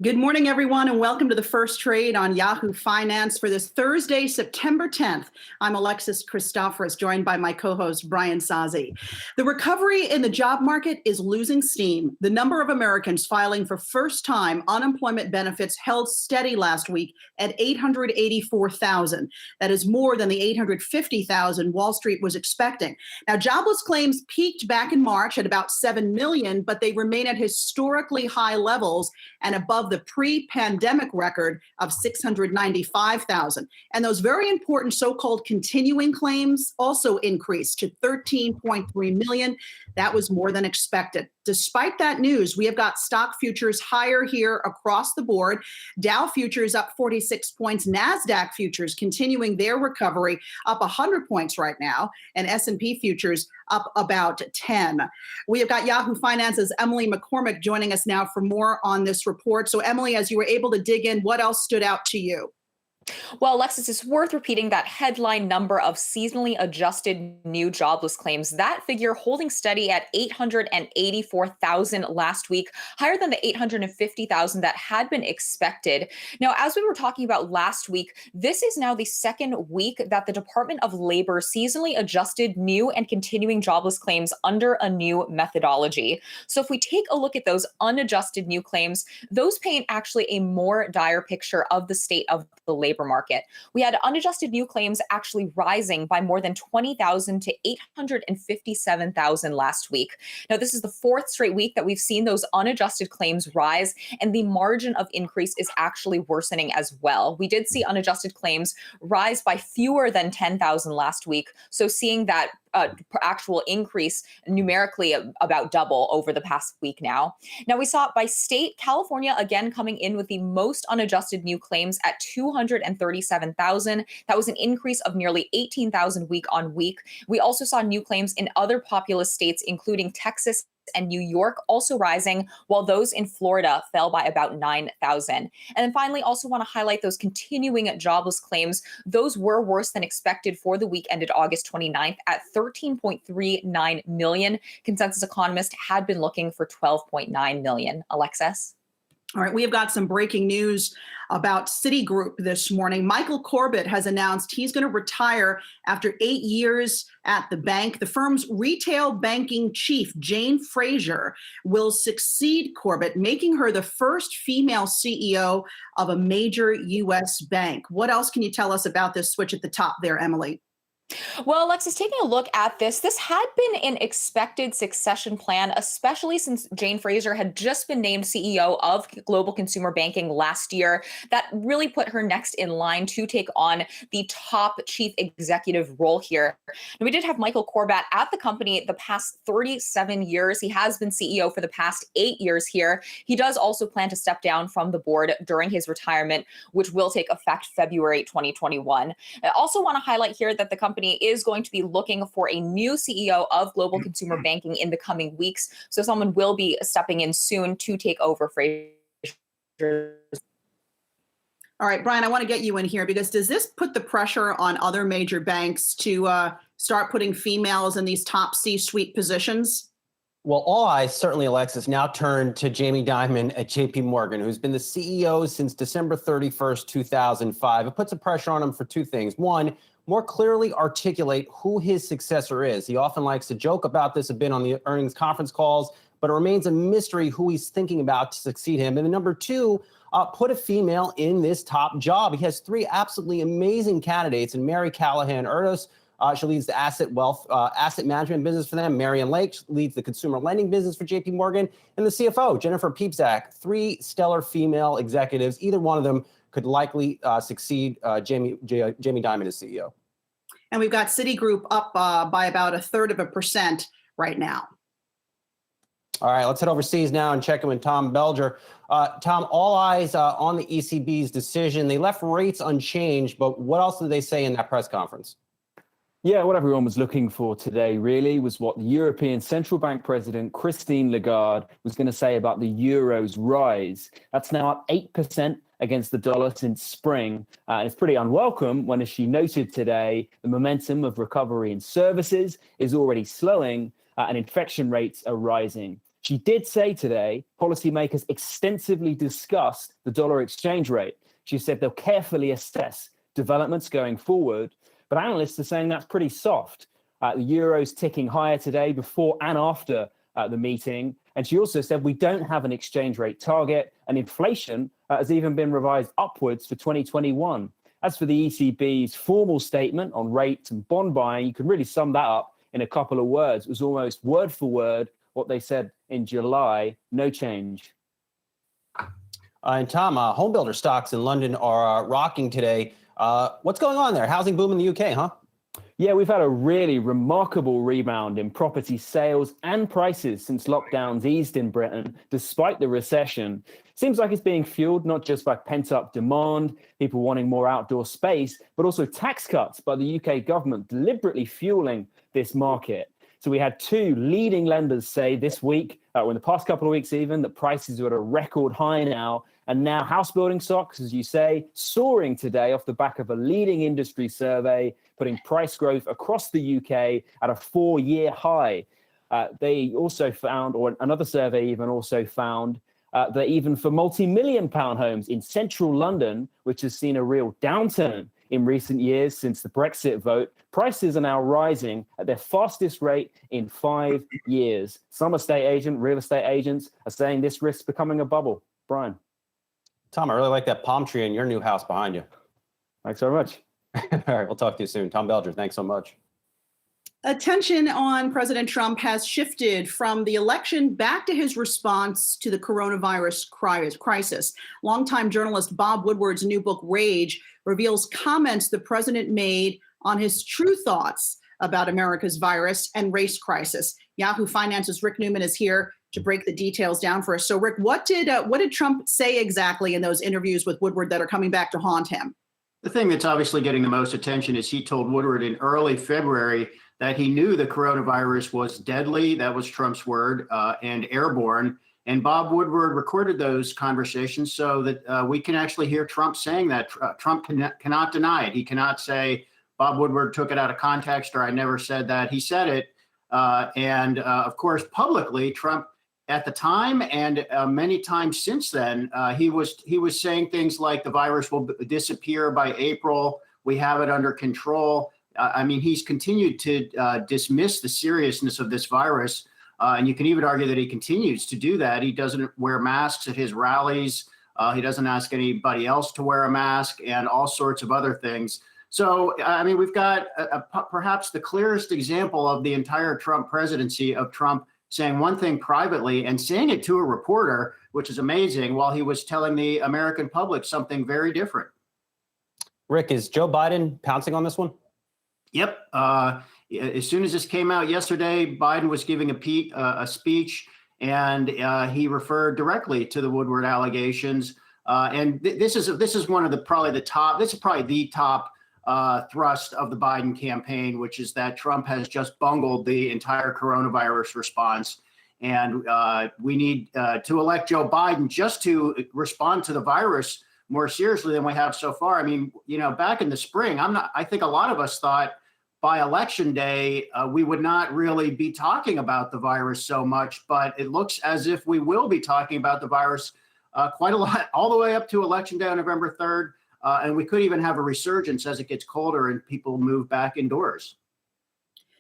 Good morning, everyone, and welcome to the first trade on Yahoo Finance for this Thursday, September 10th. I'm Alexis Christoforous, joined by my co-host, Brian Sazi. The recovery in the job market is losing steam. The number of Americans filing for first-time unemployment benefits held steady last week at 884,000. That is more than the 850,000 Wall Street was expecting. Now, jobless claims peaked back in March at about 7 million, but they remain at historically high levels and above the pre-pandemic record of 695,000. And those very important so-called continuing claims also increased to 13.3 million. That was more than expected. Despite that news, we have got stock futures higher here across the board. Dow futures up 46 points. Nasdaq futures continuing their recovery, up 100 points right now. And S&P futures up about 10. We have got Yahoo Finance's Emily McCormick joining us now for more on this report. So Emily, as you were able to dig in, what else stood out to you? Well, Alexis, it's worth repeating that headline number of seasonally adjusted new jobless claims. That figure holding steady at 884,000 last week, higher than the 850,000 that had been expected. Now, as we were talking about last week, this is now the second week that the Department of Labor seasonally adjusted new and continuing jobless claims under a new methodology. So if we take a look at those unadjusted new claims, those paint actually a more dire picture of the state of the labor market. We had unadjusted new claims actually rising by more than 20,000 to 857,000 last week. Now, this is the fourth straight week that we've seen those unadjusted claims rise, and the margin of increase is actually worsening as well. We did see unadjusted claims rise by fewer than 10,000 last week. So seeing that actual increase numerically about double over the past week now. Now, we saw it by state. California, again, coming in with the most unadjusted new claims at 237,000. That was an increase of nearly 18,000 week on week. We also saw new claims in other populous states, including Texas and New York, also rising, while those in Florida fell by about 9,000. And then finally, also want to highlight those continuing jobless claims. Those were worse than expected for the week ended August 29th at 13.39 million. Consensus economists had been looking for 12.9 million. Alexis? All right, we have got some breaking news about Citigroup this morning. Michael Corbett has announced he's going to retire after 8 years at the bank. The firm's retail banking chief, Jane Fraser, will succeed Corbett, making her the first female CEO of a major U.S. bank. What else can you tell us about this switch at the top there, Emily? Well, Alexis, taking a look at this had been an expected succession plan, especially since Jane Fraser had just been named CEO of Global Consumer Banking last year. That really put her next in line to take on the top chief executive role here. And we did have Michael Corbett at the company the past 37 years. He has been CEO for the past 8 years here. He does also plan to step down from the board during his retirement, which will take effect February 2021. I also want to highlight here that the company is going to be looking for a new CEO of Global Consumer Banking in the coming weeks. So someone will be stepping in soon to take over Fraser. All right, Brian, I want to get you in here because does this put the pressure on other major banks to start putting females in these top C-suite positions? Well, all eyes, certainly Alexis, now turn to Jamie Dimon at JP Morgan, who's been the CEO since December 31st, 2005. It puts a pressure on him for two things. One, more clearly articulate who his successor is. He often likes to joke about this a bit on the earnings conference calls, but it remains a mystery who he's thinking about to succeed him. And then number two, put a female in this top job. He has three absolutely amazing candidates, and Mary Callahan Erdos, she leads the asset management business for them. Marian Lake leads the consumer lending business for JP Morgan. And the CFO, Jennifer Piepzak, three stellar female executives. Either one of them could likely succeed Jamie Dimon as CEO. And we've got Citigroup up by about 1/3% right now. All right, let's head overseas now and check in with Tom Belger. Tom, all eyes on the ECB's decision. They left rates unchanged, but what else did they say in that press conference? Yeah, what everyone was looking for today really was what the European Central Bank President Christine Lagarde was going to say about the euro's rise. That's now up 8% against the dollar since spring. And it's pretty unwelcome when, as she noted today, the momentum of recovery in services is already slowing and infection rates are rising. She did say today, policymakers extensively discussed the dollar exchange rate. She said they'll carefully assess developments going forward, but analysts are saying that's pretty soft. The euro's ticking higher today before and after the meeting. And she also said we don't have an exchange rate target, and inflation has even been revised upwards for 2021. As for the ECB's formal statement on rates and bond buying, you can really sum that up in a couple of words. It was almost word for word what they said in July, no change. And Tom, home builder stocks in London are rocking today. What's going on there? Housing boom in the UK, huh? Yeah, we've had a really remarkable rebound in property sales and prices since lockdowns eased in Britain, despite the recession. Seems like it's being fueled not just by pent-up demand, people wanting more outdoor space, but also tax cuts by the UK government deliberately fueling this market. So we had two leading lenders say this week, or in the past couple of weeks even, that prices are at a record high now. And now house building stocks, as you say, soaring today off the back of a leading industry survey, putting price growth across the UK at a 4-year high. They also found, or another survey even also found, that even for multi-million pound homes in central London, which has seen a real downturn in recent years since the Brexit vote, prices are now rising at their fastest rate in 5 years. Some real estate agents are saying this risks becoming a bubble. Brian. Tom, I really like that palm tree in your new house behind you. Thanks very much. All right, we'll talk to you soon. Tom Belger, thanks so much. Attention on President Trump has shifted from the election back to his response to the coronavirus crisis. Longtime journalist Bob Woodward's new book, Rage, reveals comments the president made on his true thoughts about America's virus and race crisis. Yahoo Finance's Rick Newman is here to break the details down for us. So, Rick, what did Trump say exactly in those interviews with Woodward that are coming back to haunt him? The thing that's obviously getting the most attention is he told Woodward in early February that he knew the coronavirus was deadly. That was Trump's word, and airborne. And Bob Woodward recorded those conversations so that we can actually hear Trump saying that. Trump cannot deny it. He cannot say Bob Woodward took it out of context or I never said that. He said it. And of course, publicly, Trump at the time and many times since then, he was saying things like the virus will disappear by April. We have it under control. I mean, he's continued to dismiss the seriousness of this virus. And you can even argue that he continues to do that. He doesn't wear masks at his rallies. He doesn't ask anybody else to wear a mask and all sorts of other things. So, I mean, we've got perhaps the clearest example of the entire Trump presidency of Trump saying one thing privately and saying it to a reporter, which is amazing, while he was telling the American public something very different. Rick, is Joe Biden pouncing on this one? Yep. As soon as this came out yesterday, Biden was giving a speech, and he referred directly to the Woodward allegations. And this is one of the probably the top thrust of the Biden campaign, which is that Trump has just bungled the entire coronavirus response. And we need to elect Joe Biden just to respond to the virus more seriously than we have so far. I mean, you know, back in the spring, I think a lot of us thought by election day, we would not really be talking about the virus so much, but it looks as if we will be talking about the virus quite a lot, all the way up to election day on November 3rd. And we could even have a resurgence as it gets colder and people move back indoors.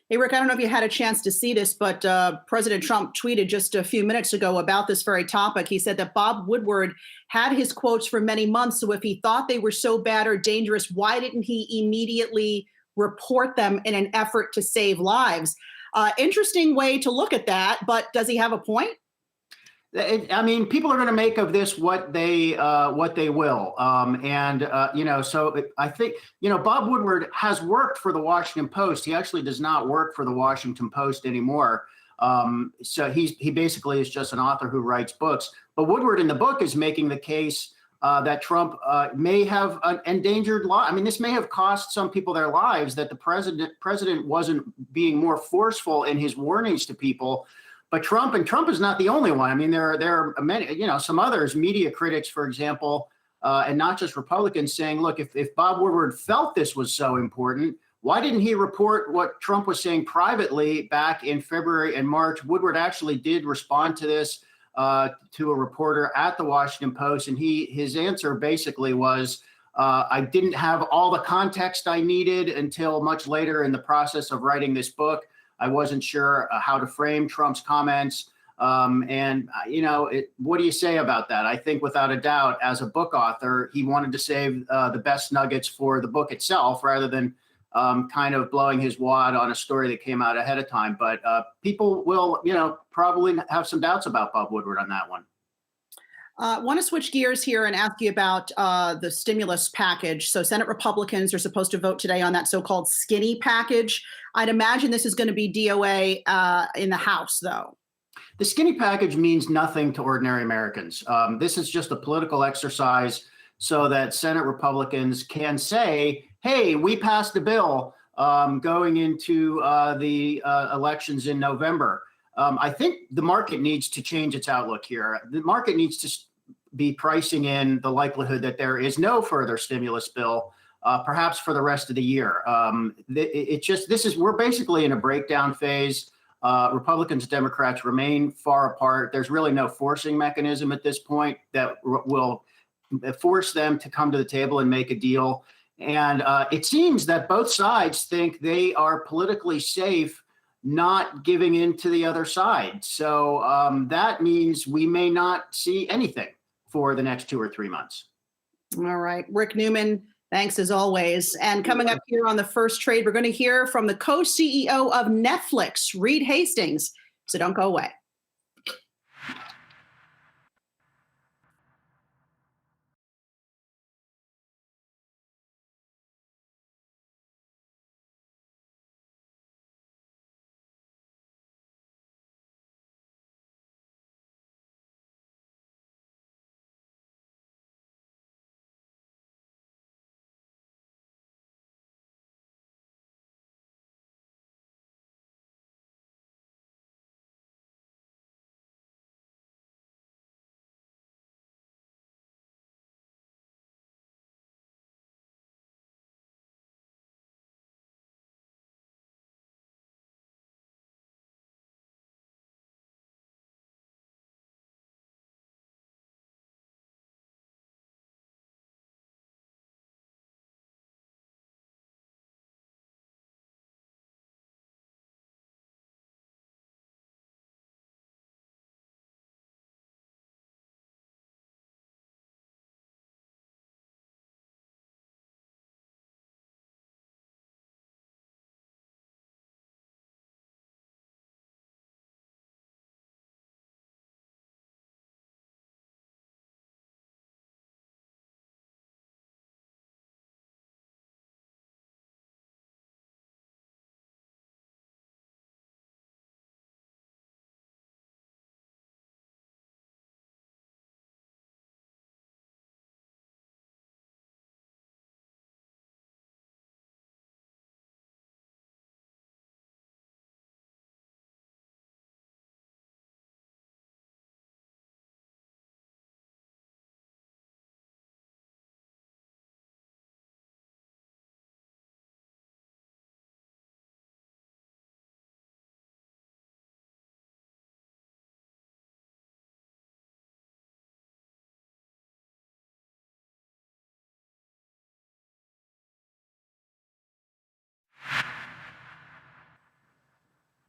Hey, Rick, I don't know if you had a chance to see this, but President Trump tweeted just a few minutes ago about this very topic. He said that Bob Woodward had his quotes for many months. So if he thought they were so bad or dangerous, why didn't he immediately report them in an effort to save lives? Interesting way to look at that, but does he have a point? I mean, people are going to make of this what they will. You know, so I think, you know, Bob Woodward has worked for the Washington Post. He actually does not work for the Washington Post anymore. So he basically is just an author who writes books. But Woodward in the book is making the case that Trump may have endangered lives. I mean, this may have cost some people their lives, that the president wasn't being more forceful in his warnings to people. But Trump is not the only one. I mean, there are many, you know, some others, media critics, for example, and not just Republicans, saying, look, if Bob Woodward felt this was so important, Why didn't he report what Trump was saying privately back in February and March? Woodward actually did respond to this to a reporter at the Washington Post, and his answer basically was, I didn't have all the context I needed until much later in the process of writing this book. I wasn't sure how to frame Trump's comments. What do you say about that? I think without a doubt, as a book author, he wanted to save the best nuggets for the book itself rather than kind of blowing his wad on a story that came out ahead of time. But people will, probably have some doubts about Bob Woodward on that one. I want to switch gears here and ask you about the stimulus package. So Senate Republicans are supposed to vote today on that so-called skinny package. I'd imagine this is going to be DOA in the House, though. The skinny package means nothing to ordinary Americans. This is just a political exercise so that Senate Republicans can say, hey, we passed a bill going into the elections in November. I think the market needs to change its outlook here. The market needs to be pricing in the likelihood that there is no further stimulus bill, perhaps for the rest of the year. We're basically in a breakdown phase. Republicans and Democrats remain far apart. There's really no forcing mechanism at this point that will force them to come to the table and make a deal. And it seems that both sides think they are politically safe not giving in to the other side. So that means we may not see anything for the next 2 or 3 months. All right. Rick Newman, thanks as always. And coming up here on the first trade, we're going to hear from the co-CEO of Netflix, Reed Hastings. So don't go away.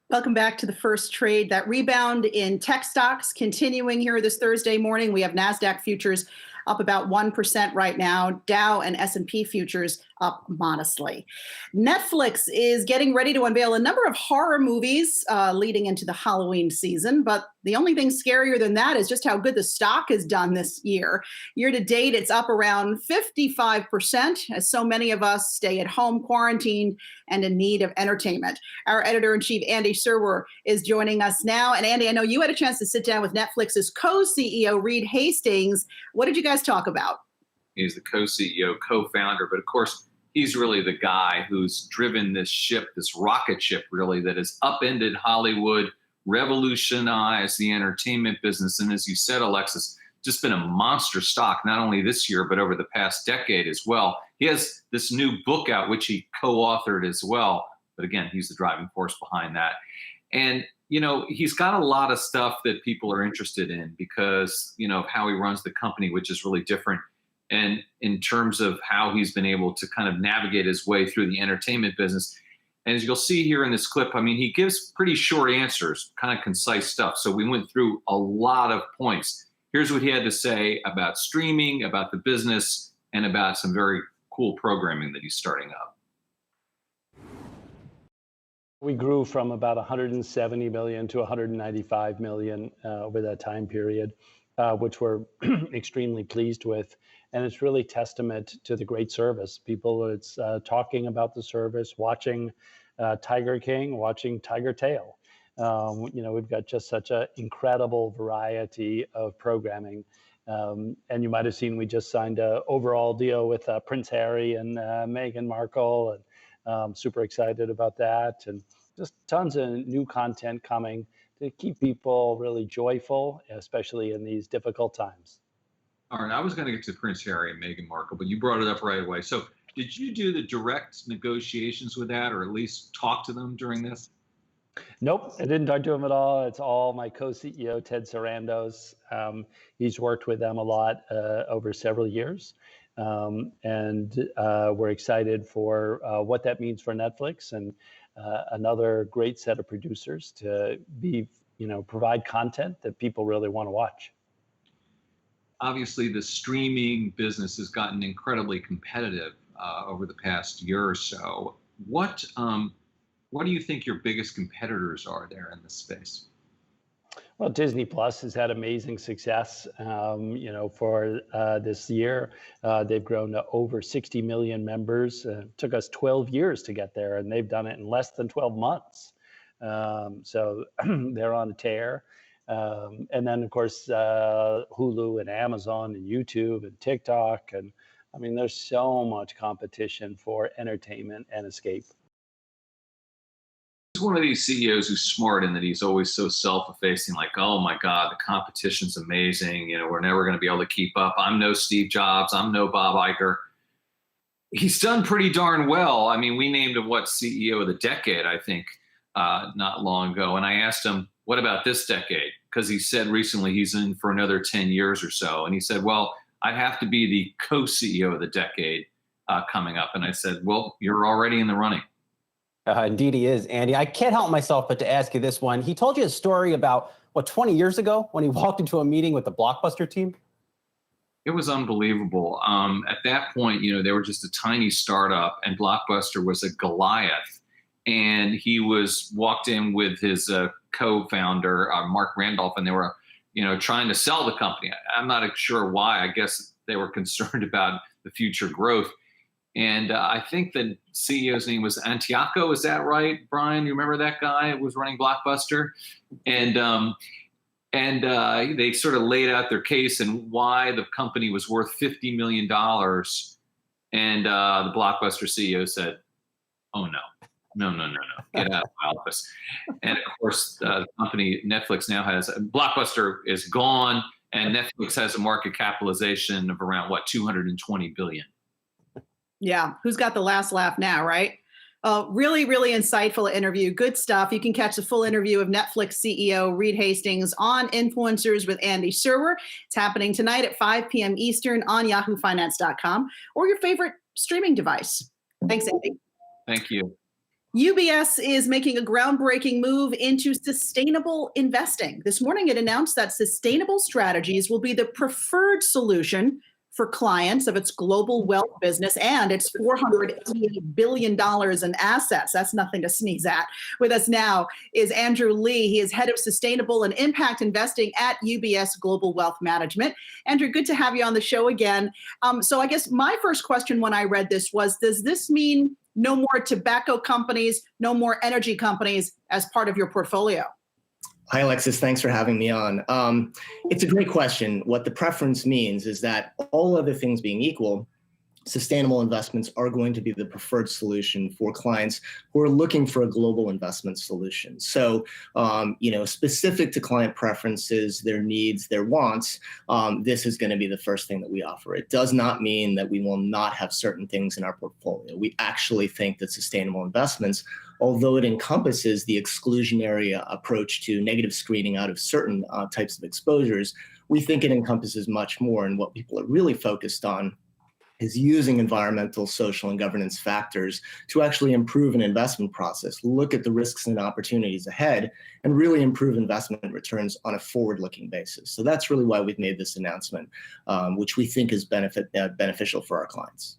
Welcome back to the first trade. That rebound in tech stocks continuing here this Thursday morning. We have Nasdaq futures up about 1% right now. Dow and S&P futures up modestly. Netflix is getting ready to unveil a number of horror movies leading into the Halloween season, but the only thing scarier than that is just how good the stock has done this year. Year to date, it's up around 55%, as so many of us stay at home quarantined and in need of entertainment. Our editor-in-chief, Andy Serwer, is joining us now. And Andy, I know you had a chance to sit down with Netflix's co-CEO, Reed Hastings. What did you guys talk about? He's the co-CEO, co-founder, but of course, he's really the guy who's driven this ship, this rocket ship, really, that has upended Hollywood, revolutionized the entertainment business. And as you said, Alexis, just been a monster stock, not only this year, but over the past decade as well. He has this new book out, which he co-authored as well. But again, he's the driving force behind that. And, he's got a lot of stuff that people are interested in because, of how he runs the company, which is really different. And in terms of how he's been able to kind of navigate his way through the entertainment business. And as you'll see here in this clip, he gives pretty short answers, kind of concise stuff. So we went through a lot of points. Here's what he had to say about streaming, about the business, and about some very cool programming that he's starting up. We grew from about 170 million to 195 million over that time period, which we're extremely pleased with. And it's really testament to the great service. People, it's talking about the service, watching Tiger King, watching Tiger Tail. We've got just such an incredible variety of programming. And you might have seen we just signed an overall deal with Prince Harry and Meghan Markle, and super excited about that. And just tons of new content coming to keep people really joyful, especially in these difficult times. All right, I was going to get to Prince Harry and Meghan Markle, but you brought it up right away. So did you do the direct negotiations with that, or at least talk to them during this? Nope, I didn't talk to him at all. It's all my co-CEO, Ted Sarandos. He's worked with them a lot over several years. And we're excited for what that means for Netflix and another great set of producers to provide content that people really want to watch. Obviously, the streaming business has gotten incredibly competitive over the past year or so. What do you think your biggest competitors are there in this space? Well, Disney Plus has had amazing success, for this year. They've grown to over 60 million members. It took us 12 years to get there, and they've done it in less than 12 months. So they're on a tear. And then, of course, Hulu and Amazon and YouTube and TikTok. And there's so much competition for entertainment and escape. He's one of these CEOs who's smart in that he's always so self-effacing, like, oh my God, the competition's amazing. We're never going to be able to keep up. I'm no Steve Jobs. I'm no Bob Iger. He's done pretty darn well. We named him CEO of the decade, I think, not long ago. And I asked him, what about this decade? Because he said recently he's in for another 10 years or so. And he said, well, I'd have to be the co-CEO of the decade coming up. And I said, well, you're already in the running. Indeed he is, Andy. I can't help myself but to ask you this one. He told you a story about, 20 years ago when he walked into a meeting with the Blockbuster team? It was unbelievable. At that point, they were just a tiny startup, and Blockbuster was a Goliath. And he walked in with his co-founder, Mark Randolph, and they were, trying to sell the company. I'm not sure why. I guess they were concerned about the future growth. And I think the CEO's name was Antioco. Is that right, Brian? You remember that guy who was running Blockbuster? And they sort of laid out their case and why the company was worth $50 million. And the Blockbuster CEO said, oh, no. Get out of my office. And of course, the company Netflix now has, Blockbuster is gone, and Netflix has a market capitalization of around, $220 billion. Yeah, who's got the last laugh now, right? Really, really insightful interview. Good stuff. You can catch the full interview of Netflix CEO Reed Hastings on Influencers with Andy Serwer. It's happening tonight at 5 p.m. Eastern on yahoofinance.com or your favorite streaming device. Thanks, Andy. Thank you. UBS is making a groundbreaking move into sustainable investing. This morning, it announced that sustainable strategies will be the preferred solution for clients of its global wealth business and its $488 billion in assets. That's nothing to sneeze at. With us now is Andrew Lee. He is head of sustainable and impact investing at UBS Global Wealth Management. Andrew, good to have you on the show again. So I guess my first question when I read this was, does this mean no more tobacco companies, no more energy companies as part of your portfolio? Hi, Alexis. Thanks for having me on. It's a great question. What the preference means is that all other things being equal, sustainable investments are going to be the preferred solution for clients who are looking for a global investment solution. So, specific to client preferences, their needs, their wants, this is going to be the first thing that we offer. It does not mean that we will not have certain things in our portfolio. We actually think that sustainable investments, although it encompasses the exclusionary approach to negative screening out of certain types of exposures, we think it encompasses much more. And what people are really focused on is using environmental, social, and governance factors to actually improve an investment process, look at the risks and opportunities ahead, and really improve investment returns on a forward-looking basis. So that's really why we've made this announcement, which we think is beneficial for our clients.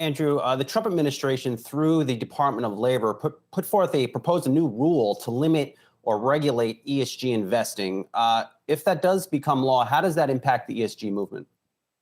Andrew, the Trump administration, through the Department of Labor, proposed a new rule to limit or regulate ESG investing. If that does become law, how does that impact the ESG movement?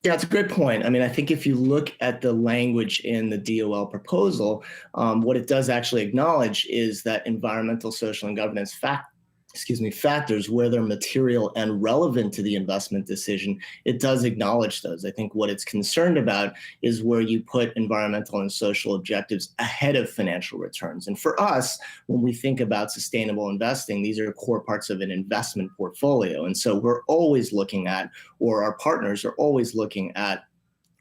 Yeah, it's a good point. I mean, I think if you look at the language in the DOL proposal, what it does actually acknowledge is that environmental, social, and governance factors, where they're material and relevant to the investment decision, it does acknowledge those. I think what it's concerned about is where you put environmental and social objectives ahead of financial returns. And for us, when we think about sustainable investing, these are core parts of an investment portfolio. And so we're always looking at, or our partners are always looking at,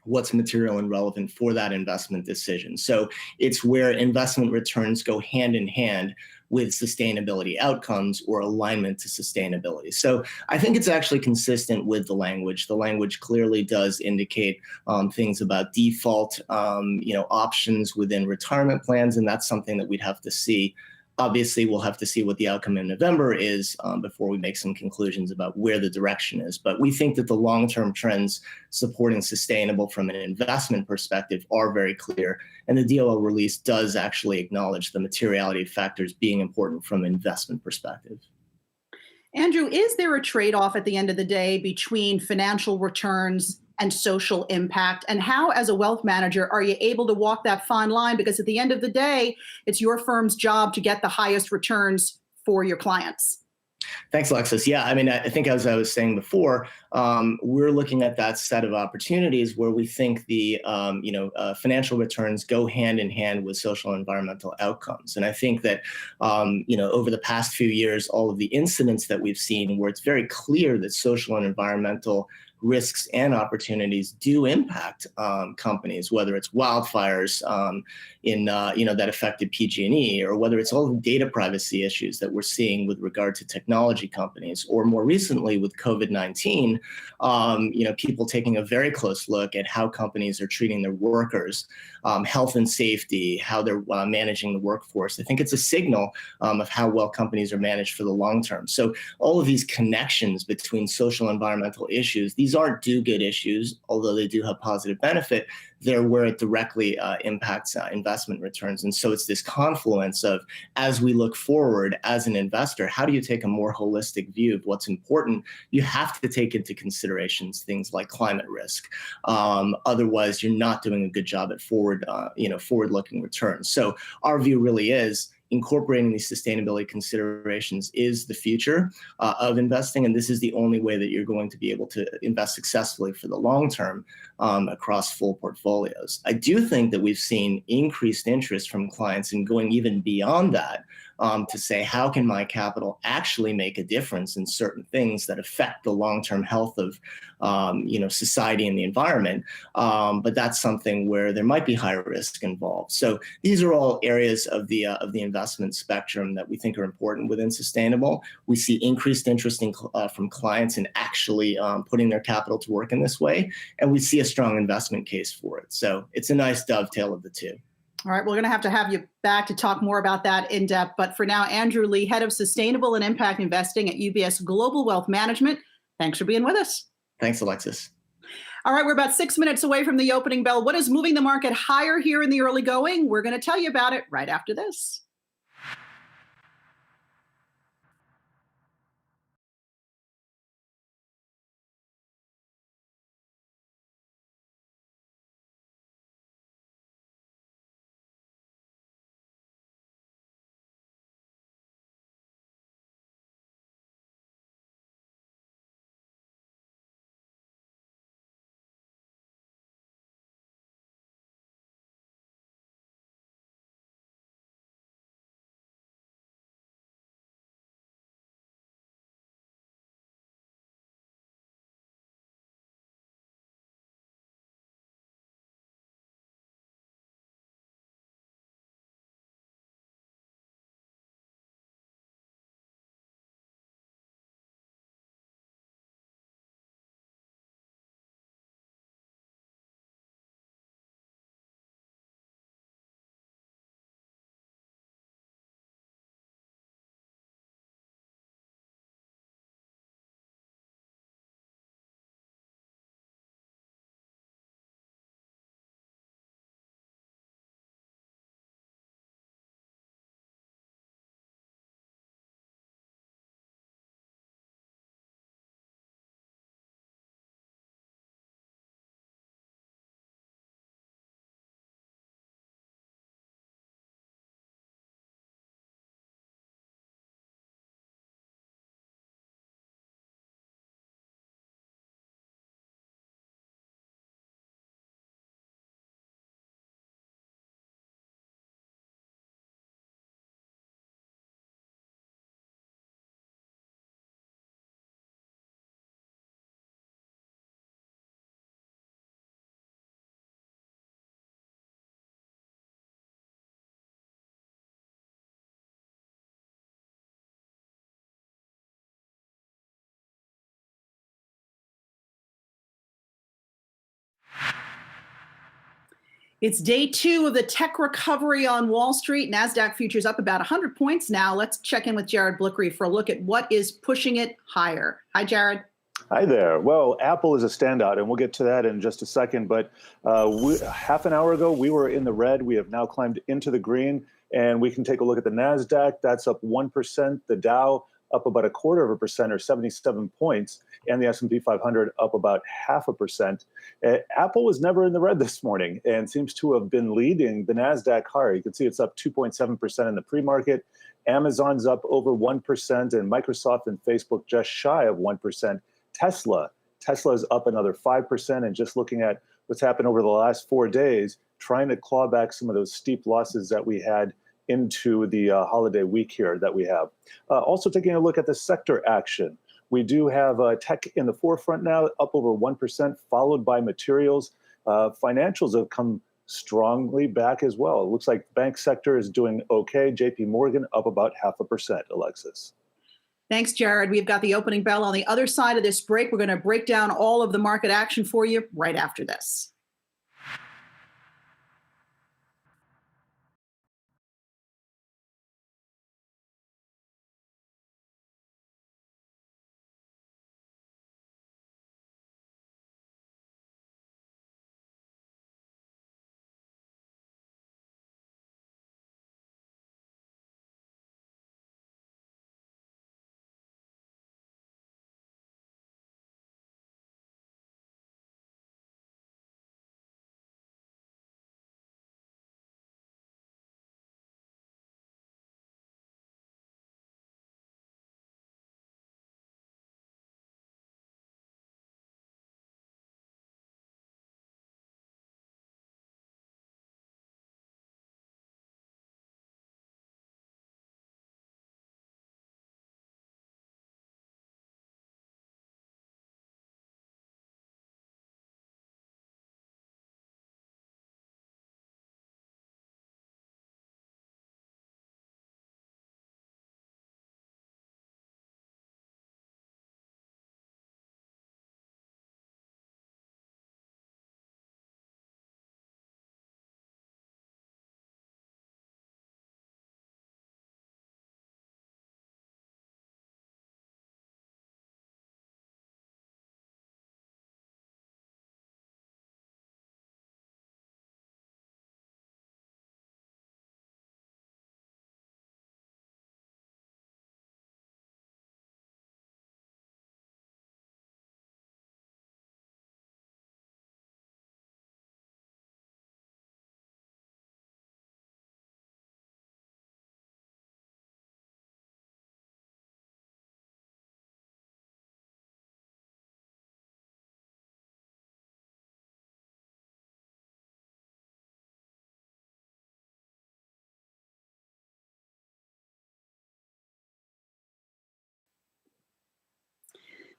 what's material and relevant for that investment decision. So it's where investment returns go hand in hand with sustainability outcomes or alignment to sustainability. So I think it's actually consistent with the language. The language clearly does indicate things about default, options within retirement plans, and that's something that we'd have to see. Obviously, we'll have to see what the outcome in November is before we make some conclusions about where the direction is. But we think that the long-term trends supporting sustainable from an investment perspective are very clear. And the DOL release does actually acknowledge the materiality factors being important from an investment perspective. Andrew, is there a trade-off at the end of the day between financial returns and social impact? And how, as a wealth manager, are you able to walk that fine line? Because at the end of the day, it's your firm's job to get the highest returns for your clients. Thanks, Alexis. Yeah, I mean, I think as I was saying before, we're looking at that set of opportunities where we think the financial returns go hand in hand with social and environmental outcomes. And I think that over the past few years, all of the incidents that we've seen where it's very clear that social and environmental risks and opportunities do impact companies, whether it's wildfires that affected PG&E, or whether it's all the data privacy issues that we're seeing with regard to technology companies, or more recently with COVID-19, people taking a very close look at how companies are treating their workers, health and safety, how they're managing the workforce. I think it's a signal of how well companies are managed for the long term. So all of these connections between social and environmental issues, these aren't do-good issues, although they do have positive benefit. They're where it directly impacts investment returns. And so it's this confluence of, as we look forward as an investor, how do you take a more holistic view of what's important? You have to take into considerations things like climate risk. Otherwise, you're not doing a good job at forward-looking returns. So our view really is incorporating these sustainability considerations is the future of investing, and this is the only way that you're going to be able to invest successfully for the long term across full portfolios. I do think that we've seen increased interest from clients in going even beyond that to say, how can my capital actually make a difference in certain things that affect the long-term health of society and the environment? But that's something where there might be higher risk involved. So these are all areas of the investment spectrum that we think are important within sustainable. We see increased interest from clients in actually putting their capital to work in this way, and we see a strong investment case for it. So it's a nice dovetail of the two. All right, we're going to have you back to talk more about that in depth. But for now, Andrew Lee, Head of Sustainable and Impact Investing at UBS Global Wealth Management. Thanks for being with us. Thanks, Alexis. All right, we're about 6 minutes away from the opening bell. What is moving the market higher here in the early going? We're going to tell you about it right after this. It's day two of the tech recovery on Wall Street. Nasdaq futures up about 100 points now. Let's check in with Jared Blickery for a look at what is pushing it higher. Hi, Jared. Hi there. Well, Apple is a standout, and we'll get to that in just a second. But half an hour ago, we were in the red. We have now climbed into the green, and we can take a look at the Nasdaq. That's up 1%. The Dow up about 0.25% or 77 points, and the S&P 500 up about 0.5%. Apple was never in the red this morning and seems to have been leading the Nasdaq higher. You can see it's up 2.7% in the pre-market. Amazon's up over 1%, and Microsoft and Facebook just shy of 1%. Tesla is up another 5%, and just looking at what's happened over the last 4 days, trying to claw back some of those steep losses that we had into the holiday week here that we have. Also taking a look at the sector action. We do have tech in the forefront now, up over 1%, followed by materials. Financials have come strongly back as well. It looks like the bank sector is doing okay. JP Morgan up about 0.5%, Alexis. Thanks, Jared. We've got the opening bell on the other side of this break. We're going to break down all of the market action for you right after this.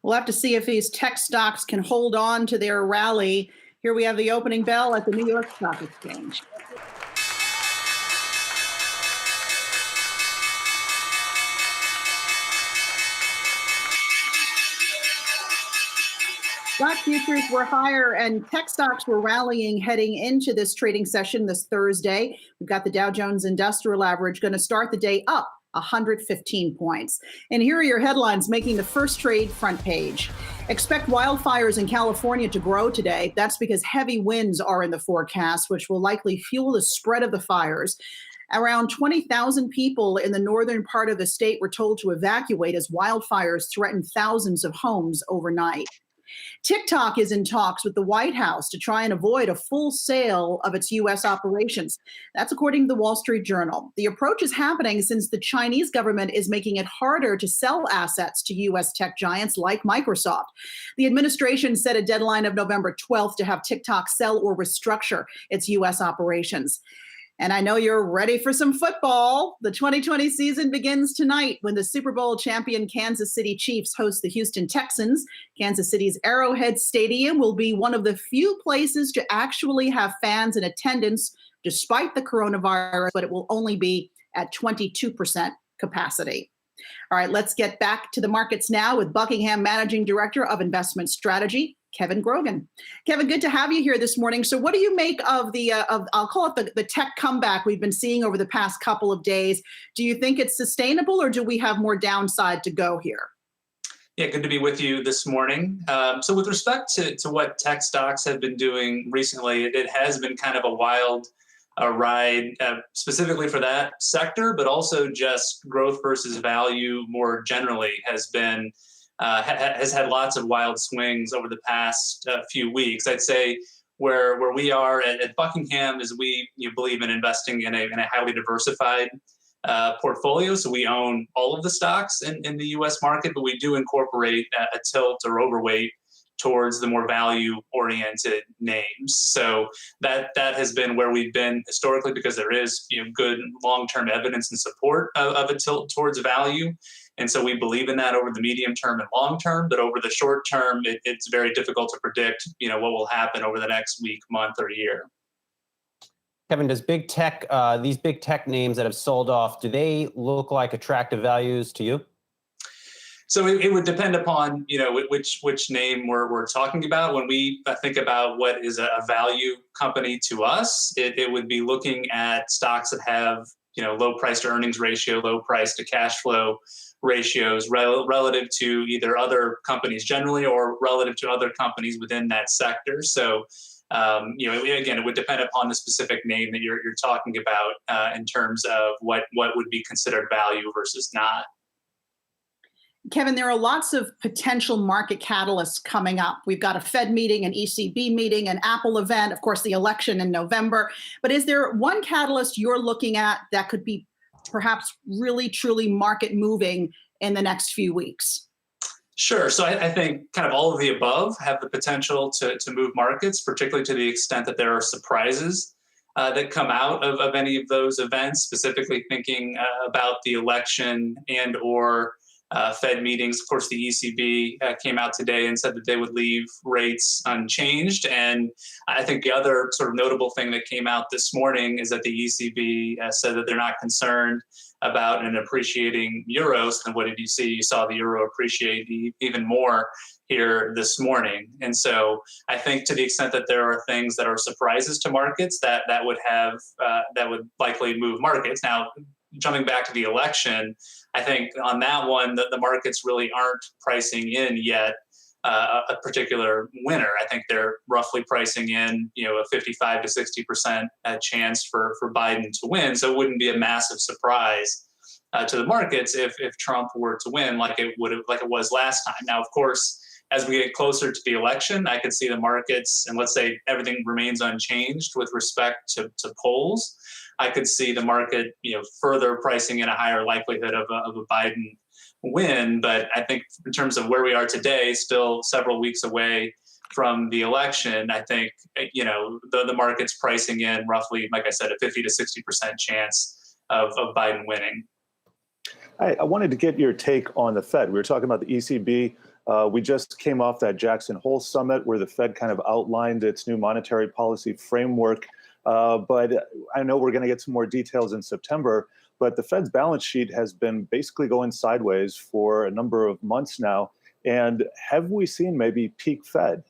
We'll have to see if these tech stocks can hold on to their rally. Here we have the opening bell at the New York Stock Exchange. Stock futures were higher and tech stocks were rallying heading into this trading session this Thursday. We've got the Dow Jones Industrial Average going to start the day up 115 points. And here are your headlines making the first trade front page. Expect wildfires in California to grow today. That's because heavy winds are in the forecast, which will likely fuel the spread of the fires. Around 20,000 people in the northern part of the state were told to evacuate as wildfires threatened thousands of homes overnight. TikTok is in talks with the White House to try and avoid a full sale of its U.S. operations. That's according to the Wall Street Journal. The approach is happening since the Chinese government is making it harder to sell assets to U.S. tech giants like Microsoft. The administration set a deadline of November 12th to have TikTok sell or restructure its U.S. operations. And I know you're ready for some football. The 2020 season begins tonight when the Super Bowl champion Kansas City Chiefs host the Houston Texans. Kansas City's Arrowhead Stadium will be one of the few places to actually have fans in attendance despite the coronavirus, but it will only be at 22% capacity. All right, let's get back to the markets now with Buckingham Managing Director of Investment Strategy, Kevin Grogan. Kevin, good to have you here this morning. So what do you make of I'll call it the tech comeback we've been seeing over the past couple of days? Do you think it's sustainable, or do we have more downside to go here? Yeah, good to be with you this morning. So with respect to what tech stocks have been doing recently, it has been kind of a wild ride, specifically for that sector, but also just growth versus value more generally has been has had lots of wild swings over the past few weeks. I'd say where we are at Buckingham is we believe in investing in a highly diversified portfolio. So we own all of the stocks in the U.S. market, but we do incorporate a tilt or overweight towards the more value-oriented names. So that has been where we've been historically, because there is good long-term evidence and support of a tilt towards value. And so we believe in that over the medium term and long term, but over the short term, it's very difficult to predict what will happen over the next week, month, or year. Kevin, does big tech, these big tech names that have sold off, do they look like attractive values to you? So it would depend upon which name we're talking about. When we think about what is a value company to us, it would be looking at stocks that have low price to earnings ratio, low price to cash flow ratios relative to either other companies generally or relative to other companies within that sector. So again, it would depend upon the specific name that you're talking about in terms of what would be considered value versus not. Kevin, there are lots of potential market catalysts coming up. We've got a Fed meeting, an ECB meeting, an Apple event, of course, the election in November. But is there one catalyst you're looking at that could be perhaps really, truly market moving in the next few weeks? Sure. So I think kind of all of the above have the potential to move markets, particularly to the extent that there are surprises that come out of any of those events, specifically thinking about the election and or Fed meetings. Of course, the ECB came out today and said that they would leave rates unchanged. And I think the other sort of notable thing that came out this morning is that the ECB said that they're not concerned about an appreciating euro. And what did you see? You saw the euro appreciate even more here this morning. And so I think to the extent that there are things that are surprises to markets that would likely move markets. Now, jumping back to the election, I think on that one, the markets really aren't pricing in yet a particular winner. I think they're roughly pricing in, a 55 to 60% chance for Biden to win. So it wouldn't be a massive surprise to the markets if Trump were to win, like it was last time. Now, of course, as we get closer to the election, I could see the markets, and let's say everything remains unchanged with respect to polls, I could see the market, further pricing in a higher likelihood of a Biden win. But I think in terms of where we are today, still several weeks away from the election, I think, the market's pricing in roughly, like I said, a 50 to 60% chance of Biden winning. I wanted to get your take on the Fed. We were talking about the ECB. We just came off that Jackson Hole summit where the Fed kind of outlined its new monetary policy framework. But I know we're going to get some more details in September, but the Fed's balance sheet has been basically going sideways for a number of months now. And have we seen maybe peak Fed?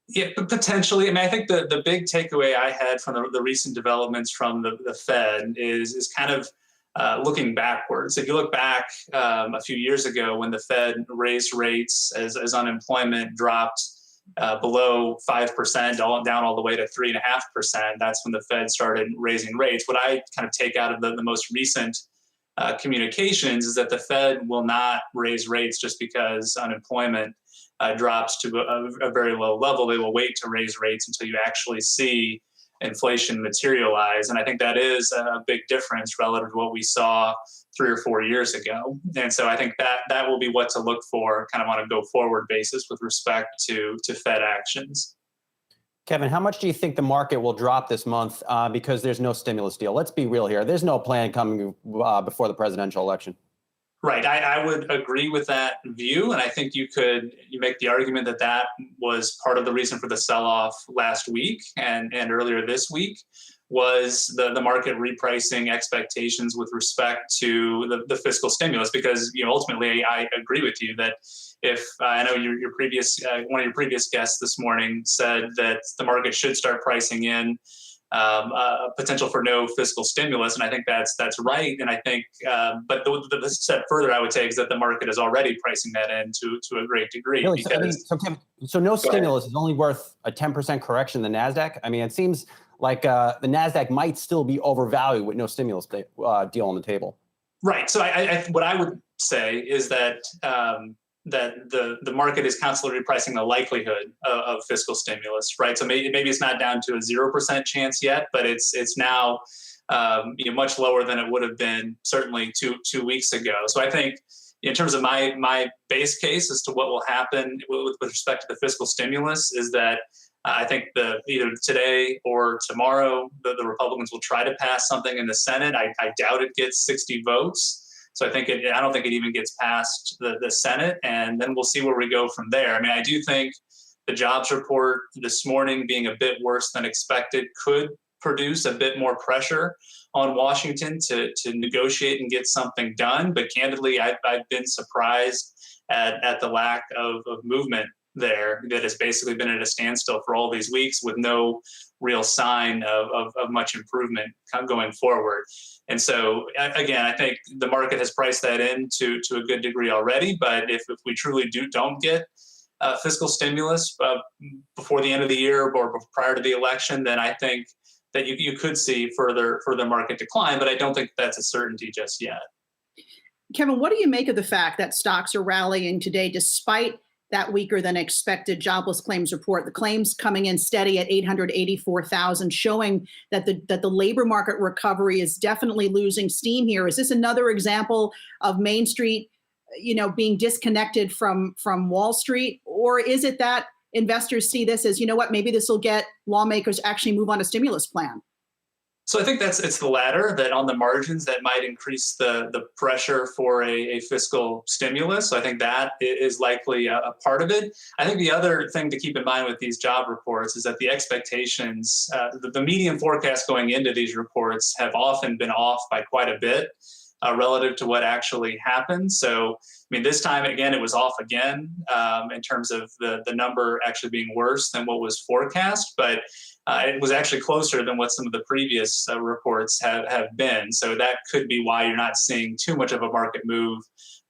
Yeah, potentially. I mean, I think the big takeaway I had from the recent developments from the Fed is kind of looking backwards. If you look back a few years ago when the Fed raised rates as unemployment dropped below 5%, down all the way to 3.5%. That's when the Fed started raising rates. What I kind of take out of the most recent communications is that the Fed will not raise rates just because unemployment drops to a very low level. They will wait to raise rates until you actually see inflation materialize. And I think that is a big difference relative to what we saw 3 or 4 years ago. And so I think that will be what to look for kind of on a go forward basis with respect to Fed actions. Kevin, how much do you think the market will drop this month because there's no stimulus deal? Let's be real here. There's no plan coming before the presidential election. Right. I would agree with that view. And I think you make the argument that was part of the reason for the sell-off last week and earlier this week. was the market repricing expectations with respect to the fiscal stimulus, because ultimately I agree with you that if I know your previous one of your previous guests this morning said that the market should start pricing in potential for no fiscal stimulus, and I think that's right. And I think, but the step further I would take is that the market is already pricing that in to a great degree. Really? Because, So no stimulus is only worth a 10% correction in the Nasdaq. I mean, it seems like the Nasdaq might still be overvalued with no stimulus deal on the table. Right. So what I would say is that that the market is constantly repricing the likelihood of fiscal stimulus, right? So maybe it's not down to a 0% chance yet, but it's now much lower than it would have been certainly two weeks ago. So I think in terms of my base case as to what will happen with respect to the fiscal stimulus is that I think either today or tomorrow the Republicans will try to pass something in the Senate. I doubt it gets 60 votes. So I don't think it even gets past the Senate, and then we'll see where we go from there. I mean, I do think the jobs report this morning being a bit worse than expected could produce a bit more pressure on Washington to negotiate and get something done. But candidly, I've been surprised at the lack of movement there, that has basically been at a standstill for all these weeks with no real sign of much improvement going forward. And so, again, I think the market has priced that in to a good degree already. But if we truly don't get fiscal stimulus before the end of the year or prior to the election, then I think that you could see further market decline. But I don't think that's a certainty just yet. Kevin, what do you make of the fact that stocks are rallying today despite that weaker than expected jobless claims report? The claims coming in steady at 884,000, showing that the labor market recovery is definitely losing steam here. Is this another example of Main Street, being disconnected from Wall Street? Or is it that investors see this as, maybe this will get lawmakers actually move on a stimulus plan? So I think it's the latter, that on the margins that might increase the pressure for a fiscal stimulus. So I think that is likely a part of it. I think the other thing to keep in mind with these job reports is that the expectations, the median forecast going into these reports have often been off by quite a bit relative to what actually happened. So, I mean, this time, again, it was off again in terms of the number actually being worse than what was forecast. But it was actually closer than what some of the previous reports have been. So that could be why you're not seeing too much of a market move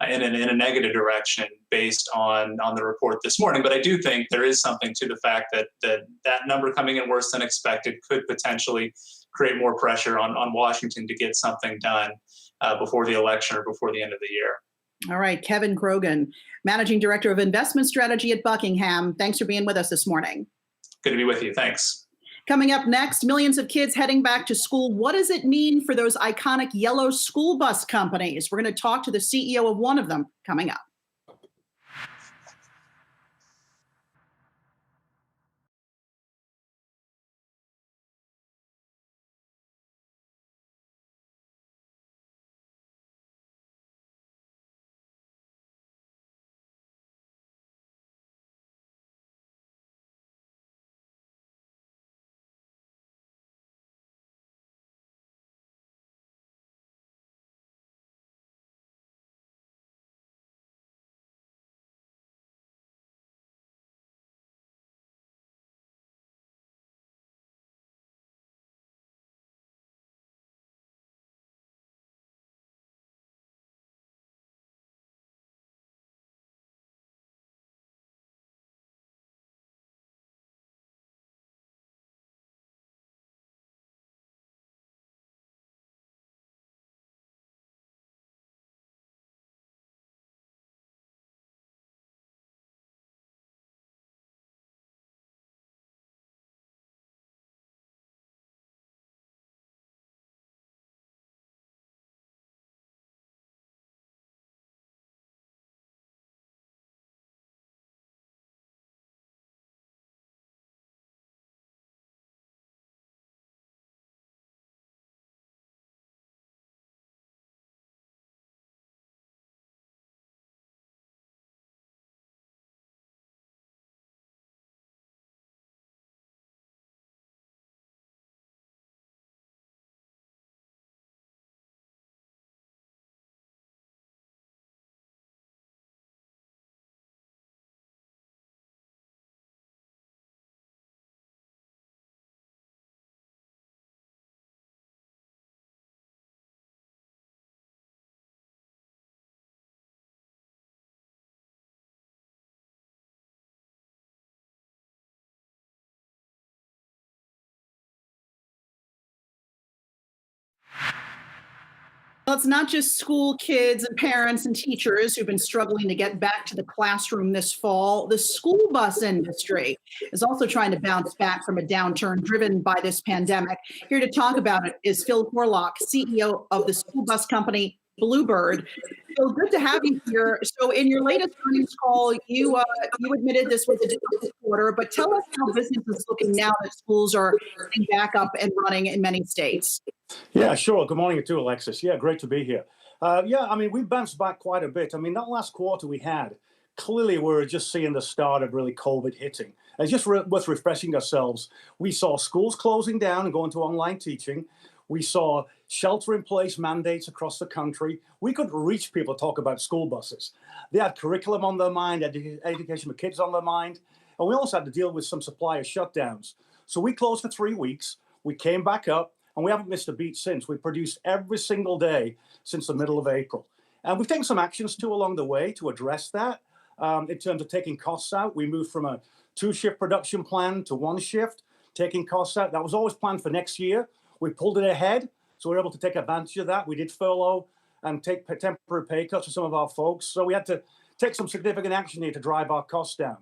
in a negative direction based on the report this morning. But I do think there is something to the fact that number coming in worse than expected could potentially create more pressure on Washington to get something done before the election or before the end of the year. All right, Kevin Krogan, Managing Director of Investment Strategy at Buckingham. Thanks for being with us this morning. Good to be with you. Thanks. Coming up next, millions of kids heading back to school. What does it mean for those iconic yellow school bus companies? We're going to talk to the CEO of one of them coming up. Well, it's not just school kids and parents and teachers who've been struggling to get back to the classroom this fall. The school bus industry is also trying to bounce back from a downturn driven by this pandemic. Here to talk about it is Phil Horlock, CEO of the school bus company Bluebird. Phil, good to have you here. So, in your latest earnings call, you admitted this was a difficult quarter, but tell us how business is looking now that schools are getting back up and running in many states. Yeah, sure. Good morning too, Alexis. Yeah, great to be here. Yeah, I mean, we bounced back quite a bit. I mean, that last quarter we had, clearly we're just seeing the start of really COVID hitting. It's just worth refreshing ourselves. We saw schools closing down and going to online teaching. We saw shelter-in-place mandates across the country. We couldn't reach people to talk about school buses. They had curriculum on their mind, education for kids on their mind, and we also had to deal with some supplier shutdowns. So we closed for 3 weeks. We came back up, and we haven't missed a beat since. We've produced every single day since the middle of April. And we've taken some actions too along the way to address that. In terms of taking costs out, we moved from a 2-shift production plan to 1 shift, taking costs out. That was always planned for next year. We pulled it ahead, so we were able to take advantage of that. We did furlough and take temporary pay cuts for some of our folks. So we had to take some significant action here to drive our costs down.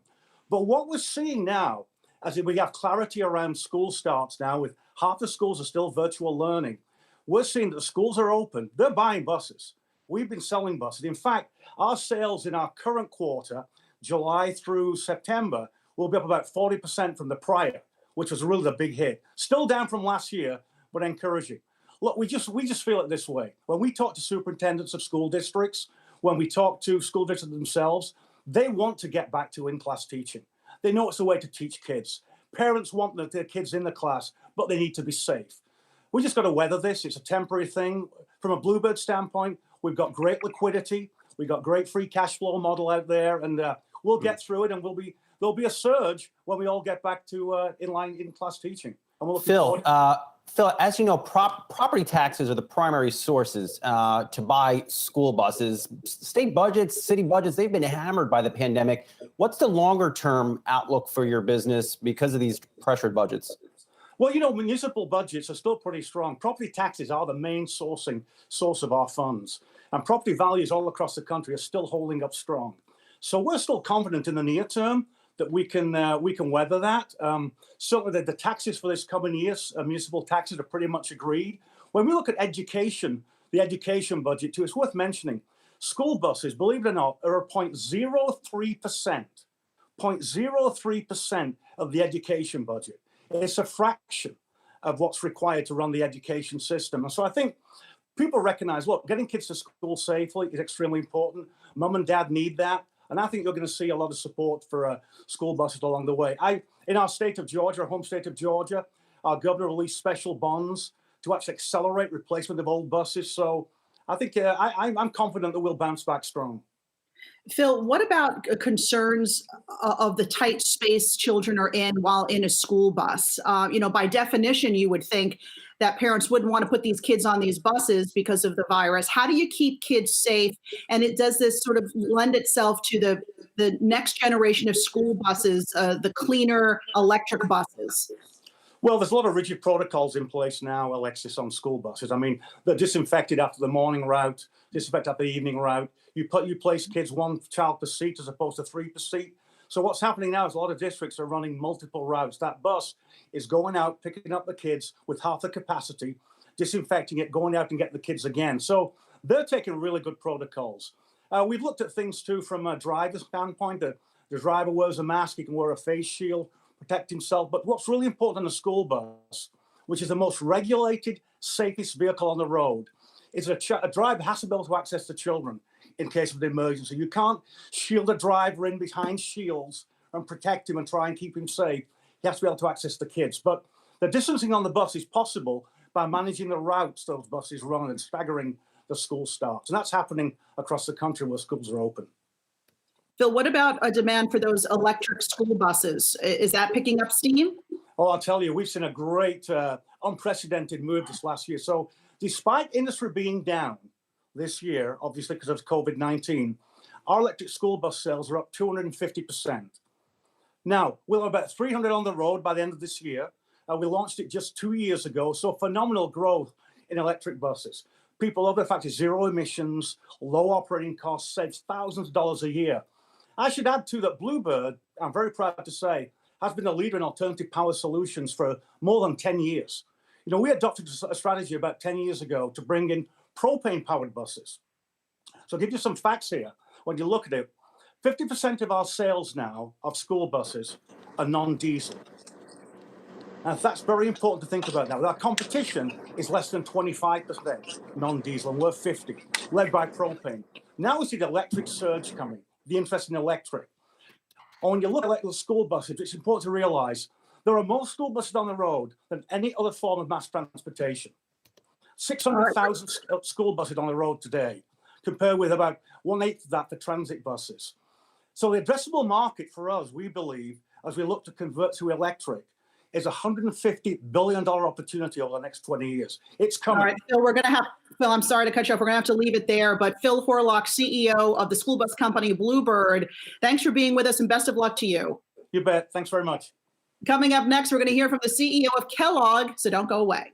But what we're seeing now, as we have clarity around school starts now, with half the schools are still virtual learning, we're seeing that the schools are open. They're buying buses. We've been selling buses. In fact, our sales in our current quarter, July through September, will be up about 40% from the prior, which was really the big hit. Still down from last year, but encouraging. Look, we just feel it this way. When we talk to superintendents of school districts, when we talk to school districts themselves, they want to get back to in-class teaching. They know it's a way to teach kids. Parents want their kids in the class, but they need to be safe. We just got to weather this. It's a temporary thing. From a Bluebird standpoint, we've got great liquidity. We've got great free cash flow model out there, and we'll get through it, and there'll be a surge when we all get back to in-class teaching. And we'll Phil, as you know, property taxes are the primary sources to buy school buses. State budgets, city budgets, they've been hammered by the pandemic. What's the longer-term outlook for your business because of these pressured budgets? Well, you know, municipal budgets are still pretty strong. Property taxes are the main source of our funds. And property values all across the country are still holding up strong. So we're still confident in the near term that we can weather that. Certainly the taxes for this coming year, municipal taxes, are pretty much agreed. When we look at education, the education budget too, it's worth mentioning, school buses, believe it or not, are 0.03% of the education budget. It's a fraction of what's required to run the education system. And so I think people recognize, look, getting kids to school safely is extremely important. Mum and dad need that. And I think you're going to see a lot of support for school buses along the way. In our state of Georgia, our home state of Georgia, our governor released special bonds to actually accelerate replacement of old buses. So I think I'm confident that we'll bounce back strong. Phil, what about concerns of the tight space children are in while in a school bus? By definition, you would think that parents wouldn't want to put these kids on these buses because of the virus. How do you keep kids safe? And does this sort of lend itself to the next generation of school buses, the cleaner electric buses? Well, there's a lot of rigid protocols in place now, Alexis, on school buses. I mean, they're disinfected after the morning route, disinfected after the evening route. You place kids 1 child per seat as opposed to 3 per seat. So what's happening now is a lot of districts are running multiple routes. That bus is going out, picking up the kids with half the capacity, disinfecting it, going out and getting the kids again. So they're taking really good protocols. We've looked at things too from a driver's standpoint. The driver wears a mask, he can wear a face shield, protect himself. But what's really important on a school bus, which is the most regulated, safest vehicle on the road, is a driver has to be able to access the children in case of an emergency. You can't shield a driver in behind shields and protect him and try and keep him safe. He has to be able to access the kids. But the distancing on the bus is possible by managing the routes those buses run and staggering the school starts. And that's happening across the country where schools are open. Phil, what about a demand for those electric school buses? Is that picking up steam? Oh, I'll tell you, we've seen a great, unprecedented move this last year. So despite industry being down this year, obviously because of COVID-19, our electric school bus sales are up 250%. Now, we'll have about 300 on the road by the end of this year. We launched it just 2 years ago, so phenomenal growth in electric buses. People love the fact it's zero emissions, low operating costs, saves thousands of dollars a year. I should add too that Bluebird, I'm very proud to say, has been a leader in alternative power solutions for more than 10 years. You know, we adopted a strategy about 10 years ago to bring in propane-powered buses. So I'll give you some facts here. When you look at it, 50% of our sales now of school buses are non-diesel. And that's very important to think about now. Our competition is less than 25% non-diesel, and we're 50, led by propane. Now we see the electric surge coming, the interest in electric. And when you look at the school buses, it's important to realize there are more school buses on the road than any other form of mass transportation. 600,000 school buses on the road today, compared with about 1/8 of that for transit buses. So the addressable market for us, we believe, as we look to convert to electric, is a $150 billion opportunity over the next 20 years. It's coming. All right, Phil, we're going to have, Phil, I'm sorry to cut you off. We're going to have to leave it there. But Phil Horlock, CEO of the school bus company Bluebird, thanks for being with us and best of luck to you. You bet. Thanks very much. Coming up next, we're going to hear from the CEO of Kellogg, so don't go away.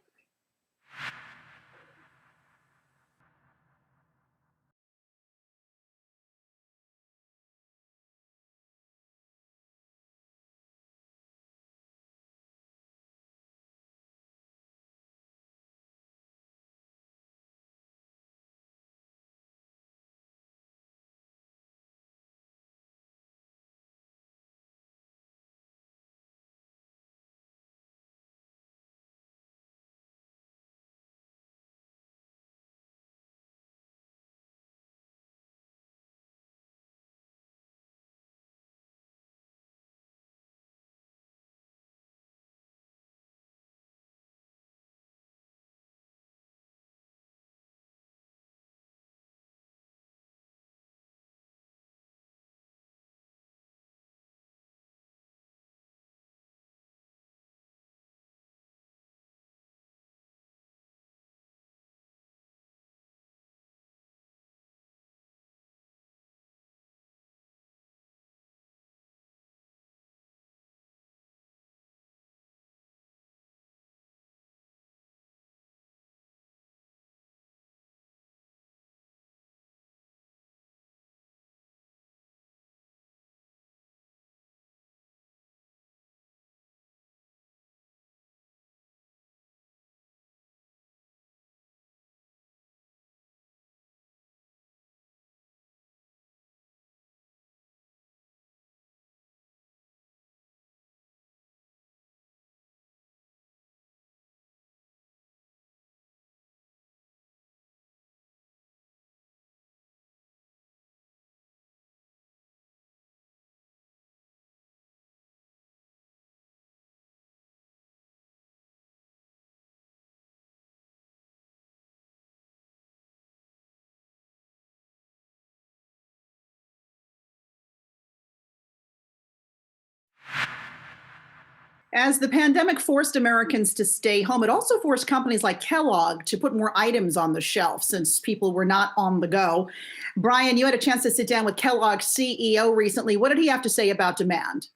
As the pandemic forced Americans to stay home, it also forced companies like Kellogg to put more items on the shelf since people were not on the go. Brian, you had a chance to sit down with Kellogg's CEO recently. What did he have to say about demand?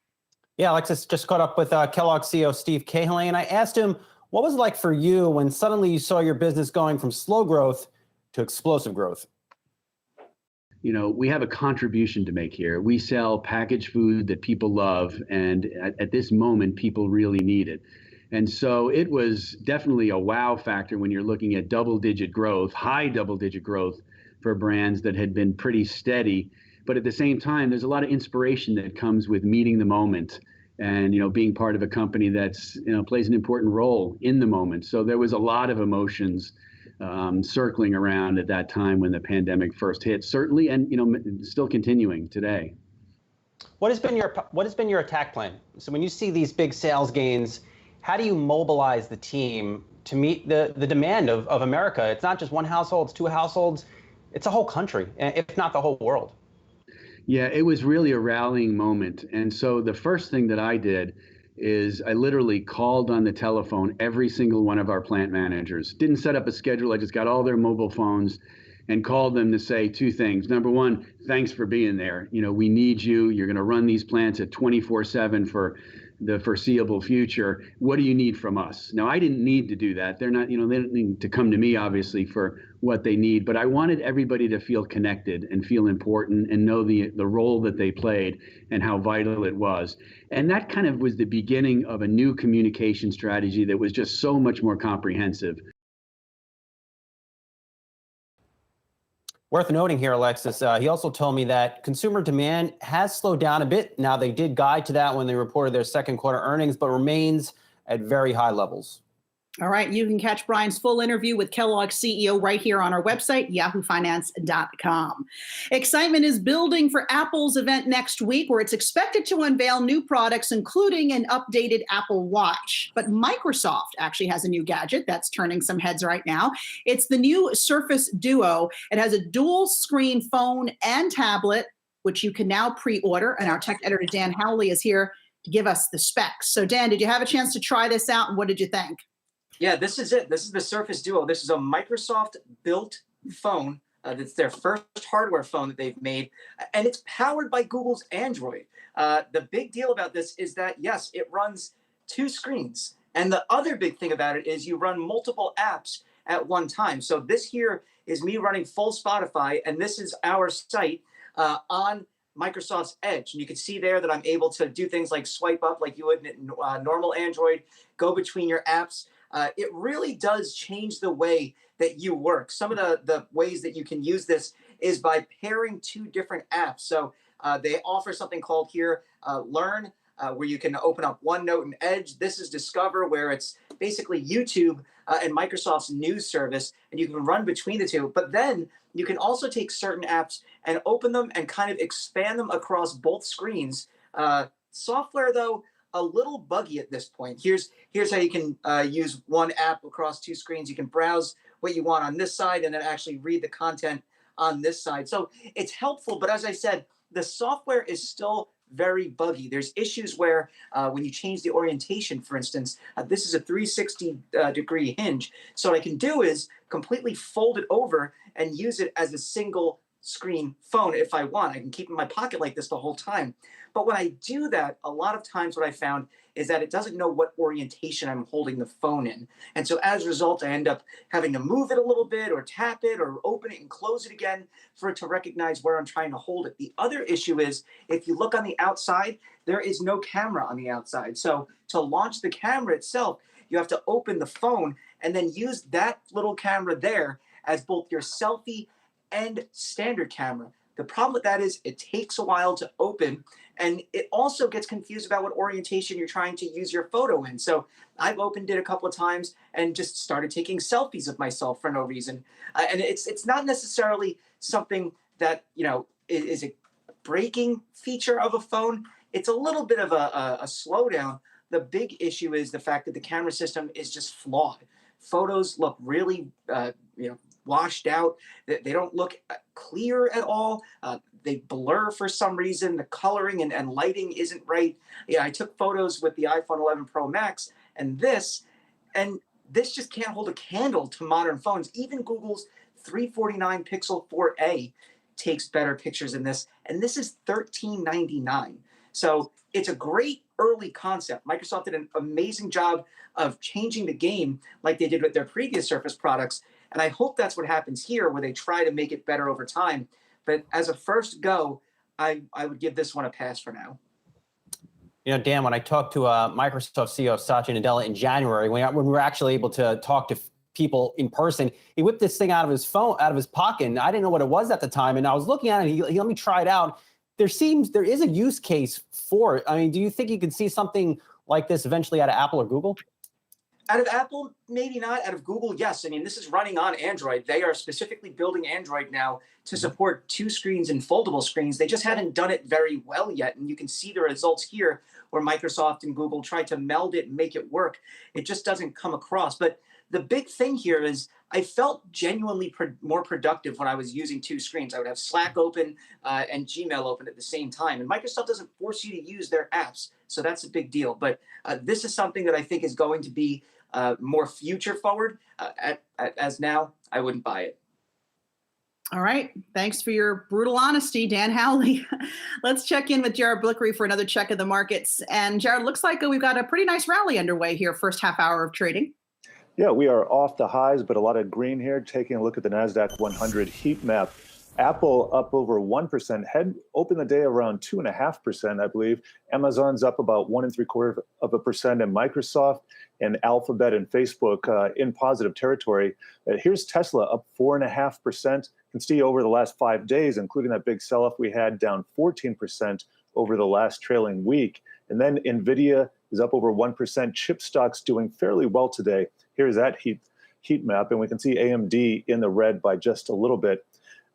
Yeah, Alexis, just caught up with Kellogg CEO Steve Cahillane, and I asked him, what was it like for you when suddenly you saw your business going from slow growth to explosive growth? You know, we have a contribution to make here. We sell packaged food that people love, and at this moment, people really need it. And so it was definitely a wow factor when you're looking at double-digit growth, high double-digit growth for brands that had been pretty steady. But at the same time, there's a lot of inspiration that comes with meeting the moment and, you know, being part of a company that's, you know, plays an important role in the moment. So there was a lot of emotions circling around at that time when the pandemic first hit, certainly, and, you know, still continuing today. What has been your attack plan? So when you see these big sales gains, how do you mobilize the team to meet the demand of America? It's not just one household, it's two households, it's a whole country, if not the whole world. Yeah, it was really a rallying moment. And so the first thing that I did is I literally called on the telephone every single one of our plant managers. Didn't set up a schedule. I just got all their mobile phones and called them to say two things. Number one, thanks for being there. You know, we need you. You're going to run these plants at 24/7 for, the foreseeable future. What do you need from us? Now, I didn't need to do that. They're not, they don't need to come to me, obviously, for what they need, but I wanted everybody to feel connected and feel important and know the role that they played and how vital it was. And that kind of was the beginning of a new communication strategy that was just so much more comprehensive. Worth noting here, Alexis, he also told me that consumer demand has slowed down a bit. Now, they did guide to that when they reported their second quarter earnings, but remains at very high levels. All right, you can catch Brian's full interview with Kellogg's CEO right here on our website, yahoofinance.com. Excitement is building for Apple's event next week, where it's expected to unveil new products, including an updated Apple Watch. But Microsoft actually has a new gadget that's turning some heads right now. It's the new Surface Duo. It has a dual screen phone and tablet, which you can now pre-order. And our tech editor, Dan Howley, is here to give us the specs. So Dan, did you have a chance to try this out, and what did you think? Yeah, this is it. This is the Surface Duo. This is a Microsoft-built phone. That's their first hardware phone that they've made, and it's powered by Google's Android. The big deal about this is that, yes, it runs 2 screens. And the other big thing about it is you run multiple apps at one time. So this here is me running full Spotify, and this is our site on Microsoft's Edge. And you can see there that I'm able to do things like swipe up like you would in normal Android, go between your apps. It really does change the way that you work. Some of the ways that you can use this is by pairing 2 different apps. So they offer something called here Learn, where you can open up OneNote and Edge. This is Discover, where it's basically YouTube and Microsoft's news service, and you can run between the 2. But then you can also take certain apps and open them and kind of expand them across both screens. Software, though, a little buggy at this point. Here's how you can use one app across 2 screens. You can browse what you want on this side and then actually read the content on this side. So it's helpful, but as I said, the software is still very buggy. There's issues where when you change the orientation, for instance, this is a 360 degree hinge. So what I can do is completely fold it over and use it as a single screen phone if I want. I can keep it in my pocket like this the whole time. But when I do that, a lot of times what I found is that it doesn't know what orientation I'm holding the phone in. And so as a result, I end up having to move it a little bit or tap it or open it and close it again for it to recognize where I'm trying to hold it. The other issue is if you look on the outside, there is no camera on the outside. So to launch the camera itself, you have to open the phone and then use that little camera there as both your selfie and standard camera. The problem with that is it takes a while to open, and it also gets confused about what orientation you're trying to use your photo in. So I've opened it a couple of times and just started taking selfies of myself for no reason. And it's not necessarily something that, is a breaking feature of a phone. It's a little bit of a slowdown. The big issue is the fact that the camera system is just flawed. Photos look really, washed out. They don't look clear at all. They blur for some reason. The coloring and lighting isn't right. I took photos with the iPhone 11 Pro Max and this just can't hold a candle to modern phones. Even Google's 349 Pixel 4a takes better pictures than this, and this is $13.99. So it's a great early concept. Microsoft did an amazing job of changing the game like they did with their previous Surface products. And I hope that's what happens here, where they try to make it better over time. But as a first go, I would give this one a pass for now. Dan, when I talked to Microsoft CEO Satya Nadella in January, when we were actually able to talk to people in person, he whipped this thing out of his pocket, and I didn't know what it was at the time. And I was looking at it, and he let me try it out. There is a use case for it. I mean, do you think you could see something like this eventually out of Apple or Google? Out of Apple, maybe not. Out of Google, yes. I mean, this is running on Android. They are specifically building Android now to support 2 screens and foldable screens. They just haven't done it very well yet. And you can see the results here where Microsoft and Google tried to meld it and make it work. It just doesn't come across. But the big thing here is I felt genuinely more productive when I was using 2 screens. I would have Slack open and Gmail open at the same time. And Microsoft doesn't force you to use their apps. So that's a big deal. But this is something that I think is going to be more future forward. As now, I wouldn't buy it. All right. Thanks for your brutal honesty, Dan Howley. Let's check in with Jared Blickery for another check of the markets. And Jared, looks like we've got a pretty nice rally underway here, first half hour of trading. Yeah, we are off the highs, but a lot of green here. Taking a look at the Nasdaq 100 heat map. Apple up over 1%, opened the day around 2.5%, I believe. Amazon's up about 1.75%, and Microsoft and Alphabet and Facebook in positive territory. Here's Tesla up 4.5%. Can see over the last 5 days, including that big sell-off we had, down 14% over the last trailing week. And then Nvidia is up over 1%. Chip stocks doing fairly well today. Here's that heat map, and we can see AMD in the red by just a little bit.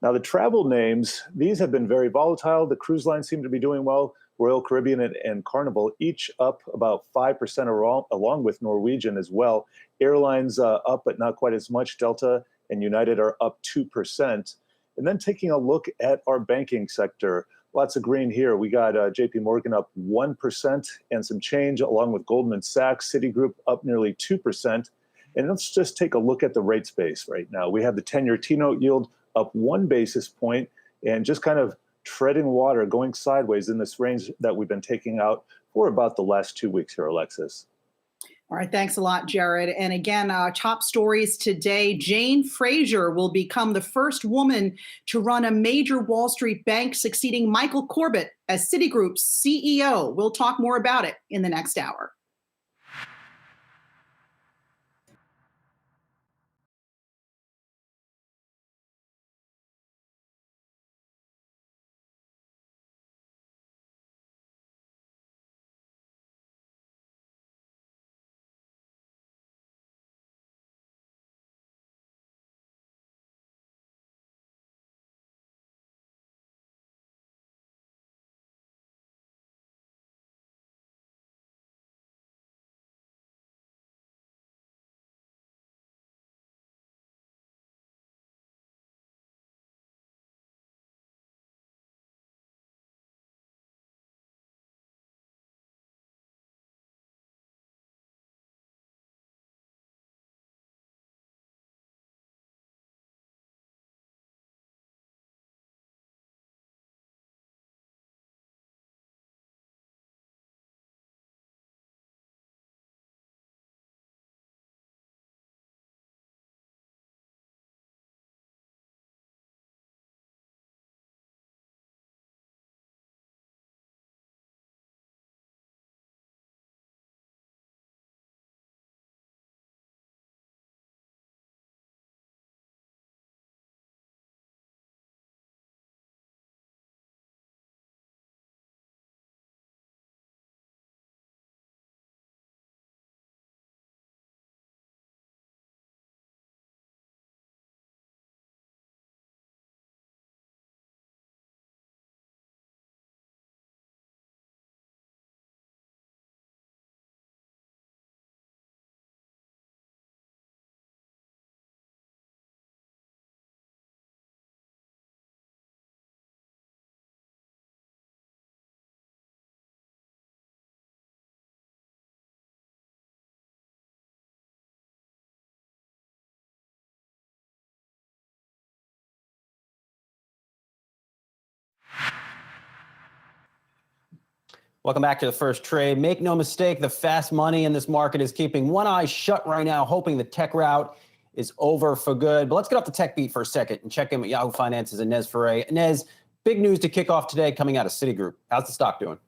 Now, the travel names, these have been very volatile. The cruise lines seem to be doing well. Royal Caribbean and Carnival each up about 5% along with Norwegian as well. Airlines up, but not quite as much. Delta and United are up 2%. And then taking a look at our banking sector, lots of green here. We got JP Morgan up 1% and some change, along with Goldman Sachs. Citigroup up nearly 2%. And let's just take a look at the rate space right now. We have the 10-year T-note yield up 1 basis point and just kind of treading water, going sideways in this range that we've been taking out for about the last 2 weeks here, Alexis. All right, thanks a lot, Jared. And again, top stories today. Jane Fraser will become the first woman to run a major Wall Street bank, succeeding Michael Corbett as Citigroup's CEO. We'll talk more about it in the next hour. Welcome back to the first trade. Make no mistake, the fast money in this market is keeping one eye shut right now, hoping the tech rout is over for good. But let's get off the tech beat for a second and check in with Yahoo Finance's Inez Ferre. Inez, big news to kick off today coming out of Citigroup. How's the stock doing?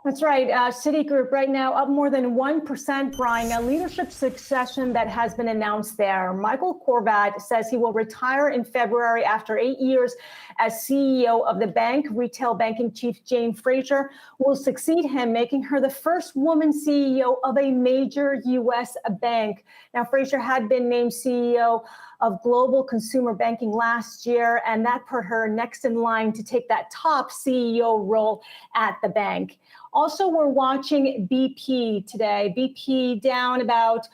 That's right. Citigroup right now up more than 1%, Brian. A leadership succession that has been announced there. Michael Corbett says he will retire in February after 8 years as CEO of the bank. Retail banking chief Jane Fraser will succeed him, making her the first woman CEO of a major U.S. bank. Now, Fraser had been named CEO of global consumer banking last year, and that put her next in line to take that top CEO role at the bank. Also, we're watching BP today. BP down about,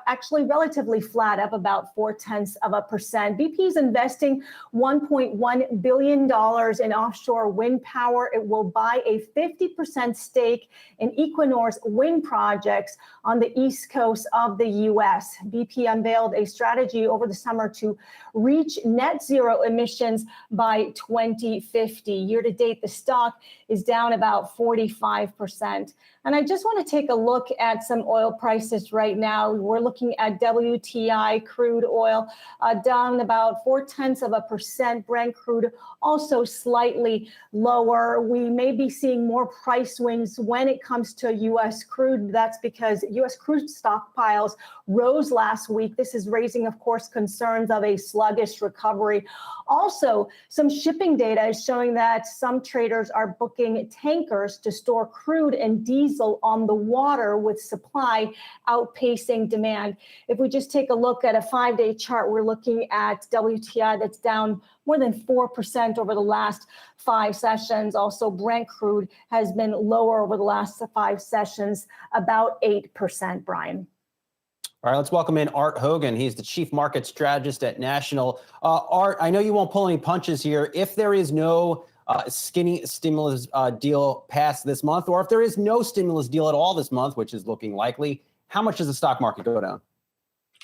actually relatively flat, up about 0.4%. BP is investing $1.1 billion in offshore wind power. It will buy a 50% stake in Equinor's wind projects on the east coast of the U.S. BP unveiled a strategy over over the summer to reach net zero emissions by 2050. Year to date, the stock is down about 45%. And I just want to take a look at some oil prices right now. We're looking at WTI crude oil down about 0.4%. Brent crude also slightly lower. We may be seeing more price swings when it comes to U.S. crude. That's because U.S. crude stockpiles rose last week. This is raising, of course, concerns of a sluggish recovery. Also, some shipping data is showing that some traders are booking tankers to store crude and diesel on the water, with supply outpacing demand. If we just take a look at a 5-day chart, we're looking at WTI that's down more than 4% over the last 5 sessions. Also, Brent crude has been lower over the last 5 sessions, about 8%, Brian. All right, let's welcome in Art Hogan. He's the chief market strategist at National. Art, I know you won't pull any punches here. If there is no skinny stimulus deal passed this month, or if there is no stimulus deal at all this month, which is looking likely, how much does the stock market go down?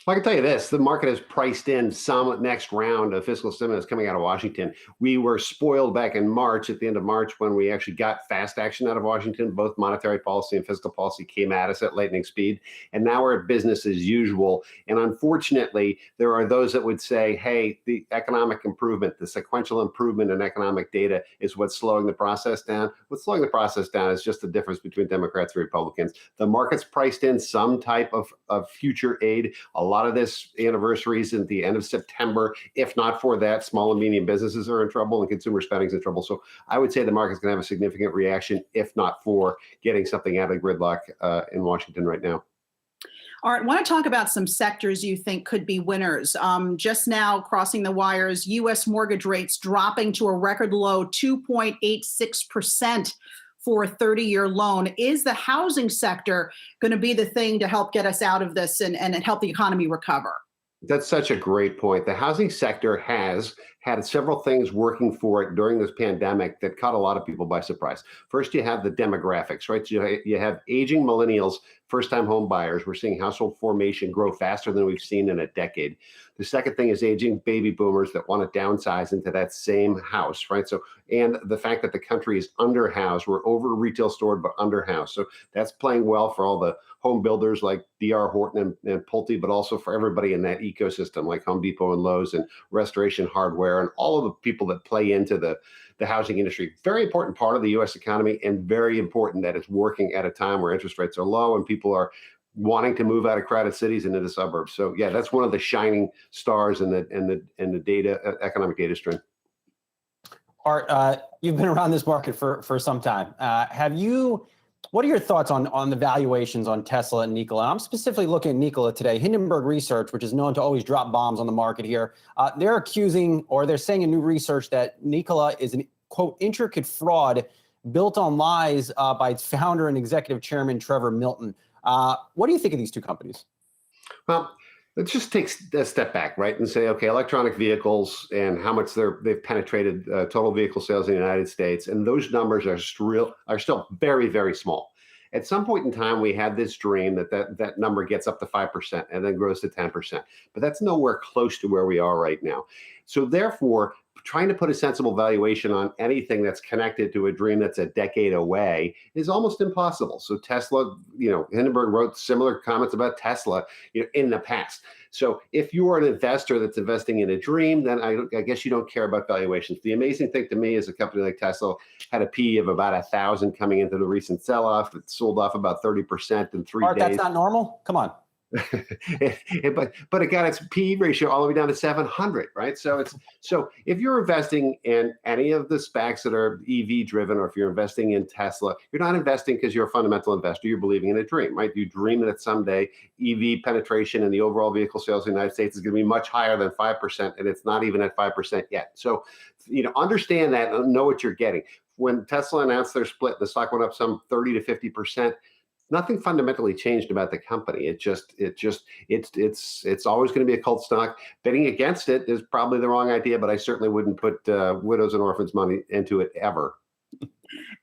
Well, I can tell you this, the market has priced in some next round of fiscal stimulus coming out of Washington. We were spoiled back in March, at the end of March, when we actually got fast action out of Washington. Both monetary policy and fiscal policy came at us at lightning speed. And now we're at business as usual. And unfortunately, there are those that would say, hey, the economic improvement, the sequential improvement in economic data is what's slowing the process down. What's slowing the process down is just the difference between Democrats and Republicans. The market's priced in some type of future aid. A lot of this anniversaries at the end of September. If not for that, small and medium businesses are in trouble and consumer spending is in trouble. So I would say the market's going to have a significant reaction, if not for getting something out of gridlock in Washington right now. Art, I want to talk about some sectors you think could be winners. Just now, crossing the wires, U.S. mortgage rates dropping to a record low 2.86%. for a 30-year loan. Is the housing sector going to be the thing to help get us out of this and help the economy recover? That's such a great point. The housing sector has had several things working for it during this pandemic that caught a lot of people by surprise. First, you have the demographics, right? You have aging millennials, first-time home buyers. We're seeing household formation grow faster than we've seen in a decade. The second thing is aging baby boomers that want to downsize into that same house, right? So, and the fact that the country is underhoused, we're over retail stored, but underhoused. So that's playing well for all the home builders like D.R. Horton and Pulte, but also for everybody in that ecosystem like Home Depot and Lowe's and Restoration Hardware and all of the people that play into the housing industry. Very important part of the U.S. economy, and very important that it's working at a time where interest rates are low and people are wanting to move out of crowded cities and into suburbs. So yeah, that's one of the shining stars in the data, economic data stream. Art, you've been around this market for some time. What are your thoughts on the valuations on Tesla and Nikola? I'm specifically looking at Nikola today. Hindenburg Research, which is known to always drop bombs on the market here, they're accusing, or they're saying in new research, that Nikola is an, quote, intricate fraud built on lies by its founder and executive chairman, Trevor Milton. What do you think of these two companies? Well, let's just take a step back, right, and say, okay, electronic vehicles and how much they've penetrated total vehicle sales in the United States, and those numbers are still very, very small. At some point in time, we had this dream that number gets up to 5% and then grows to 10%, but that's nowhere close to where we are right now. So therefore, trying to put a sensible valuation on anything that's connected to a dream that's a decade away is almost impossible. So Tesla, Hindenburg wrote similar comments about Tesla in the past. So if you are an investor that's investing in a dream, then I guess you don't care about valuations. The amazing thing to me is a company like Tesla had a PE of about 1,000 coming into the recent sell-off. It sold off about 30% in 3 Art, days. that's not normal? Come on. but it got its PE ratio all the way down to 700, right? So if you're investing in any of the SPACs that are EV driven, or if you're investing in Tesla, you're not investing because you're a fundamental investor. You're believing in a dream, right? You dream that someday EV penetration in the overall vehicle sales in the United States is going to be much higher than 5%, and it's not even at 5% yet. So, understand that and know what you're getting. When Tesla announced their split, the stock went up some 30 to 50%. Nothing fundamentally changed about the company. It's always going to be a cult stock. Betting against it is probably the wrong idea, but I certainly wouldn't put widows and orphans money into it ever.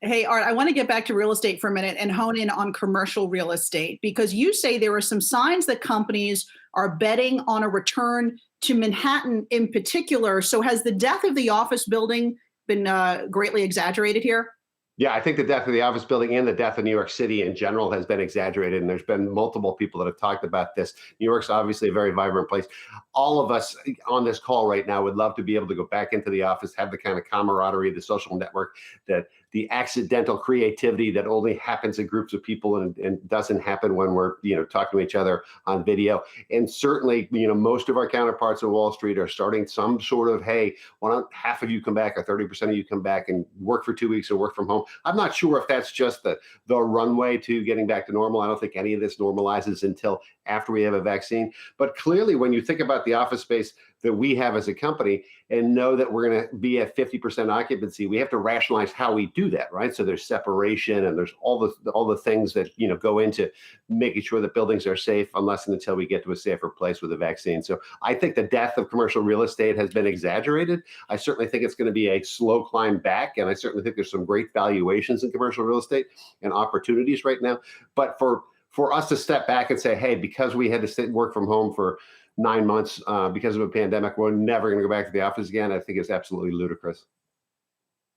Hey, Art, I want to get back to real estate for a minute and hone in on commercial real estate, because you say there are some signs that companies are betting on a return to Manhattan in particular. So has the death of the office building been greatly exaggerated here? Yeah, I think the death of the office building and the death of New York City in general has been exaggerated. And there's been multiple people that have talked about this. New York's obviously a very vibrant place. All of us on this call right now would love to be able to go back into the office, have the kind of camaraderie, the social network, that the accidental creativity that only happens in groups of people and doesn't happen when we're, talking to each other on video. And certainly, most of our counterparts on Wall Street are starting some sort of, hey, why don't half of you come back or 30% of you come back and work for 2 weeks or work from home? I'm not sure if that's just the runway to getting back to normal. I don't think any of this normalizes until after we have a vaccine. But clearly, when you think about the office space that we have as a company and know that we're going to be at 50% occupancy, we have to rationalize how we do that, right? So there's separation and there's all the things that go into making sure that buildings are safe unless and until we get to a safer place with a vaccine. So I think the death of commercial real estate has been exaggerated. I certainly think it's going to be a slow climb back, and I certainly think there's some great valuations in commercial real estate and opportunities right now. But for us to step back and say, hey, because we had to work from home for 9 months because of a pandemic, we're never going to go back to the office again, I think is absolutely ludicrous.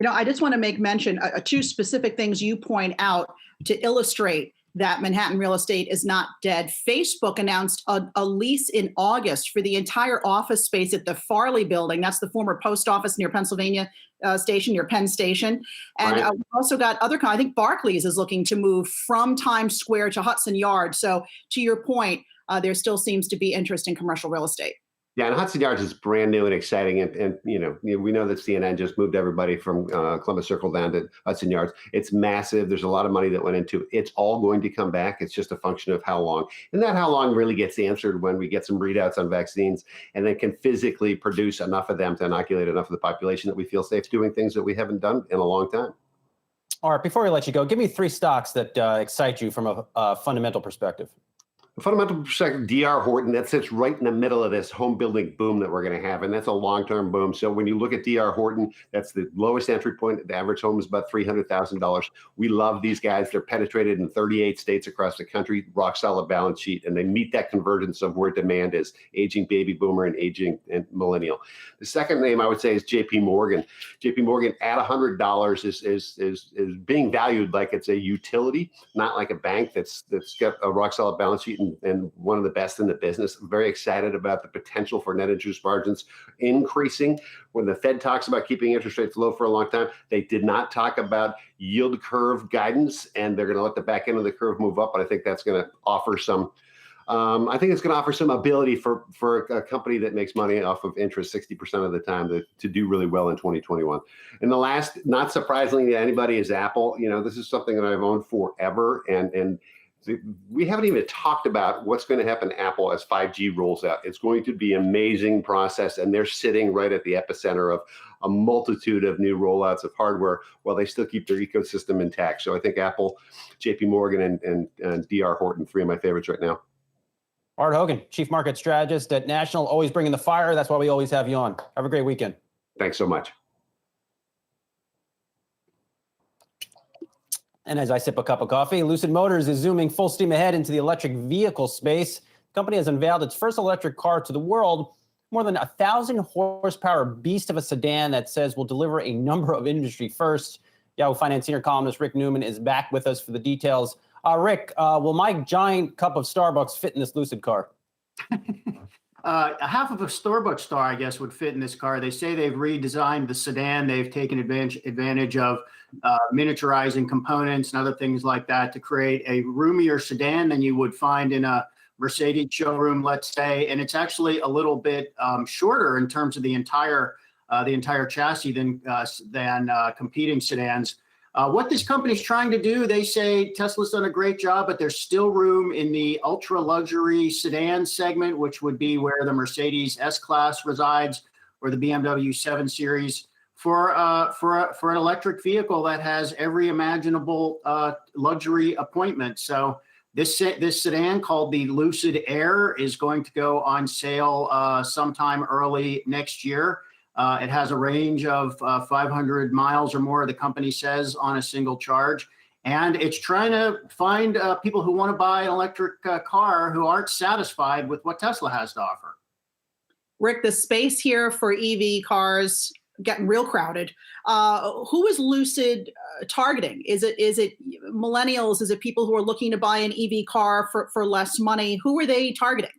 I just want to make mention two specific things you point out to illustrate that Manhattan real estate is not dead. Facebook announced a lease in August for the entire office space at the Farley building. That's the former post office near Pennsylvania Station, near Penn Station. And Right. we've also got I think Barclays is looking to move from Times Square to Hudson Yards. So to your point, there still seems to be interest in commercial real estate. Yeah, and Hudson Yards is brand new and exciting, and we know that CNN just moved everybody from Columbus Circle down to Hudson Yards. It's massive. There's a lot of money that went into it. It's all going to come back. It's just a function of how long, and that how long really gets answered when we get some readouts on vaccines, and then can physically produce enough of them to inoculate enough of the population that we feel safe doing things that we haven't done in a long time. All right, before we let you go, give me 3 stocks that excite you from a fundamental perspective. The fundamental perspective, DR Horton, that sits right in the middle of this home building boom that we're going to have. And that's a long-term boom. So when you look at DR Horton, that's the lowest entry point. The average home is about $300,000. We love these guys. They're penetrated in 38 states across the country, rock solid balance sheet. And they meet that convergence of where demand is, aging baby boomer and aging and millennial. The second name I would say is JP Morgan. JP Morgan at $100 is being valued like it's a utility, not like a bank that's got a rock solid balance sheet and one of the best in the business. I'm very excited about the potential for net interest margins increasing. When the Fed talks about keeping interest rates low for a long time, they did not talk about yield curve guidance, and they're going to let the back end of the curve move up. But I think that's going to offer some. I think it's going to offer some ability for a company that makes money off of interest 60% of the time to do really well in 2021. And the last, not surprisingly to anybody, is Apple. This is something that I've owned forever, and we haven't even talked about what's going to happen to Apple as 5G rolls out. It's going to be an amazing process, and they're sitting right at the epicenter of a multitude of new rollouts of hardware while they still keep their ecosystem intact. So I think Apple, JP Morgan, and DR Horton, 3 of my favorites right now. Art Hogan, Chief Market Strategist at National, always bringing the fire. That's why we always have you on. Have a great weekend. Thanks so much. And as I sip a cup of coffee, Lucid Motors is zooming full steam ahead into the electric vehicle space. The company has unveiled its first electric car to the world, more than 1,000 horsepower beast of a sedan that says will deliver a number of industry firsts. Yahoo Finance senior columnist Rick Newman is back with us for the details. Rick, will my giant cup of Starbucks fit in this Lucid car? Half of a Starbucks star, I guess, would fit in this car. They say they've redesigned the sedan. They've taken advantage of miniaturizing components and other things like that to create a roomier sedan than you would find in a Mercedes showroom, let's say. And it's actually a little bit shorter in terms of the entire chassis than competing sedans. What this company is trying to do, they say Tesla's done a great job, but there's still room in the ultra luxury sedan segment, which would be where the Mercedes S-Class resides or the BMW 7 Series for an electric vehicle that has every imaginable luxury appointment. So this sedan called the Lucid Air is going to go on sale sometime early next year. It has a range of 500 miles or more, the company says, on a single charge. And it's trying to find people who want to buy an electric car who aren't satisfied with what Tesla has to offer. Rick, the space here for EV cars getting real crowded. Who is Lucid targeting? Is it millennials? Is it people who are looking to buy an EV car for less money? Who are they targeting?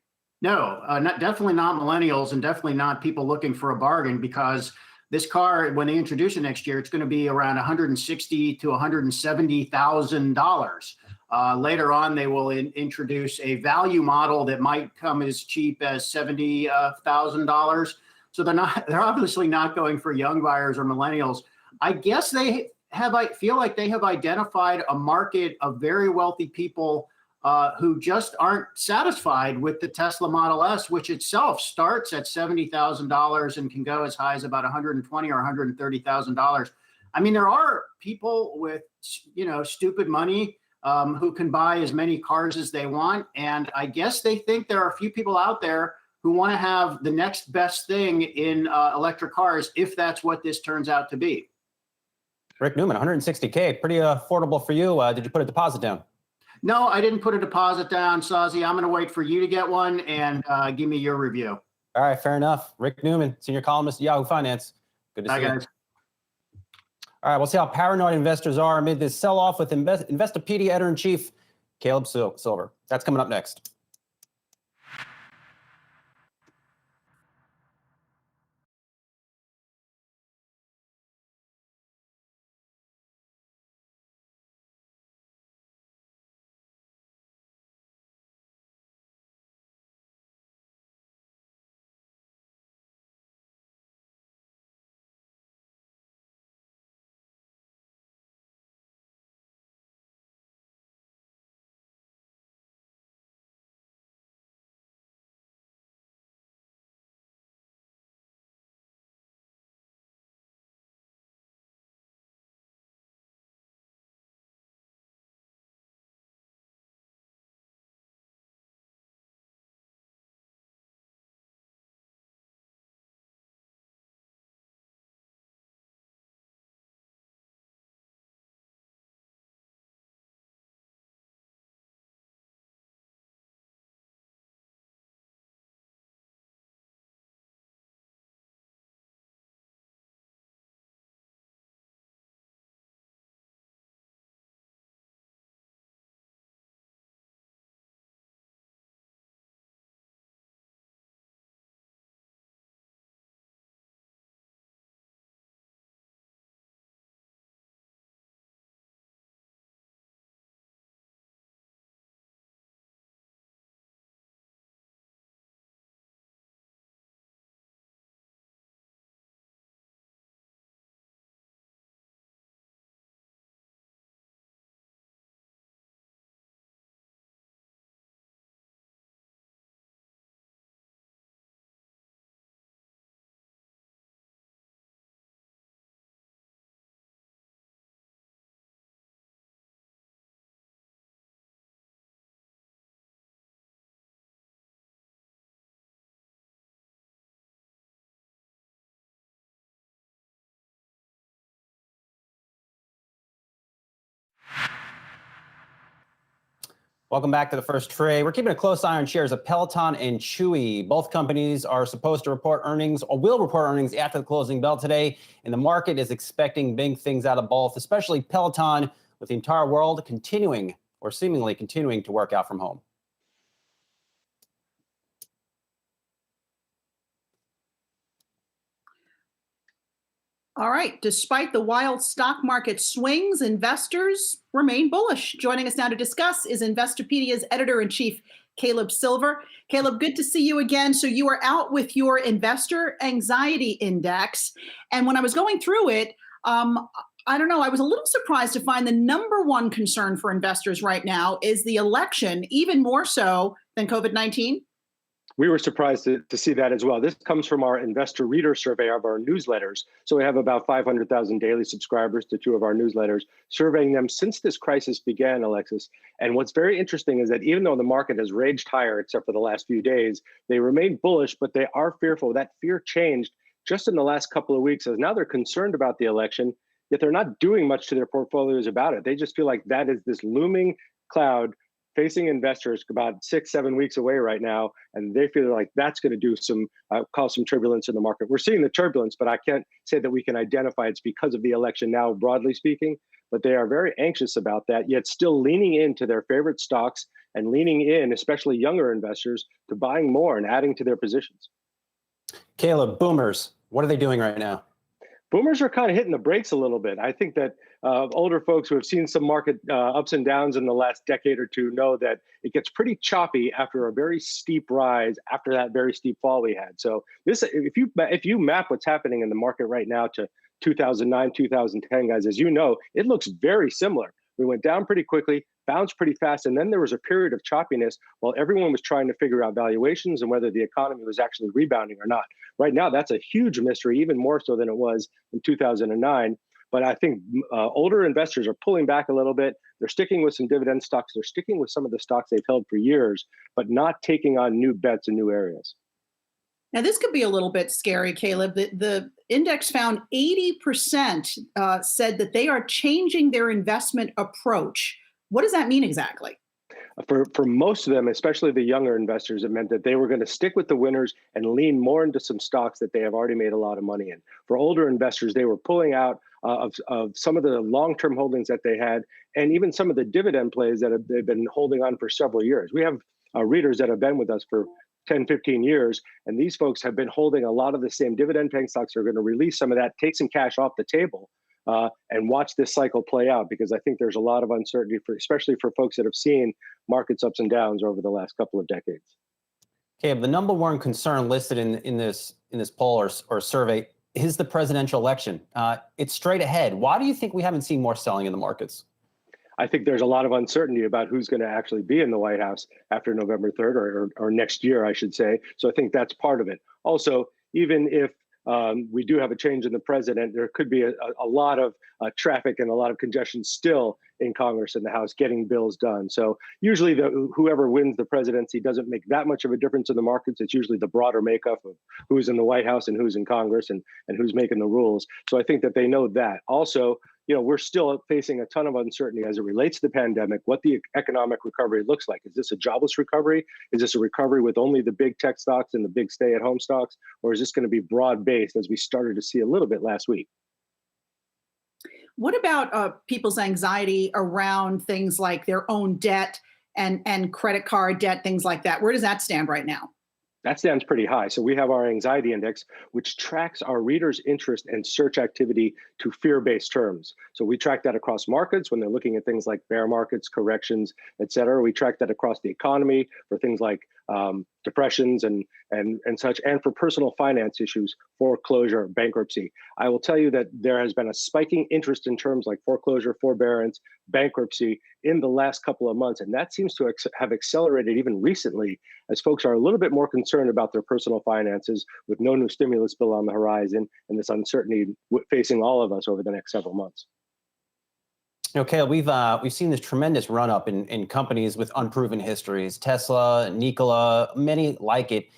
No, definitely not millennials, and definitely not people looking for a bargain, because this car, when they introduce it next year, it's going to be around $160,000 to $170,000. Later on, they will introduce a value model that might come as cheap as $70,000. So they're obviously not going for young buyers or millennials. I guess I feel like they have identified a market of very wealthy people who just aren't satisfied with the Tesla Model S, which itself starts at $70,000 and can go as high as about $120,000 or $130,000. I mean, there are people with, stupid money who can buy as many cars as they want. And I guess they think there are a few people out there who want to have the next best thing in electric cars, if that's what this turns out to be. Rick Newman, 160K, pretty affordable for you. Did you put a deposit down? No, I didn't put a deposit down, Sazi. I'm going to wait for you to get one and give me your review. All right, fair enough. Rick Newman, senior columnist at Yahoo Finance. Good to see you. Guys. All right, we'll see how paranoid investors are amid this sell-off with Investopedia editor-in-chief Caleb Silver. That's coming up next. Welcome back to the first trade. We're keeping a close eye on shares of Peloton and Chewy. Both companies are supposed to report earnings, or will report earnings after the closing bell today. And the market is expecting big things out of both, especially Peloton, with the entire world continuing, or seemingly continuing, to work out from home. All right. Despite the wild stock market swings, investors remain bullish. Joining us now to discuss is Investopedia's editor-in-chief, Caleb Silver. Caleb, good to see you again. So you are out with your investor anxiety index. And when I was going through it, I don't know, I was a little surprised to find the number one concern for investors right now is the election, even more so than COVID-19. We were surprised to see that as well. This comes from our investor reader survey of our newsletters. So we have about 500,000 daily subscribers to two of our newsletters, surveying them since this crisis began, Alexis. And what's very interesting is that even though the market has raged higher, except for the last few days, they remain bullish, but they are fearful. That fear changed just in the last couple of weeks, as now they're concerned about the election, yet they're not doing much to their portfolios about it. They just feel like that is this looming cloud facing investors about 6-7 weeks away right now, and they feel like that's going to do some cause some turbulence in the market. We're seeing the turbulence, but I can't say that we can identify it's because of the election now, broadly speaking. But they are very anxious about that, yet still leaning into their favorite stocks and leaning in, especially younger investors, to buying more and adding to their positions. Caleb, boomers, what are they doing right now? Boomers are kind of hitting the brakes a little bit. I think that older folks who have seen some market ups and downs in the last decade or two know that it gets pretty choppy after a very steep rise, after that very steep fall we had. So this, if you map what's happening in the market right now to 2009, 2010, guys, as you know, it looks very similar. We went down pretty quickly, bounced pretty fast, and then there was a period of choppiness while everyone was trying to figure out valuations and whether the economy was actually rebounding or not. Right now, that's a huge mystery, even more so than it was in 2009. But I think older investors are pulling back a little bit. They're sticking with some dividend stocks. They're sticking with some of the stocks they've held for years, but not taking on new bets in new areas. Now, this could be a little bit scary, Caleb. The index found 80% said that they are changing their investment approach. What does that mean exactly? For most of them, especially the younger investors, it meant that they were going to stick with the winners and lean more into some stocks that they have already made a lot of money in. For older investors, they were pulling out of some of the long-term holdings that they had, and even some of the dividend plays that they've been holding on for several years. We have readers that have been with us for 10, 15 years, and these folks have been holding a lot of the same dividend-paying stocks. They're going to release some of that, take some cash off the table, and watch this cycle play out, because I think there's a lot of uncertainty, especially for folks that have seen markets ups and downs over the last couple of decades. Okay, the number one concern listed in this poll or survey is the presidential election. It's straight ahead. Why do you think we haven't seen more selling in the markets? I think there's a lot of uncertainty about who's going to actually be in the White House after November 3rd or next year, I should say. So I think that's part of it. Also, even if we do have a change in the president, there could be a lot of traffic and a lot of congestion still in Congress and the House getting bills done. So usually whoever wins the presidency doesn't make that much of a difference in the markets. It's usually the broader makeup of who's in the White House and who's in Congress and who's making the rules. So I think that they know that. Also, we're still facing a ton of uncertainty as it relates to the pandemic, what the economic recovery looks like. Is this a jobless recovery? Is this a recovery with only the big tech stocks and the big stay-at-home stocks? Or is this going to be broad-based, as we started to see a little bit last week? What about people's anxiety around things like their own debt and credit card debt, things like that? Where does that stand right now? That stands pretty high. So we have our anxiety index, which tracks our readers' interest and search activity to fear-based terms. So we track that across markets when they're looking at things like bear markets, corrections, et cetera. We track that across the economy for things like depressions and such, and for personal finance issues, foreclosure, bankruptcy. I will tell you that there has been a spiking interest in terms like foreclosure, forbearance, bankruptcy in the last couple of months. And that seems to have accelerated even recently as folks are a little bit more concerned about their personal finances with no new stimulus bill on the horizon and this uncertainty facing all of us over the next several months. Okay, we've seen this tremendous run up in companies with unproven histories, Tesla, Nikola, many like it.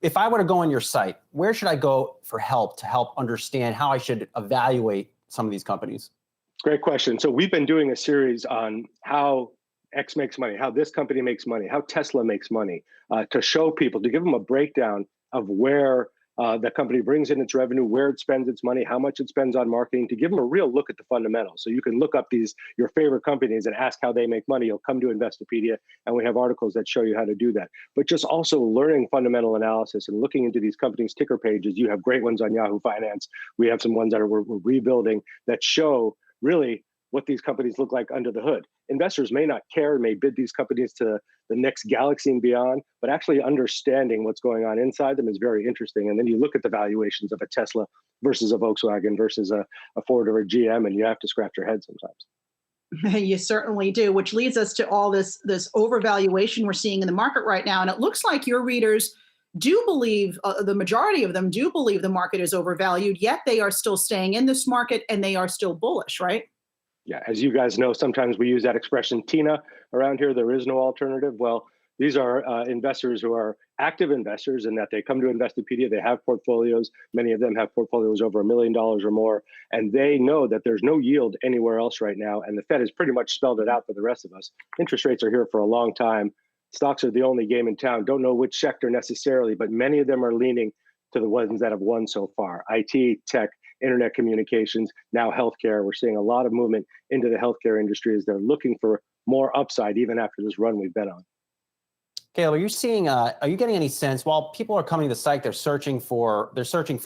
If I were to go on your site, where should I go for help to help understand how I should evaluate some of these companies? Great question. So we've been doing a series on how X makes money, how this company makes money, how Tesla makes money, to show people, to give them a breakdown of where the company brings in its revenue, where it spends its money, how much it spends on marketing, to give them a real look at the fundamentals. So you can look up your favorite companies and ask how they make money. You'll come to Investopedia, and we have articles that show you how to do that. But just also learning fundamental analysis and looking into these companies' ticker pages. You have great ones on Yahoo Finance. We have some ones that we're rebuilding that show really what these companies look like under the hood. Investors may not care, may bid these companies to the next galaxy and beyond, but actually understanding what's going on inside them is very interesting. And then you look at the valuations of a Tesla versus a Volkswagen versus a Ford or a GM, and you have to scratch your head sometimes. You certainly do, which leads us to all this overvaluation we're seeing in the market right now. And it looks like your readers do believe, the majority of them do believe the market is overvalued, yet they are still staying in this market and they are still bullish, right? Yeah, as you guys know, sometimes we use that expression, Tina, around here. There is no alternative. Well, These are investors who are active investors in that they come to Investopedia, they have portfolios. Many of them have portfolios over $1 million or more, and they know that there's no yield anywhere else right now. And the Fed has pretty much spelled it out for the rest of us. Interest rates are here for a long time. Stocks are the only game in town. Don't know which sector necessarily, but many of them are leaning to the ones that have won so far. IT, tech, internet communications, now healthcare. We're seeing a lot of movement into the healthcare industry as they're looking for more upside even after this run we've been on. Caleb, are you getting any sense, while people are coming to the site, they're searching for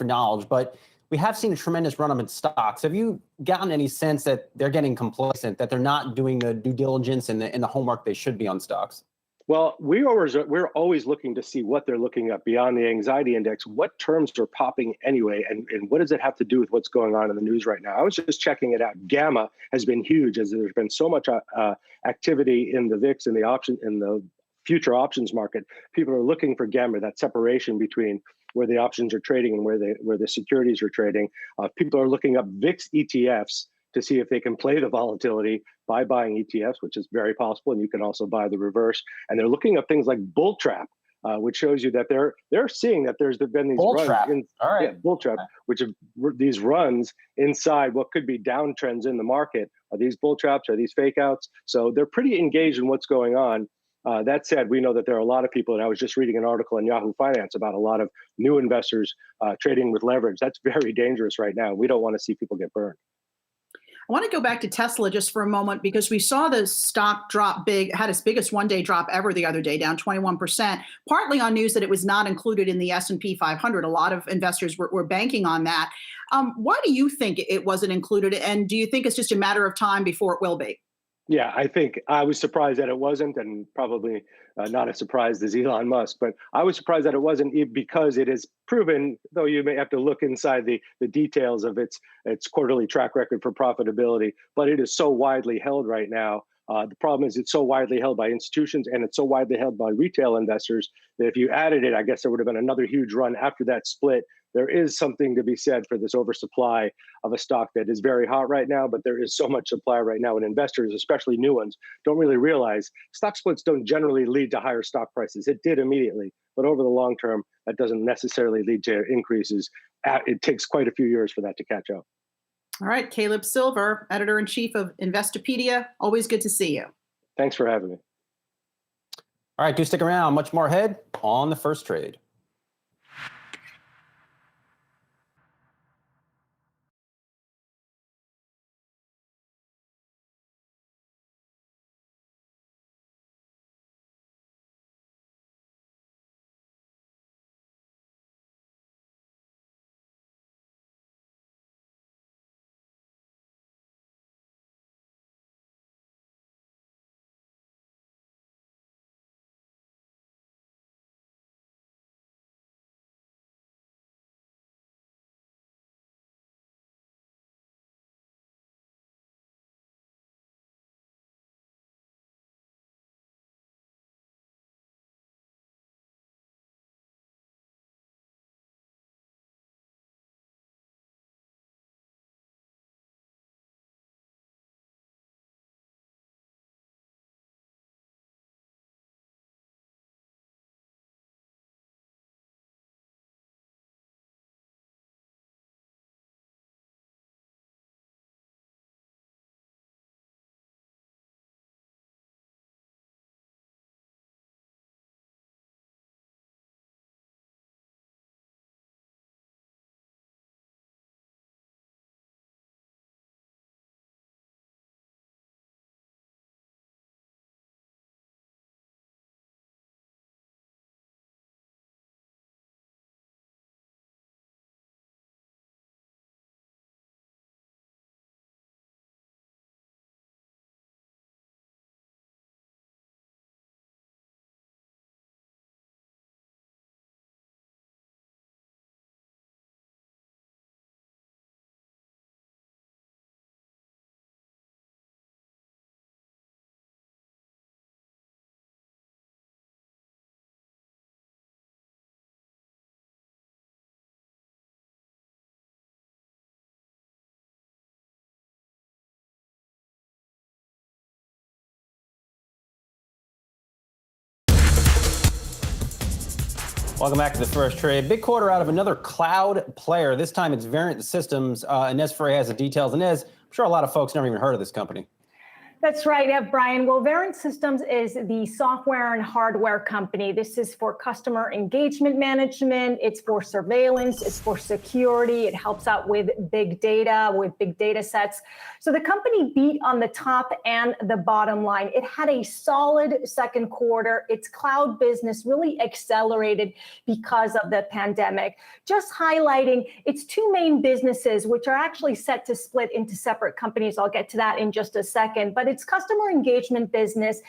knowledge, but we have seen a tremendous run up in stocks. Have you gotten any sense that they're getting complacent, that they're not doing the due diligence and the homework they should be on stocks? Well, we're always looking to see what they're looking at beyond the anxiety index. What terms are popping anyway, and what does it have to do with what's going on in the news right now? I was just checking it out. Gamma has been huge, as there's been so much activity in the VIX and the future options market. People are looking for gamma, that separation between where the options are trading and where the securities are trading. People are looking up VIX ETFs to see if they can play the volatility by buying ETFs, which is very possible, and you can also buy the reverse. And they're looking up things like bull trap, which shows you that they're seeing that there's been these bull runs trap. All right. Yeah, bull trap, which are these runs inside what could be downtrends in the market. Are these bull traps? Are these fake outs? So they're pretty engaged in what's going on. That said, we know that there are a lot of people, and I was just reading an article in Yahoo Finance about a lot of new investors trading with leverage. That's very dangerous right now. We don't want to see people get burned. I want to go back to Tesla just for a moment, because we saw the stock drop big, had its biggest one-day drop ever the other day, down 21%, partly on news that it was not included in the S&P 500. A lot of investors were banking on that. Why do you think it wasn't included, and do you think it's just a matter of time before it will be? Yeah, I think I was surprised that it wasn't, and probably not as surprised as Elon Musk, but I was surprised that it wasn't because it is proven, though you may have to look inside the details of its quarterly track record for profitability, but it is so widely held right now. The problem is it's so widely held by institutions and it's so widely held by retail investors that if you added it, I guess there would have been another huge run after that split. There is something to be said for this oversupply of a stock that is very hot right now, but there is so much supply right now, and investors, especially new ones, don't really realize stock splits don't generally lead to higher stock prices. It did immediately, but over the long term, that doesn't necessarily lead to increases. It takes quite a few years for that to catch up. All right, Caleb Silver, editor-in-chief of Investopedia. Always good to see you. Thanks for having me. All right, do stick around. Much more ahead on The First Trade. Welcome back to the first trade. Big quarter out of another cloud player. This time it's Variant Systems. Inez Frey has the details. Inez, I'm sure a lot of folks never even heard of this company. That's right, Brian. Well, Variant Systems is the software and hardware company. This is for customer engagement management. It's for surveillance. It's for security. It helps out with big data sets. So the company beat on the top and the bottom line. It had a solid second quarter. Its cloud business really accelerated because of the pandemic. Just highlighting its two main businesses, which are actually set to split into separate companies. I'll get to that in just a second. But its customer engagement business,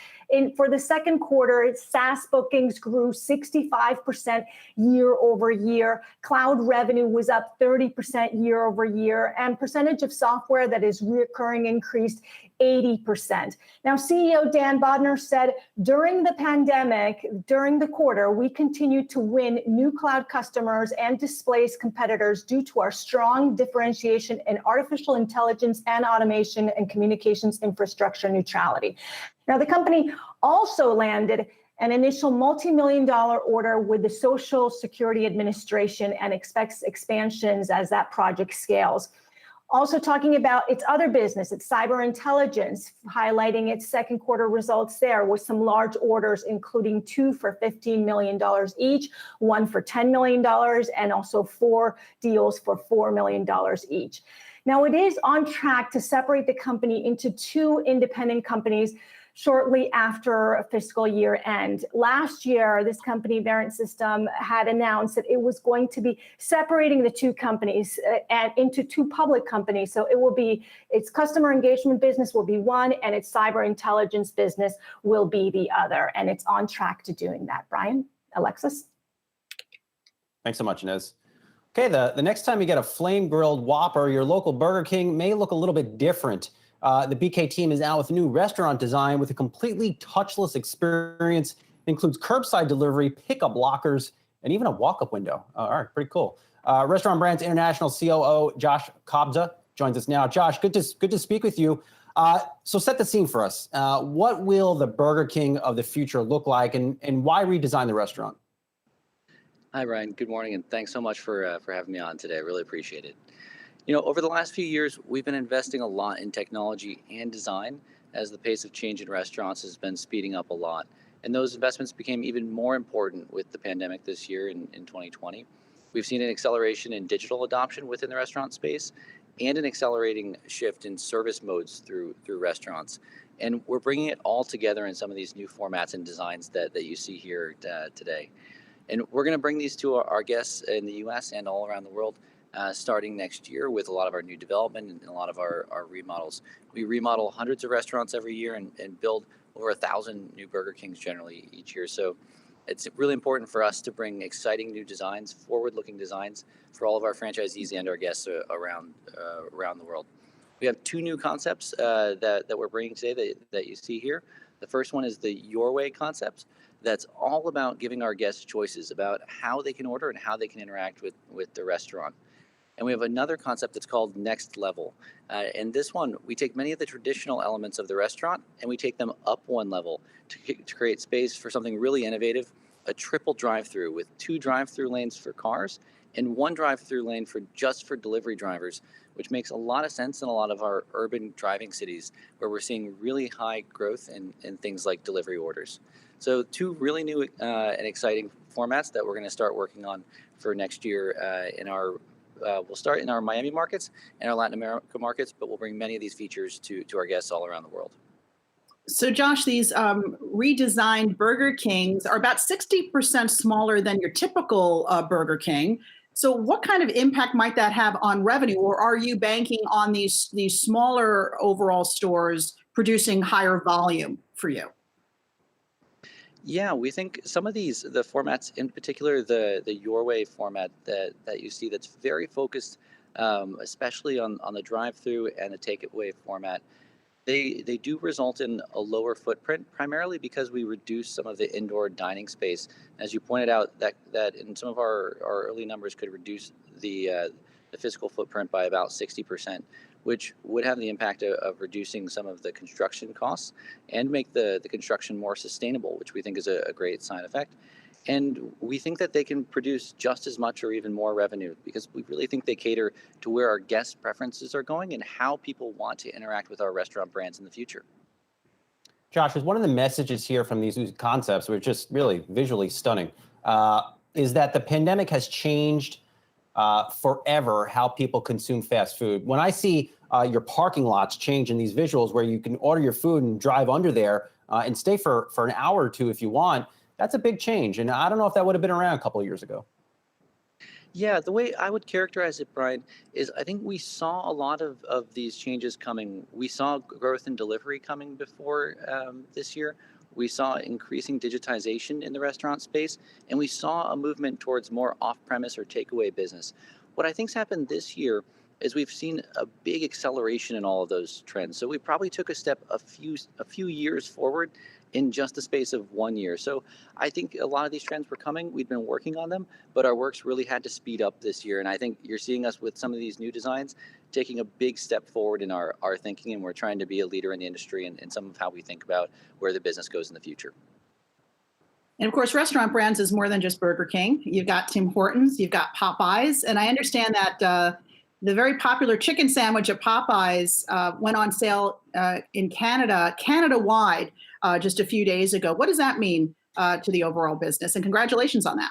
for the second quarter, its SaaS bookings grew 65% year over year. Cloud revenue was up 30% year over year, and percentage of software that is recurring increased 80%. Now, CEO Dan Bodner said, during the pandemic, during the quarter, we continued to win new cloud customers and displace competitors due to our strong differentiation in artificial intelligence and automation and communications infrastructure neutrality. Now, the company also landed an initial multi-million-dollar order with the Social Security Administration and expects expansions as that project scales. Also talking about its other business, its cyber intelligence, highlighting its second quarter results there with some large orders, including 2 for $15 million each, 1 for $10 million, and also 4 deals for $4 million each. Now, it is on track to separate the company into 2 independent companies shortly after a fiscal year end. Last year, this company, Variant System, had announced that it was going to be separating the 2 companies into 2 public companies. So it will be, its customer engagement business will be one, and its cyber intelligence business will be the other. And it's on track to doing that. Brian, Alexis? Thanks so much, Inez. Okay, the next time you get a flame-grilled Whopper, your local Burger King may look a little bit different. The BK team is out with a new restaurant design with a completely touchless experience. It includes curbside delivery, pickup lockers, and even a walk-up window. All right, pretty cool. Restaurant Brands International COO Josh Kobza joins us now. Josh, good to speak with you. So set the scene for us. What will the Burger King of the future look like, and why redesign the restaurant? Hi, Ryan. Good morning, and thanks so much for having me on today. I really appreciate it. You know, over the last few years, we've been investing a lot in technology and design as the pace of change in restaurants has been speeding up a lot. And those investments became even more important with the pandemic this year in 2020. We've seen an acceleration in digital adoption within the restaurant space and an accelerating shift in service modes through restaurants. And we're bringing it all together in some of these new formats and designs that you see here today. And we're going to bring these to our guests in the US and all around the world starting next year with a lot of our new development and a lot of our remodels. We remodel hundreds of restaurants every year and build over 1,000 new Burger Kings generally each year. So it's really important for us to bring exciting new designs, forward-looking designs for all of our franchisees and our guests around the world. We have 2 new concepts that we're bringing today that you see here. The first one is the Your Way concept. That's all about giving our guests choices about how they can order and how they can interact with the restaurant. And we have another concept that's called Next Level. And this one, we take many of the traditional elements of the restaurant and we take them up one level to create space for something really innovative, a triple drive-through with 2 drive-through lanes for cars and 1 drive-through lane for delivery drivers, which makes a lot of sense in a lot of our urban driving cities where we're seeing really high growth in things like delivery orders. So 2 really new and exciting formats that we're going to start working on for next year we'll start in our Miami markets and our Latin America markets, but we'll bring many of these features to our guests all around the world. So Josh, these redesigned Burger Kings are about 60% smaller than your typical Burger King. So what kind of impact might that have on revenue, or are you banking on these smaller overall stores producing higher volume for you? Yeah, we think some of the formats, in particular the Your Way format that you see, that's very focused, especially on the drive-through and the takeaway format. They do result in a lower footprint, primarily because we reduce some of the indoor dining space. As you pointed out, that in some of our early numbers could reduce the physical footprint by about 60%, which would have the impact of reducing some of the construction costs and make the construction more sustainable, which we think is a great side effect. And we think that they can produce just as much or even more revenue because we really think they cater to where our guest preferences are going and how people want to interact with our restaurant brands in the future. Josh, is one of the messages here from these new concepts, which are just really visually stunning, is that the pandemic has changed forever how people consume fast food. When I see your parking lots change in these visuals where you can order your food and drive under there and stay for an hour or two if you want, that's a big change. And I don't know if that would have been around a couple of years ago. Yeah, the way I would characterize it, Brian, is I think we saw a lot of these changes coming. We saw growth in delivery coming before this year. We saw increasing digitization in the restaurant space, and we saw a movement towards more off-premise or takeaway business. What I think's happened this year is we've seen a big acceleration in all of those trends. So we probably took a step a few years forward in just the space of 1 year. So I think a lot of these trends were coming. We'd been working on them, but our works really had to speed up this year. And I think you're seeing us with some of these new designs taking a big step forward in our thinking, and we're trying to be a leader in the industry and some of how we think about where the business goes in the future. And of course, restaurant brands is more than just Burger King. You've got Tim Hortons, you've got Popeyes, and I understand that the very popular chicken sandwich at Popeyes went on sale in Canada-wide, just a few days ago. What does that mean to the overall business? And congratulations on that.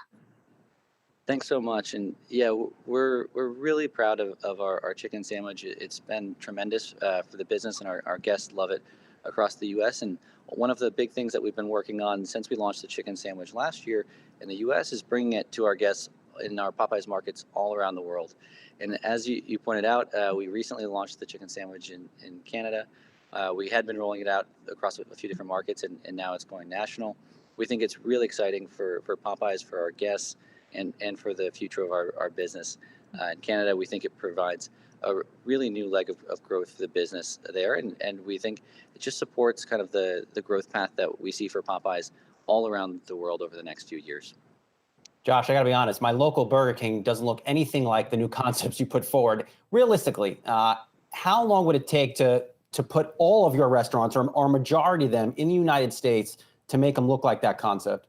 Thanks so much. And yeah, we're really proud of our chicken sandwich. It's been tremendous for the business, and our guests love it across the U.S. And one of the big things that we've been working on since we launched the chicken sandwich last year in the U.S. is bringing it to our guests in our Popeyes markets all around the world. And as you pointed out, we recently launched the chicken sandwich in Canada. We had been rolling it out across a few different markets, and now it's going national. We think it's really exciting for Popeyes, for our guests, and for the future of our business. In Canada, we think it provides a really new leg of growth for the business there, and we think it just supports kind of the growth path that we see for Popeyes all around the world over the next few years. Josh, I got to be honest, my local Burger King doesn't look anything like the new concepts you put forward. Realistically, how long would it take to put all of your restaurants or majority of them in the United States to make them look like that concept?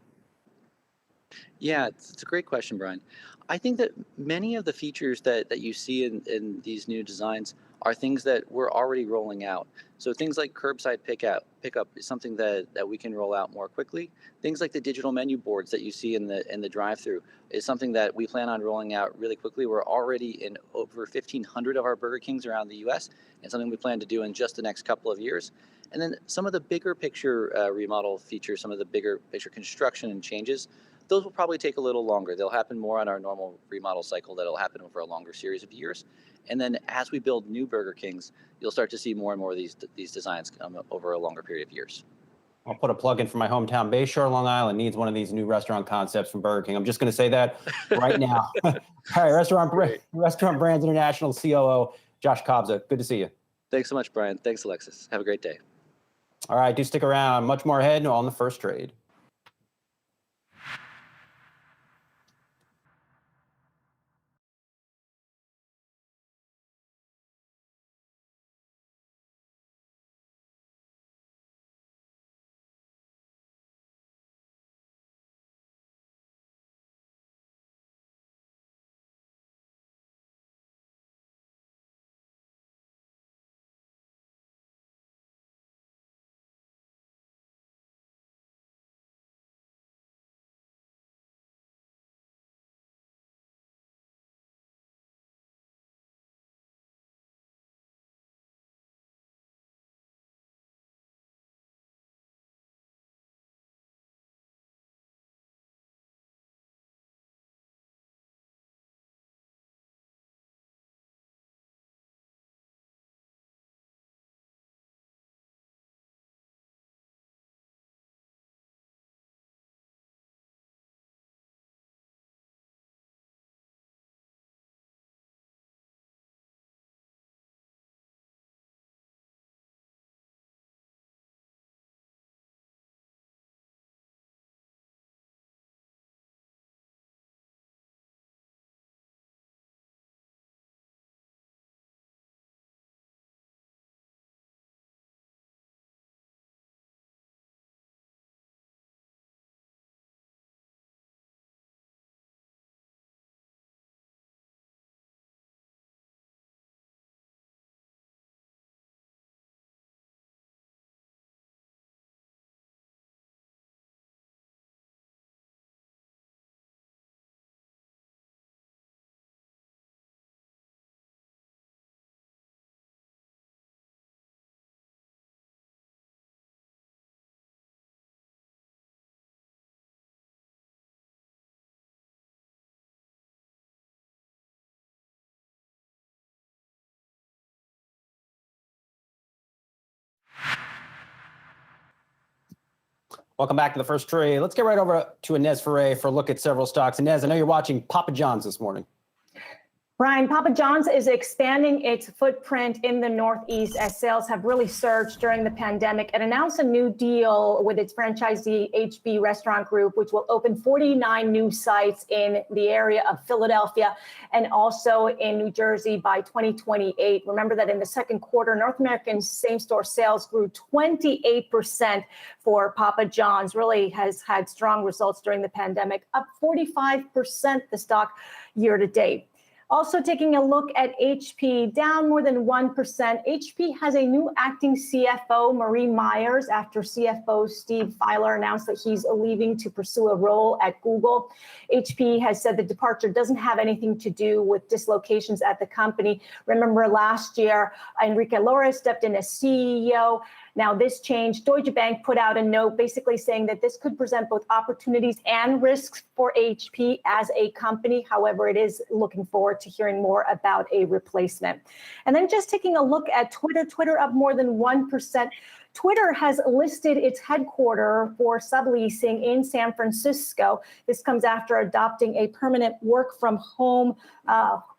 Yeah, it's a great question, Brian. I think that many of the features that you see in these new designs are things that we're already rolling out. So things like curbside pickup is something that we can roll out more quickly. Things like the digital menu boards that you see in the drive-through is something that we plan on rolling out really quickly. We're already in over 1,500 of our Burger Kings around the U.S. and something we plan to do in just the next couple of years. And then some of the bigger picture remodel features, some of the bigger picture construction and changes, those will probably take a little longer. They'll happen more on our normal remodel cycle that'll happen over a longer series of years. And then as we build new Burger Kings, you'll start to see more and more of these designs come over a longer period of years. I'll put a plug in for my hometown. Bayshore, Long Island needs one of these new restaurant concepts from Burger King. I'm just going to say that right now. All right, Restaurant Brands International COO, Josh Kobza. Good to see you. Thanks so much, Brian. Thanks, Alexis. Have a great day. All right, do stick around. Much more ahead on the first trade. Welcome back to the first trade. Let's get right over to Inez Ferre for a look at several stocks. Inez, I know you're watching Papa John's this morning. Brian, Papa John's is expanding its footprint in the Northeast as sales have really surged during the pandemic and announced a new deal with its franchisee HB Restaurant Group, which will open 49 new sites in the area of Philadelphia and also in New Jersey by 2028. Remember that in the second quarter, North American same-store sales grew 28% for Papa John's, really has had strong results during the pandemic, up 45% the stock year to date. Also taking a look at HP, down more than 1%. HP has a new acting CFO, Marie Myers, after CFO Steve Feiler announced that he's leaving to pursue a role at Google. HP has said the departure doesn't have anything to do with dislocations at the company. Remember last year, Enrique Lora stepped in as CEO. Now this change, Deutsche Bank put out a note basically saying that this could present both opportunities and risks for HP as a company. However, it is looking forward to hearing more about a replacement. And then just taking a look at Twitter up more than 1%. Twitter has listed its headquarters for subleasing in San Francisco. This comes after adopting a permanent work from home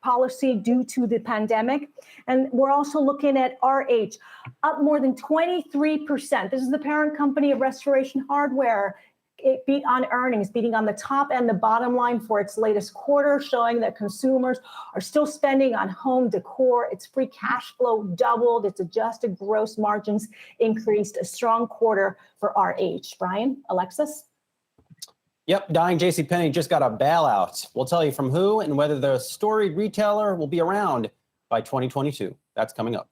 policy due to the pandemic. And we're also looking at RH, up more than 23%. This is the parent company of Restoration Hardware. It beat on earnings, beating on the top and the bottom line for its latest quarter, showing that consumers are still spending on home decor. Its free cash flow doubled. Its adjusted gross margins increased. A strong quarter for RH. Brian, Alexis? Yep, dying JCPenney just got a bailout. We'll tell you from who and whether the storied retailer will be around by 2022. That's coming up.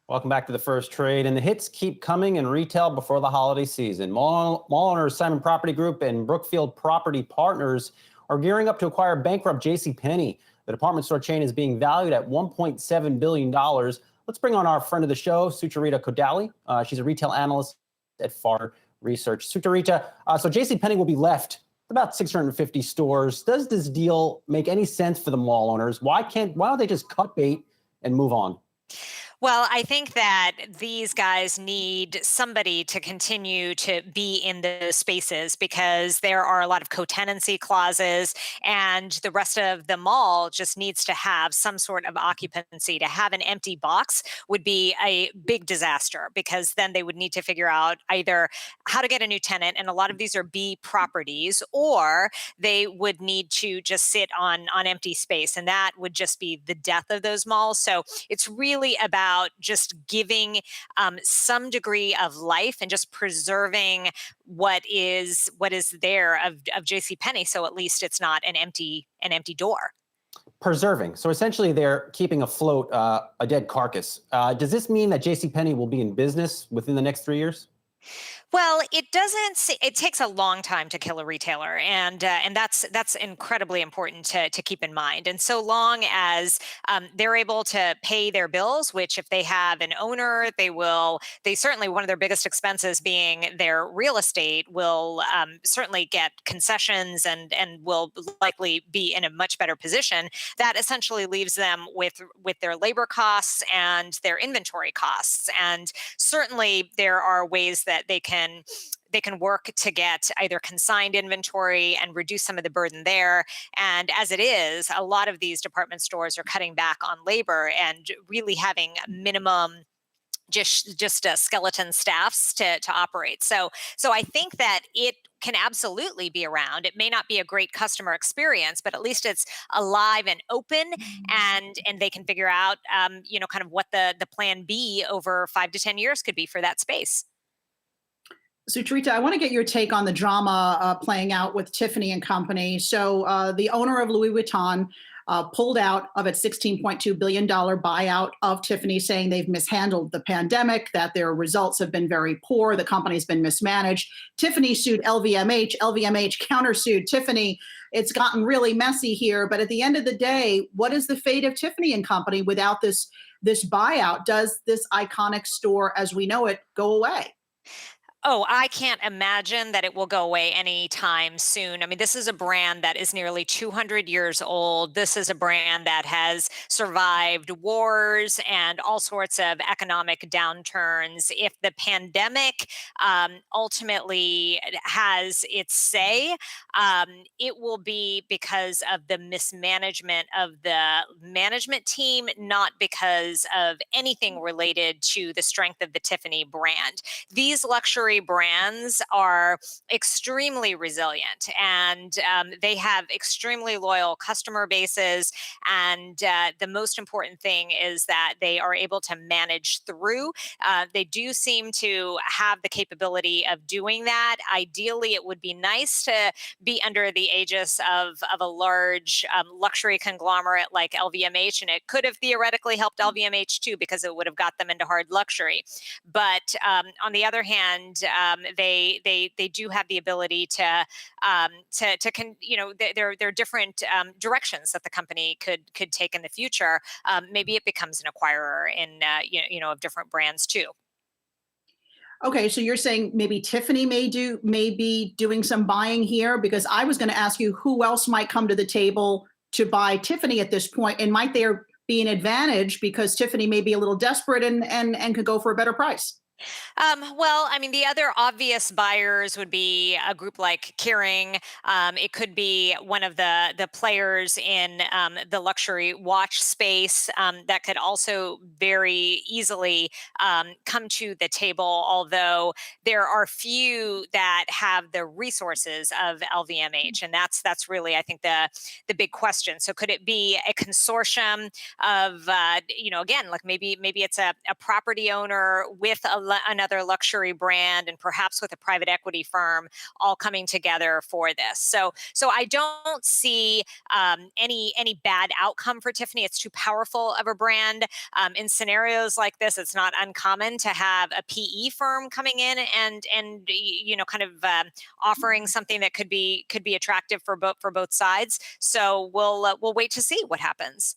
Welcome back to the first trade. And the hits keep coming in retail before the holiday season. Mall owners Simon Property Group and Brookfield Property Partners are gearing up to acquire bankrupt JCPenney. The department store chain is being valued at $1.7 billion. Let's bring on our friend of the show, Sucharita Kodali. She's a retail analyst at FAR Research. Sucharita, so JCPenney will be left with about 650 stores. Does this deal make any sense for the mall owners? Why don't they just cut bait and move on? Well, I think that these guys need somebody to continue to be in those spaces because there are a lot of co-tenancy clauses, and the rest of the mall just needs to have some sort of occupancy. To have an empty box would be a big disaster because then they would need to figure out either how to get a new tenant, and a lot of these are B properties, or they would need to just sit on empty space, and that would just be the death of those malls. So it's really about just giving some degree of life and just preserving what is there of JCPenney, so at least it's not an empty door. Preserving. So essentially they're keeping afloat a dead carcass. Does this mean that JCPenney will be in business within the next 3 years? Well, it doesn't. It takes a long time to kill a retailer, and that's incredibly important to keep in mind. And so long as they're able to pay their bills, which if they have an owner, they certainly, one of their biggest expenses being their real estate, will certainly get concessions and will likely be in a much better position. That essentially leaves them with their labor costs and their inventory costs. And certainly there are ways that they can work to get either consigned inventory and reduce some of the burden there. And as it is, a lot of these department stores are cutting back on labor and really having minimum just skeleton staffs to operate. So I think that it can absolutely be around. It may not be a great customer experience, but at least it's alive and open, and they can figure out kind of what the plan B over 5 to 10 years could be for that space. Sucharita, I want to get your take on the drama playing out with Tiffany and Company. So the owner of Louis Vuitton pulled out of its $16.2 billion buyout of Tiffany, saying they've mishandled the pandemic, that their results have been very poor, the company's been mismanaged. Tiffany sued LVMH, LVMH countersued Tiffany. It's gotten really messy here, but at the end of the day, what is the fate of Tiffany and Company without this buyout? Does this iconic store as we know it go away? Oh, I can't imagine that it will go away anytime soon. I mean, this is a brand that is nearly 200 years old. This is a brand that has survived wars and all sorts of economic downturns. If the pandemic ultimately has its say, it will be because of the mismanagement of the management team, not because of anything related to the strength of the Tiffany brand. These luxury brands are extremely resilient, and they have extremely loyal customer bases. And the most important thing is that they are able to manage through. They do seem to have the capability of doing that. Ideally, it would be nice to be under the aegis of a large luxury conglomerate like LVMH, and it could have theoretically helped LVMH too, because it would have got them into hard luxury. But on the other hand, they do have the ability to there are different directions that the company could take in the future. Maybe it becomes an acquirer in of different brands too. Okay, so you're saying maybe Tiffany may be doing some buying here, because I was going to ask you who else might come to the table to buy Tiffany at this point, and might there be an advantage because Tiffany may be a little desperate and could go for a better price? Well, I mean, the other obvious buyers would be a group like Kering. It could be one of the players in the luxury watch space that could also very easily come to the table, although there are few that have the resources of LVMH. And that's really, I think, the big question. So could it be a consortium of, again, like maybe it's a property owner with another luxury brand, and perhaps with a private equity firm, all coming together for this. So I don't see any bad outcome for Tiffany. It's too powerful of a brand. In scenarios like this, it's not uncommon to have a PE firm coming in and offering something that could be attractive for both sides. So we'll wait to see what happens.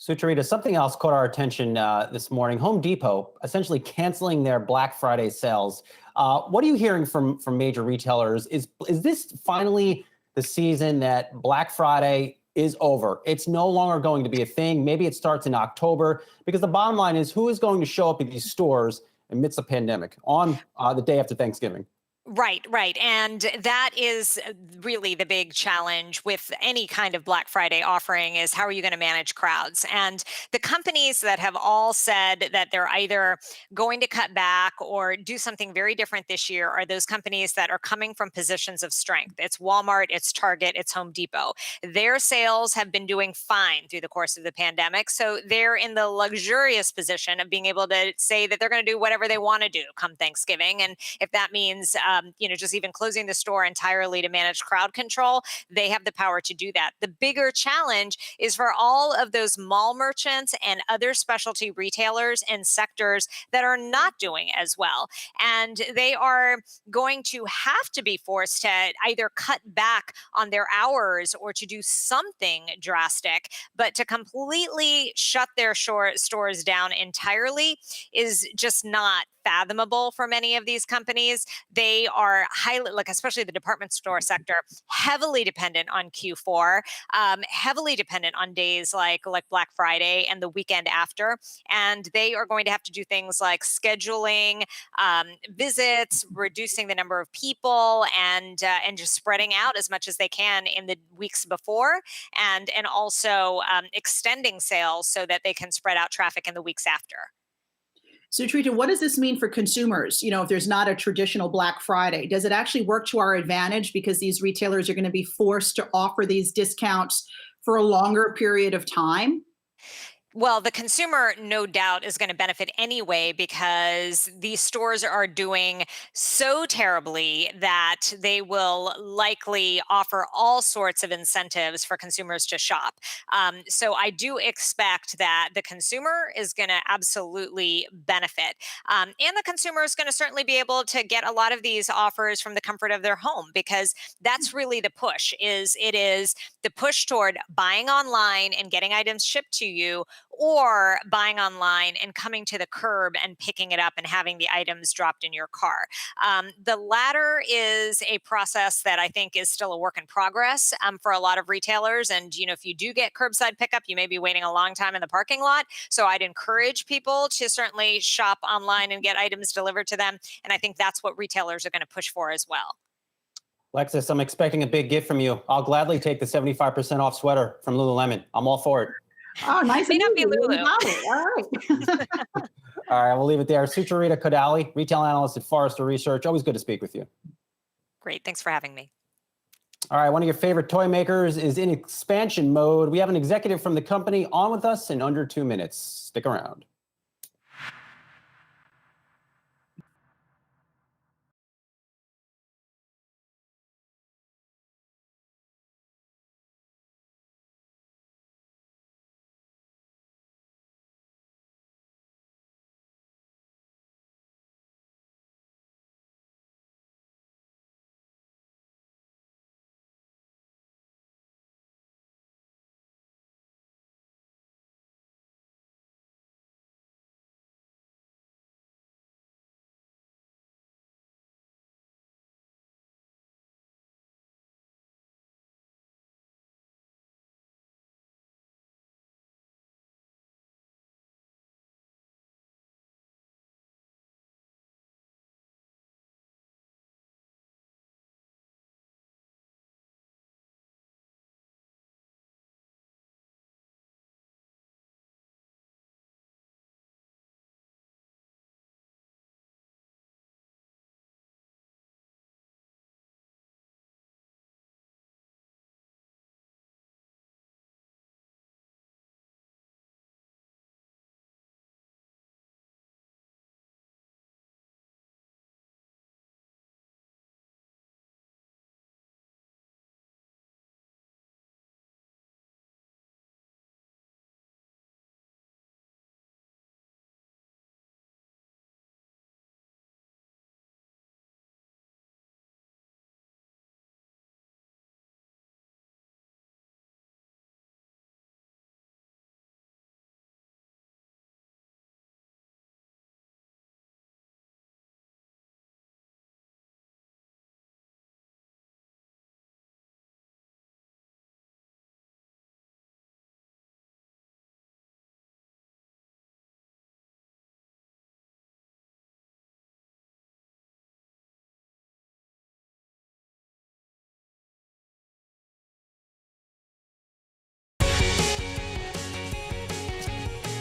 Sucharita, something else caught our attention this morning. Home Depot essentially canceling their Black Friday sales. What are you hearing from major retailers? Is this finally the season that Black Friday is over. It's no longer going to be a thing. Maybe it starts in October, because the bottom line is, who is going to show up at these stores amidst a pandemic on the day after Thanksgiving? Right, right. And that is really the big challenge with any kind of Black Friday offering is how are you going to manage crowds? And the companies that have all said that they're either going to cut back or do something very different this year are those companies that are coming from positions of strength. It's Walmart, it's Target, it's Home Depot. Their sales have been doing fine through the course of the pandemic. So they're in the luxurious position of being able to say that they're going to do whatever they want to do come Thanksgiving. And if that means just even closing the store entirely to manage crowd control, they have the power to do that. The bigger challenge is for all of those mall merchants and other specialty retailers and sectors that are not doing as well. And they are going to have to be forced to either cut back on their hours or to do something drastic, but to completely shut their stores down entirely is just not fathomable for many of these companies. They are highly, especially the department store sector, heavily dependent on Q4, heavily dependent on days like Black Friday and the weekend after. And they are going to have to do things like scheduling visits, reducing the number of people, and just spreading out as much as they can in the weeks before, and also extending sales so that they can spread out traffic in the weeks after. So, Trita, what does this mean for consumers? If there's not a traditional Black Friday, does it actually work to our advantage because these retailers are going to be forced to offer these discounts for a longer period of time? Well, the consumer, no doubt, is going to benefit anyway because these stores are doing so terribly that they will likely offer all sorts of incentives for consumers to shop. So I do expect that the consumer is going to absolutely benefit. And the consumer is going to certainly be able to get a lot of these offers from the comfort of their home, because that's really the push. It is the push toward buying online and getting items shipped to you, or buying online and coming to the curb and picking it up and having the items dropped in your car. The latter is a process that I think is still a work in progress for a lot of retailers. And, if you do get curbside pickup, you may be waiting a long time in the parking lot. So I'd encourage people to certainly shop online and get items delivered to them. And I think that's what retailers are going to push for as well. Alexis, I'm expecting a big gift from you. I'll gladly take the 75% off sweater from Lululemon. I'm all for it. Oh, nice. May not be Lulu. All right. All right, we'll leave it there. Sucharita Kodali, retail analyst at Forrester Research. Always good to speak with you. Great. Thanks for having me. All right, one of your favorite toy makers is in expansion mode. We have an executive from the company on with us in under 2 minutes. Stick around.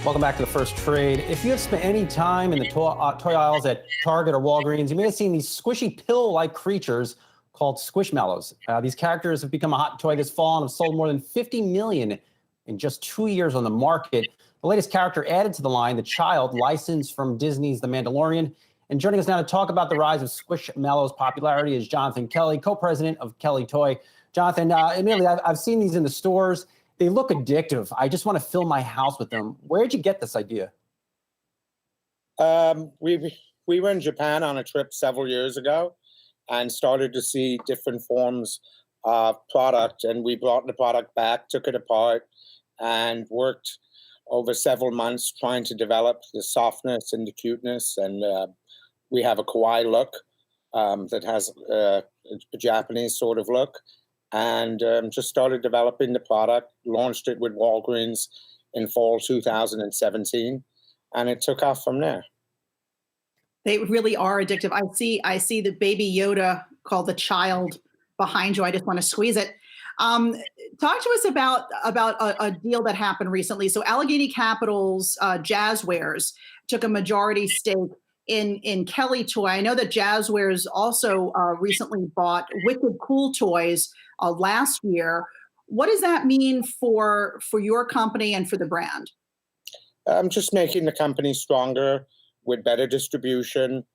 Welcome back to the first trade. If you have spent any time in the toy aisles at Target or Walgreens, you may have seen these squishy pill-like creatures called Squishmallows. These characters have become a hot toy this fall and have sold more than 50 million in just 2 years on the market. The latest character added to the line, the Child, licensed from Disney's The Mandalorian. And joining us now to talk about the rise of Squishmallows' popularity is Jonathan Kelly, co-president of Kelly Toy. Jonathan, admittedly, I've seen these in the stores. They look addictive. I just want to fill my house with them. Where did you get this idea? We were in Japan on a trip several years ago and started to see different forms of product. And we brought the product back, took it apart, and worked over several months trying to develop the softness and the cuteness. And we have a kawaii look that has a Japanese sort of look. And just started developing the product, launched it with Walgreens in fall 2017, and it took off from there. They really are addictive. I see the baby Yoda called the Child behind you. I just want to squeeze it. Talk to us about a deal that happened recently. So Allegheny Capital's Jazzwares took a majority stake in Kelly Toy. I know that Jazzwares also recently bought Wicked Cool Toys last year. What does that mean for your company and for the brand? Just making the company stronger with better distribution,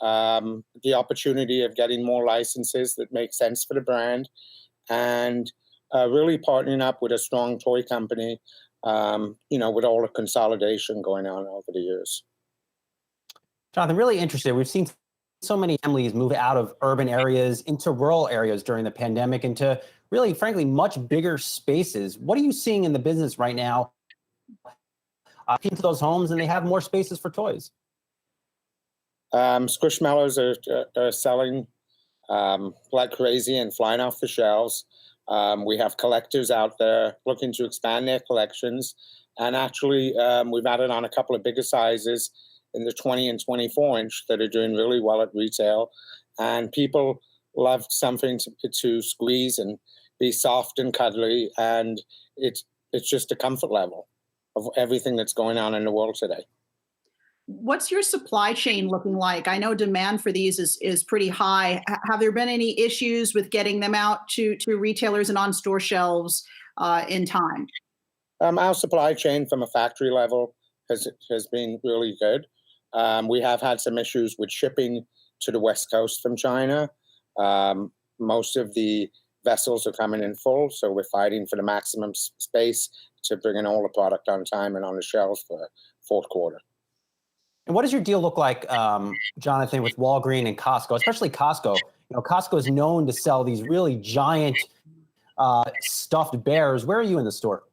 the opportunity of getting more licenses that make sense for the brand, and really partnering up with a strong toy company, with all the consolidation going on over the years. Jonathan, really interested. We've seen so many families move out of urban areas into rural areas during the pandemic, into really, frankly, much bigger spaces. What are you seeing in the business right now into those homes, and they have more spaces for toys? Squishmallows are selling like crazy and flying off the shelves. We have collectors out there looking to expand their collections. And actually, we've added on a couple of bigger sizes in the 20 and 24 inch that are doing really well at retail. And people love something to squeeze and be soft and cuddly. And it's just a comfort level of everything that's going on in the world today. What's your supply chain looking like? I know demand for these is pretty high. Have there been any issues with getting them out to retailers and on store shelves in time? Our supply chain from a factory level has been really good. We have had some issues with shipping to the West Coast from China. Most of the vessels are coming in full, so we're fighting for the maximum space to bring in all the product on time and on the shelves for fourth quarter. And what does your deal look like, Jonathan, with Walgreens and Costco, especially Costco? Costco is known to sell these really giant stuffed bears. Where are you in the store?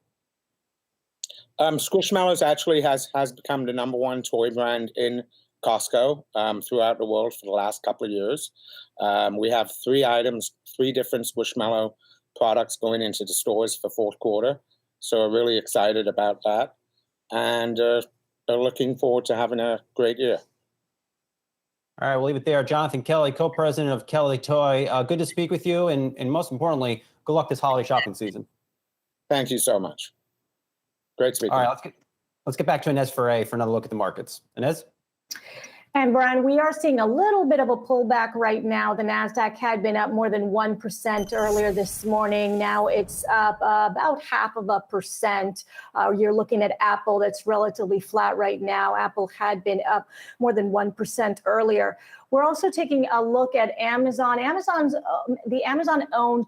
Squishmallows actually has become the #1 toy brand in Costco throughout the world for the last couple of years. We have 3 different Squishmallow products going into the stores for fourth quarter. So we're really excited about that. And are looking forward to having a great year. All right, we'll leave it there. Jonathan Kelly, co-president of Kelly Toy. Good to speak with you. And most importantly, good luck this holiday shopping season. Thank you so much. Great speaking. All right, let's get back to Inez Ferre for another look at the markets. Inez? And Brian, we are seeing a little bit of a pullback right now. The Nasdaq had been up more than 1% earlier this morning. Now it's up about 0.5%. You're looking at Apple, that's relatively flat right now. Apple had been up more than 1% earlier. We're also taking a look at Amazon. The Amazon-owned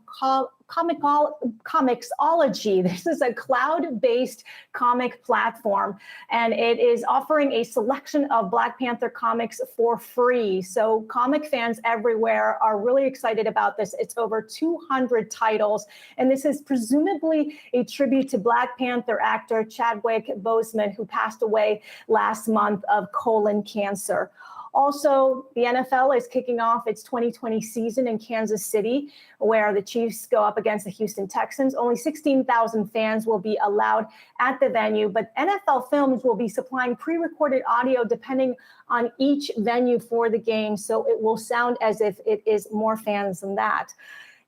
Comixology. This is a cloud-based comic platform, and it is offering a selection of Black Panther comics for free. So comic fans everywhere are really excited about this. It's over 200 titles, and this is presumably a tribute to Black Panther actor Chadwick Boseman, who passed away last month of colon cancer. Also, the NFL is kicking off its 2020 season in Kansas City, where the Chiefs go up against the Houston Texans. Only 16,000 fans will be allowed at the venue, but NFL Films will be supplying pre-recorded audio depending on each venue for the game, so it will sound as if it is more fans than that.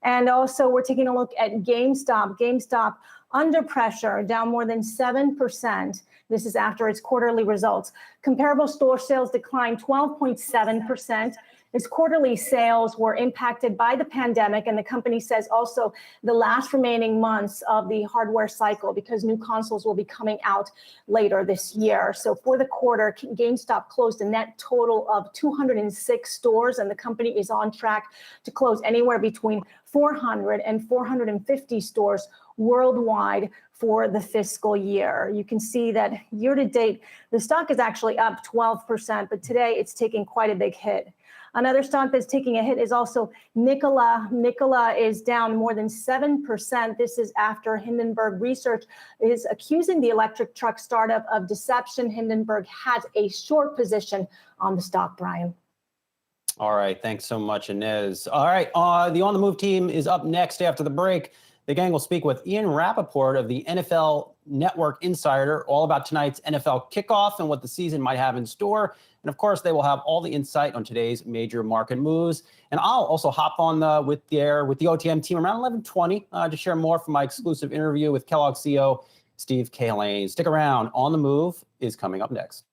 And also, we're taking a look at GameStop. GameStop under pressure, down more than 7%. This is after its quarterly results. Comparable store sales declined 12.7%. Its quarterly sales were impacted by the pandemic, and the company says also the last remaining months of the hardware cycle, because new consoles will be coming out later this year. So for the quarter, GameStop closed a net total of 206 stores, and the company is on track to close anywhere between 400 and 450 stores worldwide for the fiscal year. You can see that year to date, the stock is actually up 12%, but today it's taking quite a big hit. Another stock that's taking a hit is also Nikola. Nikola is down more than 7%. This is after Hindenburg Research is accusing the electric truck startup of deception. Hindenburg has a short position on the stock, Brian. All right. Thanks so much, Inez. All right. The On the Move team is up next after the break. The gang will speak with Ian Rappaport of the NFL Network Insider, all about tonight's NFL kickoff and what the season might have in store. And of course, they will have all the insight on today's major market moves. And I'll also hop on with the OTM team around 11:20 to share more from my exclusive interview with Kellogg CEO Steve Cahillane. Stick around. On the Move is coming up next.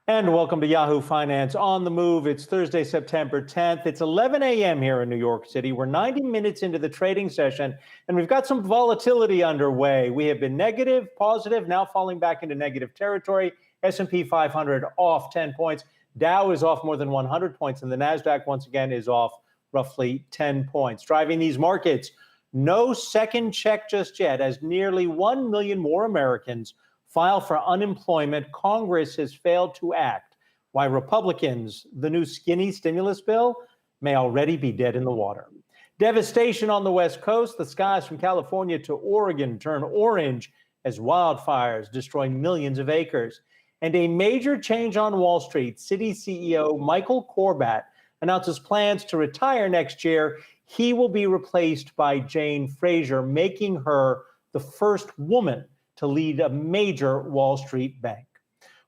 And welcome to Yahoo Finance on the Move. It's Thursday, September 10th. It's 11 a.m. here in New York City. We're 90 minutes into the trading session, and we've got some volatility underway. We have been negative, positive, now falling back into negative territory. S&P 500 off 10 points. Dow is off more than 100 points, and the Nasdaq, once again, is off roughly 10 points. Driving these markets, no second check just yet, as nearly 1 million more Americans file for unemployment. Congress has failed to act. Why Republicans, the new skinny stimulus bill, may already be dead in the water. Devastation on the West Coast. The skies from California to Oregon turn orange as wildfires destroy millions of acres. And a major change on Wall Street. Citi CEO Michael Corbat announces plans to retire next year. He will be replaced by Jane Fraser, making her the first woman to lead a major Wall Street bank.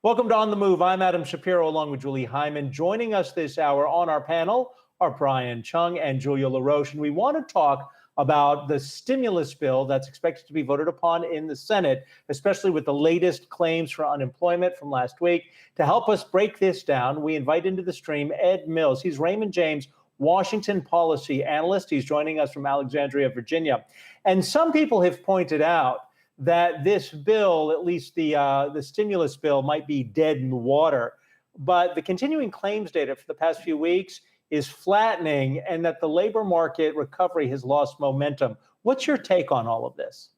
Welcome to On the Move. I'm Adam Shapiro along with Julie Hyman. Joining us this hour on our panel are Brian Chung and Julia LaRoche. And we want to talk about the stimulus bill that's expected to be voted upon in the Senate, especially with the latest claims for unemployment from last week. To help us break this down, we invite into the stream Ed Mills. He's Raymond James Washington policy analyst. He's joining us from Alexandria, Virginia. And some people have pointed out that this bill, at least the stimulus bill, might be dead in the water. But the continuing claims data for the past few weeks is flattening, and that the labor market recovery has lost momentum. What's your take on all of this?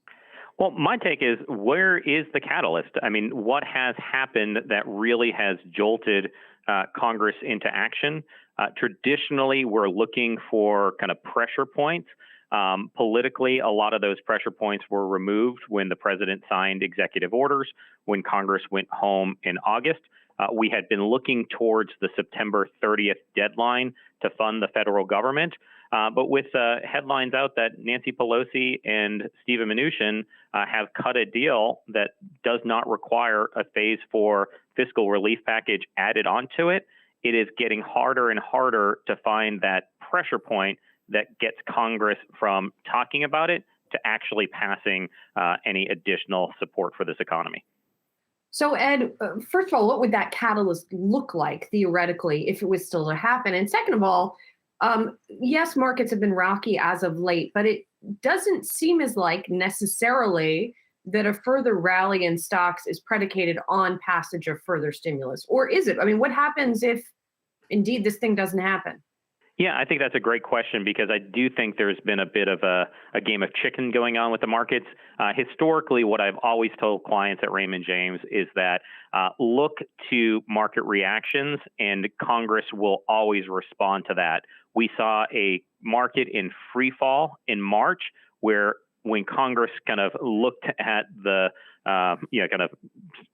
Well, my take is, where is the catalyst? I mean, what has happened that really has jolted Congress into action? Traditionally, we're looking for kind of pressure points. Politically, a lot of those pressure points were removed when the president signed executive orders, when Congress went home in August. We had been looking towards the September 30th deadline to fund the federal government. But with headlines out that Nancy Pelosi and Steven Mnuchin have cut a deal that does not require a phase 4 fiscal relief package added onto it, it is getting harder and harder to find that pressure point that gets Congress from talking about it to actually passing any additional support for this economy. So, Ed, first of all, what would that catalyst look like theoretically if it was still to happen? And second of all, yes, markets have been rocky as of late, but it doesn't seem as like necessarily that a further rally in stocks is predicated on passage of further stimulus. Or is it? I mean, what happens if indeed this thing doesn't happen? Yeah, I think that's a great question, because I do think there's been a bit of a game of chicken going on with the markets. Historically, what I've always told clients at Raymond James is that look to market reactions, and Congress will always respond to that. We saw a market in free fall in March, where when Congress kind of looked at the kind of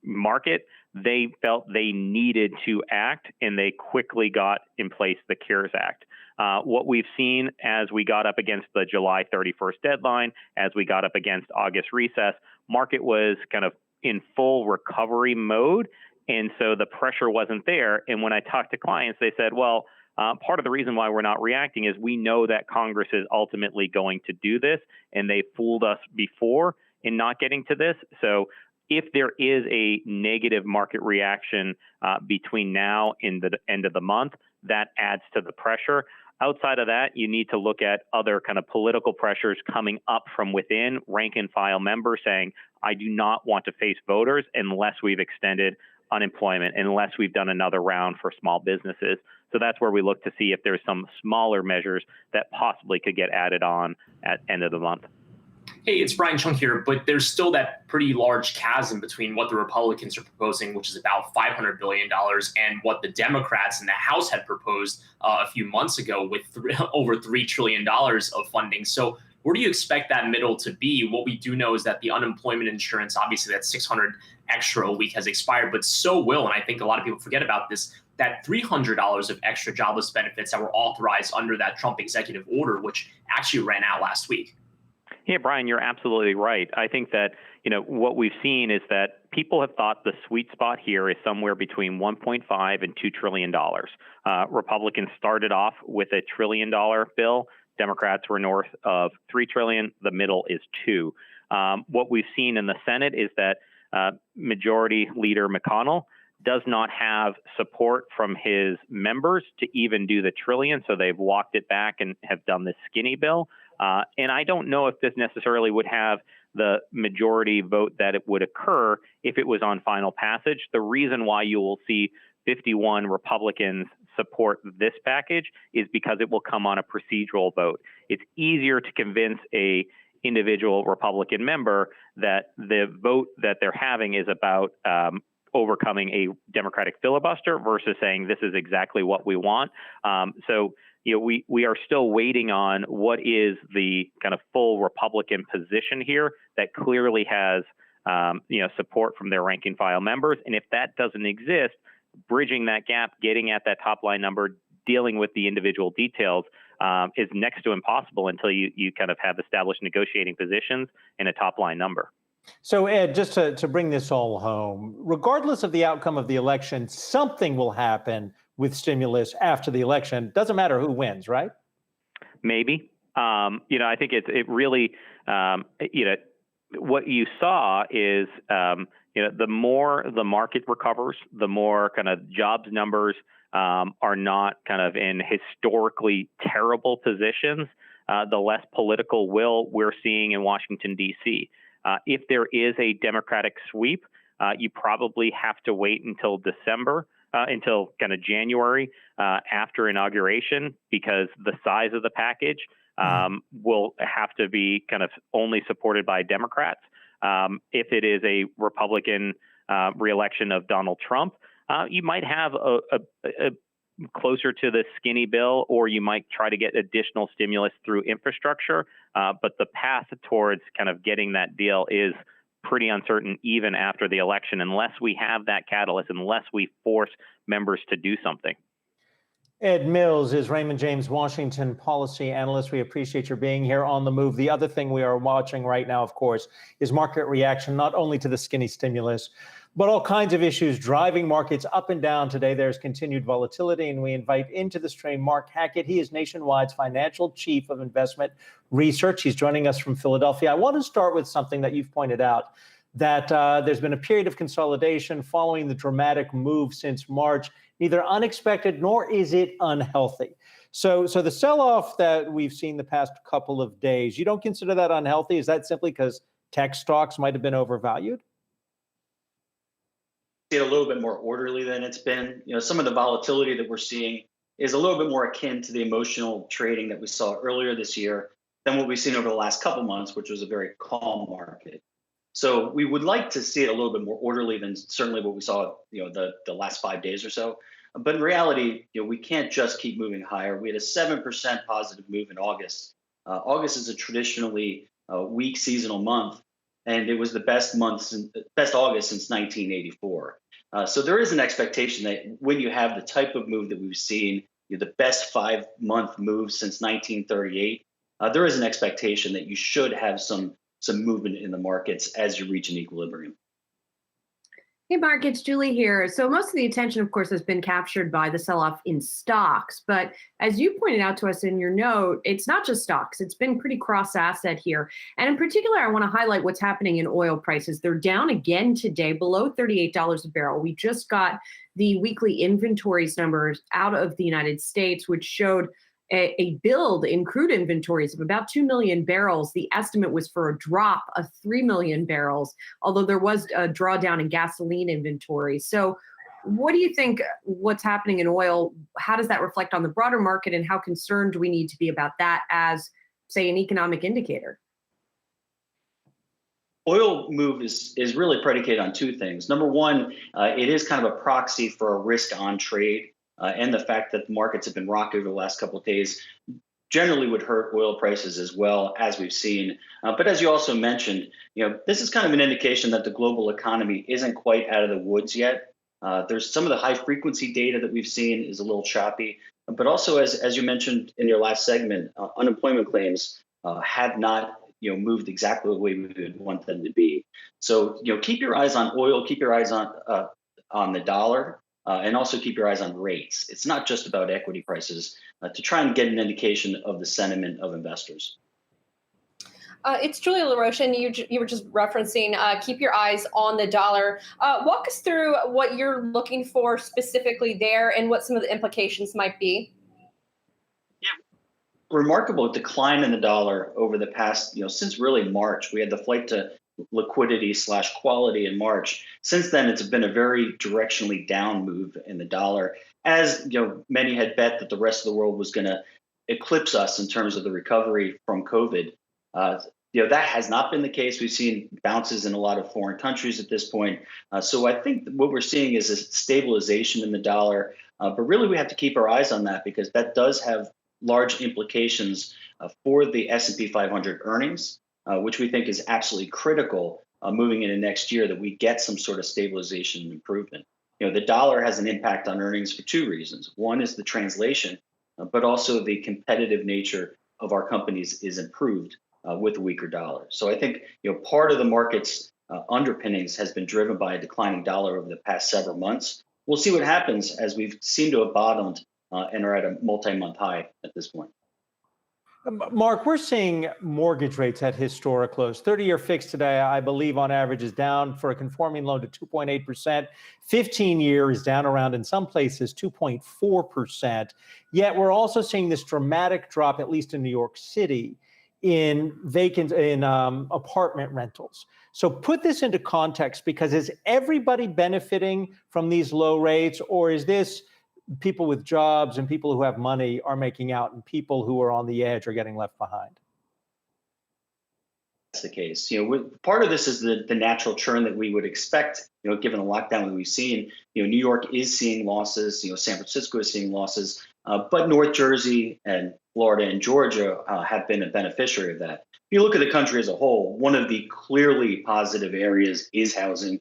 market, they felt they needed to act, and they quickly got in place the CARES Act. What we've seen as we got up against the July 31st deadline, as we got up against August recess, market was kind of in full recovery mode. And so the pressure wasn't there. And when I talked to clients, they said, well, part of the reason why we're not reacting is we know that Congress is ultimately going to do this, and they fooled us before in not getting to this. So if there is a negative market reaction between now and the end of the month, that adds to the pressure. Outside of that, you need to look at other kind of political pressures coming up from within, rank and file members saying, I do not want to face voters unless we've extended unemployment, unless we've done another round for small businesses. So that's where we look to see if there's some smaller measures that possibly could get added on at end of the month. Hey, it's Brian Chung here, but there's still that pretty large chasm between what the Republicans are proposing, which is about $500 billion, and what the Democrats in the House had proposed a few months ago with over $3 trillion of funding. So where do you expect that middle to be? What we do know is that the unemployment insurance, obviously that $600 extra a week has expired, but so will, and I think a lot of people forget about this, that $300 of extra jobless benefits that were authorized under that Trump executive order, which actually ran out last week. Yeah, Brian, you're absolutely right. I think that, what we've seen is that people have thought the sweet spot here is somewhere between $1.5 and $2 trillion. Republicans started off with a $1 trillion bill. Democrats were north of $3 trillion. The middle is $2. What we've seen in the Senate is that Majority Leader McConnell does not have support from his members to even do the trillion, so they've walked it back and have done this skinny bill. And I don't know if this necessarily would have the majority vote that it would occur if it was on final passage. The reason why you will see 51 Republicans support this package is because it will come on a procedural vote. It's easier to convince a individual Republican member that the vote that they're having is about overcoming a Democratic filibuster versus saying this is exactly what we want. We are still waiting on what is the kind of full Republican position here that clearly has support from their rank and file members. And if that doesn't exist, bridging that gap, getting at that top line number, dealing with the individual details is next to impossible until you kind of have established negotiating positions and a top line number. So, Ed, just to bring this all home, regardless of the outcome of the election, something will happen with stimulus after the election. Doesn't matter who wins, right? Maybe. I think it really, what you saw is, the more the market recovers, the more kind of jobs numbers are not kind of in historically terrible positions, the less political will we're seeing in Washington, D.C. If there is a Democratic sweep, you probably have to wait until December, until kind of January after inauguration, because the size of the package will have to be kind of only supported by Democrats. If it is a Republican reelection of Donald Trump, you might have a closer to the skinny bill, or you might try to get additional stimulus through infrastructure. But the path towards kind of getting that deal is pretty uncertain even after the election, unless we have that catalyst, unless we force members to do something. Ed Mills is Raymond James Washington policy analyst. We appreciate your being here on the move. The other thing we are watching right now, of course, is market reaction, not only to the skinny stimulus, but all kinds of issues driving markets up and down today. There's continued volatility, and we invite into the stream Mark Hackett. He is Nationwide's financial chief of investment research. He's joining us from Philadelphia. I want to start with something that you've pointed out, that there's been a period of consolidation following the dramatic move since March, neither unexpected nor is it unhealthy. So the sell-off that we've seen the past couple of days, you don't consider that unhealthy? Is that simply because tech stocks might have been overvalued? It a little bit more orderly than it's been. Some of the volatility that we're seeing is a little bit more akin to the emotional trading that we saw earlier this year than what we've seen over the last couple months, which was a very calm market. So we would like to see it a little bit more orderly than certainly what we saw, the last 5 days or so. But in reality, we can't just keep moving higher. We had a 7% positive move in August. August is a traditionally weak seasonal month, and it was the best August since 1984. So there is an expectation that when you have the type of move that we've seen, the best 5-month move since 1938, there is an expectation that you should have some movement in the markets as you reach an equilibrium. Hey, Mark, it's Julie here. So most of the attention, of course, has been captured by the sell-off in stocks. But as you pointed out to us in your note, it's not just stocks. It's been pretty cross-asset here. And in particular, I want to highlight what's happening in oil prices. They're down again today, below $38 a barrel. We just got the weekly inventories numbers out of the United States, which showed a build in crude inventories of about 2 million barrels. The estimate was for a drop of 3 million barrels, although there was a drawdown in gasoline inventory. So what do you think what's happening in oil? How does that reflect on the broader market, and how concerned do we need to be about that as, say, an economic indicator? Oil move is really predicated on two things. Number one, it is kind of a proxy for a risk on trade. And the fact that the markets have been rocky over the last couple of days generally would hurt oil prices as well, as we've seen. But as you also mentioned, this is kind of an indication that the global economy isn't quite out of the woods yet. There's some of the high frequency data that we've seen is a little choppy, but also as you mentioned in your last segment, unemployment claims have not moved exactly the way we would want them to be. So keep your eyes on oil, keep your eyes on the dollar. And also keep your eyes on rates. It's not just about equity prices, to try and get an indication of the sentiment of investors. It's Julia LaRoche, and you were just referencing keep your eyes on the dollar. Walk us through what you're looking for specifically there and what some of the implications might be. Yeah, remarkable decline in the dollar over the past, since really March. We had the flight to liquidity/quality in March. Since then, it's been a very directionally down move in the dollar, as many had bet that the rest of the world was going to eclipse us in terms of the recovery from COVID. That has not been the case. We've seen bounces in a lot of foreign countries at this point. So I think what we're seeing is a stabilization in the dollar. But really, we have to keep our eyes on that, because that does have large implications for the S&P 500 earnings. Which we think is absolutely critical moving into next year, that we get some sort of stabilization and improvement. The dollar has an impact on earnings for two reasons. One is the translation, but also the competitive nature of our companies is improved with a weaker dollar. So I think part of the market's underpinnings has been driven by a declining dollar over the past several months. We'll see what happens as we've seemed to have bottomed and are at a multi-month high at this point. Mark, we're seeing mortgage rates at historic lows. 30-year fixed today, I believe, on average, is down for a conforming loan to 2.8%. 15-year is down around, in some places, 2.4%. Yet we're also seeing this dramatic drop, at least in New York City, in apartment rentals. So put this into context, because is everybody benefiting from these low rates, or is this people with jobs and people who have money are making out and people who are on the edge are getting left behind? That's the case. Part of this is the natural churn that we would expect, given the lockdown that we've seen. New York is seeing losses, San Francisco is seeing losses, but North Jersey and Florida and Georgia have been a beneficiary of that. If you look at the country as a whole, one of the clearly positive areas is housing.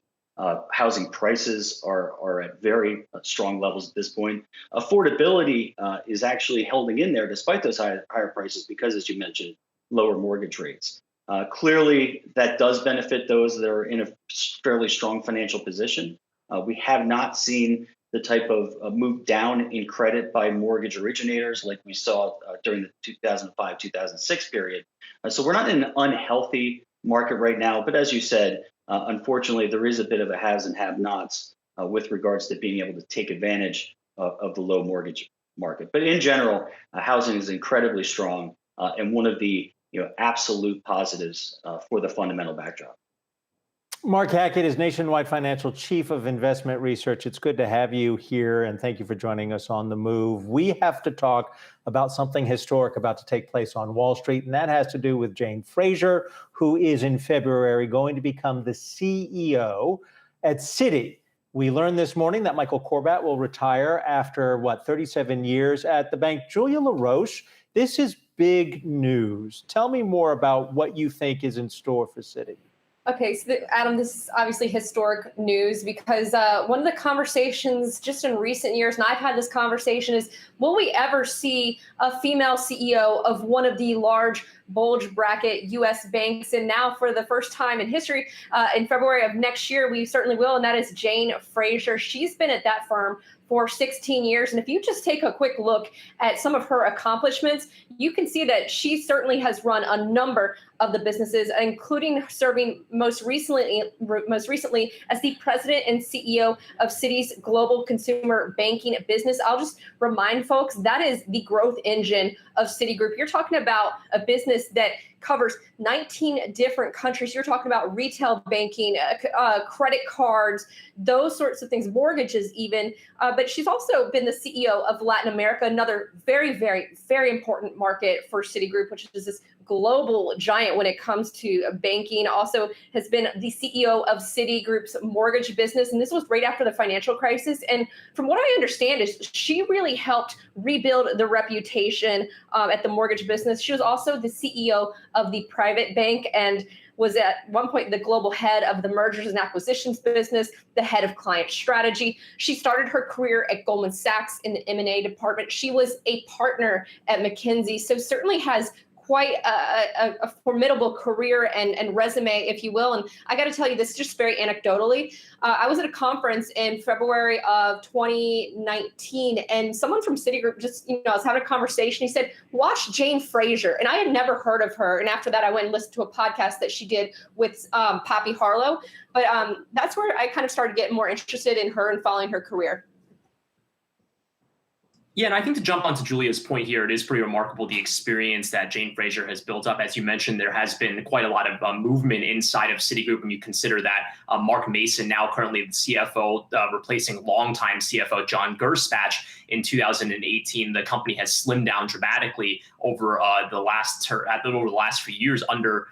Housing prices are at very strong levels at this point. Affordability is actually holding in there despite those higher prices because, as you mentioned, lower mortgage rates. Clearly, that does benefit those that are in a fairly strong financial position. We have not seen the type of move down in credit by mortgage originators like we saw during the 2005-2006 period. So we're not in an unhealthy market right now. But as you said, unfortunately, there is a bit of a haves and have-nots with regards to being able to take advantage of the low mortgage market. But in general, housing is incredibly strong and one of the absolute positives for the fundamental backdrop. Mark Hackett is Nationwide Financial Chief of Investment Research. It's good to have you here, and thank you for joining us on The Move. We have to talk about something historic about to take place on Wall Street, and that has to do with Jane Fraser, who is in February going to become the CEO at Citi. We learned this morning that Michael Corbat will retire after, 37 years at the bank. Julia LaRoche, this is big news. Tell me more about what you think is in store for Citi. Okay, so Adam, this is obviously historic news because one of the conversations just in recent years, and I've had this conversation, is will we ever see a female CEO of one of the large bulge bracket U.S. banks? And now for the first time in history, in February of next year, we certainly will, and that is Jane Fraser. She's been at that firm for 16 years. And if you just take a quick look at some of her accomplishments, you can see that she certainly has run a number of the businesses, including serving most recently as the president and CEO of Citi's global consumer banking business. I'll just remind folks, that is the growth engine of Citigroup. You're talking about a business that covers 19 different countries. You're talking about retail banking, credit cards, those sorts of things, mortgages even. But she's also been the CEO of Latin America, another very, very, very important market for Citigroup, which is this global giant when it comes to banking. Also has been the CEO of Citigroup's mortgage business. And this was right after the financial crisis. And from what I understand is she really helped rebuild the reputation at the mortgage business. She was also the CEO of the private bank and was at one point the global head of the mergers and acquisitions business, the head of client strategy. She started her career at Goldman Sachs in the M&A department. She was a partner at McKinsey, so certainly has quite a formidable career and resume, if you will. And I got to tell you this just very anecdotally. I was at a conference in February of 2019, and someone from Citigroup just, I was having a conversation. He said, watch Jane Fraser. And I had never heard of her. And after that, I went and listened to a podcast that she did with Poppy Harlow. But that's where I kind of started getting more interested in her and following her career. Yeah, and I think to jump onto Julia's point here, it is pretty remarkable the experience that Jane Fraser has built up. As you mentioned, there has been quite a lot of movement inside of Citigroup when you consider that Mark Mason, now currently the CFO, replacing longtime CFO John Gerspach in 2018. The company has slimmed down dramatically over the last few years under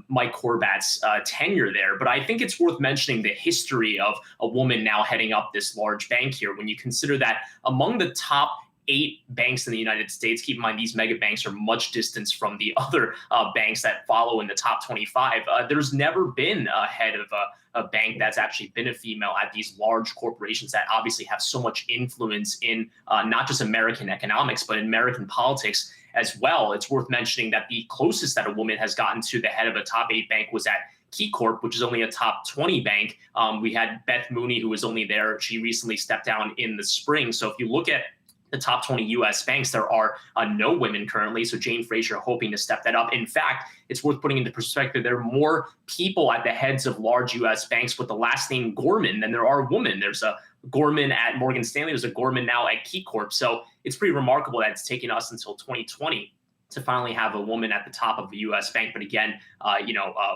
Mike Corbat's tenure there. But I think it's worth mentioning the history of a woman now heading up this large bank here. When you consider that among the top 8 banks in the United States, keep in mind these mega banks are much distance from the other banks that follow in the top 25. There's never been a head of a bank that's actually been a female at these large corporations that obviously have so much influence in not just American economics, but in American politics as well. It's worth mentioning that the closest that a woman has gotten to the head of a top 8 bank was at KeyCorp, which is only a top 20 bank. We had Beth Mooney, who was only there. She recently stepped down in the spring. So if you look at the top 20 U.S. banks, there are no women currently. So Jane Fraser hoping to step that up. In fact, it's worth putting into perspective, there are more people at the heads of large U.S. banks with the last name Gorman than there are women. There's a Gorman at Morgan Stanley. There's a Gorman now at KeyCorp. So it's pretty remarkable that it's taken us until 2020 to finally have a woman at the top of a U.S. bank. But again,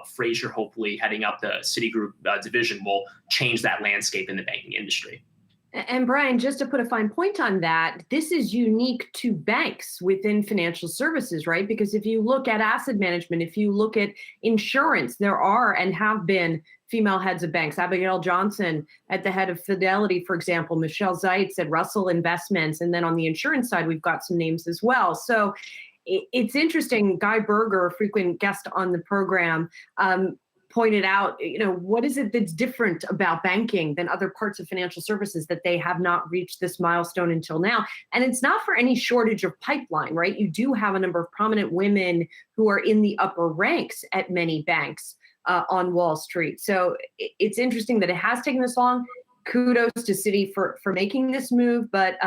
Fraser, hopefully heading up the Citigroup division, will change that landscape in the banking industry. And Brian, just to put a fine point on that, this is unique to banks within financial services, right? Because if you look at asset management, if you look at insurance, there are and have been female heads of banks. Abigail Johnson at the head of Fidelity, for example, Michelle Zeitz at Russell Investments. And then on the insurance side, we've got some names as well. So it's interesting. Guy Berger, a frequent guest on the program, pointed out, what is it that's different about banking than other parts of financial services that they have not reached this milestone until now? And it's not for any shortage of pipeline, right? You do have a number of prominent women who are in the upper ranks at many banks on Wall Street. So it's interesting that it has taken this long. Kudos to Citi for making this move. But,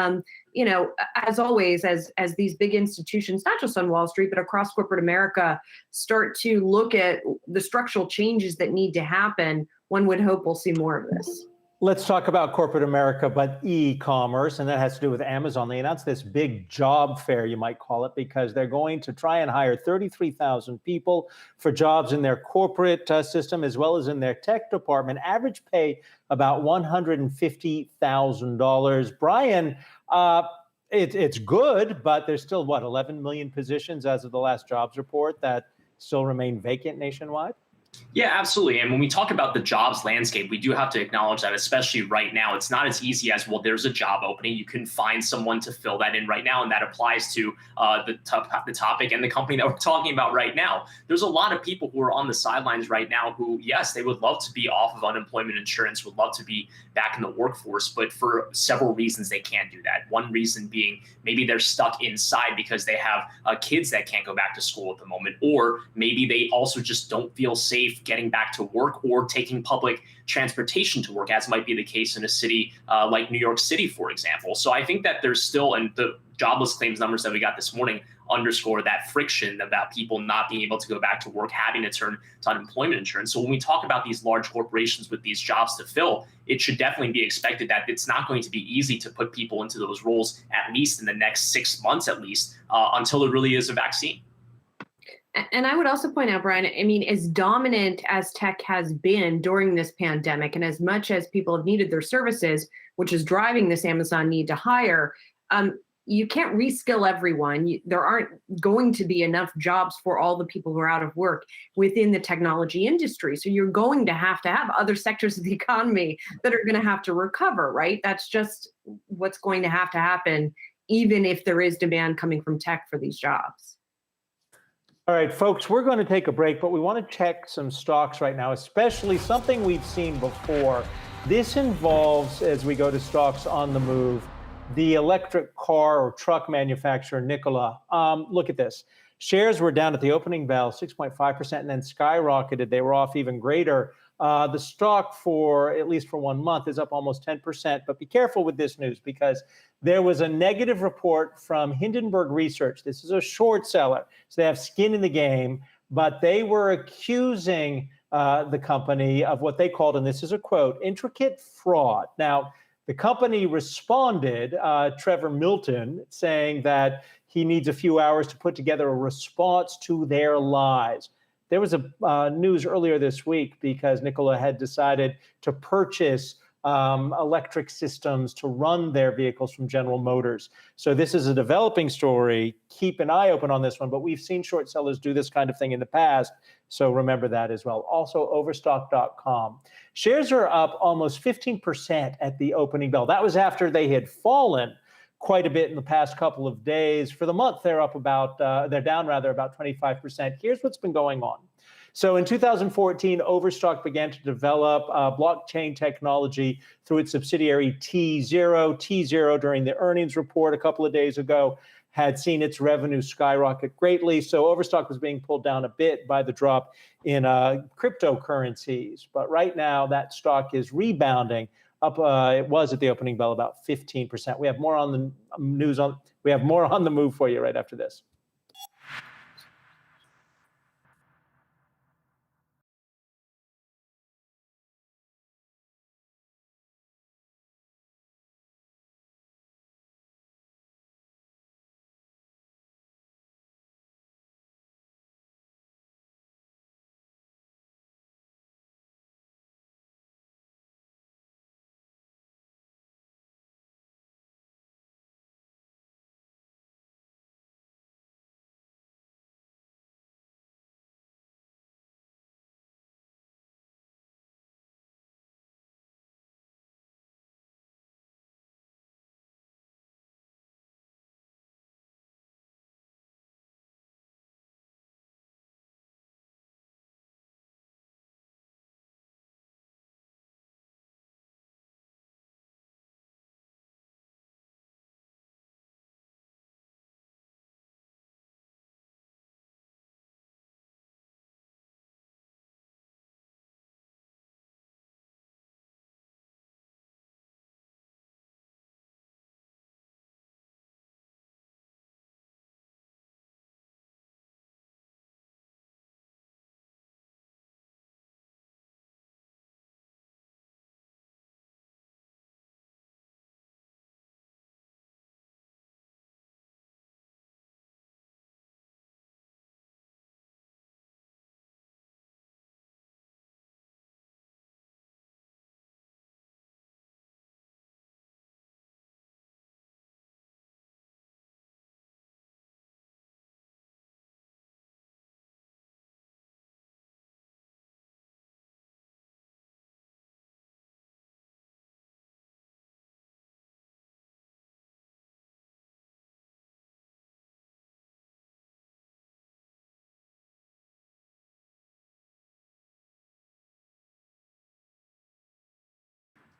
as always, as these big institutions, not just on Wall Street, but across corporate America, start to look at the structural changes that need to happen, one would hope we'll see more of this. Let's talk about corporate America, but e-commerce, and that has to do with Amazon. They announced this big job fair, you might call it, because they're going to try and hire 33,000 people for jobs in their corporate system as well as in their tech department. Average pay about $150,000. Brian, it's good, but there's still, 11 million positions as of the last jobs report that still remain vacant nationwide? Yeah, absolutely. And when we talk about the jobs landscape, we do have to acknowledge that, especially right now, it's not as easy as, well, there's a job opening. You can find someone to fill that in right now. And that applies to the topic and the company that we're talking about right now. There's a lot of people who are on the sidelines right now who, yes, they would love to be off of unemployment insurance, would love to be back in the workforce, but for several reasons they can't do that. One reason being maybe they're stuck inside because they have kids that can't go back to school at the moment, or maybe they also just don't feel safe getting back to work or taking public transportation to work, as might be the case in a city like New York City, for example. So I think that there's still, and the jobless claims numbers that we got this morning underscore that friction about people not being able to go back to work, having to turn to unemployment insurance. So when we talk about these large corporations with these jobs to fill, it should definitely be expected that it's not going to be easy to put people into those roles, at least in the next 6 months, at least, until there really is a vaccine. And I would also point out, Brian, I mean, as dominant as tech has been during this pandemic, and as much as people have needed their services, which is driving this Amazon need to hire, you can't reskill everyone. There aren't going to be enough jobs for all the people who are out of work within the technology industry. So you're going to have other sectors of the economy that are going to have to recover, right? That's just what's going to happen, even if there is demand coming from tech for these jobs. All right, folks, we're going to take a break, but we want to check some stocks right now, especially something we've seen before. This involves, as we go to stocks on the move, the electric car or truck manufacturer, Nikola. Look at this. Shares were down at the opening bell, 6.5%, and then skyrocketed. They were off even greater. The stock, for at least for 1 month, is up almost 10%. But be careful with this news, because there was a negative report from Hindenburg Research. This is a short seller, so they have skin in the game, but they were accusing the company of what they called, and this is a quote, intricate fraud. Now, the company responded, Trevor Milton, saying that he needs a few hours to put together a response to their lies. There was a news earlier this week because Nikola had decided to purchase electric systems to run their vehicles from General Motors. So this is a developing story. Keep an eye open on this one, but we've seen short sellers do this kind of thing in the past. So remember that as well. Also, overstock.com. Shares are up almost 15% at the opening bell. That was after they had fallen quite a bit in the past couple of days. For the month, they're down about 25%. Here's what's been going on. So in 2014, Overstock began to develop blockchain technology through its subsidiary T0. T0, during the earnings report a couple of days ago, had seen its revenue skyrocket greatly. So Overstock was being pulled down a bit by the drop in cryptocurrencies. But right now, that stock is rebounding up. It was at the opening bell about 15%. We have more on the we have more on the move for you right after this.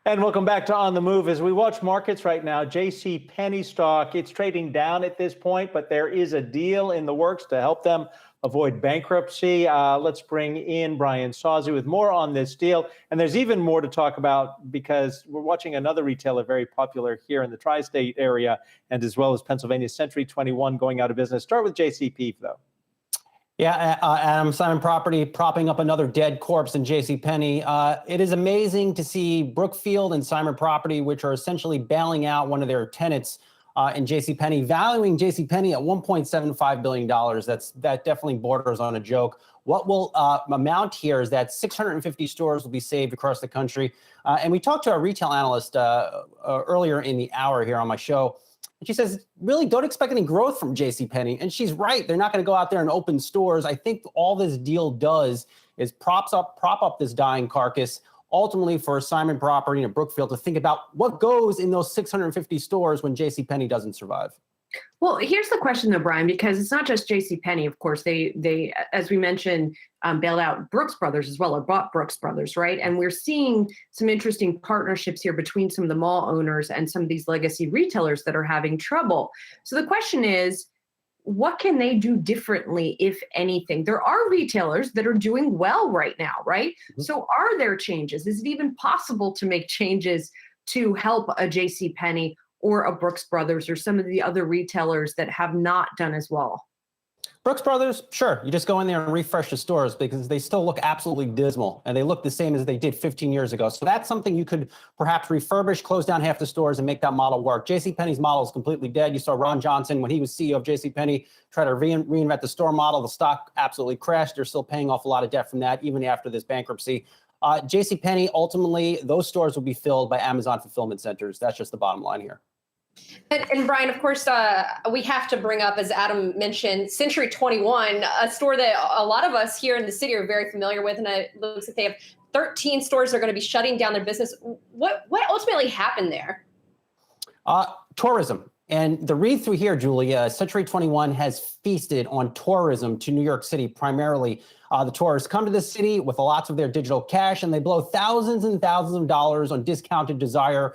And welcome back to On the Move. As we watch markets right now, J.C. Penney stock, it's trading down at this point, but there is a deal in the works to help them avoid bankruptcy. Let's bring in Brian Sawsey with more on this deal. And there's even more to talk about because we're watching another retailer very popular here in the tri-state area and as well as Pennsylvania, Century 21 going out of business. Start with JCP, though. Yeah, Adam, Simon Property propping up another dead corpse in JCPenney. It is amazing to see Brookfield and Simon Property, which are essentially bailing out one of their tenants in JCPenney, valuing JCPenney at $1.75 billion. That definitely borders on a joke. What will amount here is that 650 stores will be saved across the country. And we talked to a retail analyst earlier in the hour here on my show. And she says, really don't expect any growth from JCPenney. And she's right. They're not going to go out there and open stores. I think all this deal does is prop up this dying carcass, ultimately for Simon Property and Brookfield to think about what goes in those 650 stores when JCPenney doesn't survive. Well, here's the question though, Brian, because it's not just JCPenney. Of course, they as we mentioned, bailed out Brooks Brothers as well, or bought Brooks Brothers, right? And we're seeing some interesting partnerships here between some of the mall owners and some of these legacy retailers that are having trouble. So the question is, what can they do differently, if anything? There are retailers that are doing well right now, right? Mm-hmm. So are there changes? Is it even possible to make changes to help a JCPenney or a Brooks Brothers or some of the other retailers that have not done as well? Brooks Brothers, sure. You just go in there and refresh the stores because they still look absolutely dismal and they look the same as they did 15 years ago. So that's something you could perhaps refurbish, close down half the stores and make that model work. JCPenney's model is completely dead. You saw Ron Johnson, when he was CEO of JCPenney, try to reinvent the store model. The stock absolutely crashed. They're still paying off a lot of debt from that, even after this bankruptcy. JCPenney, ultimately, those stores will be filled by Amazon fulfillment centers. That's just the bottom line here. And Brian, of course, we have to bring up, as Adam mentioned, Century 21, a store that a lot of us here in the city are very familiar with. And it looks like they have 13 stores that are going to be shutting down their business. What ultimately happened there? Tourism. And the read through here, Julia, Century 21 has feasted on tourism to New York City primarily. The tourists come to the city with lots of their digital cash and they blow thousands and thousands of dollars on discounted designer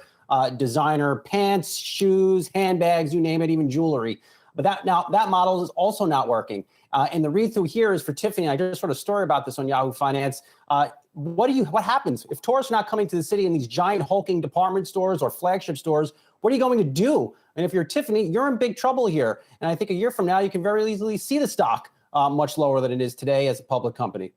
pants, shoes, handbags, you name it, even jewelry. But that model is also not working. And the read through here is for Tiffany. I just wrote a story about this on Yahoo Finance. What happens if tourists are not coming to the city in these giant hulking department stores or flagship stores? What are you going to do? And if you're Tiffany, you're in big trouble here. And I think a year from now, you can very easily see the stock much lower than it is today as a public company.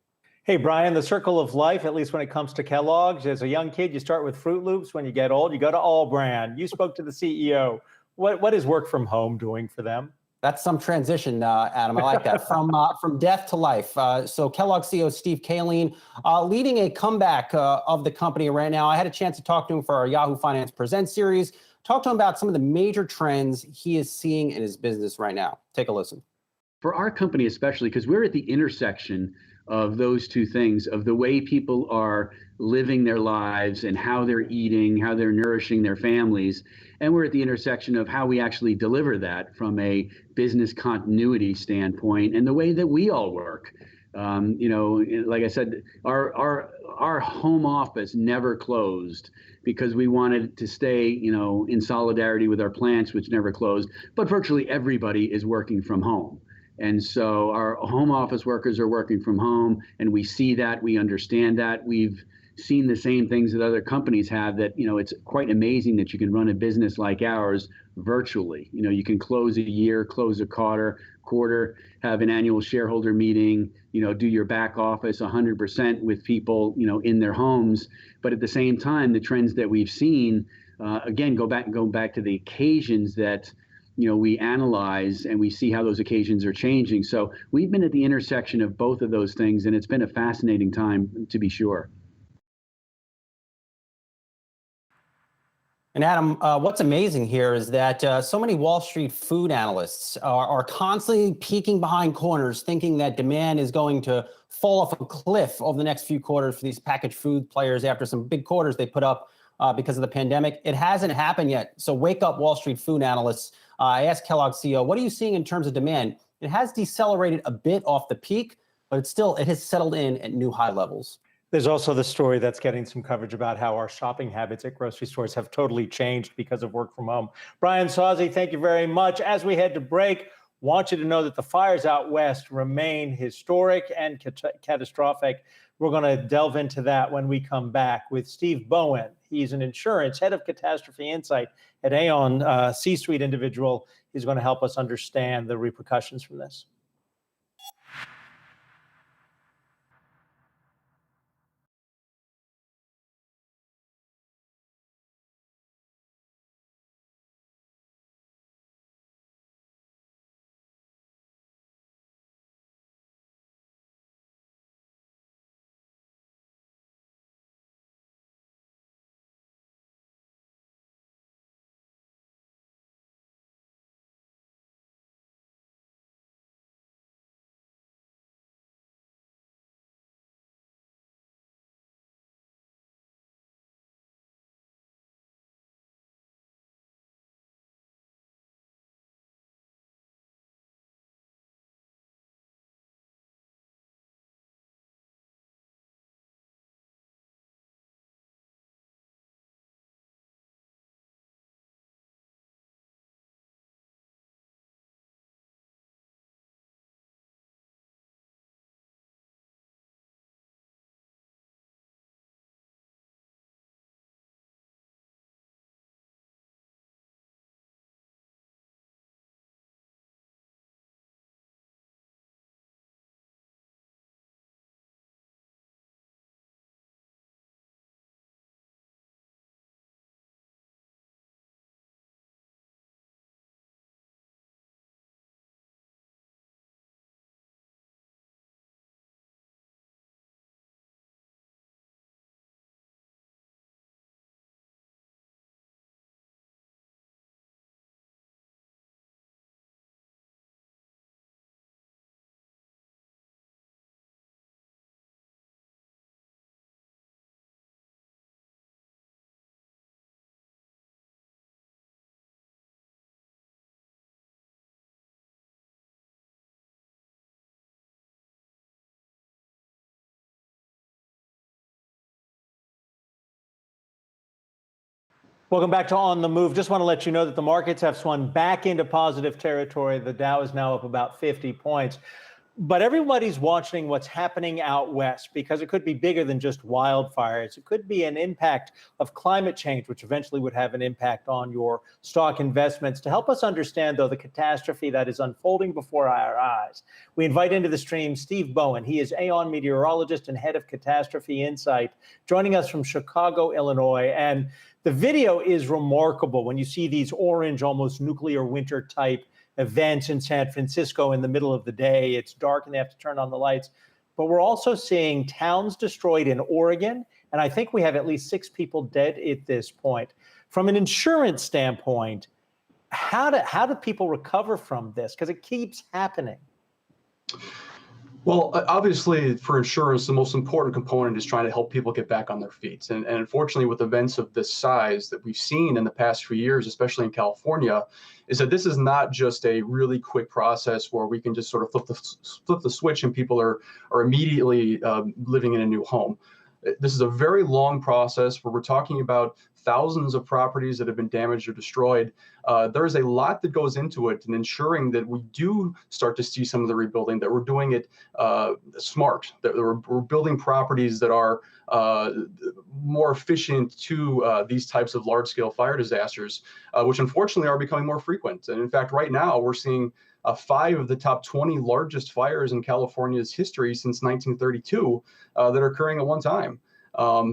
Hey, Brian, the circle of life, at least when it comes to Kellogg's, as a young kid, you start with Fruit Loops. When you get old, you go to All Brand. You spoke to the CEO. What is work from home doing for them? That's some transition, Adam. I like that. From death to life. So Kellogg CEO Steve Kaline leading a comeback of the company right now. I had a chance to talk to him for our Yahoo Finance Present series. Talk to him about some of the major trends he is seeing in his business right now. Take a listen. For our company especially, because we're at the intersection of those two things, of the way people are living their lives and how they're eating, how they're nourishing their families. And we're at the intersection of how we actually deliver that from a business continuity standpoint and the way that we all work. Like I said, our home office never closed because we wanted to stay, in solidarity with our plants, which never closed. But virtually everybody is working from home. And so our home office workers are working from home, and we see that, we understand that. We've seen the same things that other companies have, that, it's quite amazing that you can run a business like ours virtually. You can close a year, close a quarter, have an annual shareholder meeting, do your back office 100% with people, in their homes. But at the same time, the trends that we've seen, again, go back to the occasions that we analyze, and we see how those occasions are changing. So we've been at the intersection of both of those things, and it's been a fascinating time, to be sure. And Adam, what's amazing here is that so many Wall Street food analysts are constantly peeking behind corners, thinking that demand is going to fall off a cliff over the next few quarters for these packaged food players after some big quarters they put up because of the pandemic. It hasn't happened yet. So wake up, Wall Street food analysts. I asked Kellogg CEO, what are you seeing in terms of demand? It has decelerated a bit off the peak, but it has settled in at new high levels. There's also the story that's getting some coverage about how our shopping habits at grocery stores have totally changed because of work from home. Brian Sawsey, thank you very much. As we head to break, want you to know that the fires out west remain historic and catastrophic. We're going to delve into that when we come back with Steve Bowen. He's an insurance head of catastrophe insight at Aon, C-suite individual. He's going to help us understand the repercussions from this. Welcome back to On the Move. Just want to let you know that the markets have swung back into positive territory. The Dow is now up about 50 points. But everybody's watching what's happening out west because it could be bigger than just wildfires. It could be an impact of climate change, which eventually would have an impact on your stock investments. To help us understand, though, the catastrophe that is unfolding before our eyes, we invite into the stream Steve Bowen. He is Aon meteorologist and head of catastrophe insight, joining us from Chicago, Illinois. And the video is remarkable when you see these orange, almost nuclear winter type events in San Francisco in the middle of the day. It's dark and they have to turn on the lights. But we're also seeing towns destroyed in Oregon. And I think we have at least 6 people dead at this point. From an insurance standpoint, how do people recover from this? Because it keeps happening. Well, obviously, for insurance, the most important component is trying to help people get back on their feet. And unfortunately, with events of this size that we've seen in the past few years, especially in California, is that this is not just a really quick process where we can just sort of flip the switch and people are immediately living in a new home. This is a very long process where we're talking about thousands of properties that have been damaged or destroyed. There is a lot that goes into it in ensuring that we do start to see some of the rebuilding, that we're doing it smart, that we're building properties that are more efficient to these types of large-scale fire disasters, which unfortunately are becoming more frequent. And in fact, right now we're seeing 5 of the top 20 largest fires in California's history since 1932 that are occurring at one time.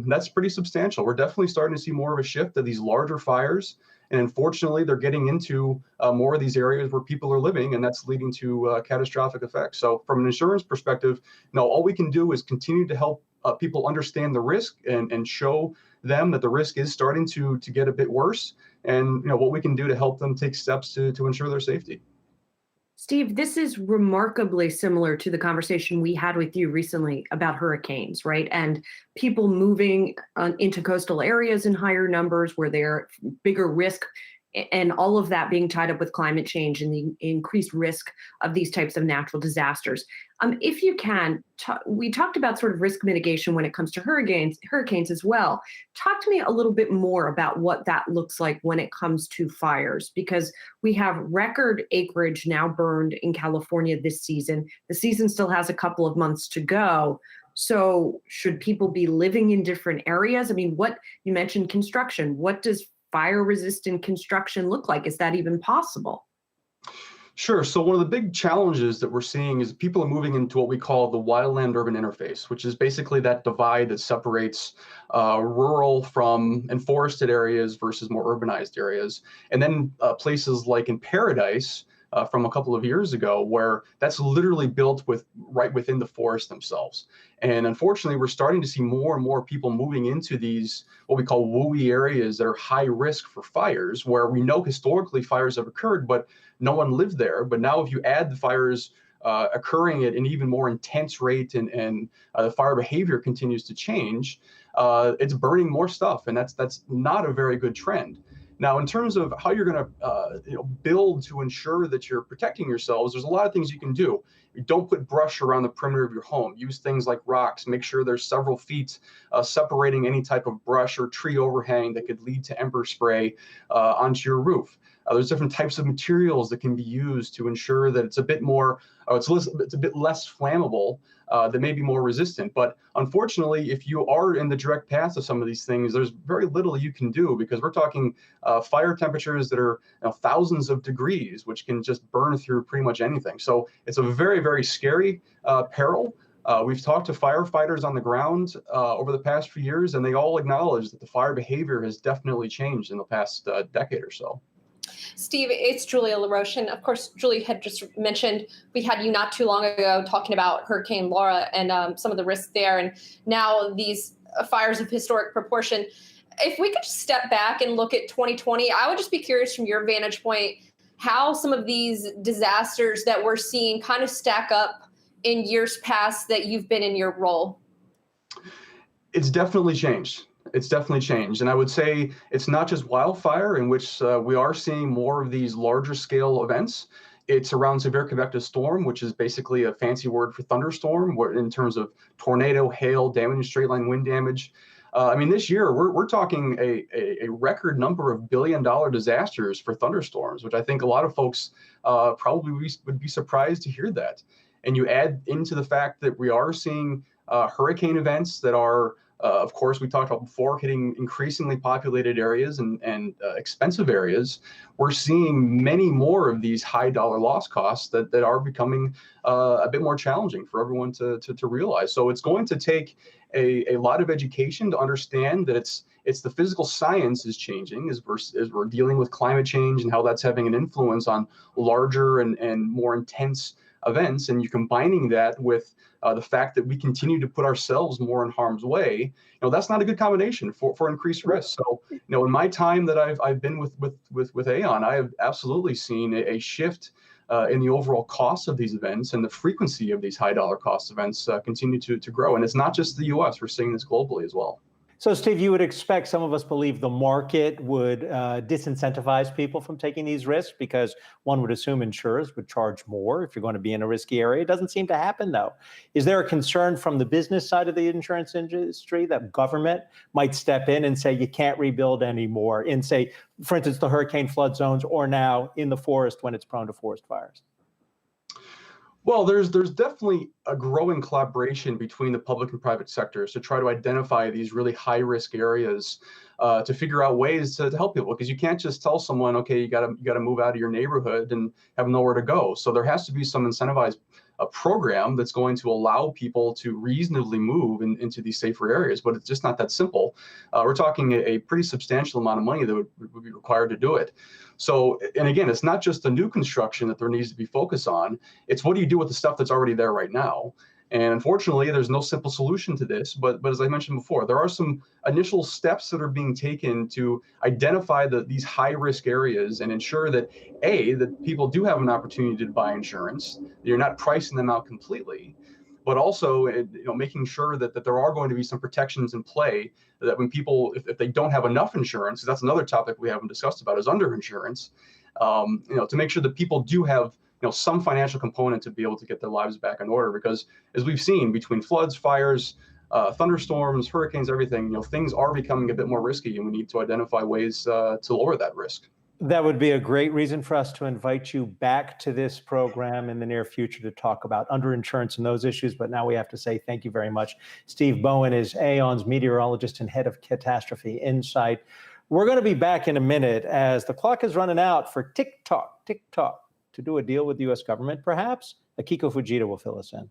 That's pretty substantial. We're definitely starting to see more of a shift of these larger fires. And unfortunately, they're getting into more of these areas where people are living, and that's leading to catastrophic effects. So from an insurance perspective, all we can do is continue to help people understand the risk and show them that the risk is starting to get a bit worse, and what we can do to help them take steps to ensure their safety. Steve, this is remarkably similar to the conversation we had with you recently about hurricanes, right? And people moving into coastal areas in higher numbers where they're bigger risk and all of that being tied up with climate change and the increased risk of these types of natural disasters. If you can, we talked about sort of risk mitigation when it comes to hurricanes as well. Talk to me a little bit more about what that looks like when it comes to fires, because we have record acreage now burned in California this season. The season still has a couple of months to go. So should people be living in different areas? I mean, what you mentioned construction, what does fire resistant construction look like? Is that even possible? Sure. So one of the big challenges that we're seeing is people are moving into what we call the wildland urban interface, which is basically that divide that separates rural and forested areas versus more urbanized areas. And then places like in Paradise from a couple of years ago, where that's literally built right within the forest themselves. And unfortunately, we're starting to see more and more people moving into these, what we call WUI areas that are high risk for fires, where we know historically fires have occurred, but no one lived there. But now if you add the fires occurring at an even more intense rate and the fire behavior continues to change, it's burning more stuff. And that's not a very good trend. Now, in terms of how you're going to build to ensure that you're protecting yourselves, there's a lot of things you can do. Don't put brush around the perimeter of your home. Use things like rocks. Make sure there's several feet separating any type of brush or tree overhang that could lead to ember spray onto your roof. There's different types of materials that can be used to ensure that it's a bit more, it's a bit less flammable, that may be more resistant. But unfortunately, if you are in the direct path of some of these things, there's very little you can do, because we're talking fire temperatures that are thousands of degrees, which can just burn through pretty much anything. So it's a very, very scary peril. We've talked to firefighters on the ground over the past few years, and they all acknowledge that the fire behavior has definitely changed in the past decade or so. Steve, it's Julia LaRoche. And of course, Julie had just mentioned we had you not too long ago talking about Hurricane Laura and some of the risks there. And now these fires of historic proportion. If we could just step back and look at 2020, I would just be curious from your vantage point how some of these disasters that we're seeing kind of stack up in years past that you've been in your role. It's definitely changed. It's definitely changed. And I would say it's not just wildfire, in which we are seeing more of these larger scale events. It's around severe convective storm, which is basically a fancy word for thunderstorm, where in terms of tornado, hail, damage, straight line wind damage. I mean, this year, we're talking a record number of billion-dollar disasters for thunderstorms, which I think a lot of folks probably would be surprised to hear that. And you add into the fact that we are seeing hurricane events that are, of course, we talked about before, hitting increasingly populated areas and expensive areas. We're seeing many more of these high dollar loss costs that are becoming a bit more challenging for everyone to realize. So it's going to take a lot of education to understand that it's the physical science is changing as we're dealing with climate change and how that's having an influence on larger and more intense events. And you're combining that with the fact that we continue to put ourselves more in harm's way, that's not a good combination for increased risk. So, in my time that I've been with Aon, I have absolutely seen a shift in the overall cost of these events, and the frequency of these high dollar cost events continue to grow. And it's not just the US, we're seeing this globally as well. So, Steve, you would expect, some of us believe the market would disincentivize people from taking these risks, because one would assume insurers would charge more if you're going to be in a risky area. It doesn't seem to happen, though. Is there a concern from the business side of the insurance industry that government might step in and say you can't rebuild anymore in, say, for instance, the hurricane flood zones, or now in the forest when it's prone to forest fires? Well, there's definitely a growing collaboration between the public and private sectors to try to identify these really high risk areas, to figure out ways to help people, because you can't just tell someone, okay, you got to move out of your neighborhood and have nowhere to go. So there has to be some incentivized program that's going to allow people to reasonably move into these safer areas, but it's just not that simple. We're talking a pretty substantial amount of money that would be required to do it. So, and again, it's not just the new construction that there needs to be focus on. It's what do you do with the stuff that's already there right now? And unfortunately, there's no simple solution to this. But as I mentioned before, there are some initial steps that are being taken to identify these high risk areas and ensure that that people do have an opportunity to buy insurance. You're not pricing them out completely. but also making sure that there are going to be some protections in play, that when people, if they don't have enough insurance, that's another topic we haven't discussed about, is underinsurance, to make sure that people do have some financial component to be able to get their lives back in order. Because as we've seen, between floods, fires, thunderstorms, hurricanes, everything, things are becoming a bit more risky, and we need to identify ways to lower that risk. That would be a great reason for us to invite you back to this program in the near future to talk about underinsurance and those issues. But now we have to say thank you very much. Steve Bowen is Aon's meteorologist and head of Catastrophe Insight. We're going to be back in a minute as the clock is running out for TikTok to do a deal with the U.S. government, perhaps. Akiko Fujita will fill us in.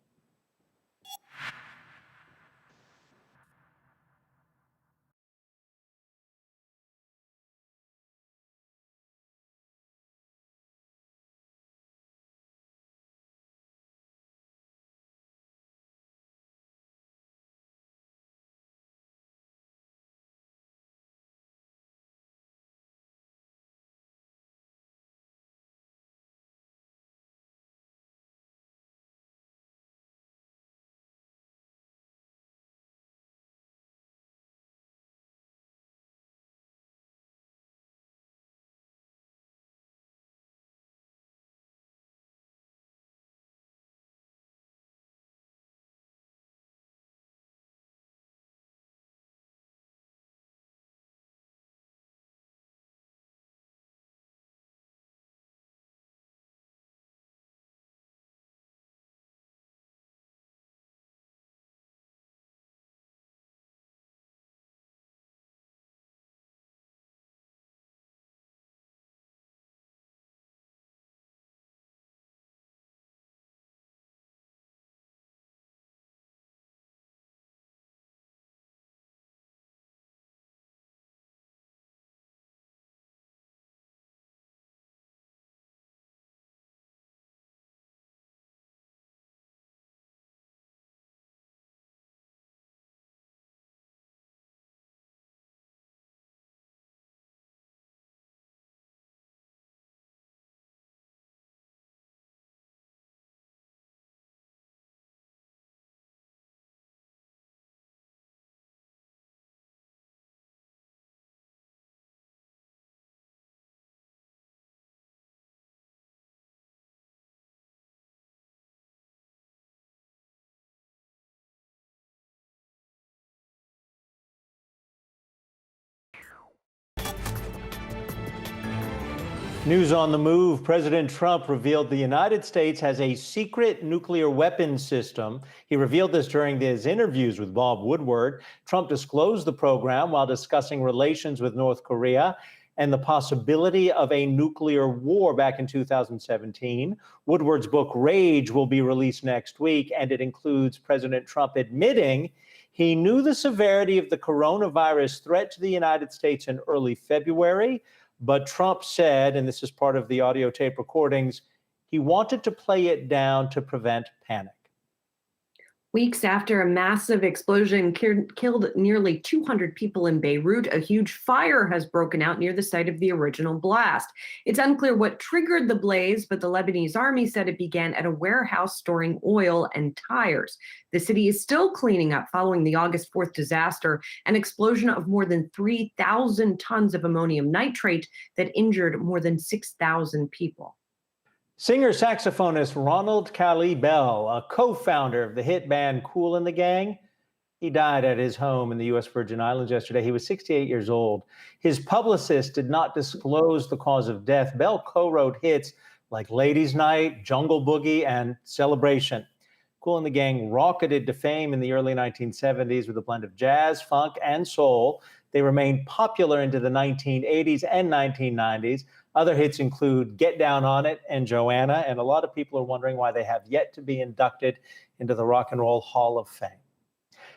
News on the move. President Trump revealed the United States has a secret nuclear weapons system. He revealed this during his interviews with Bob Woodward. Trump disclosed the program while discussing relations with North Korea and the possibility of a nuclear war back in 2017. Woodward's book, Rage, will be released next week, and it includes President Trump admitting he knew the severity of the coronavirus threat to the United States in early February. But Trump said, and this is part of the audio tape recordings, he wanted to play it down to prevent panic. Weeks after a massive explosion killed nearly 200 people in Beirut, a huge fire has broken out near the site of the original blast. It's unclear what triggered the blaze, but the Lebanese army said it began at a warehouse storing oil and tires. The city is still cleaning up following the August 4th disaster, an explosion of more than 3,000 tons of ammonium nitrate that injured more than 6,000 people. Singer-saxophonist Ronald Kali Bell, a co-founder of the hit band Kool and the Gang, he died at his home in the U.S. Virgin Islands yesterday. He was 68 years old. His publicist did not disclose the cause of death. Bell co-wrote hits like Ladies' Night, Jungle Boogie, and Celebration. Kool and the Gang rocketed to fame in the early 1970s with a blend of jazz, funk, and soul. They remained popular into the 1980s and 1990s. Other hits include Get Down on It and Joanna, and a lot of people are wondering why they have yet to be inducted into the Rock and Roll Hall of Fame.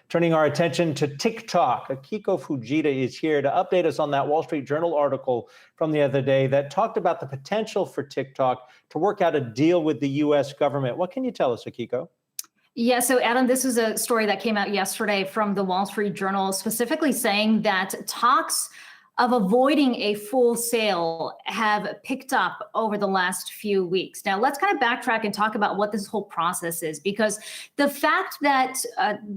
Turning our attention to TikTok, Akiko Fujita is here to update us on that Wall Street Journal article from the other day that talked about the potential for TikTok to work out a deal with the U.S. government. What can you tell us, Akiko? Yeah, so Adam, this is a story that came out yesterday from the Wall Street Journal, specifically saying that talks of avoiding a full sale have picked up over the last few weeks. Now, let's kind of backtrack and talk about what this whole process is, because the fact that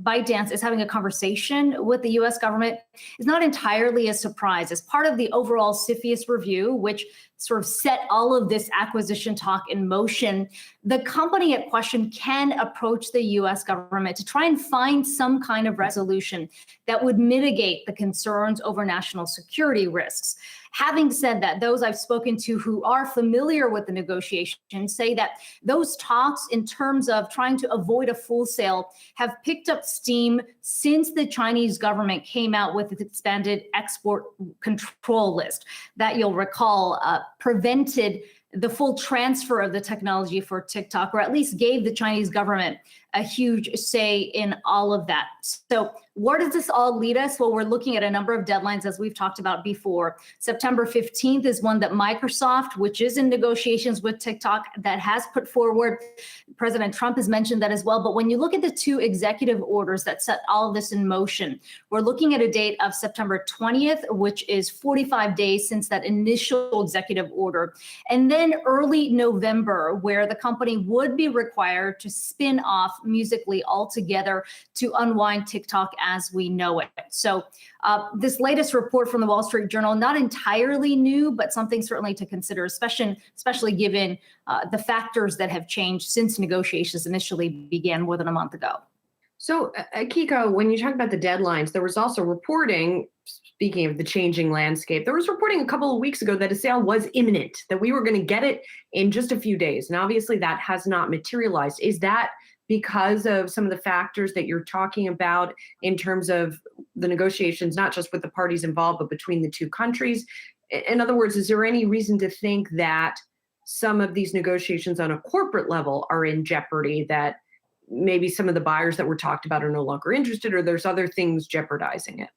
ByteDance is having a conversation with the US government is not entirely a surprise. As part of the overall CFIUS review, which sort of set all of this acquisition talk in motion, the company at question can approach the US government to try and find some kind of resolution that would mitigate the concerns over national security risks. Having said that, those I've spoken to who are familiar with the negotiations say that those talks in terms of trying to avoid a full sale have picked up steam since the Chinese government came out with its expanded export control list that you'll recall prevented the full transfer of the technology for TikTok, or at least gave the Chinese government a huge say in all of that. So where does this all lead us? Well, we're looking at a number of deadlines, as we've talked about before. September 15th is one that Microsoft, which is in negotiations with TikTok, that has put forward. President Trump has mentioned that as well. But when you look at the two executive orders that set all of this in motion, we're looking at a date of September 20th, which is 45 days since that initial executive order. And then early November, where the company would be required to spin off Musical.ly altogether to unwind TikTok as we know it. So this latest report from the Wall Street Journal, not entirely new, but something certainly to consider, especially given the factors that have changed since negotiations initially began more than a month ago. So, Kiko, when you talk about the deadlines, there was also reporting, speaking of the changing landscape, there was reporting a couple of weeks ago that a sale was imminent, that we were going to get it in just a few days. And obviously that has not materialized. Is that because of some of the factors that you're talking about in terms of the negotiations, not just with the parties involved, but between the two countries? In other words, is there any reason to think that some of these negotiations on a corporate level are in jeopardy, that maybe some of the buyers that were talked about are no longer interested, or there's other things jeopardizing it?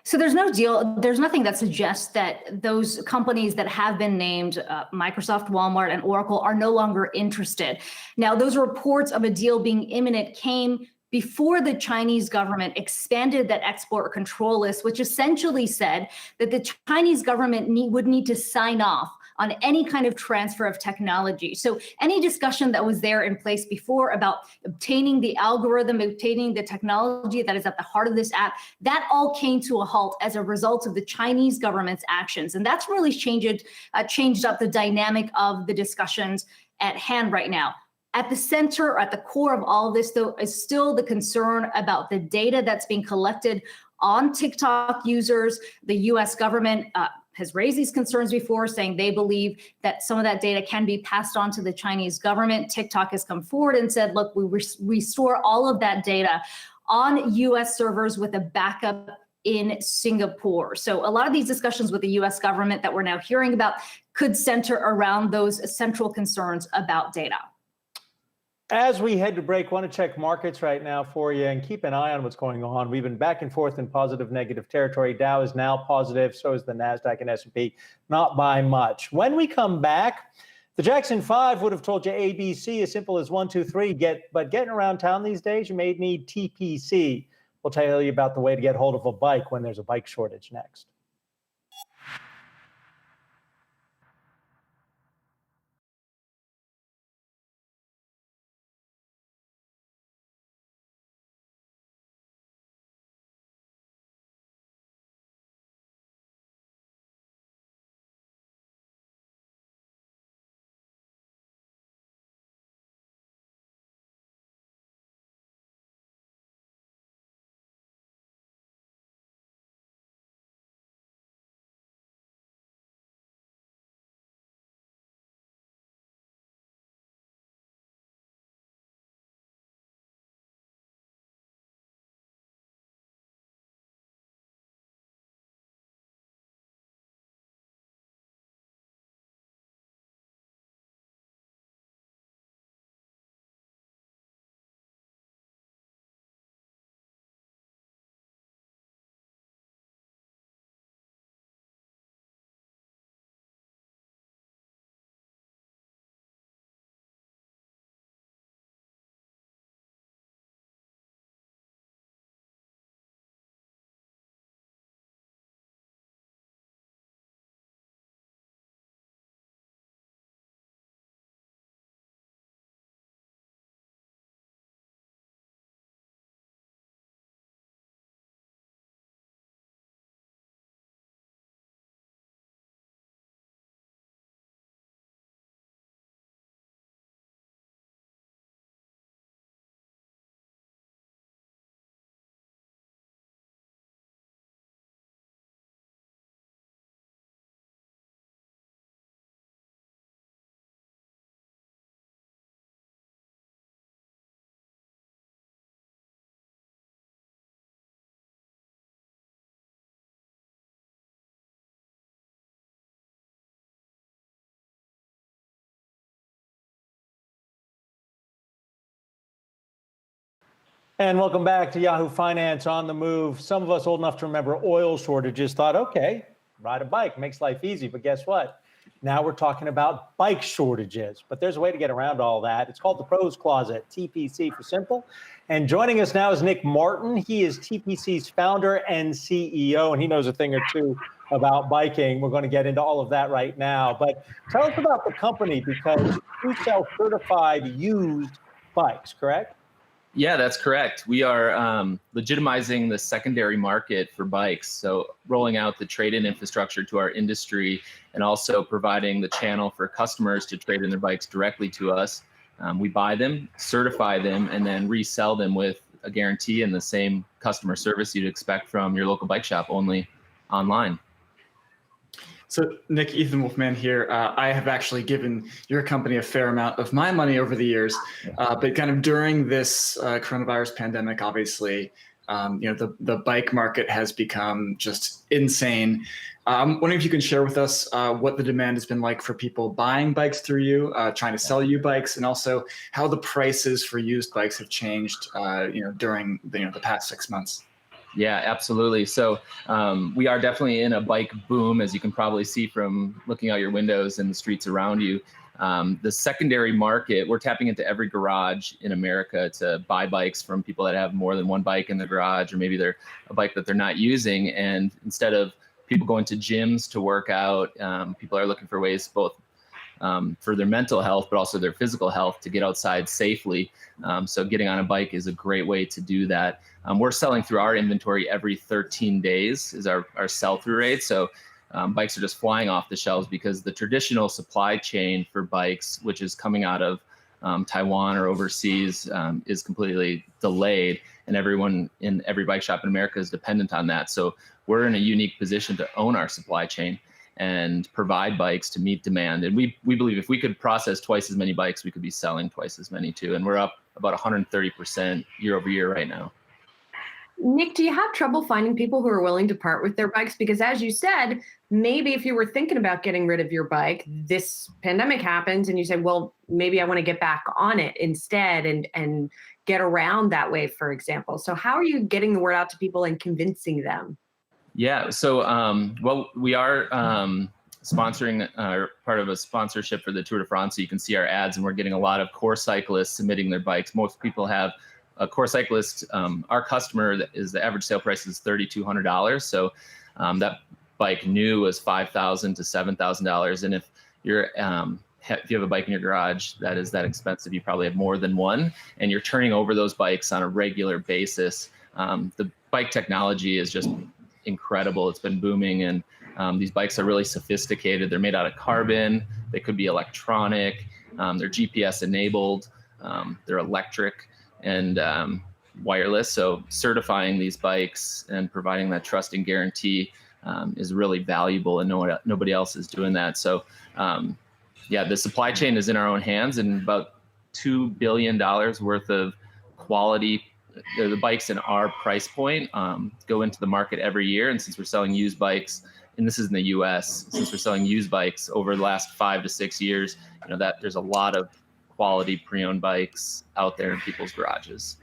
So there's no deal. There's nothing that suggests that those companies that have been named, Microsoft, Walmart, and Oracle, are no longer interested. Now, those reports of a deal being imminent came before the Chinese government expanded that export control list, which essentially said that the Chinese government would need to sign off on any kind of transfer of technology. So any discussion that was there in place before about obtaining the algorithm, obtaining the technology that is at the heart of this app, that all came to a halt as a result of the Chinese government's actions. And that's really changed up the dynamic of the discussions at hand right now. At the center, or at the core of all of this, though, is still the concern about the data that's being collected on TikTok users. The US government has raised these concerns before, saying they believe that some of that data can be passed on to the Chinese government. TikTok has come forward and said, look, we restore all of that data on US servers with a backup in Singapore. So a lot of these discussions with the US government that we're now hearing about could center around those central concerns about data. As we head to break, want to check markets right now for you and keep an eye on what's going on. We've been back and forth in positive, negative territory. Dow is now positive. So is the Nasdaq and S&P, not by much. When we come back, the Jackson 5 would have told you ABC as simple as 1, 2, 3. But getting around town these days, you may need TPC. We'll tell you about the way to get hold of a bike when there's a bike shortage next. And welcome back to Yahoo Finance on the Move. Some of us old enough to remember oil shortages thought, okay, ride a bike, makes life easy. But guess what? Now we're talking about bike shortages. But there's a way to get around all that. It's called the Pros Closet, TPC for simple. And joining us now is Nick Martin. He is TPC's founder and CEO, and he knows a thing or two about biking. We're going to get into all of that right now. But tell us about the company, because you sell certified used bikes, correct? Yeah, that's correct. We are legitimizing the secondary market for bikes. So rolling out the trade-in infrastructure to our industry and also providing the channel for customers to trade in their bikes directly to us. We buy them, certify them, and then resell them with a guarantee and the same customer service you'd expect from your local bike shop, only online. So Nick, Ethan Wolfman here. I have actually given your company a fair amount of my money over the years, but kind of during this coronavirus pandemic, obviously, the bike market has become just insane. I'm wondering if you can share with us what the demand has been like for people buying bikes through you, trying to sell you bikes, and also how the prices for used bikes have changed, during the past 6 months. Yeah, absolutely. So we are definitely in a bike boom, as you can probably see from looking out your windows and the streets around you. The secondary market, we're tapping into every garage in America to buy bikes from people that have more than one bike in the garage, or maybe they're a bike that they're not using. And instead of people going to gyms to work out, people are looking for ways both for their mental health, but also their physical health, to get outside safely. So getting on a bike is a great way to do that. We're selling through our inventory every 13 days is our sell-through rate. So bikes are just flying off the shelves because the traditional supply chain for bikes, which is coming out of Taiwan or overseas, is completely delayed. And everyone in every bike shop in America is dependent on that. So we're in a unique position to own our supply chain and provide bikes to meet demand. And we believe if we could process twice as many bikes, we could be selling twice as many too. And we're up about 130% year over year right now. Nick, do you have trouble finding people who are willing to part with their bikes? Because as you said, maybe if you were thinking about getting rid of your bike, this pandemic happens and you say, well, maybe I want to get back on it instead and get around that way, for example. So how are you getting the word out to people and convincing them? Yeah, so well, we are sponsoring part of a sponsorship for the Tour de France, so you can see our ads, and we're getting a lot of core cyclists submitting their bikes. Most people have a core cyclist. Our customer is the average sale price is $3,200. So that bike new was $5,000 to $7,000. And if you're if you have a bike in your garage that is that expensive, you probably have more than one, and you're turning over those bikes on a regular basis. The bike technology is just incredible. It's been booming, and these bikes are really sophisticated. They're made out of carbon. They could be electronic. They're GPS enabled. They're electric and wireless. So certifying these bikes and providing that trust and guarantee is really valuable, and nobody else is doing that. So yeah, the supply chain is in our own hands, and about $2 billion worth of quality. The bikes in our price point go into the market every year. And since we're selling used bikes, and this is in the US, since we're selling used bikes over the last 5 to 6 years, that there's a lot of quality pre-owned bikes out there in people's garages.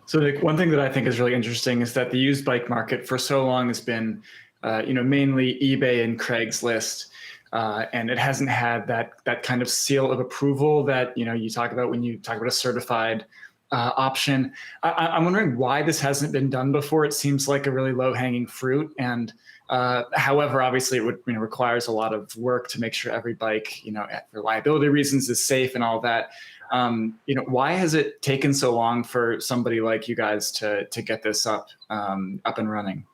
So Nick, one thing that I think is really interesting is that the used bike market for so long has been, mainly eBay and Craigslist. And it hasn't had that kind of seal of approval that, you talk about when you talk about a certified option. I'm wondering why this hasn't been done before. It seems like a really low-hanging fruit, and however, obviously, it would requires a lot of work to make sure every bike, for liability reasons, is safe and all that. Why has it taken so long for somebody like you guys to get this up and running?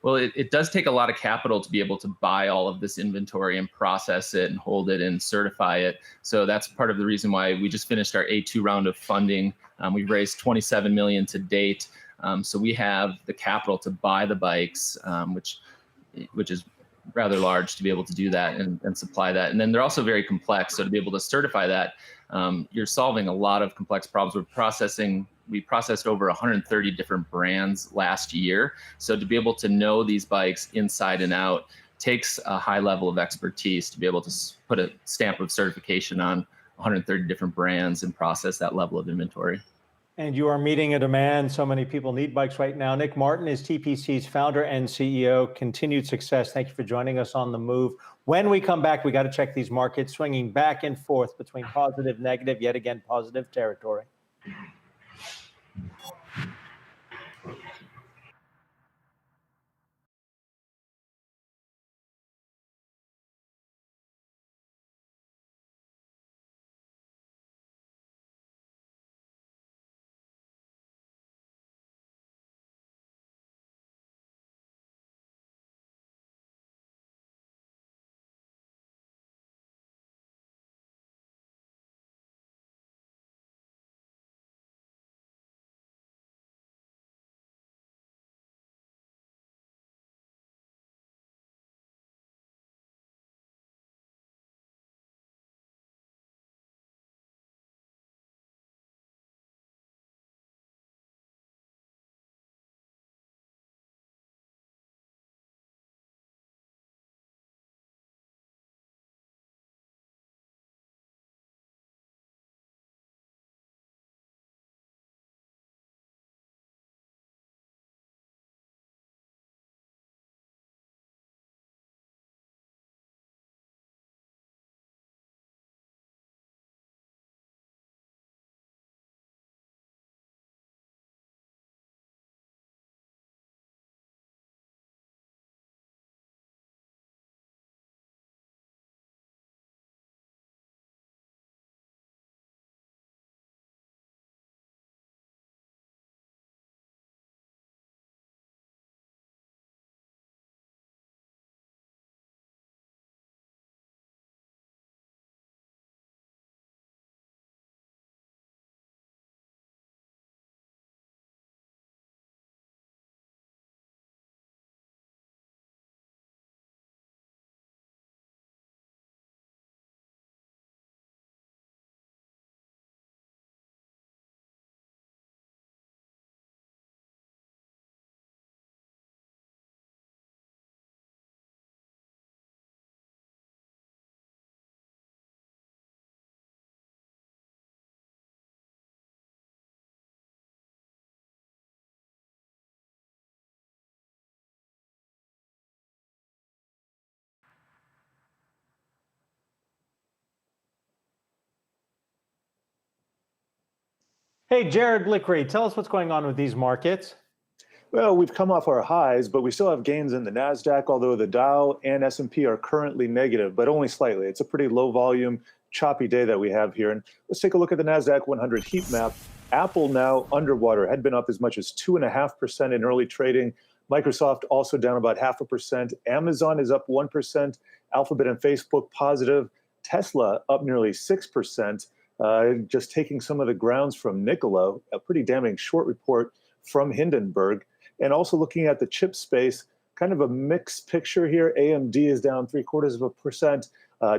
Well, it does take a lot of capital to be able to buy all of this inventory and process it and hold it and certify it. So that's part of the reason why we just finished our A2 round of funding. We've raised $27 million to date. So we have the capital to buy the bikes, which is rather large to be able to do that and supply that. And then they're also very complex. So to be able to certify that, you're solving a lot of complex problems. We processed over 130 different brands last year. So to be able to know these bikes inside and out takes a high level of expertise to be able to put a stamp of certification on 130 different brands and process that level of inventory. And you are meeting a demand. So many people need bikes right now. Nick Martin is TPC's founder and CEO. Continued success. Thank you for joining us on The Move. When we come back, we got to check these markets swinging back and forth between positive, negative, yet again positive territory. Hey, Jared Lickery, tell us what's going on with these markets. Well, we've come off our highs, but we still have gains in the Nasdaq, although the Dow and S&P are currently negative, but only slightly. It's a pretty low volume, choppy day that we have here. And let's take a look at the Nasdaq 100 heat map. Apple now underwater, had been up as much as 2.5% in early trading. Microsoft also down about 0.5%. Amazon is up 1%. Alphabet and Facebook positive. Tesla up nearly 6%. Just taking some of the grounds from Nikola, a pretty damning short report from Hindenburg. And also looking at the chip space, kind of a mixed picture here. AMD is down 0.75%.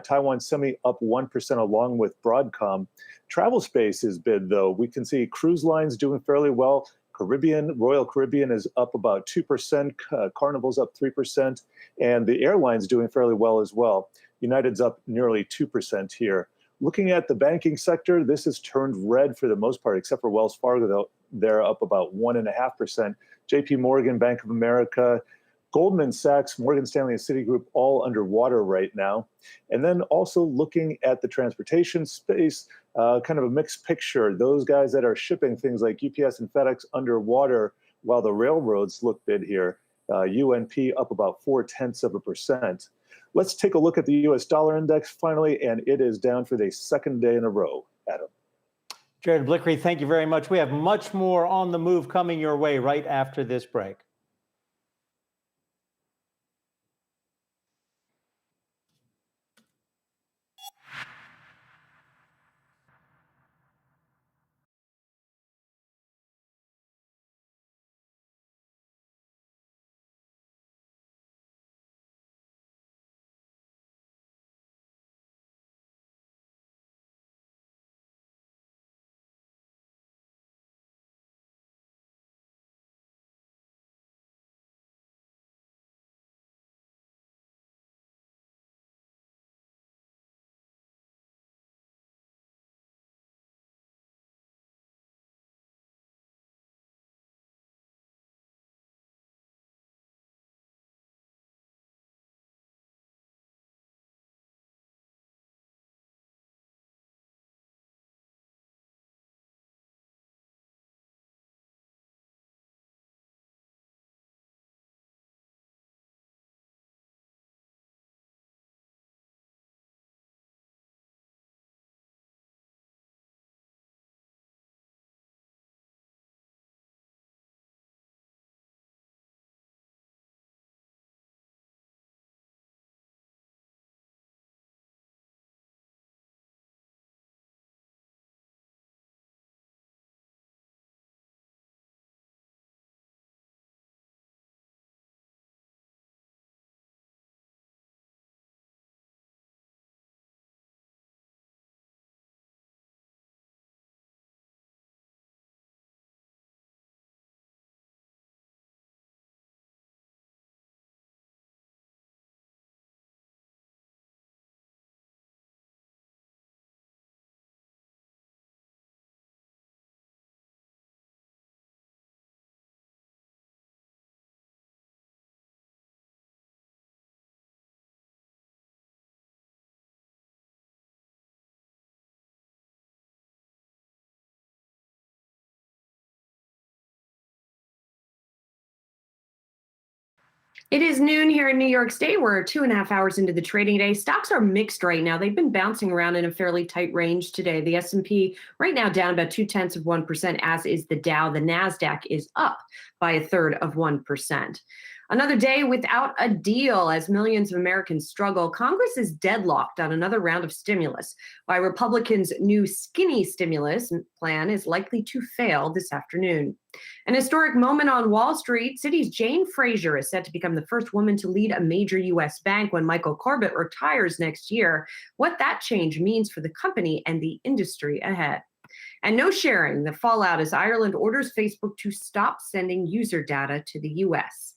Taiwan Semi up 1% along with Broadcom. Travel space is bid though. We can see cruise lines doing fairly well. Royal Caribbean is up about 2%. Carnival's up 3%. And the airlines doing fairly well as well. United's up nearly 2% here. Looking at the banking sector, this has turned red for the most part, except for Wells Fargo, though. They're up about 1.5%. JP Morgan, Bank of America, Goldman Sachs, Morgan Stanley, and Citigroup all underwater right now. And then also looking at the transportation space, kind of a mixed picture. Those guys that are shipping things like UPS and FedEx underwater, while the railroads look bid here. UNP up about 0.4%. Let's take a look at the US dollar index finally, and it is down for the second day in a row, Adam. Jared Lickery, thank you very much. We have much more on The Move coming your way right after this break. It is noon here in New York State. We're 2.5 hours into the trading day. Stocks are mixed right now. They've been bouncing around in a fairly tight range today. The S&P right now down about 0.2%, as is the Dow. The Nasdaq is up by 1/3%. Another day without a deal as millions of Americans struggle. Congress is deadlocked on another round of stimulus, while Republicans' new skinny stimulus plan is likely to fail this afternoon. An historic moment on Wall Street. Citi's Jane Fraser is set to become the first woman to lead a major U.S. bank when Michael Corbett retires next year. What that change means for the company and the industry ahead. And no sharing, the fallout as Ireland orders Facebook to stop sending user data to the U.S.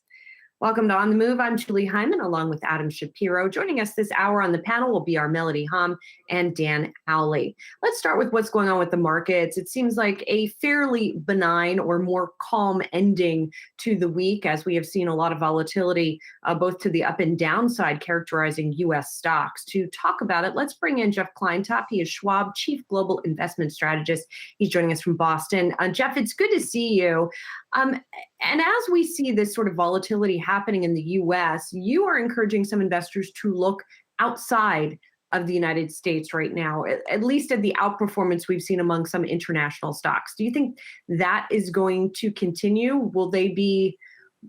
Welcome to On the Move. I'm Julie Hyman, along with Adam Shapiro. Joining us this hour on the panel will be our Melody Hom and Dan Howley. Let's start with what's going on with the markets. It seems like a fairly benign or more calm ending to the week, as we have seen a lot of volatility, both to the up and downside, characterizing U.S. stocks. To talk about it, let's bring in Jeff Kleintop. He is Schwab Chief Global Investment Strategist. He's joining us from Boston. Jeff, it's good to see you. And as we see this sort of volatility happening in the U.S., you are encouraging some investors to look outside of the United States right now, at least at the outperformance we've seen among some international stocks. Do you think that is going to continue? Will they be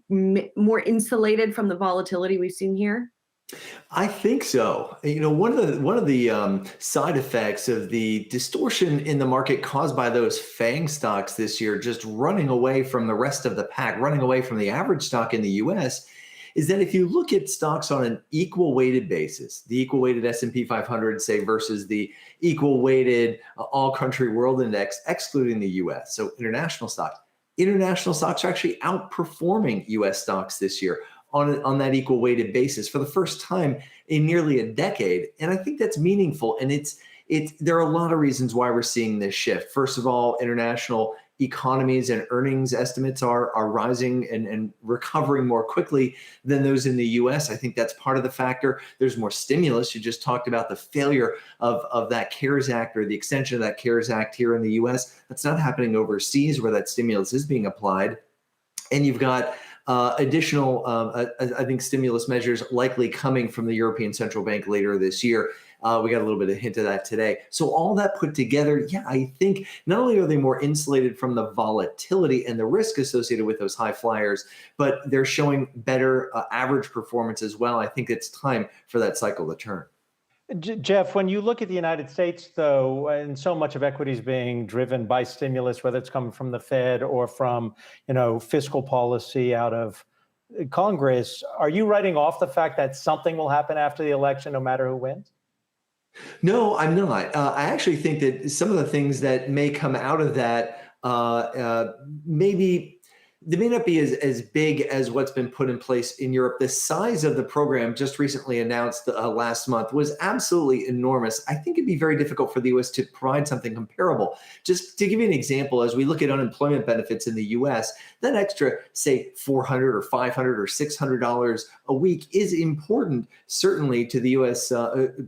more insulated from the volatility we've seen here? I think so. One of the side effects of the distortion in the market caused by those FANG stocks this year, just running away from the rest of the pack, running away from the average stock in the U.S., is that if you look at stocks on an equal weighted basis, the equal weighted S&P 500, say, versus the equal weighted all country world index, excluding the U.S., so international stocks are actually outperforming U.S. stocks this year on that equal weighted basis for the first time in nearly a decade. And I think that's meaningful. And there are a lot of reasons why we're seeing this shift. First of all, international economies and earnings estimates are rising and recovering more quickly than those in the US. I think that's part of the factor. There's more stimulus. You just talked about the failure of that CARES Act, or the extension of that CARES Act here in the US. That's not happening overseas where that stimulus is being applied. And you've got additional, I think, stimulus measures likely coming from the European Central Bank later this year. We got a little bit of hint of that today. So all that put together, yeah, I think not only are they more insulated from the volatility and the risk associated with those high flyers, but they're showing better average performance as well. I think it's time for that cycle to turn. Jeff, when you look at the United States, though, and so much of equity is being driven by stimulus, whether it's coming from the Fed or from, fiscal policy out of Congress, are you writing off the fact that something will happen after the election, no matter who wins? No, I'm not. I actually think that some of the things that may come out of that they may not be as big as what's been put in place in Europe. The size of the program just recently announced last month was absolutely enormous. I think it'd be very difficult for the U.S. to provide something comparable. Just to give you an example, as we look at unemployment benefits in the U.S., that extra, say, $400 or $500 or $600 a week is important, certainly, to the U.S.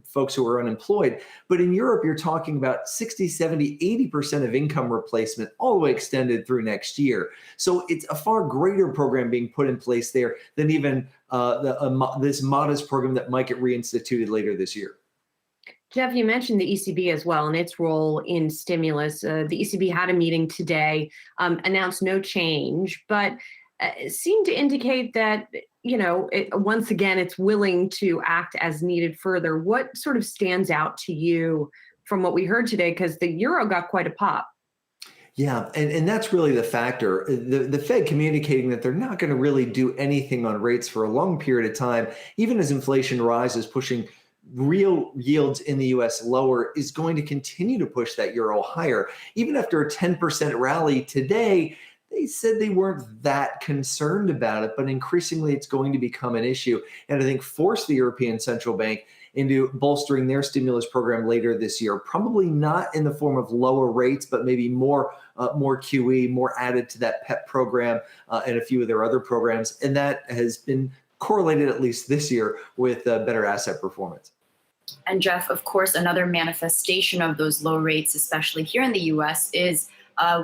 Folks who are unemployed. But in Europe, you're talking about 60, 70, 80% of income replacement all the way extended through next year. So it's a far greater program being put in place there than even this modest program that might get reinstituted later this year. Jeff, you mentioned the ECB as well and its role in stimulus. The ECB had a meeting today, announced no change, but seemed to indicate that, once again, it's willing to act as needed further. What sort of stands out to you from what we heard today? Because the euro got quite a pop. Yeah, and that's really the factor. The Fed communicating that they're not going to really do anything on rates for a long period of time, even as inflation rises, pushing real yields in the U.S. lower, is going to continue to push that euro higher. Even after a 10% rally today, they said they weren't that concerned about it, but increasingly it's going to become an issue. And I think force the European Central Bank into bolstering their stimulus program later this year, probably not in the form of lower rates, but maybe more QE, more added to that PEP program and a few of their other programs. And that has been correlated, at least this year, with better asset performance. And Jeff, of course, another manifestation of those low rates, especially here in the US, is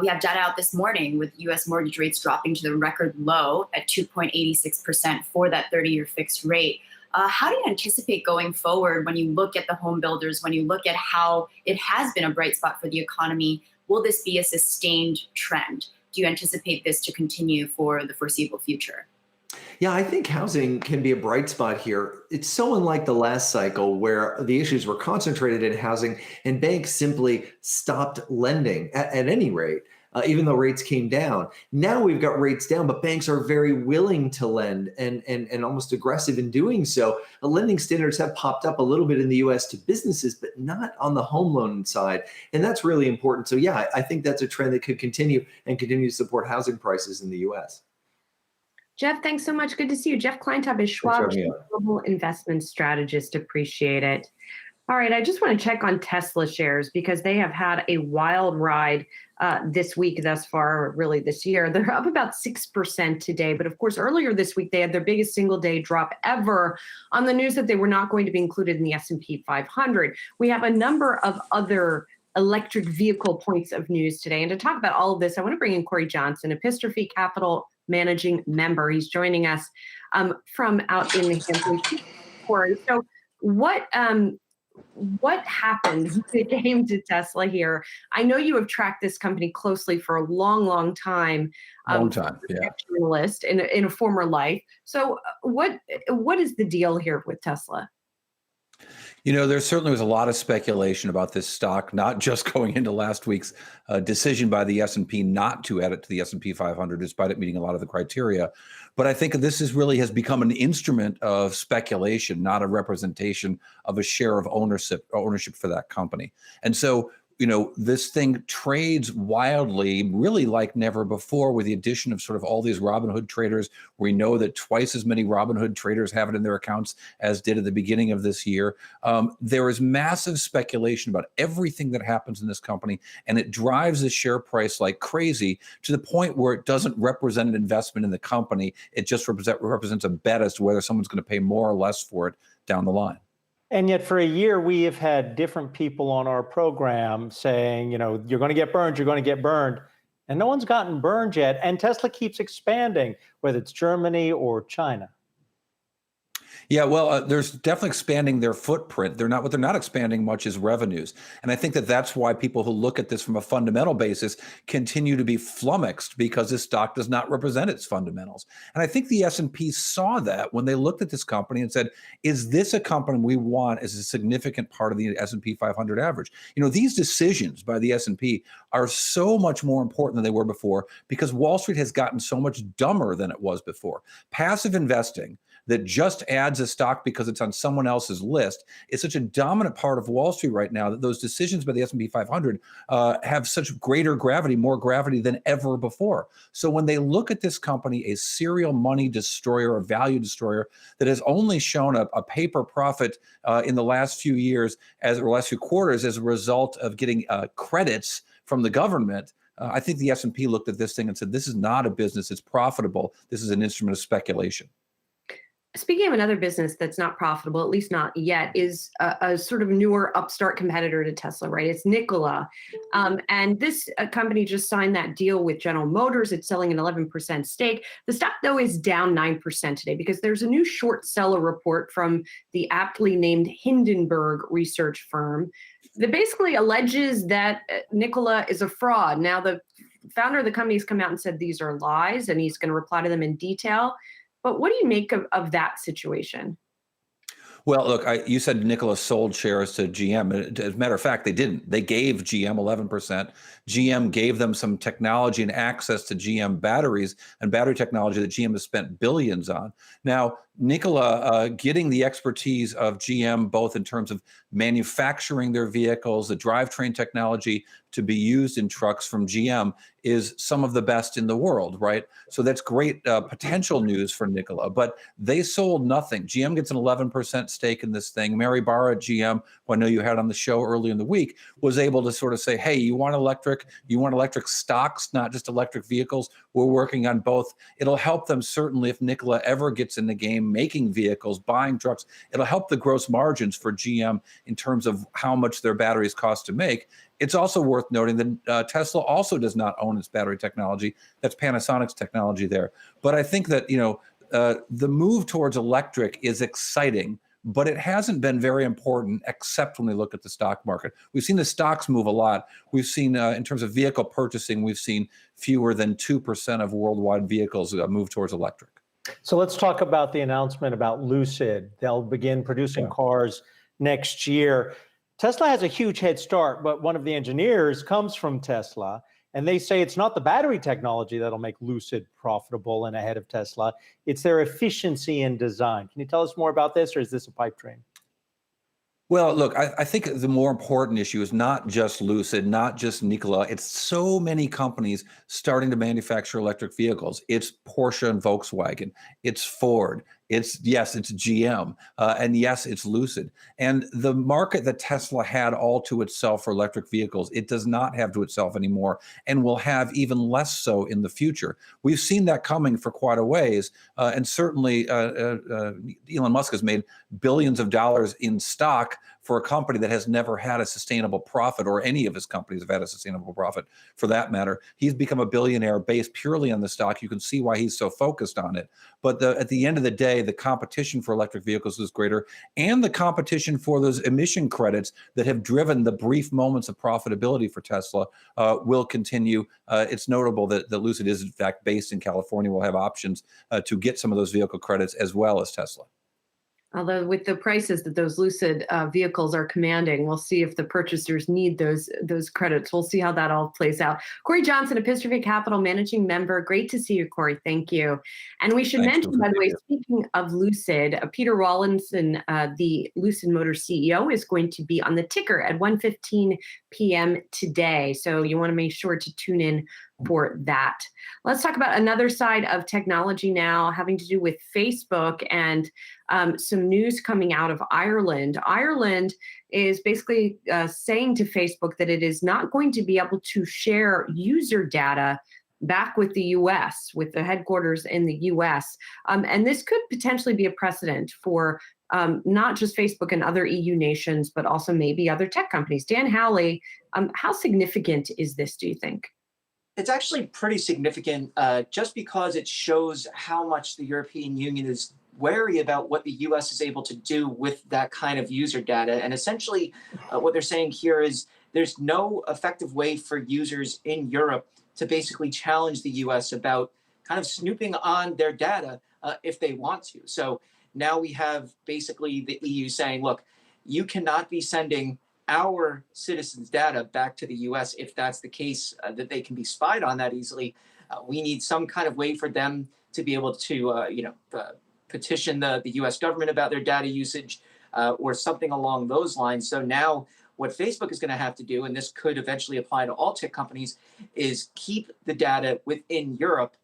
We have data out this morning with U.S. mortgage rates dropping to the record low at 2.86% for that 30-year fixed rate. How do you anticipate going forward when you look at the home builders, when you look at how it has been a bright spot for the economy? Will this be a sustained trend? Do you anticipate this to continue for the foreseeable future? Yeah, I think housing can be a bright spot here. It's so unlike the last cycle where the issues were concentrated in housing and banks simply stopped lending at any rate, even though rates came down. Now we've got rates down, but banks are very willing to lend and almost aggressive in doing so. The lending standards have popped up a little bit in the US to businesses, but not on the home loan side. And that's really important. So yeah, I think that's a trend that could continue and continue to support housing prices in the US. Jeff, thanks so much. Good to see you. Jeff Kleintop is Schwab's Global Investment Strategist. Appreciate it. All right, I just want to check on Tesla shares because they have had a wild ride this week thus far, really this year. They're up about 6% today. But of course, earlier this week, they had their biggest single day drop ever on the news that they were not going to be included in the S&P 500. We have a number of other electric vehicle points of news today. And to talk about all of this, I want to bring in Corey Johnson, Epistrophe Capital Managing Member. He's joining us from out in the Hamptons. Corey, so what happened when it came to Tesla here? I know you have tracked this company closely for a long, long time. Yeah. Journalist in a former life. So what is the deal here with Tesla? You know, there certainly was a lot of speculation about this stock, not just going into last week's decision by the S&P not to add it to the S&P 500, despite it meeting a lot of the criteria. But I think this has become an instrument of speculation, not a representation of a share of ownership for that company. And so, you know, this thing trades wildly, really like never before, with the addition of sort of all these Robinhood traders. We know that twice as many Robinhood traders have it in their accounts as did at the beginning of this year. There is massive speculation about everything that happens in this company, and it drives the share price like crazy to the point where it doesn't represent an investment in the company. It just represents a bet as to whether someone's going to pay more or less for it down the line. And yet for a year, we have had different people on our program saying, you know, you're going to get burned, you're going to get burned. And no one's gotten burned yet. And Tesla keeps expanding, whether it's Germany or China. Yeah, well, there's definitely expanding their footprint. What they're not expanding much is revenues. And I think that's why people who look at this from a fundamental basis continue to be flummoxed, because this stock does not represent its fundamentals. And I think the S&P saw that when they looked at this company and said, is this a company we want as a significant part of the S&P 500 average? You know, these decisions by the S&P are so much more important than they were before, because Wall Street has gotten so much dumber than it was before. Passive investing that just adds a stock because it's on someone else's list is such a dominant part of Wall Street right now that those decisions by the S&P 500 have such greater gravity, more gravity than ever before. So when they look at this company, a serial money destroyer, a value destroyer that has only shown a paper profit in the last few years, or last few quarters, as a result of getting credits from the government, I think the S&P looked at this thing and said, this is not a business, it's profitable. This is an instrument of speculation. Speaking of another business that's not profitable, at least not yet, is a sort of newer upstart competitor to Tesla, right? It's Nikola. And this company just signed that deal with General Motors. It's selling an 11% stake. The stock, though, is down 9% today because there's a new short seller report from the aptly named Hindenburg research firm that basically alleges that Nikola is a fraud. Now, the founder of the company has come out and said these are lies, and he's going to reply to them in detail. But what do you make of that situation? Well, look, you said Nikola sold shares to GM. As a matter of fact, they didn't. They gave GM 11%. GM gave them some technology and access to GM batteries and battery technology that GM has spent billions on. Now, Nikola getting the expertise of GM, both in terms of manufacturing their vehicles, the drivetrain technology to be used in trucks from GM, is some of the best in the world, right? So that's great potential news for Nikola, but they sold nothing. GM gets an 11% stake in this thing. Mary Barra at GM, who I know you had on the show earlier in the week, was able to sort of say, hey, you want electric stocks, not just electric vehicles. We're working on both. It'll help them certainly if Nikola ever gets in the game making vehicles, buying trucks. It'll help the gross margins for GM in terms of how much their batteries cost to make. It's also worth noting that Tesla also does not own its battery technology. That's Panasonic's technology there. But I think that, the move towards electric is exciting, but it hasn't been very important except when we look at the stock market. We've seen the stocks move a lot. We've seen, in terms of vehicle purchasing, we've seen fewer than 2% of worldwide vehicles move towards electric. So let's talk about the announcement about Lucid. They'll begin producing cars next year. Tesla has a huge head start, but one of the engineers comes from Tesla, and they say it's not the battery technology that'll make Lucid profitable and ahead of Tesla. It's their efficiency in design. Can you tell us more about this, or is this a pipe dream? Well, look, I think the more important issue is not just Lucid, not just Nikola. It's so many companies starting to manufacture electric vehicles. It's Porsche and Volkswagen. It's Ford. It's GM. And yes, it's Lucid. And the market that Tesla had all to itself for electric vehicles, it does not have to itself anymore and will have even less so in the future. We've seen that coming for quite a ways. And certainly Elon Musk has made billions of dollars in stock for a company that has never had a sustainable profit, or any of his companies have had a sustainable profit for that matter. He's become a billionaire based purely on the stock. You can see why he's so focused on it. But at the end of the day, the competition for electric vehicles is greater, and the competition for those emission credits that have driven the brief moments of profitability for Tesla will continue. It's notable that Lucid is in fact based in California. Will have options to get some of those vehicle credits as well as Tesla. Although with the prices that those Lucid vehicles are commanding, we'll see if the purchasers need those credits. We'll see how that all plays out. Corey Johnson, Epistrophe Capital Managing Member. Great to see you, Corey. Thank you. And we should mention, by the way, speaking of Lucid, Peter Rawlinson, the Lucid Motors CEO, is going to be on the ticker at 1:15 p.m. today. So you want to make sure to tune in for that. Let's talk about another side of technology now, having to do with Facebook and some news coming out of Ireland. Ireland is basically saying to Facebook that it is not going to be able to share user data back with the US, with the headquarters in the US. And this could potentially be a precedent for not just Facebook and other EU nations, but also maybe other tech companies. Dan Howley, how significant is this, do you think? It's actually pretty significant just because it shows how much the European Union is wary about what the US is able to do with that kind of user data. And essentially what they're saying here is there's no effective way for users in Europe to basically challenge the US about kind of snooping on their data if they want to. So now we have basically the EU saying, look, you cannot be sending our citizens' data back to the US if that's the case, that they can be spied on that easily. We need some kind of way for them to be able to, petition the US government about their data usage or something along those lines. So now what Facebook is going to have to do, and this could eventually apply to all tech companies, is keep the data within Europe,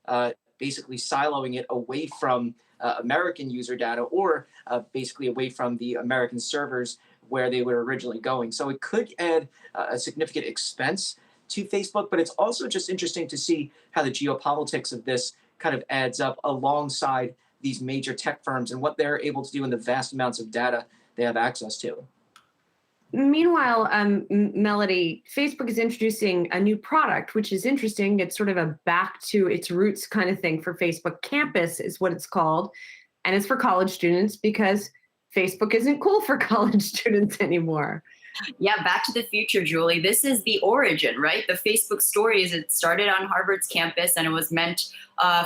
basically siloing it away from American user data, or basically away from the American servers where they were originally going. So it could add a significant expense to Facebook, but it's also just interesting to see how the geopolitics of this kind of adds up alongside these major tech firms and what they're able to do in the vast amounts of data they have access to. Meanwhile, Melody, Facebook is introducing a new product, which is interesting. It's sort of a back to its roots kind of thing for Facebook. Campus is what it's called, and it's for college students because Facebook isn't cool for college students anymore. Yeah, back to the future, Julie. This is the origin, right? The Facebook story is it started on Harvard's campus and it was meant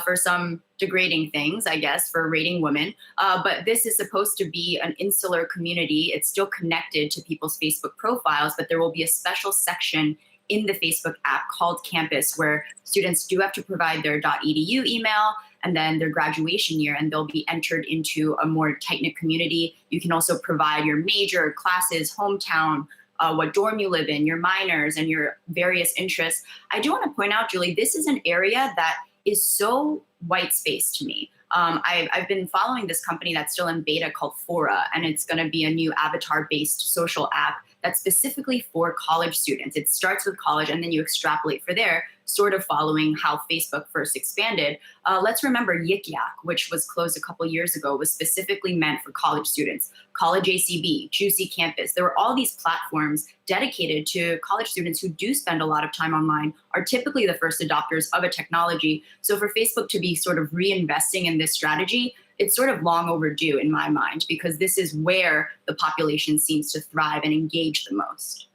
for some degrading things, I guess, for rating women. But this is supposed to be an insular community. It's still connected to people's Facebook profiles, but there will be a special section in the Facebook app called Campus where students do have to provide their .edu email and then their graduation year, and they'll be entered into a more tight-knit community. You can also provide your major, classes, hometown, what dorm you live in, your minors, and your various interests. I do want to point out, Julie, this is an area that is so white space to me. I've been following this company that's still in beta called Fora, and it's going to be a new avatar-based social app that's specifically for college students. It starts with college, and then you extrapolate for there. sort of following how Facebook first expanded. Let's remember Yik Yak, which was closed a couple years ago, was specifically meant for college students. College ACB, Juicy Campus. There were all these platforms dedicated to college students who do spend a lot of time online, are typically the first adopters of a technology. So for Facebook to be sort of reinvesting in this strategy, it's sort of long overdue in my mind, because this is where the population seems to thrive and engage the most.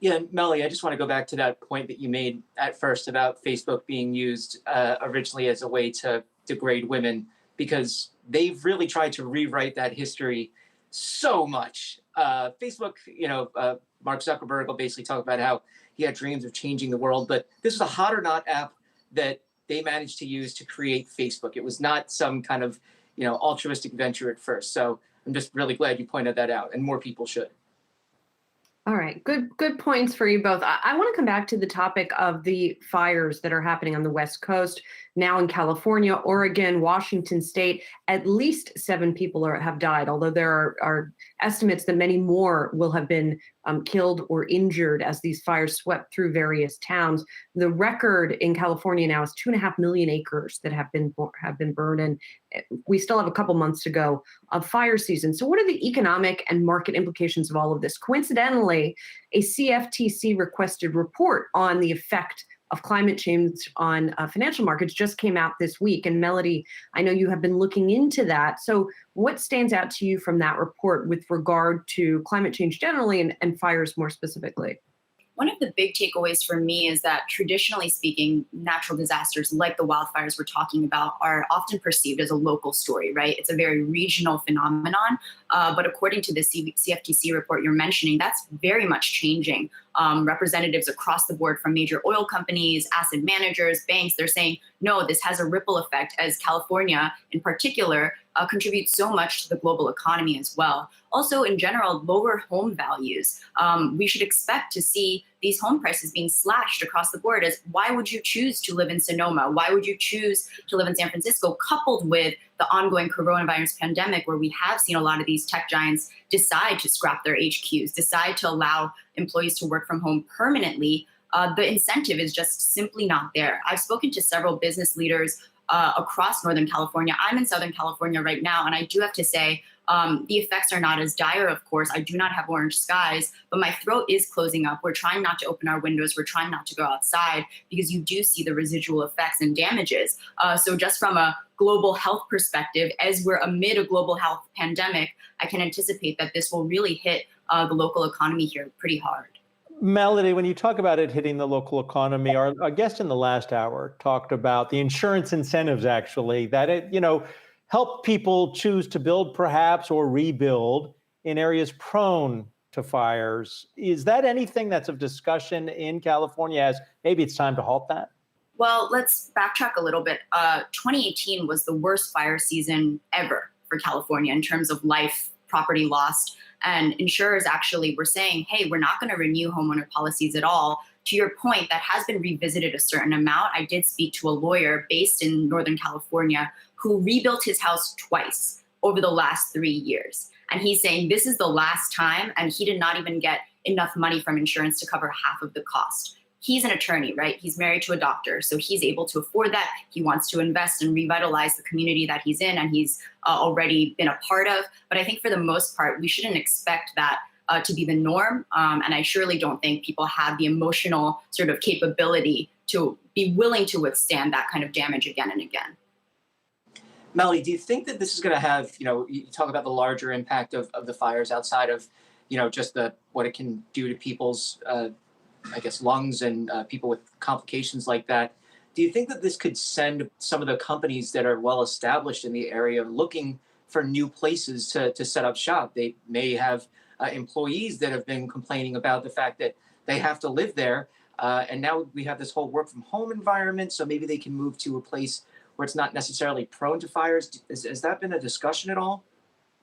Yeah, Melly, I just want to go back to that point that you made at first about Facebook being used originally as a way to degrade women, because they've really tried to rewrite that history so much. Facebook, Mark Zuckerberg will basically talk about how he had dreams of changing the world, but this is a hot or not app that they managed to use to create Facebook. It was not some kind of, altruistic venture at first. So I'm just really glad you pointed that out, and more people should. All right, good points for you both. I want to come back to the topic of the fires that are happening on the West Coast, now in California, Oregon, Washington State. At least 7 people have died, although there are estimates that many more will have been killed or injured as these fires swept through various towns. The record in California now is 2.5 million acres that have been burned, and we still have a couple months to go of fire season. So what are the economic and market implications of all of this? Coincidentally, a CFTC requested report on the effect of climate change on financial markets just came out this week. And Melody, I know you have been looking into that. So what stands out to you from that report with regard to climate change generally and fires more specifically? One of the big takeaways for me is that, traditionally speaking, natural disasters like the wildfires we're talking about are often perceived as a local story, right? It's a very regional phenomenon. But according to the CFTC report you're mentioning, that's very much changing. Representatives across the board from major oil companies, asset managers, banks, they're saying, no, this has a ripple effect, as California in particular contributes so much to the global economy as well. Also, in general, lower home values. We should expect to see these home prices being slashed across the board. As why would you choose to live in Sonoma? Why would you choose to live in San Francisco, coupled with the ongoing coronavirus pandemic, where we have seen a lot of these tech giants decide to scrap their HQs, decide to allow employees to work from home permanently? The incentive is just simply not there. I've spoken to several business leaders across Northern California. I'm in Southern California right now, and I do have to say, the effects are not as dire, of course. I do not have orange skies, but my throat is closing up. We're trying not to open our windows. We're trying not to go outside, because you do see the residual effects and damages. So just from a global health perspective, as we're amid a global health pandemic, I can anticipate that this will really hit the local economy here pretty hard. Melody, when you talk about it hitting the local economy, our guest in the last hour talked about the insurance incentives, actually, that it, help people choose to build perhaps or rebuild in areas prone to fires. Is that anything that's of discussion in California as maybe it's time to halt that? Well, let's backtrack a little bit. 2018 was the worst fire season ever for California in terms of life, property lost. And insurers actually were saying, hey, we're not going to renew homeowner policies at all. To your point, that has been revisited a certain amount. I did speak to a lawyer based in Northern California who rebuilt his house twice over the last 3 years. And he's saying this is the last time, and he did not even get enough money from insurance to cover half of the cost. He's an attorney, right? He's married to a doctor, so he's able to afford that. He wants to invest and revitalize the community that he's in and he's already been a part of. But I think for the most part, we shouldn't expect that to be the norm. And I surely don't think people have the emotional sort of capability to be willing to withstand that kind of damage again and again. Melly, do you think that this is going to have, you talk about the larger impact of the fires outside of, just what it can do to people's, lungs and people with complications like that. Do you think that this could send some of the companies that are well established in the area looking for new places to set up shop? They may have employees that have been complaining about the fact that they have to live there. And now we have this whole work from home environment. So maybe they can move to a place where it's not necessarily prone to fires. Has that been a discussion at all?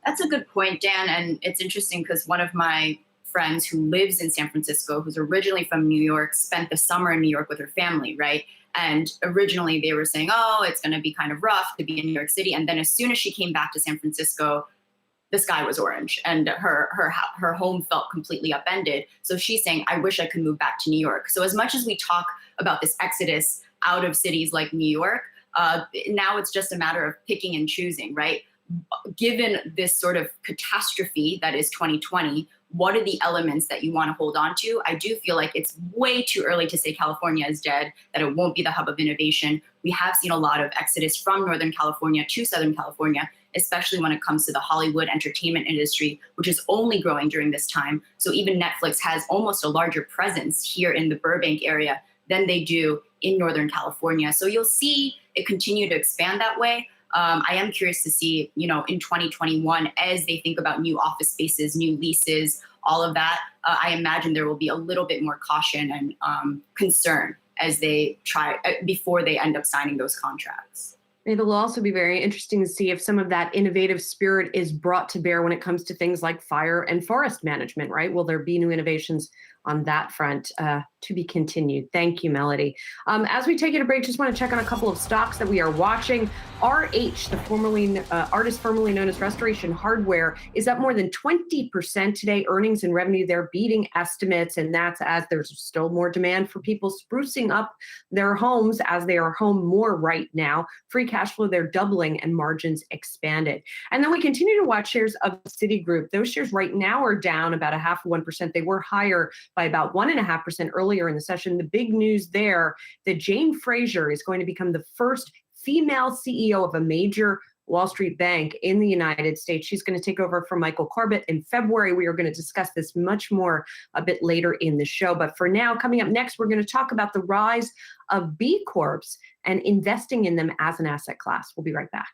That's a good point, Dan. And it's interesting because one of my friends who lives in San Francisco, who's originally from New York, spent the summer in New York with her family, right? And originally they were saying, oh, it's going to be kind of rough to be in New York City. And then as soon as she came back to San Francisco, the sky was orange and her home felt completely upended. So she's saying, I wish I could move back to New York. So as much as we talk about this exodus out of cities like New York, now it's just a matter of picking and choosing, right? Given this sort of catastrophe that is 2020, what are the elements that you want to hold on to? I do feel like it's way too early to say California is dead, that it won't be the hub of innovation. We have seen a lot of exodus from Northern California to Southern California, especially when it comes to the Hollywood entertainment industry, which is only growing during this time. So even Netflix has almost a larger presence here in the Burbank area than they do in Northern California. So you'll see it continue to expand that way. I am curious to see, in 2021, as they think about new office spaces, new leases, all of that, I imagine there will be a little bit more caution and concern as they try before they end up signing those contracts. It'll also be very interesting to see if some of that innovative spirit is brought to bear when it comes to things like fire and forest management, right? Will there be new innovations on that front to be continued? Thank you, Melody. As we take it a break, just want to check on a couple of stocks that we are watching. RH, the artist formerly known as Restoration Hardware, is up more than 20% today. Earnings and revenue, they're beating estimates, and that's as there's still more demand for people sprucing up their homes as they are home more right now. Free cash flow, they're doubling, and margins expanded. And then we continue to watch shares of Citigroup. Those shares right now are down about 0.5%. They were higher by about 1.5% earlier in the session. The big news there that Jane Fraser is going to become the first female CEO of a major Wall Street bank in the United States. She's going to take over from Michael Corbett in February. We are going to discuss this much more a bit later in the show. But for now, coming up next, we're going to talk about the rise of B Corps and investing in them as an asset class. We'll be right back.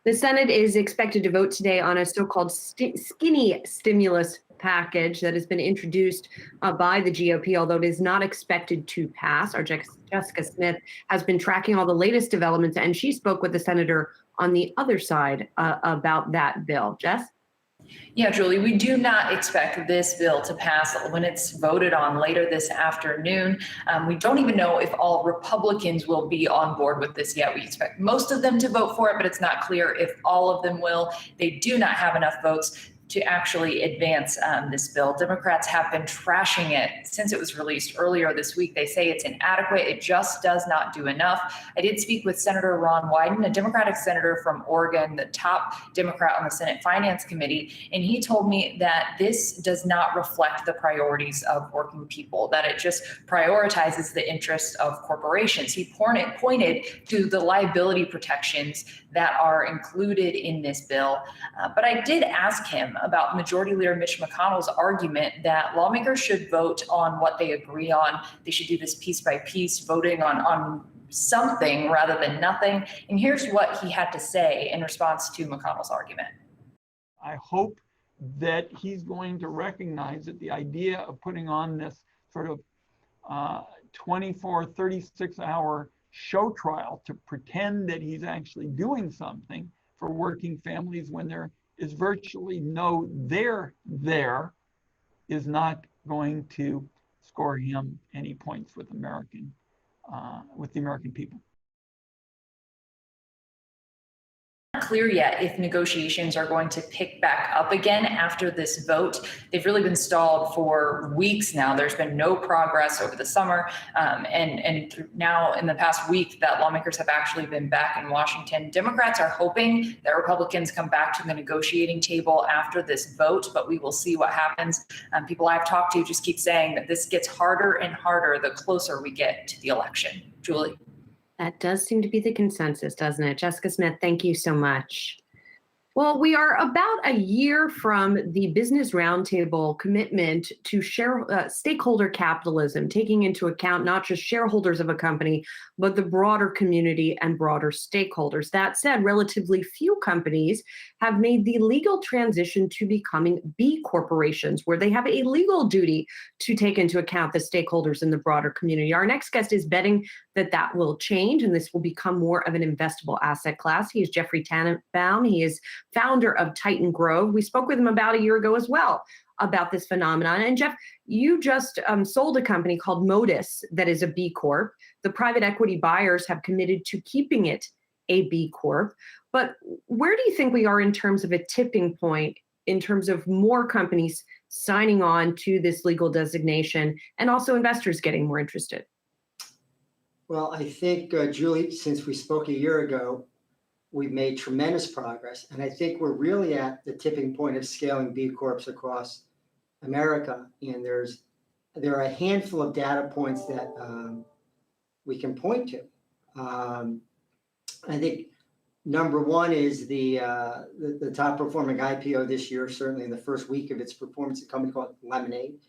The Senate is expected to vote today on a so-called skinny stimulus package that has been introduced by the GOP, although it is not expected to pass. Our Jessica Smith has been tracking all the latest developments, and she spoke with the senator on the other side about that bill. Jess? Yeah, Julie, we do not expect this bill to pass when it's voted on later this afternoon. We don't even know if all Republicans will be on board with this yet. We expect most of them to vote for it, but it's not clear if all of them will. They do not have enough votes. to actually advance this bill. Democrats have been trashing it since it was released earlier this week. They say it's inadequate. It just does not do enough. I did speak with Senator Ron Wyden, a Democratic senator from Oregon, the top Democrat on the Senate Finance Committee, and he told me that this does not reflect the priorities of working people, that it just prioritizes the interests of corporations. He pointed to the liability protections that are included in this bill. But I did ask him about Majority Leader Mitch McConnell's argument that lawmakers should vote on what they agree on. They should do this piece by piece, voting on something rather than nothing. And here's what he had to say in response to McConnell's argument. I hope that he's going to recognize that the idea of putting on this sort of 24, 36-hour show trial to pretend that he's actually doing something for working families when there is virtually no there is not going to score him any points with the American people. Clear yet if negotiations are going to pick back up again after this vote. They've really been stalled for weeks now. There's been no progress over the summer, and now in the past week that lawmakers have actually been back in Washington. Democrats are hoping that Republicans come back to the negotiating table after this vote, but we will see what happens. People I've talked to just keep saying that this gets harder and harder the closer we get to the election. Julie. That does seem to be the consensus, doesn't it? Jessica Smith, thank you so much. Well, we are about a year from the Business Roundtable commitment to stakeholder capitalism, taking into account not just shareholders of a company, but the broader community and broader stakeholders. That said, relatively few companies have made the legal transition to becoming B corporations, where they have a legal duty to take into account the stakeholders in the broader community. Our next guest is betting that that will change, and this will become more of an investable asset class. He is Jeffrey Tannenbaum. He is founder of Titan Grove. We spoke with him about a year ago as well about this phenomenon. And Jeff, you just sold a company called Modus that is a B Corp. The private equity buyers have committed to keeping it a B Corp. But where do you think we are in terms of a tipping point, in terms of more companies signing on to this legal designation and also investors getting more interested? Well, I think, Julie, since we spoke a year ago, we've made tremendous progress. And I think we're really at the tipping point of scaling B Corps across America. And there are a handful of data points that we can point to. I think number one is the top performing IPO this year, certainly in the first week of its performance, a company called Lemonade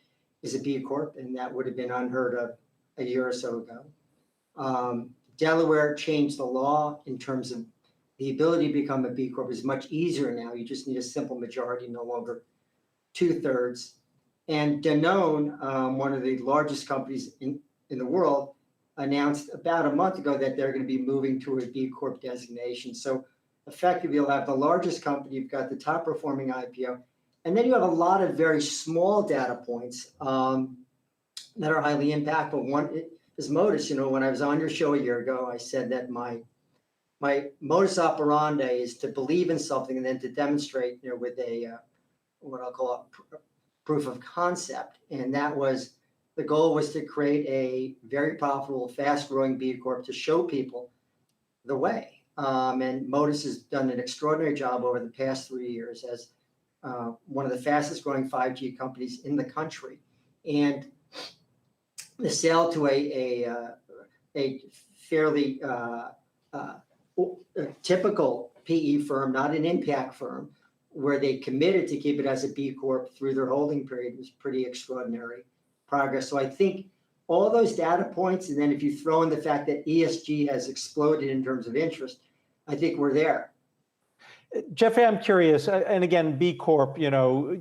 is a B Corp, and that would have been unheard of a year or so ago. Delaware changed the law in terms of the ability to become a B Corp is much easier now. You just need a simple majority, no longer 2/3. And Danone, one of the largest companies in the world, announced about a month ago that they're going to be moving to a B Corp designation. So effectively, you'll have the largest company, you've got the top performing IPO, and then you have a lot of very small data points that are highly impactful. One is Modus. You know, when I was on your show a year ago, I said that my modus operandi is to believe in something and then to demonstrate, you know, with a what I'll call a proof of concept. And that was, the goal was to create a very profitable, fast-growing B Corp to show people the way. And Modus has done an extraordinary job over the past 3 years as one of the fastest-growing 5G companies in the country. And the sale to a fairly typical PE firm, not an impact firm, where they committed to keep it as a B Corp through their holding period was pretty extraordinary progress. So I think all those data points, and then if you throw in the fact that ESG has exploded in terms of interest, I think we're there. Jeffrey, I'm curious, and again, B Corp, you know,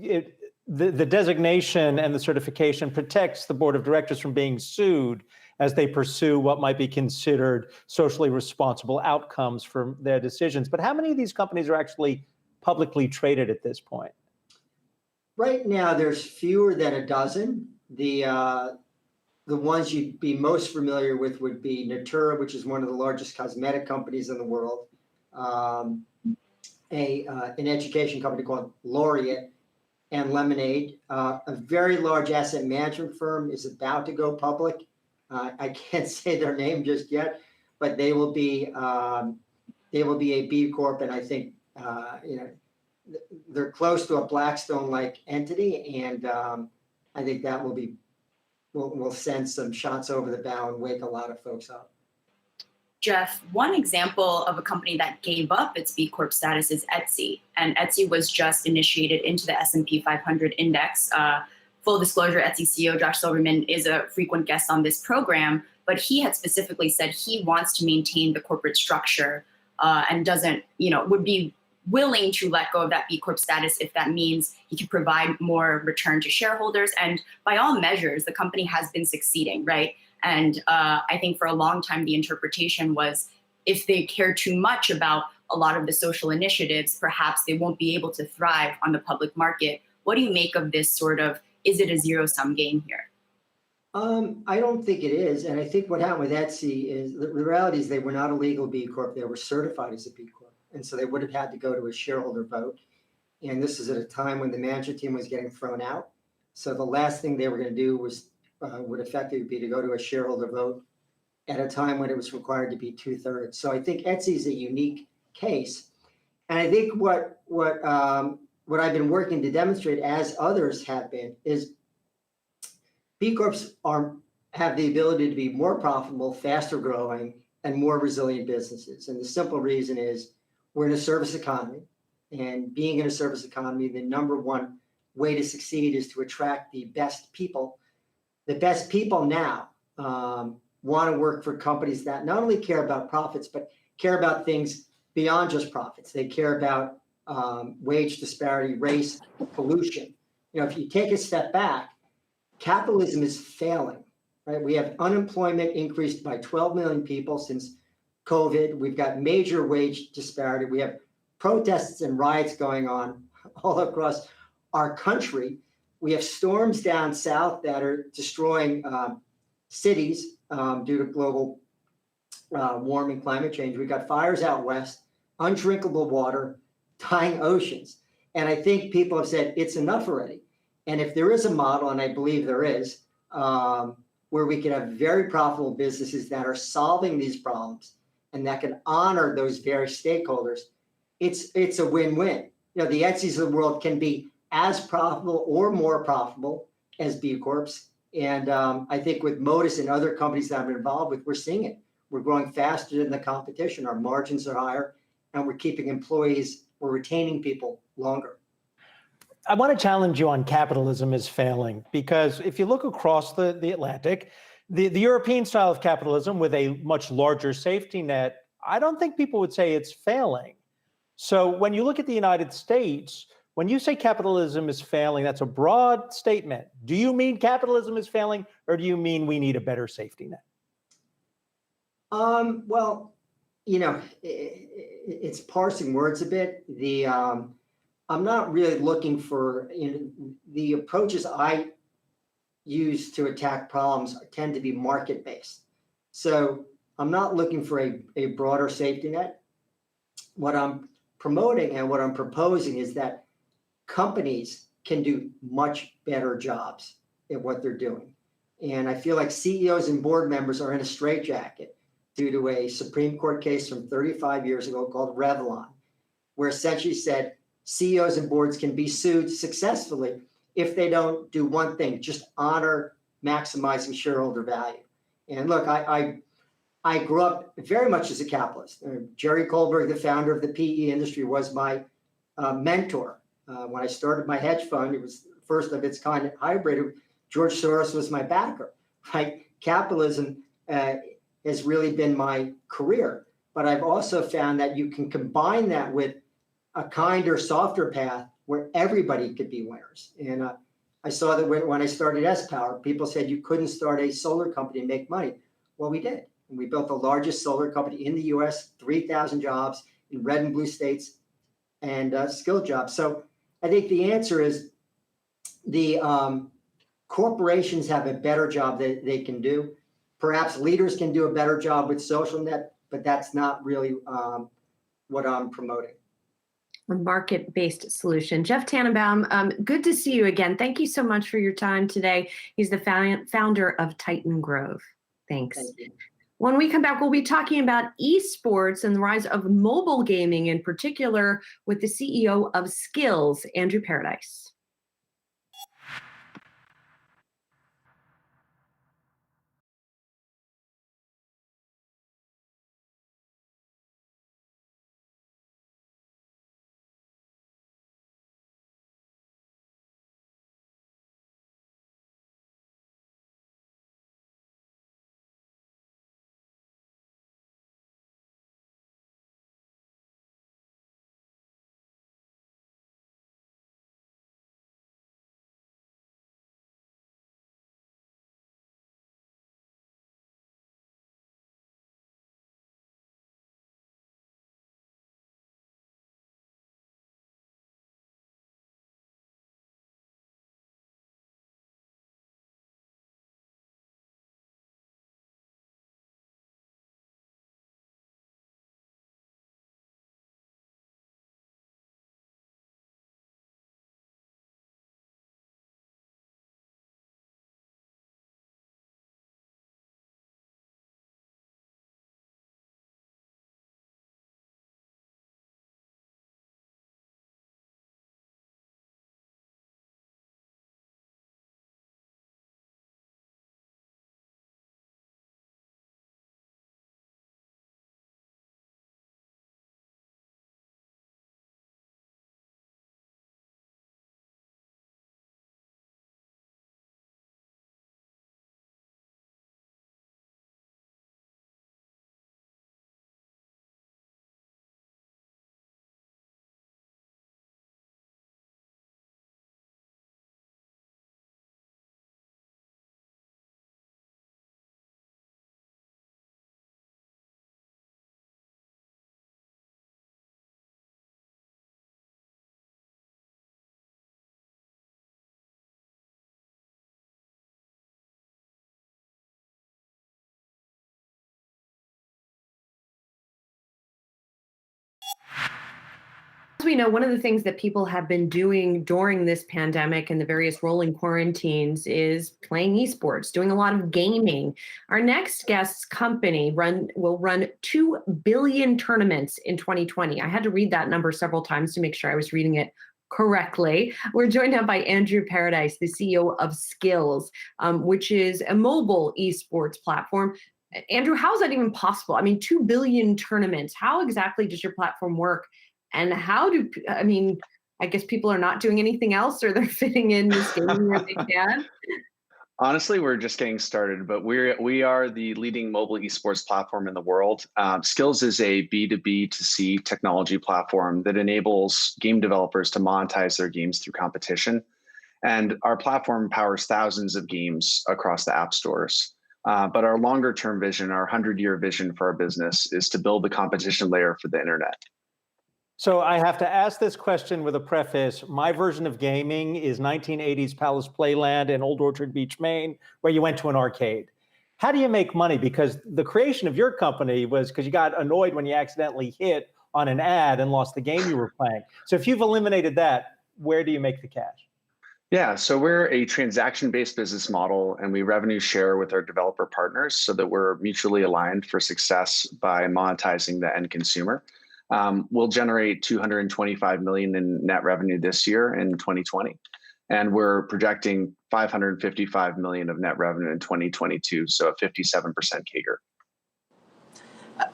the designation and the certification protects the board of directors from being sued as they pursue what might be considered socially responsible outcomes from their decisions. But how many of these companies are actually publicly traded at this point? Right now, there's fewer than a dozen. The ones you'd be most familiar with would be Natura, which is one of the largest cosmetic companies in the world, an education company called Laureate, and Lemonade. A very large asset management firm is about to go public. I can't say their name just yet, but they will be a B Corp, and I think they're close to a Blackstone-like entity, and I think that will send some shots over the bow and wake a lot of folks up. Jeff, one example of a company that gave up its B Corp status is Etsy. And Etsy was just initiated into the S&P 500 index. Full disclosure, Etsy CEO Josh Silverman is a frequent guest on this program, but he had specifically said he wants to maintain the corporate structure and would be willing to let go of that B Corp status if that means he can provide more return to shareholders. And by all measures, the company has been succeeding, right? And I think for a long time, the interpretation was if they care too much about a lot of the social initiatives, perhaps they won't be able to thrive on the public market. What do you make of this is it a zero-sum game here? I don't think it is. And I think what happened with Etsy is the reality is they were not a legal B Corp. They were certified as a B Corp. And so they would have had to go to a shareholder vote. And this is at a time when the management team was getting thrown out. So the last thing they were going to do would effectively be to go to a shareholder vote at a time when it was required to be 2/3. So I think Etsy is a unique case. And I think what I've been working to demonstrate, as others have been, is B Corps have the ability to be more profitable, faster growing, and more resilient businesses. And the simple reason is we're in a service economy. And being in a service economy, the number one way to succeed is to attract the best people. The best people now want to work for companies that not only care about profits, but care about things beyond just profits. They care about wage disparity, race, pollution. If you take a step back, capitalism is failing, right? We have unemployment increased by 12 million people since COVID. We've got major wage disparity. We have protests and riots going on all across our country. We have storms down south that are destroying cities due to global warming, climate change. We've got fires out west, undrinkable water, dying oceans. And I think people have said it's enough already. And if there is a model, and I believe there is, where we can have very profitable businesses that are solving these problems and that can honor those various stakeholders, it's a win-win. The Etsys of the world can be as profitable or more profitable as B Corps. And I think with Modus and other companies that I'm involved with, we're seeing it. We're growing faster than the competition. Our margins are higher, and we're keeping employees, we're retaining people longer. I want to challenge you on capitalism is failing, because if you look across the Atlantic, the European style of capitalism with a much larger safety net, I don't think people would say it's failing. So when you look at the United States, when you say capitalism is failing, that's a broad statement. Do you mean capitalism is failing, or do you mean we need a better safety net? Well, it's parsing words a bit. I'm not really looking for, the approaches I use to attack problems tend to be market-based. So I'm not looking for a broader safety net. What I'm promoting and what I'm proposing is that companies can do much better jobs at what they're doing. And I feel like CEOs and board members are in a straitjacket due to a Supreme Court case from 35 years ago called Revlon, where essentially said CEOs and boards can be sued successfully if they don't do one thing, just honor maximizing shareholder value. And look, I grew up very much as a capitalist. Jerry Kohlberg, the founder of the PE industry, was my mentor. When I started my hedge fund, it was the first of its kind hybrid. George Soros was my backer, right? Capitalism has really been my career. But I've also found that you can combine that with a kinder, softer path where everybody could be winners. And I saw that when I started S-Power, people said you couldn't start a solar company and make money. Well, we did. And we built the largest solar company in the US, 3,000 jobs in red and blue states and skilled jobs. So I think the answer is the corporations have a better job that they can do. Perhaps leaders can do a better job with social net, but that's not really what I'm promoting. A market-based solution. Jeff Tannenbaum, good to see you again. Thank you so much for your time today. He's the founder of Titan Grove. Thanks. Thank you. When we come back, we'll be talking about esports and the rise of mobile gaming in particular with the CEO of Skills, Andrew Paradise. As we know, one of the things that people have been doing during this pandemic and the various rolling quarantines is playing esports, doing a lot of gaming. Our next guest's company will run 2 billion tournaments in 2020. I had to read that number several times to make sure I was reading it correctly. We're joined now by Andrew Paradise, the CEO of Skills, which is a mobile esports platform. Andrew, how is that even possible? I mean, 2 billion tournaments. How exactly does your platform work? And I guess people are not doing anything else, or they're fitting in this gaming where they can? Honestly, we're just getting started, but we are the leading mobile esports platform in the world. Skills is a B2B2C technology platform that enables game developers to monetize their games through competition. And our platform powers thousands of games across the app stores. But our longer term vision, our 100-year vision for our business, is to build the competition layer for the internet. So I have to ask this question with a preface. My version of gaming is 1980s Palace Playland in Old Orchard Beach, Maine, where you went to an arcade. How do you make money? Because the creation of your company was because you got annoyed when you accidentally hit on an ad and lost the game you were playing. So if you've eliminated that, where do you make the cash? Yeah, so we're a transaction-based business model, and we revenue share with our developer partners so that we're mutually aligned for success by monetizing the end consumer. We'll generate $225 million in net revenue this year in 2020, and we're projecting $555 million of net revenue in 2022, so a 57% CAGR.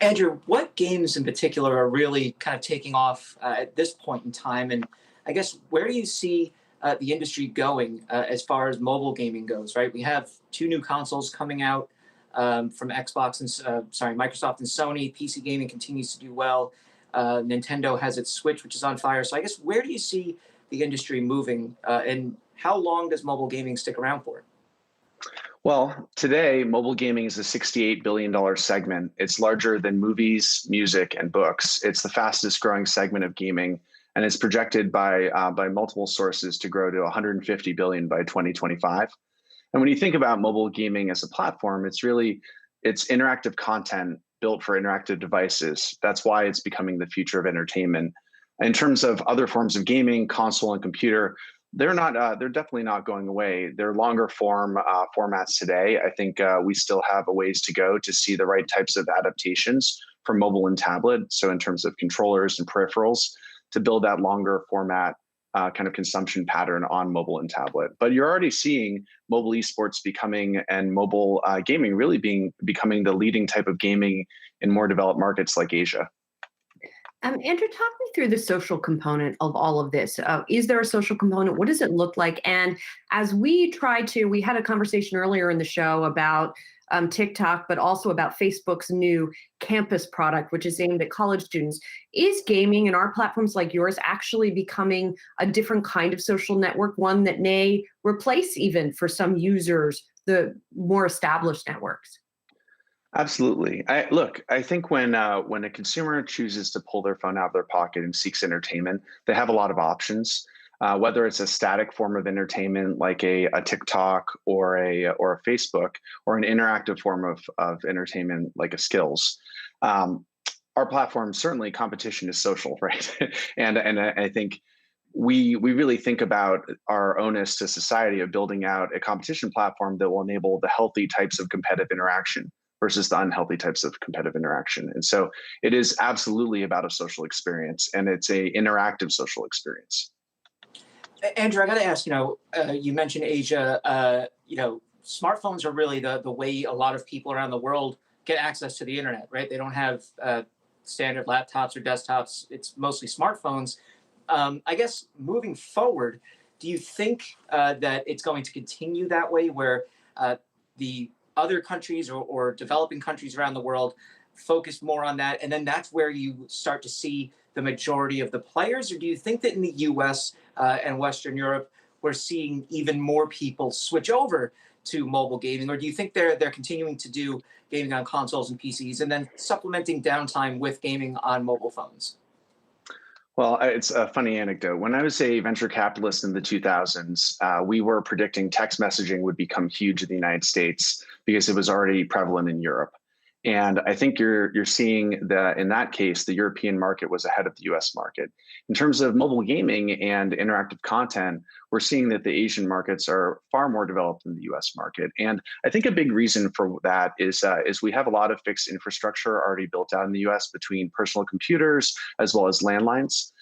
Andrew, what games in particular are really kind of taking off at this point in time? And I guess where do you see the industry going as far as mobile gaming goes, right? We have 2 new consoles coming out from Microsoft and Sony. PC gaming continues to do well. Nintendo has its Switch, which is on fire. So I guess where do you see the industry moving, and how long does mobile gaming stick around for? Well, today, mobile gaming is a $68 billion segment. It's larger than movies, music, and books. It's the fastest growing segment of gaming, and it's projected by multiple sources to grow to $150 billion by 2025. And when you think about mobile gaming as a platform, it's interactive content built for interactive devices. That's why it's becoming the future of entertainment. In terms of other forms of gaming, console and computer, they're not. They're definitely not going away. They're longer form formats today. I think we still have a ways to go to see the right types of adaptations for mobile and tablet. So in terms of controllers and peripherals, to build that longer format kind of consumption pattern on mobile and tablet. But you're already seeing mobile esports becoming and mobile gaming really becoming the leading type of gaming in more developed markets like Asia. Andrew, talk me through the social component of all of this. Is there a social component? What does it look like? And as we had a conversation earlier in the show about TikTok, but also about Facebook's new campus product, which is aimed at college students. Is gaming and our platforms like yours actually becoming a different kind of social network, one that may replace even for some users the more established networks? Absolutely. I think when a consumer chooses to pull their phone out of their pocket and seeks entertainment, they have a lot of options. Whether it's a static form of entertainment like a TikTok or a Facebook, or an interactive form of entertainment like a Skills. Our platform, certainly competition is social, right? and I think we really think about our onus to society of building out a competition platform that will enable the healthy types of competitive interaction versus the unhealthy types of competitive interaction. And so it is absolutely about a social experience, and it's a interactive social experience. Andrew, I got to ask, you mentioned Asia, smartphones are really the way a lot of people around the world get access to the internet, right? They don't have standard laptops or desktops. It's mostly smartphones. I guess moving forward, do you think that it's going to continue that way where the other countries or developing countries around the world focus more on that, and then that's where you start to see the majority of the players? Or do you think that in the US and Western Europe, we're seeing even more people switch over to mobile gaming? Or do you think they're continuing to do gaming on consoles and PCs and then supplementing downtime with gaming on mobile phones? Well, it's a funny anecdote. When I was a venture capitalist in the 2000s, we were predicting text messaging would become huge in the United States because it was already prevalent in Europe. And I think you're seeing that in that case, the European market was ahead of the US market. In terms of mobile gaming and interactive content, we're seeing that the Asian markets are far more developed than the US market. And I think a big reason for that is we have a lot of fixed infrastructure already built out in the US between personal computers as well as landlines.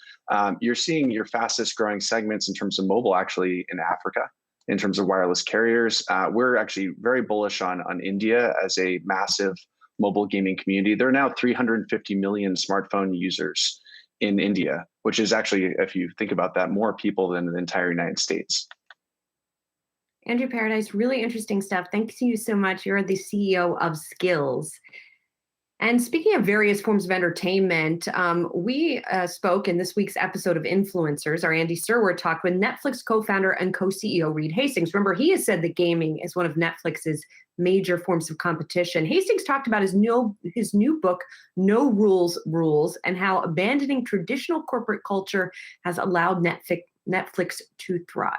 You're seeing your fastest growing segments in terms of mobile actually in Africa. In terms of wireless carriers, we're actually very bullish on India as a massive mobile gaming community. There are now 350 million smartphone users in India, which is actually, if you think about that, more people than the entire United States. Andrew Paradise, really interesting stuff. Thank you so much. You're the CEO of Skills. And speaking of various forms of entertainment, we spoke in this week's episode of Influencers. Our Andy Serwer talked with Netflix co-founder and co-CEO Reed Hastings. Remember, he has said that gaming is one of Netflix's major forms of competition. Hastings talked about his new book, No Rules Rules, and how abandoning traditional corporate culture has allowed Netflix to thrive.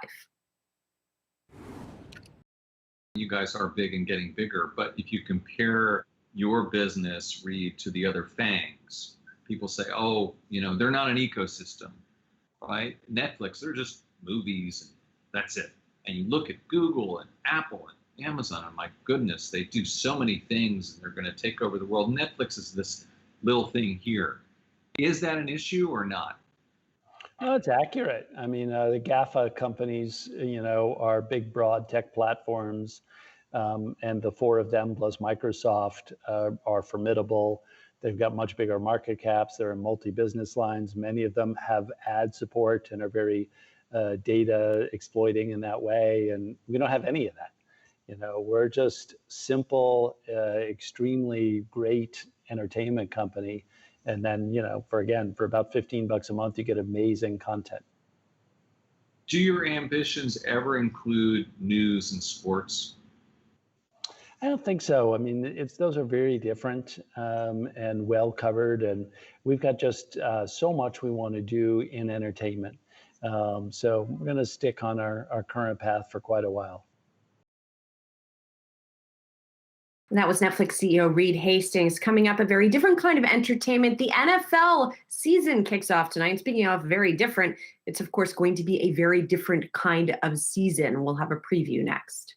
You guys are big and getting bigger, but if you compare your business, Reed, to the other FANGs, people say, oh, they're not an ecosystem, right? Netflix, they're just movies and that's it. And you look at Google and Apple and Amazon, and my goodness, they do so many things and they're going to take over the world. Netflix is this little thing here. Is that an issue or not? No, it's accurate. I mean, the GAFA companies, are big, broad tech platforms. And the four of them plus Microsoft are formidable. They've got much bigger market caps. They're in multi-business lines. Many of them have ad support and are very data exploiting in that way. And we don't have any of that. We're just simple, extremely great entertainment company. And then, for about $15 a month, you get amazing content. Do your ambitions ever include news and sports? I don't think so. I mean, those are very different and well covered, and we've got just so much we want to do in entertainment. So we're going to stick on our current path for quite a while. That was Netflix CEO Reed Hastings. Coming up, a very different kind of entertainment. The NFL season kicks off tonight. Speaking of very different, it's of course going to be a very different kind of season. We'll have a preview next.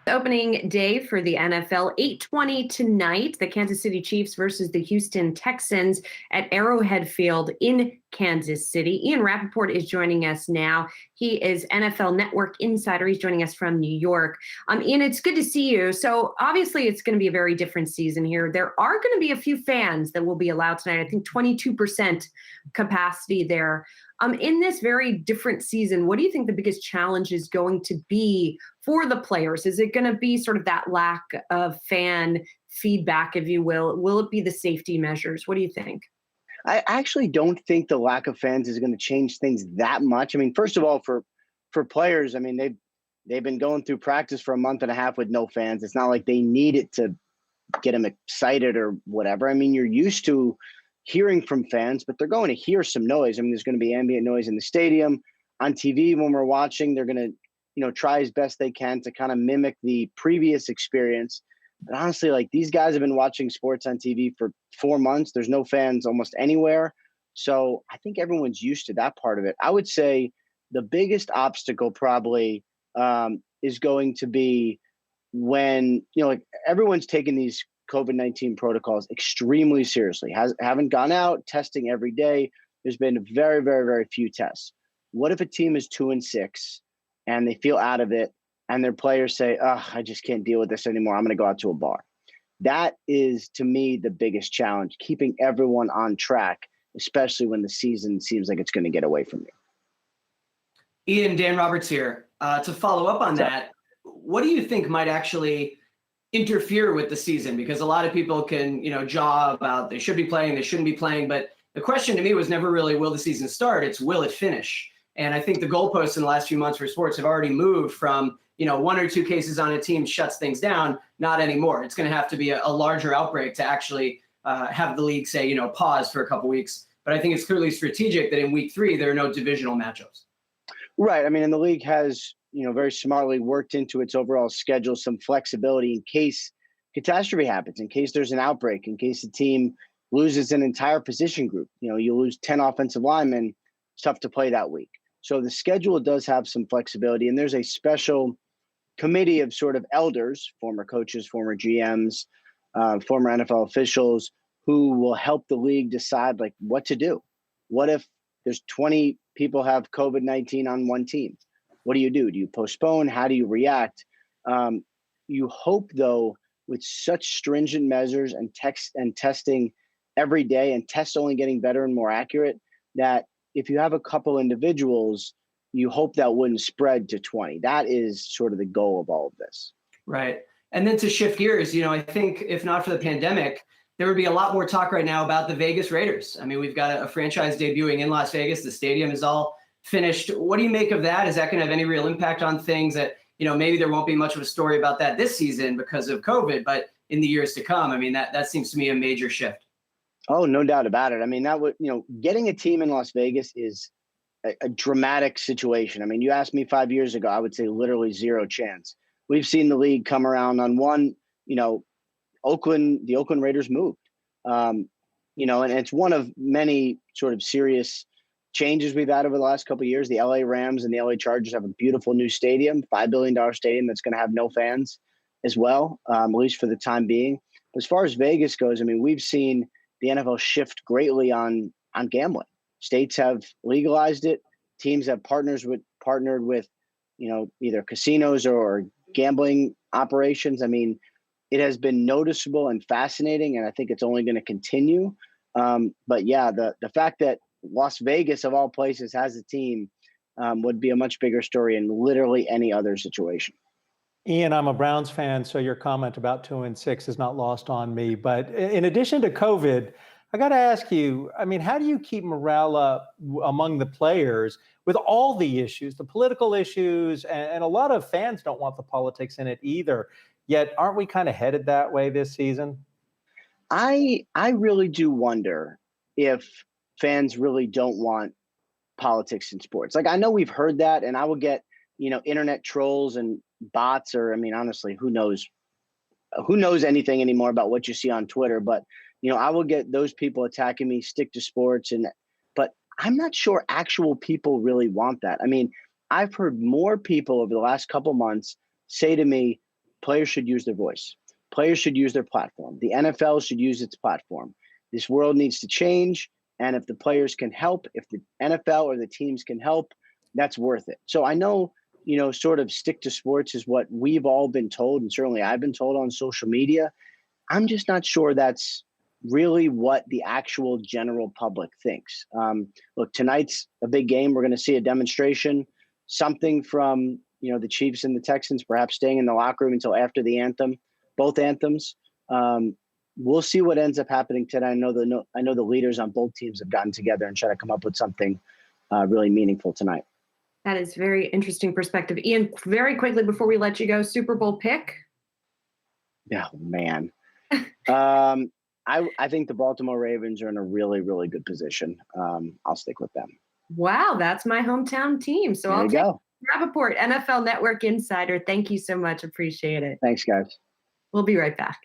Opening day for the NFL, 8:20 tonight, the Kansas City Chiefs versus the Houston Texans at Arrowhead Field in Kansas City. Ian Rappaport is joining us now. He is NFL Network Insider. He's joining us from New York. Ian, it's good to see you. So obviously it's going to be a very different season here. There are going to be a few fans that will be allowed tonight. I think 22% capacity there. In this very different season, what do you think the biggest challenge is going to be for the players? Is it going to be sort of that lack of fan feedback, if you will? Will it be the safety measures? What do you think? I actually don't think the lack of fans is going to change things that much. I mean, first of all, for players, I mean, they've been going through practice for a month and a half with no fans. It's not like they need it to get them excited or whatever. I mean, you're used to hearing from fans, but they're going to hear some noise. I mean, there's going to be ambient noise in the stadium. On TV, when we're watching, they're going to, try as best they can to kind of mimic the previous experience. But honestly, like, these guys have been watching sports on TV for 4 months. There's no fans almost anywhere. So I think everyone's used to that part of it. I would say the biggest obstacle probably is going to be when, everyone's taking these COVID-19 protocols extremely seriously. Haven't gone out testing every day. There's been very, very, very few tests. What if a team is 2-6 and they feel out of it and their players say, "Oh, I just can't deal with this anymore. I'm going to go out to a bar." That is, to me, the biggest challenge, keeping everyone on track, especially when the season seems like it's going to get away from you. Ian, Dan Roberts here. To follow up on that, what do you think might actually interfere with the season? Because a lot of people can, jaw about they should be playing, they shouldn't be playing. But the question to me was never really, will the season start? It's, will it finish? And I think the goalposts in the last few months for sports have already moved from, 1 or 2 cases on a team shuts things down. Not anymore. It's going to have to be a larger outbreak to actually have the league say, pause for a couple weeks. But I think it's clearly strategic that in week 3, there are no divisional matchups. Right. I mean, and the league has, very smartly worked into its overall schedule some flexibility in case catastrophe happens, in case there's an outbreak, in case the team loses an entire position group. You lose 10 offensive linemen, it's tough to play that week. So the schedule does have some flexibility, and there's a special committee of sort of elders, former coaches, former GMs, former NFL officials, who will help the league decide like what to do. What if there's 20 people have COVID-19 on one team? What do? Do you postpone? How do you react? You hope, though, with such stringent measures and testing every day, and tests only getting better and more accurate, that if you have a couple individuals, you hope that wouldn't spread to 20. That is sort of the goal of all of this. Right. And then to shift gears, I think if not for the pandemic, there would be a lot more talk right now about the Vegas Raiders. I mean, we've got a franchise debuting in Las Vegas. The stadium is all finished. What do you make of that? Is that going to have any real impact on things that, maybe there won't be much of a story about that this season because of COVID, but in the years to come, I mean, that seems to me a major shift. Oh, no doubt about it. I mean, that would, getting a team in Las Vegas is a dramatic situation. I mean, you asked me 5 years ago, I would say literally zero chance. We've seen the league come around on one, the Oakland Raiders moved, and it's one of many sort of serious changes we've had over the last couple of years. The LA Rams and the LA Chargers have a beautiful new stadium, $5 billion stadium that's going to have no fans as well, at least for the time being. As far as Vegas goes, I mean, we've seen the NFL shift greatly on gambling. States have legalized it. Teams have partnered with, either casinos or gambling operations. I mean, it has been noticeable and fascinating, and I think it's only going to continue. But yeah, the fact that Las Vegas, of all places, has a team would be a much bigger story in literally any other situation. Ian, I'm a Browns fan, so your comment about 2-6 is not lost on me. But in addition to COVID, I got to ask you, I mean, how do you keep morale up among the players with all the issues, the political issues, and a lot of fans don't want the politics in it either. Yet, aren't we kind of headed that way this season? I really do wonder if fans really don't want politics in sports. Like, I know we've heard that, and I will get, internet trolls and bots, or, I mean, honestly, who knows anything anymore about what you see on Twitter, but I will get those people attacking me, stick to sports. But I'm not sure actual people really want that. I mean, I've heard more people over the last couple months say to me, players should use their voice. Players should use their platform. The NFL should use its platform. This world needs to change. And if the players can help, if the NFL or the teams can help, that's worth it. So I know, sort of stick to sports is what we've all been told. And certainly I've been told on social media. I'm just not sure that's really what the actual general public thinks. Look, tonight's a big game. We're going to see a demonstration, something from, the Chiefs and the Texans, perhaps staying in the locker room until after the anthem, both anthems. We'll see what ends up happening today. I know the leaders on both teams have gotten together and tried to come up with something really meaningful tonight. That is very interesting perspective. Ian, very quickly before we let you go, Super Bowl pick? Oh, man. I think the Baltimore Ravens are in a really, really good position. I'll stick with them. Wow, that's my hometown team. So I'll take Rappaport, NFL Network Insider. Thank you so much. Appreciate it. Thanks, guys. We'll be right back.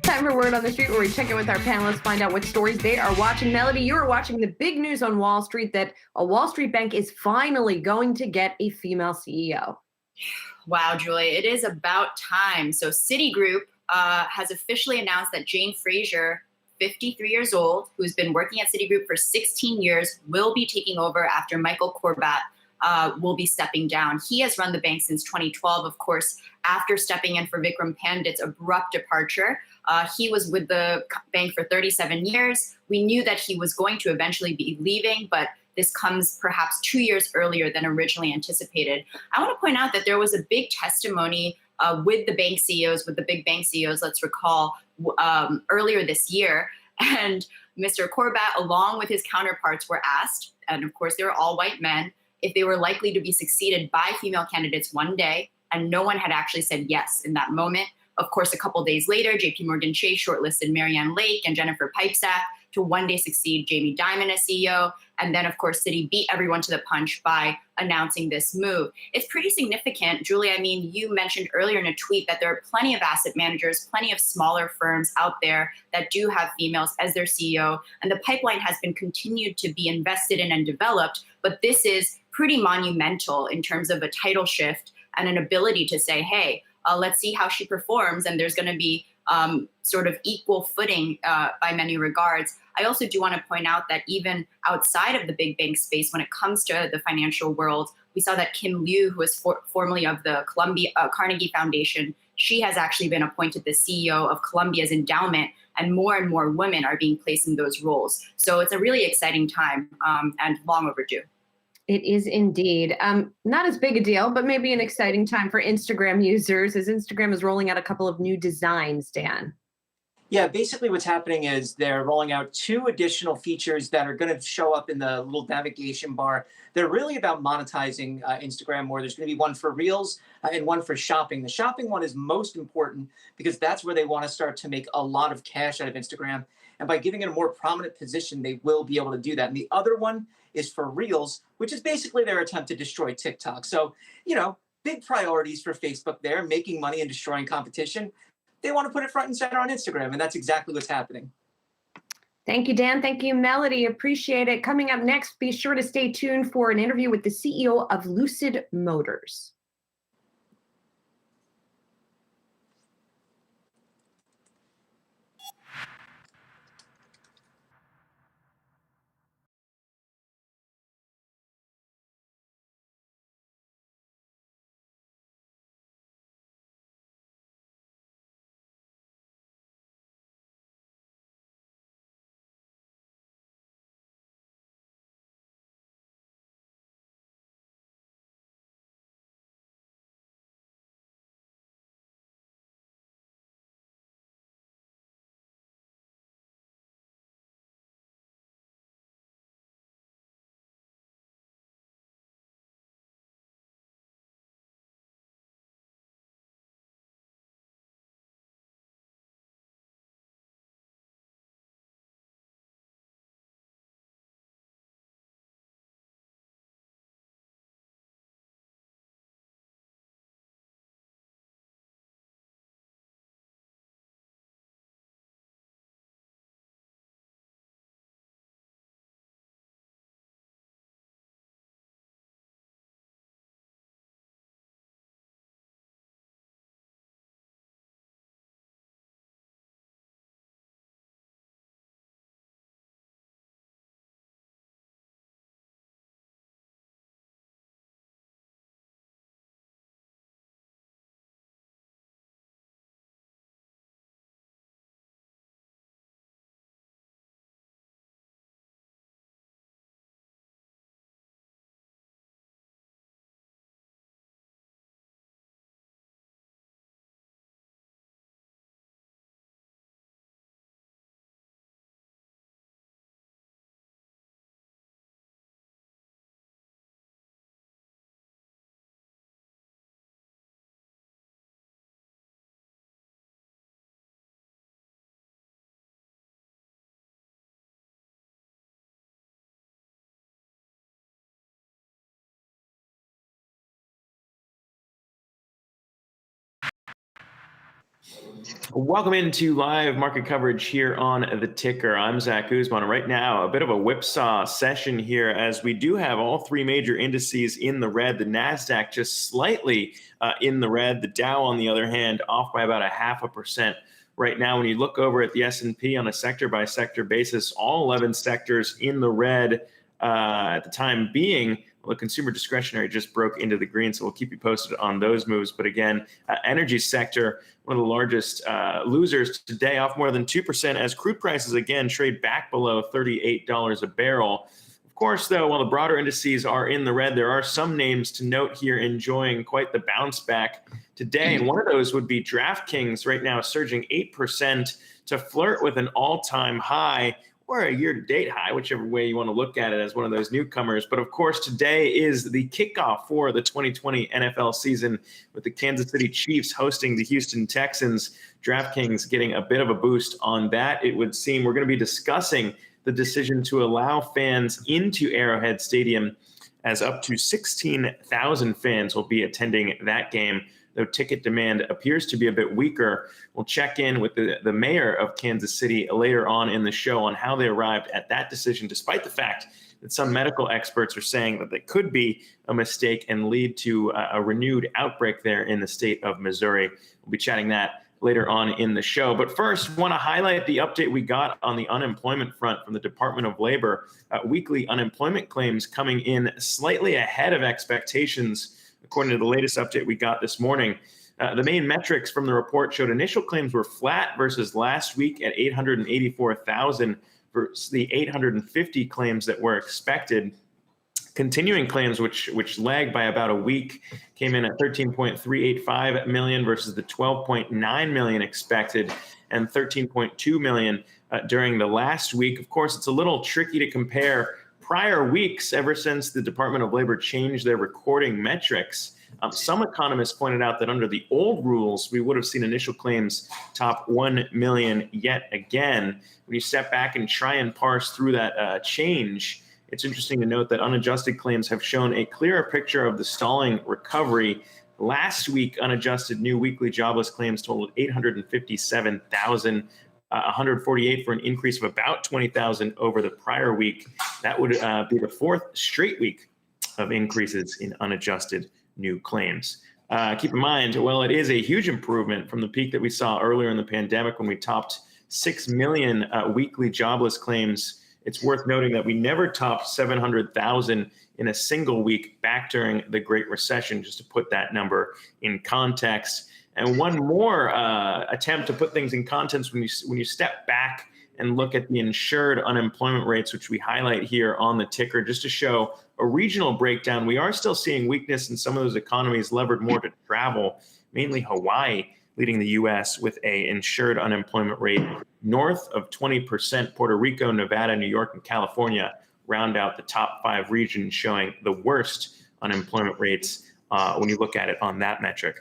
time for Word on the Street, where we check in with our panelists, find out what stories they are watching. Melody, you are watching the big news on Wall Street that a Wall Street bank is finally going to get a female CEO. Wow, Julie, it is about time. So Citigroup has officially announced that Jane Fraser, 53 years old, who's been working at Citigroup for 16 years, will be taking over after Michael Corbat will be stepping down. He has run the bank since 2012, of course, after stepping in for Vikram Pandit's abrupt departure. He was with the bank for 37 years. We knew that he was going to eventually be leaving, but this comes perhaps 2 years earlier than originally anticipated. I want to point out that there was a big testimony with the bank CEOs, with the big bank CEOs, let's recall, earlier this year. And Mr. Corbat, along with his counterparts, were asked, and of course they were all white men, if they were likely to be succeeded by female candidates one day, and no one had actually said yes in that moment. Of course, a couple days later, JP Morgan Chase shortlisted Marianne Lake and Jennifer Pipesack to one day succeed Jamie Dimon as CEO. And then, of course, Citi beat everyone to the punch by announcing this move. It's pretty significant. Julie, I mean, you mentioned earlier in a tweet that there are plenty of asset managers, plenty of smaller firms out there that do have females as their CEO. And the pipeline has been continued to be invested in and developed. But this is pretty monumental in terms of a title shift and an ability to say, hey, let's see how she performs. And there's going to be sort of equal footing by many regards. I also do want to point out that even outside of the big bank space, when it comes to the financial world, we saw that Kim Liu, who was formerly of the Carnegie Foundation, she has actually been appointed the CEO of Columbia's endowment, and more women are being placed in those roles. So it's a really exciting time and long overdue. It is indeed. Not as big a deal, but maybe an exciting time for Instagram users, as Instagram is rolling out a couple of new designs, Dan. Yeah, basically what's happening is they're rolling out 2 additional features that are going to show up in the little navigation bar. They're really about monetizing Instagram more. There's going to be one for Reels and one for shopping. The shopping one is most important because that's where they want to start to make a lot of cash out of Instagram. And by giving it a more prominent position, they will be able to do that. And the other one is for Reels, which is basically their attempt to destroy TikTok. So, you know, big priorities for Facebook there, making money and destroying competition. They want to put it front and center on Instagram, and that's exactly what's happening. Thank you, Dan. Thank you, Melody. Appreciate it. Coming up next, be sure to stay tuned for an interview with the CEO of Lucid Motors. Welcome into live market coverage here on the ticker. I'm Zach Guzman. Right now, a bit of a whipsaw session here as we do have all three major indices in the red. The Nasdaq just slightly in the red. The Dow, on the other hand, off by about 0.5% right now. When you look over at the S&P on a sector by sector basis, all 11 sectors in the red at the time being. Well, the consumer discretionary just broke into the green, so we'll keep you posted on those moves. But again, energy sector, one of the largest losers today, off more than 2% as crude prices again trade back below $38 a barrel. Of course, though, while the broader indices are in the red, there are some names to note here enjoying quite the bounce back today. And one of those would be DraftKings, right now surging 8% to flirt with an all-time high, or a year-to-date high, whichever way you want to look at it, as one of those newcomers. But of course, today is the kickoff for the 2020 NFL season, with the Kansas City Chiefs hosting the Houston Texans. DraftKings getting a bit of a boost on that. It would seem we're going to be discussing the decision to allow fans into Arrowhead Stadium, as up to 16,000 fans will be attending that game, though ticket demand appears to be a bit weaker. We'll check in with the mayor of Kansas City later on in the show on how they arrived at that decision, despite the fact that some medical experts are saying that it could be a mistake and lead to a renewed outbreak there in the state of Missouri. We'll be chatting that later on in the show. But first, want to highlight the update we got on the unemployment front from the Department of Labor. Weekly unemployment claims coming in slightly ahead of expectations, according to the latest update we got this morning. The main metrics from the report showed initial claims were flat versus last week at 884,000 versus the 850 claims that were expected. Continuing claims, which lagged by about a week, came in at 13.385 million versus the 12.9 million expected, and 13.2 million during the last week. Of course, it's a little tricky to compare prior weeks ever since the Department of Labor changed their recording metrics. Some economists pointed out that under the old rules, we would have seen initial claims top 1 million yet again. When you step back and try and parse through that change, it's interesting to note that unadjusted claims have shown a clearer picture of the stalling recovery. Last week, unadjusted new weekly jobless claims totaled 857,000. 148 for an increase of about 20,000 over the prior week. That would be the fourth straight week of increases in unadjusted new claims. Keep in mind, well, it is a huge improvement from the peak that we saw earlier in the pandemic when we topped 6 million weekly jobless claims. It's worth noting that we never topped 700,000 in a single week back during the Great Recession, just to put that number in context. And one more attempt to put things in context when you step back and look at the insured unemployment rates, which we highlight here on the ticker, just to show a regional breakdown. We are still seeing weakness in some of those economies levered more to travel, mainly Hawaii leading the U.S. with a insured unemployment rate north of 20%. Puerto Rico, Nevada, New York, and California round out the top 5 regions showing the worst unemployment rates when you look at it on that metric.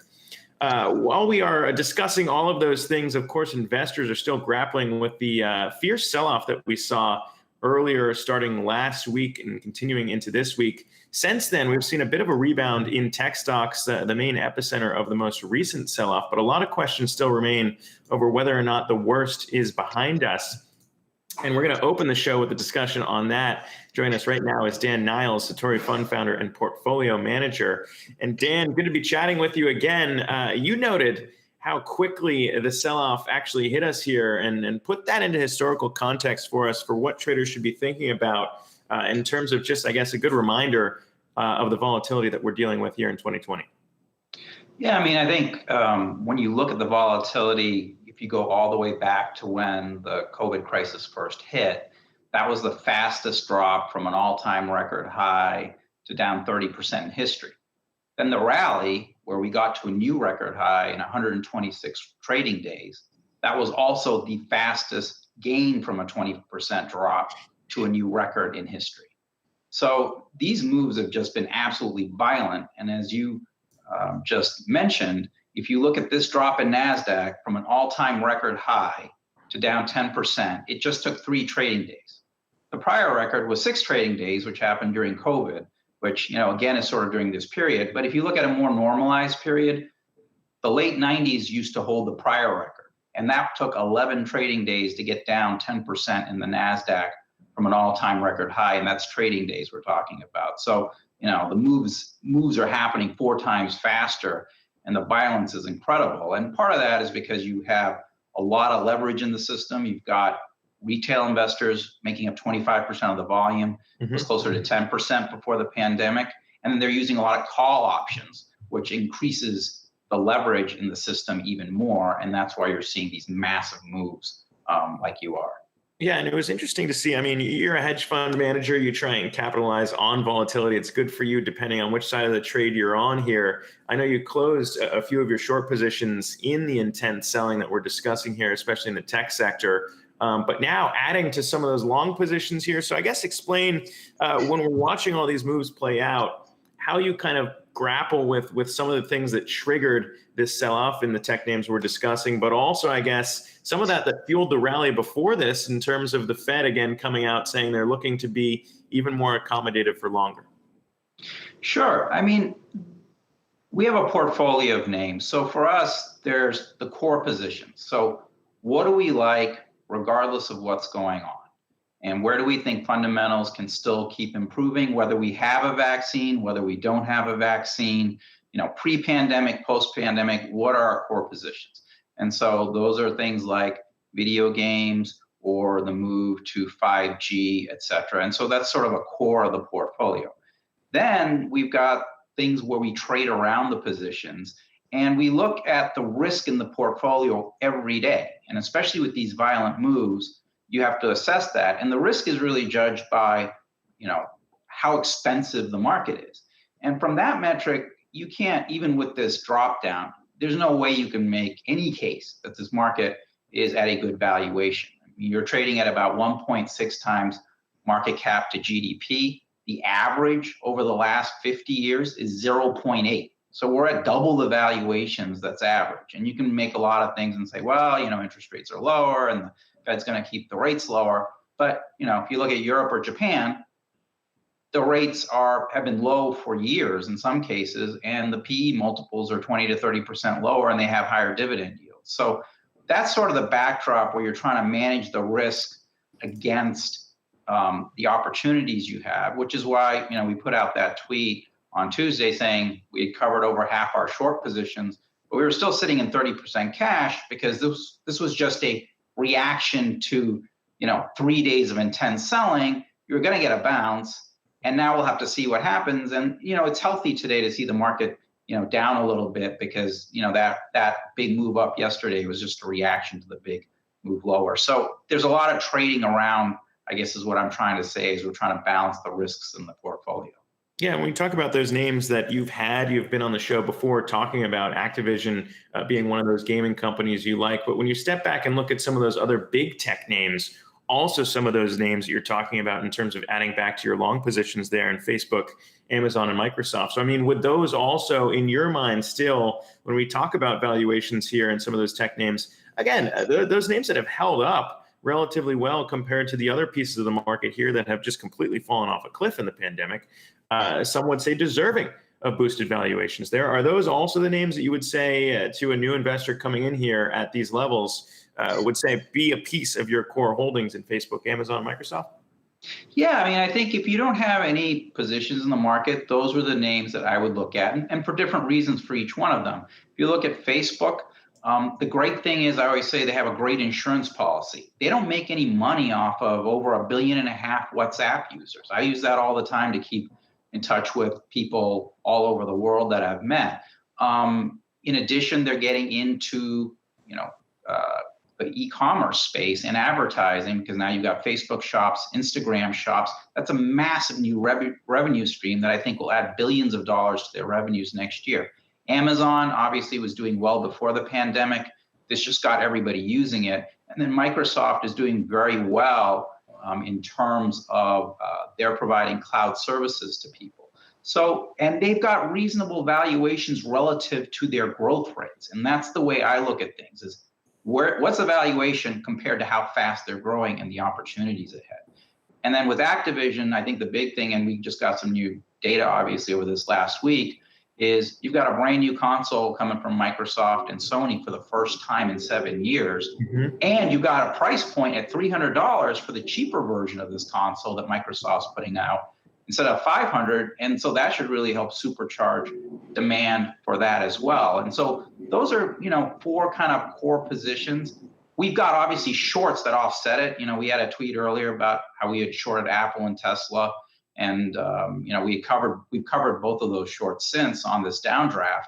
While we are discussing all of those things, of course, investors are still grappling with the fierce sell-off that we saw earlier, starting last week and continuing into this week. Since then, we've seen a bit of a rebound in tech stocks, the main epicenter of the most recent sell-off, but a lot of questions still remain over whether or not the worst is behind us. And we're going to open the show with a discussion on that. Joining us right now is Dan Niles, Satori Fund founder and portfolio manager. And Dan, good to be chatting with you again. You noted how quickly the sell-off actually hit us here, and put that into historical context for us for what traders should be thinking about in terms of just, I guess, a good reminder of the volatility that we're dealing with here in 2020. Yeah, I mean, I think when you look at the volatility, if you go all the way back to when the COVID crisis first hit, that was the fastest drop from an all-time record high to down 30% in history. Then the rally, where we got to a new record high in 126 trading days, that was also the fastest gain from a 20% drop to a new record in history. So these moves have just been absolutely violent. And as you just mentioned, if you look at this drop in Nasdaq from an all-time record high to down 10%, it just took 3 trading days. The prior record was 6 trading days, which happened during COVID, which, again, is sort of during this period. But if you look at a more normalized period, the late 90s used to hold the prior record. And that took 11 trading days to get down 10% in the Nasdaq from an all-time record high. And that's trading days we're talking about. So, the moves are happening 4 times faster, and the violence is incredible. And part of that is because you have a lot of leverage in the system. You've got retail investors making up 25% of the volume. It was closer to 10% before the pandemic. And then they're using a lot of call options, which increases the leverage in the system even more. And that's why you're seeing these massive moves like you are. Yeah, and it was interesting to see. I mean, you're a hedge fund manager. You try and capitalize on volatility. It's good for you depending on which side of the trade you're on here. I know you closed a few of your short positions in the intense selling that we're discussing here, especially in the tech sector. But now adding to some of those long positions here. So I guess explain when we're watching all these moves play out, how you kind of grapple with some of the things that triggered this sell-off in the tech names we're discussing, but also, I guess, some of that fueled the rally before this in terms of the Fed, again, coming out saying they're looking to be even more accommodative for longer. Sure. I mean, we have a portfolio of names. So for us, there's the core positions. So what do we like regardless of what's going on? And where do we think fundamentals can still keep improving, whether we have a vaccine, whether we don't have a vaccine, pre-pandemic, post-pandemic, what are our core positions? And so those are things like video games or the move to 5G, et cetera. And so that's sort of a core of the portfolio. Then we've got things where we trade around the positions and we look at the risk in the portfolio every day. And especially with these violent moves, you have to assess that. And the risk is really judged by, how expensive the market is. And from that metric, you can't, even with this drop down, there's no way you can make any case that this market is at a good valuation. I mean, you're trading at about 1.6 times market cap to GDP. The average over the last 50 years is 0.8. So we're at double the valuations that's average. And you can make a lot of things and say, well, interest rates are lower and the Fed's going to keep the rates lower. But, if you look at Europe or Japan, the rates have been low for years in some cases, and the PE multiples are 20 to 30% lower, and they have higher dividend yields. So that's sort of the backdrop where you're trying to manage the risk against the opportunities you have, which is why we put out that tweet on Tuesday saying we had covered over half our short positions, but we were still sitting in 30% cash because this was just a reaction to 3 days of intense selling. You're going to get a bounce. And now we'll have to see what happens. And, it's healthy today to see the market, down a little bit because, that big move up yesterday was just a reaction to the big move lower. So there's a lot of trading around, I guess is what I'm trying to say, is we're trying to balance the risks in the portfolio. Yeah, when we talk about those names that you've been on the show before talking about Activision being one of those gaming companies you like. But when you step back and look at some of those other big tech names, also some of those names that you're talking about in terms of adding back to your long positions there in Facebook, Amazon, and Microsoft. So, I mean, would those also, in your mind still, when we talk about valuations here and some of those tech names, again, those names that have held up relatively well compared to the other pieces of the market here that have just completely fallen off a cliff in the pandemic, some would say deserving of boosted valuations there. Are those also the names that you would say to a new investor coming in here at these levels would say be a piece of your core holdings in Facebook, Amazon, Microsoft? Yeah, I mean, I think if you don't have any positions in the market, those are the names that I would look at, and for different reasons for each one of them. If you look at Facebook, the great thing is I always say they have a great insurance policy. They don't make any money off of over 1.5 billion WhatsApp users. I use that all the time to keep in touch with people all over the world that I've met. In addition, they're getting into, the e-commerce space and advertising, because now you've got Facebook shops, Instagram shops. That's a massive new revenue stream that I think will add billions of dollars to their revenues next year. Amazon obviously was doing well before the pandemic. This just got everybody using it. And then Microsoft is doing very well in terms of they're providing cloud services to people. So, and they've got reasonable valuations relative to their growth rates. And that's the way I look at things, is what's the valuation compared to how fast they're growing and the opportunities ahead. And then with Activision, I think the big thing, and we just got some new data obviously over this last week, is you've got a brand new console coming from Microsoft and Sony for the first time in 7 years. And you've got a price point at $300 for the cheaper version of this console that Microsoft's putting out instead of $500. And so that should really help supercharge demand for that as well. And so those are, 4 kind of core positions. We've got obviously shorts that offset it. We had a tweet earlier about how we had shorted Apple and Tesla. And, we've covered both of those shorts since on this downdraft.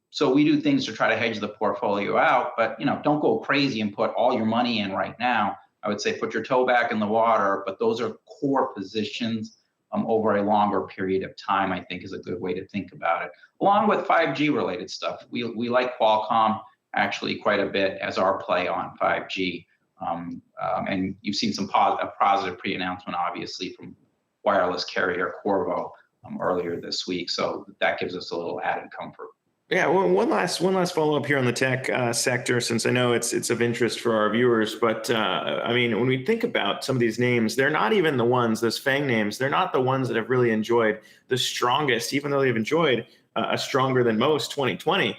So we do things to try to hedge the portfolio out, but, don't go crazy and put all your money in right now. I would say put your toe back in the water, but those are core positions over a longer period of time, I think is a good way to think about it. Along with 5G related stuff. We like Qualcomm actually quite a bit as our play on 5G. And you've seen a positive pre-announcement, obviously, from wireless carrier Qorvo earlier this week. So that gives us a little added comfort. Yeah, one last follow-up here on the tech sector, since I know it's of interest for our viewers. But when we think about some of these names, they're not even the ones, those FANG names, they're not the ones that have really enjoyed the strongest, even though they've enjoyed a stronger than most 2020.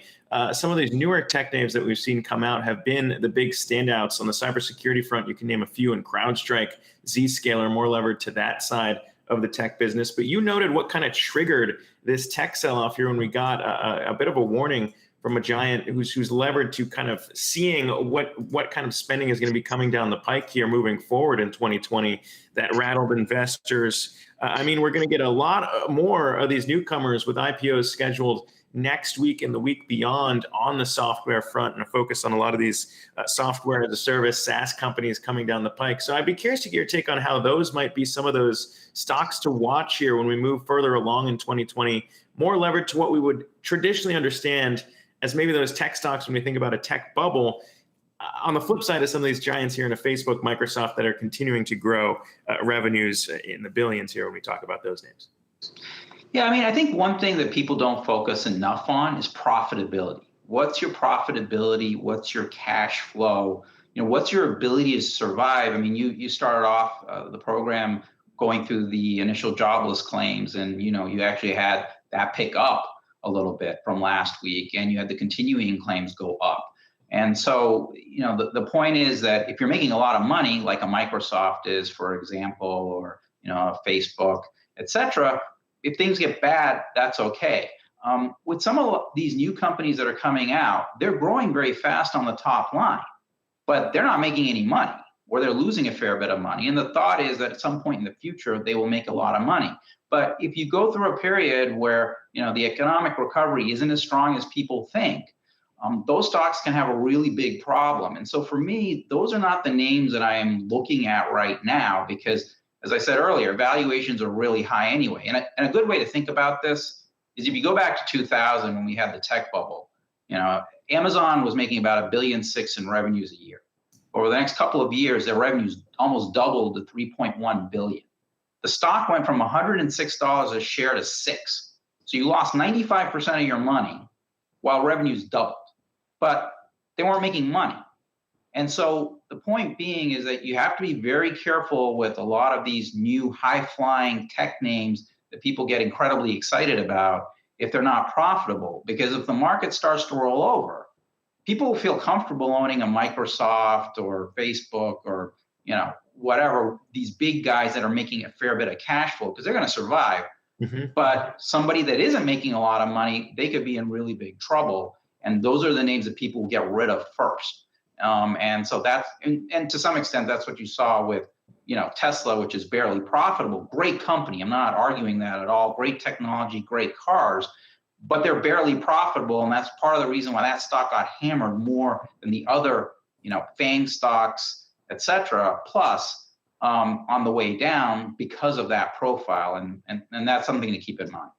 Some of these newer tech names that we've seen come out have been the big standouts on the cybersecurity front. You can name a few, in CrowdStrike, Zscaler, more levered to that side of the tech business. But you noted what kind of triggered this tech sell-off here when we got a bit of a warning from a giant who's levered to kind of seeing what kind of spending is going to be coming down the pike here moving forward in 2020 that rattled investors. We're going to get a lot more of these newcomers with IPOs scheduled next week and the week beyond on the software front, and a focus on a lot of these software as a service SaaS companies coming down the pike. So I'd be curious to get your take on how those might be some of those stocks to watch here when we move further along in 2020, more levered to what we would traditionally understand as maybe those tech stocks when we think about a tech bubble. On the flip side of some of these giants here in a Facebook, Microsoft, that are continuing to grow revenues in the billions here when we talk about those names. Yeah, I think one thing that people don't focus enough on is profitability. What's your profitability? What's your cash flow? What's your ability to survive? You started off the program going through the initial jobless claims, and you actually had that pick up a little bit from last week, and you had the continuing claims go up. And so, the point is that if you're making a lot of money, like a Microsoft is, for example, or a Facebook, et cetera, if things get bad, that's okay. With some of these new companies that are coming out, they're growing very fast on the top line, but they're not making any money, or they're losing a fair bit of money. And the thought is that at some point in the future, they will make a lot of money. But if you go through a period where the economic recovery isn't as strong as people think, those stocks can have a really big problem. And so for me, those are not the names that I am looking at right now, because as I said earlier, valuations are really high anyway. And a good way to think about this is if you go back to 2000 when we had the tech bubble, Amazon was making about $1.6 billion in revenues a year. Over the next couple of years, their revenues almost doubled to $3.1 billion. The stock went from $106 a share to $6. So you lost 95% of your money while revenues doubled, but they weren't making money. And so the point being is that you have to be very careful with a lot of these new high-flying tech names that people get incredibly excited about if they're not profitable. Because if the market starts to roll over, people will feel comfortable owning a Microsoft or Facebook or whatever, these big guys that are making a fair bit of cash flow, because they're going to survive. But somebody that isn't making a lot of money, they could be in really big trouble. And those are the names that people will get rid of first. And so that's, and to some extent, that's what you saw with, Tesla, which is barely profitable. Great company. I'm not arguing that at all. Great technology, great cars, but they're barely profitable. And that's part of the reason why that stock got hammered more than the other, FANG stocks, et cetera. Plus, on the way down because of that profile. And that's something to keep in mind.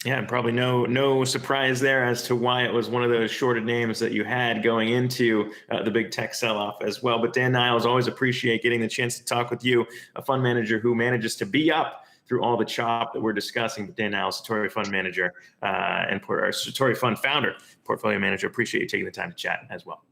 Yeah, and probably no surprise there as to why it was one of those shorted names that you had going into the big tech sell-off as well. But Dan Niles, always appreciate getting the chance to talk with you, a fund manager who manages to be up through all the chop that we're discussing. But Dan Niles, Satori Fund Manager and Satori Fund Founder, Portfolio Manager. Appreciate you taking the time to chat as well.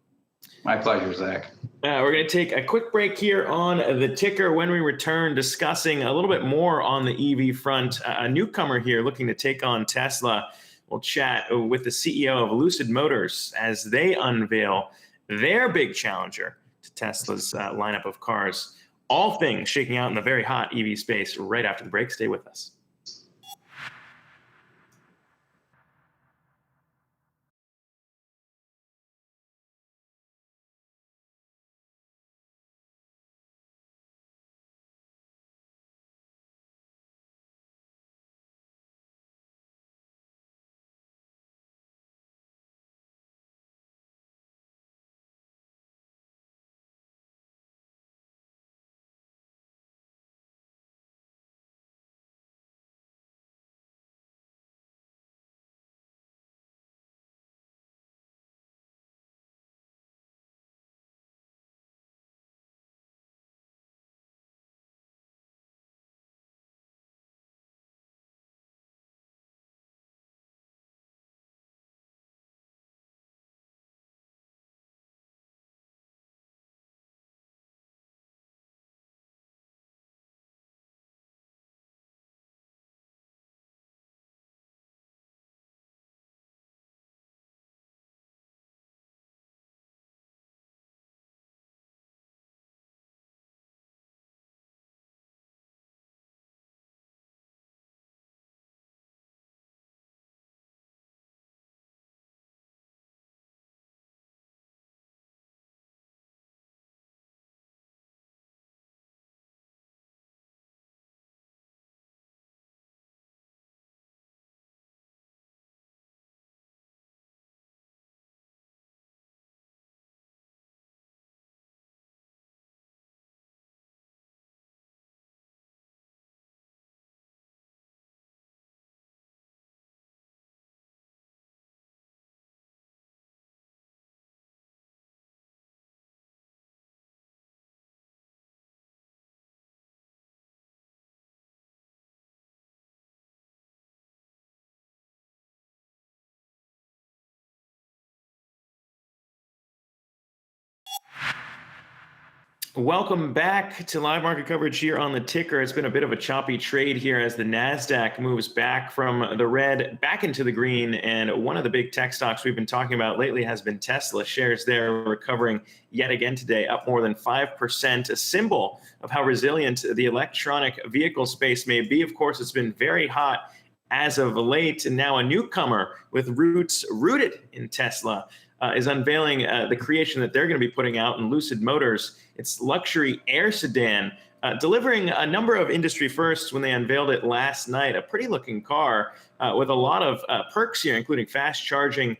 My pleasure, Zach. We're going to take a quick break here on the ticker. When we return, discussing a little bit more on the EV front. A newcomer here looking to take on Tesla. We'll chat with the CEO of Lucid Motors as they unveil their big challenger to Tesla's lineup of cars. All things shaking out in the very hot EV space right after the break. Stay with us. Welcome back to live market coverage here on the ticker. It's been a bit of a choppy trade here as the Nasdaq moves back from the red back into the green. And one of the big tech stocks we've been talking about lately has been Tesla. Shares there recovering yet again today, up more than 5%, a symbol of how resilient the electronic vehicle space may be. Of course, it's been very hot as of late, and now a newcomer with roots rooted in Tesla is unveiling the creation that they're going to be putting out in Lucid Motors. It's luxury air sedan, delivering a number of industry firsts when they unveiled it last night. A pretty looking car with a lot of perks here, including fast charging,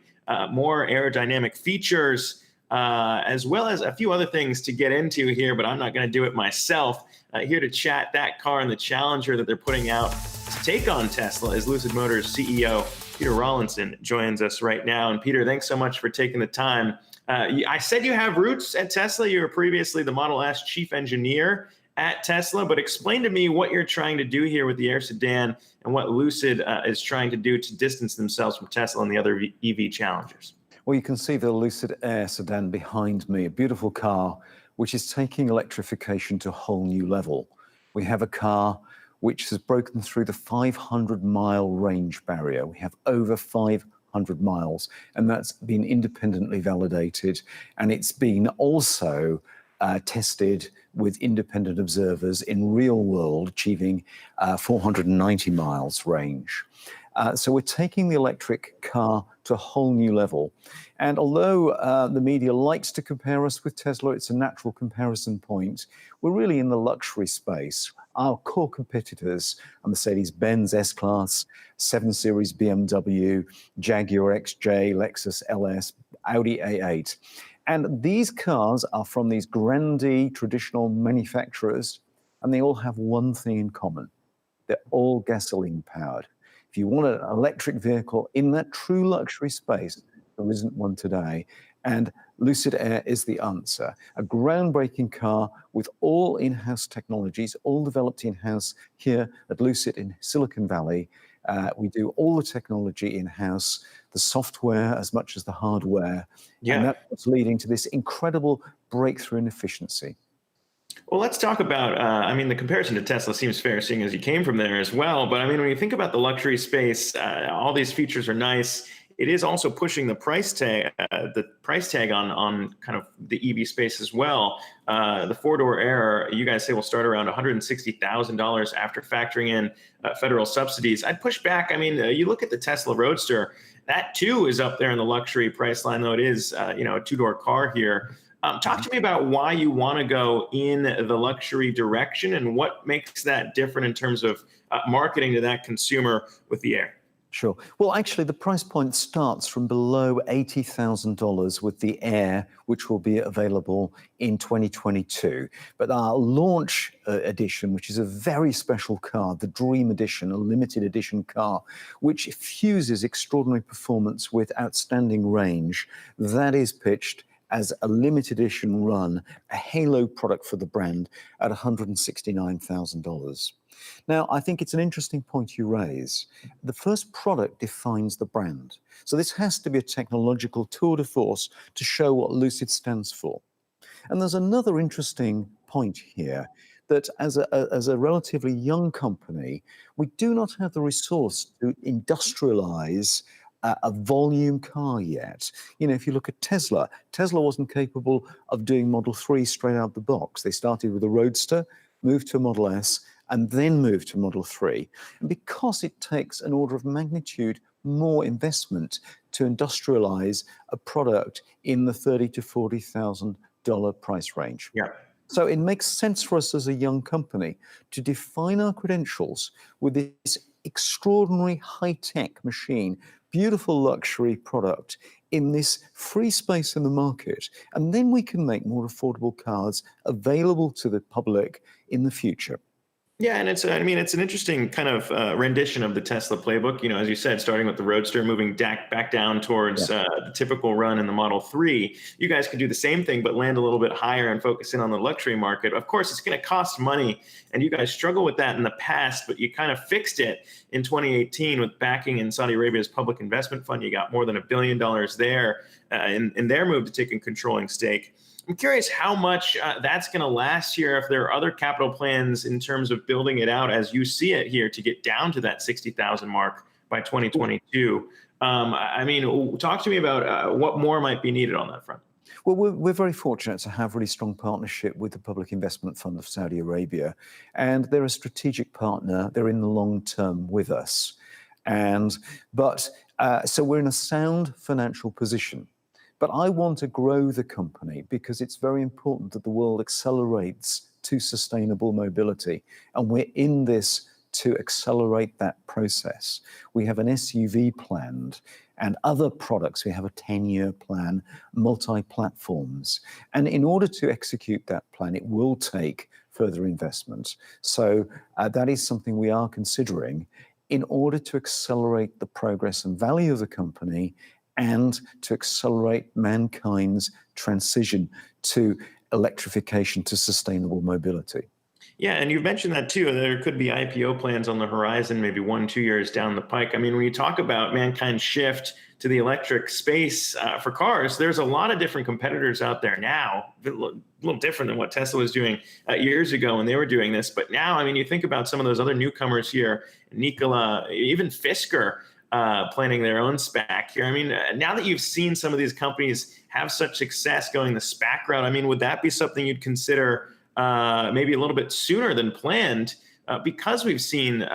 more aerodynamic features, as well as a few other things to get into here, but I'm not going to do it myself. Here to chat that car and the challenger that they're putting out to take on Tesla is Lucid Motors CEO Peter Rawlinson joins us right now. And Peter, thanks so much for taking the time. I said you have roots at Tesla. You were previously the Model S chief engineer at Tesla, but explain to me what you're trying to do here with the Air sedan and what Lucid is trying to do to distance themselves from Tesla and the other EV challengers. Well, you can see the Lucid Air sedan behind me, a beautiful car which is taking electrification to a whole new level. We have a car which has broken through the 500-mile range barrier. We have over 500 miles, and that's been independently validated. And it's been also tested with independent observers in real world, achieving 490 miles range. So we're taking the electric car to a whole new level. And although the media likes to compare us with Tesla, it's a natural comparison point. We're really in the luxury space. Our core competitors are Mercedes-Benz S-Class, 7 Series BMW, Jaguar XJ, Lexus LS, Audi A8. And these cars are from these grandee traditional manufacturers, and they all have one thing in common. They're all gasoline powered. If you want an electric vehicle in that true luxury space, there isn't one today. And Lucid Air is the answer. A groundbreaking car with all in-house technologies, all developed in-house here at Lucid in Silicon Valley. We do all the technology in-house, the software as much as the hardware. Yeah. And that's what's leading to this incredible breakthrough in efficiency. Well, let's talk about, I mean, the comparison to Tesla seems fair, seeing as you came from there as well. But I mean, when you think about the luxury space, all these features are nice. It is also pushing the price tag on kind of the EV space as well. The four-door Air, you guys say will start around $160,000 after factoring in federal subsidies. I'd push back. I mean, you look at the Tesla Roadster, that too is up there in the luxury price line, though it is, a two-door car here. Talk to me about why you want to go in the luxury direction and what makes that different in terms of marketing to that consumer with the Air. Sure. Well, actually, the price point starts from below $80,000 with the Air, which will be available in 2022. But our launch edition, which is a very special car, the Dream Edition, a limited edition car, which fuses extraordinary performance with outstanding range, that is pitched as a limited edition run, a halo product for the brand at $169,000. Now, I think it's an interesting point you raise. The first product defines the brand. So this has to be a technological tour de force to show what Lucid stands for. And there's another interesting point here, that as a relatively young company, we do not have the resource to industrialize a volume car yet. If you look at Tesla wasn't capable of doing Model 3 straight out the box. They started with a Roadster, moved to a Model S, and then moved to Model 3. And because it takes an order of magnitude more investment to industrialize a product in the $30,000 to $40,000 price range. Yeah. So it makes sense for us as a young company to define our credentials with this extraordinary high-tech machine, beautiful luxury product in this free space in the market. And then we can make more affordable cars available to the public in the future. Yeah, and it's an interesting kind of rendition of the Tesla playbook. As you said, starting with the Roadster, moving back down towards the typical run in the Model 3. You guys could do the same thing, but land a little bit higher and focus in on the luxury market. Of course, it's going to cost money, and you guys struggled with that in the past, but you kind of fixed it in 2018 with backing in Saudi Arabia's public investment fund. You got more than $1 billion there in their move to take a controlling stake. I'm curious how much that's going to last here, if there are other capital plans in terms of building it out as you see it here to get down to that 60,000 mark by 2022. Talk to me about what more might be needed on that front. Well, we're very fortunate to have really strong partnership with the Public Investment Fund of Saudi Arabia, and they're a strategic partner. They're in the long term with us. So we're in a sound financial position. But I want to grow the company because it's very important that the world accelerates to sustainable mobility. And we're in this to accelerate that process. We have an SUV planned and other products. We have a 10-year plan, multi-platforms. And in order to execute that plan, it will take further investment. So that is something we are considering in order to accelerate the progress and value of the company and to accelerate mankind's transition to electrification, to sustainable mobility. Yeah, and you've mentioned that too. There could be IPO plans on the horizon, maybe 1-2 years down the pike. When you talk about mankind's shift to the electric space for cars, there's a lot of different competitors out there now, a little different than what Tesla was doing years ago when they were doing this. But now, you think about some of those other newcomers here, Nikola, even Fisker, planning their own SPAC here. Now that you've seen some of these companies have such success going the SPAC route, would that be something you'd consider maybe a little bit sooner than planned because we've seen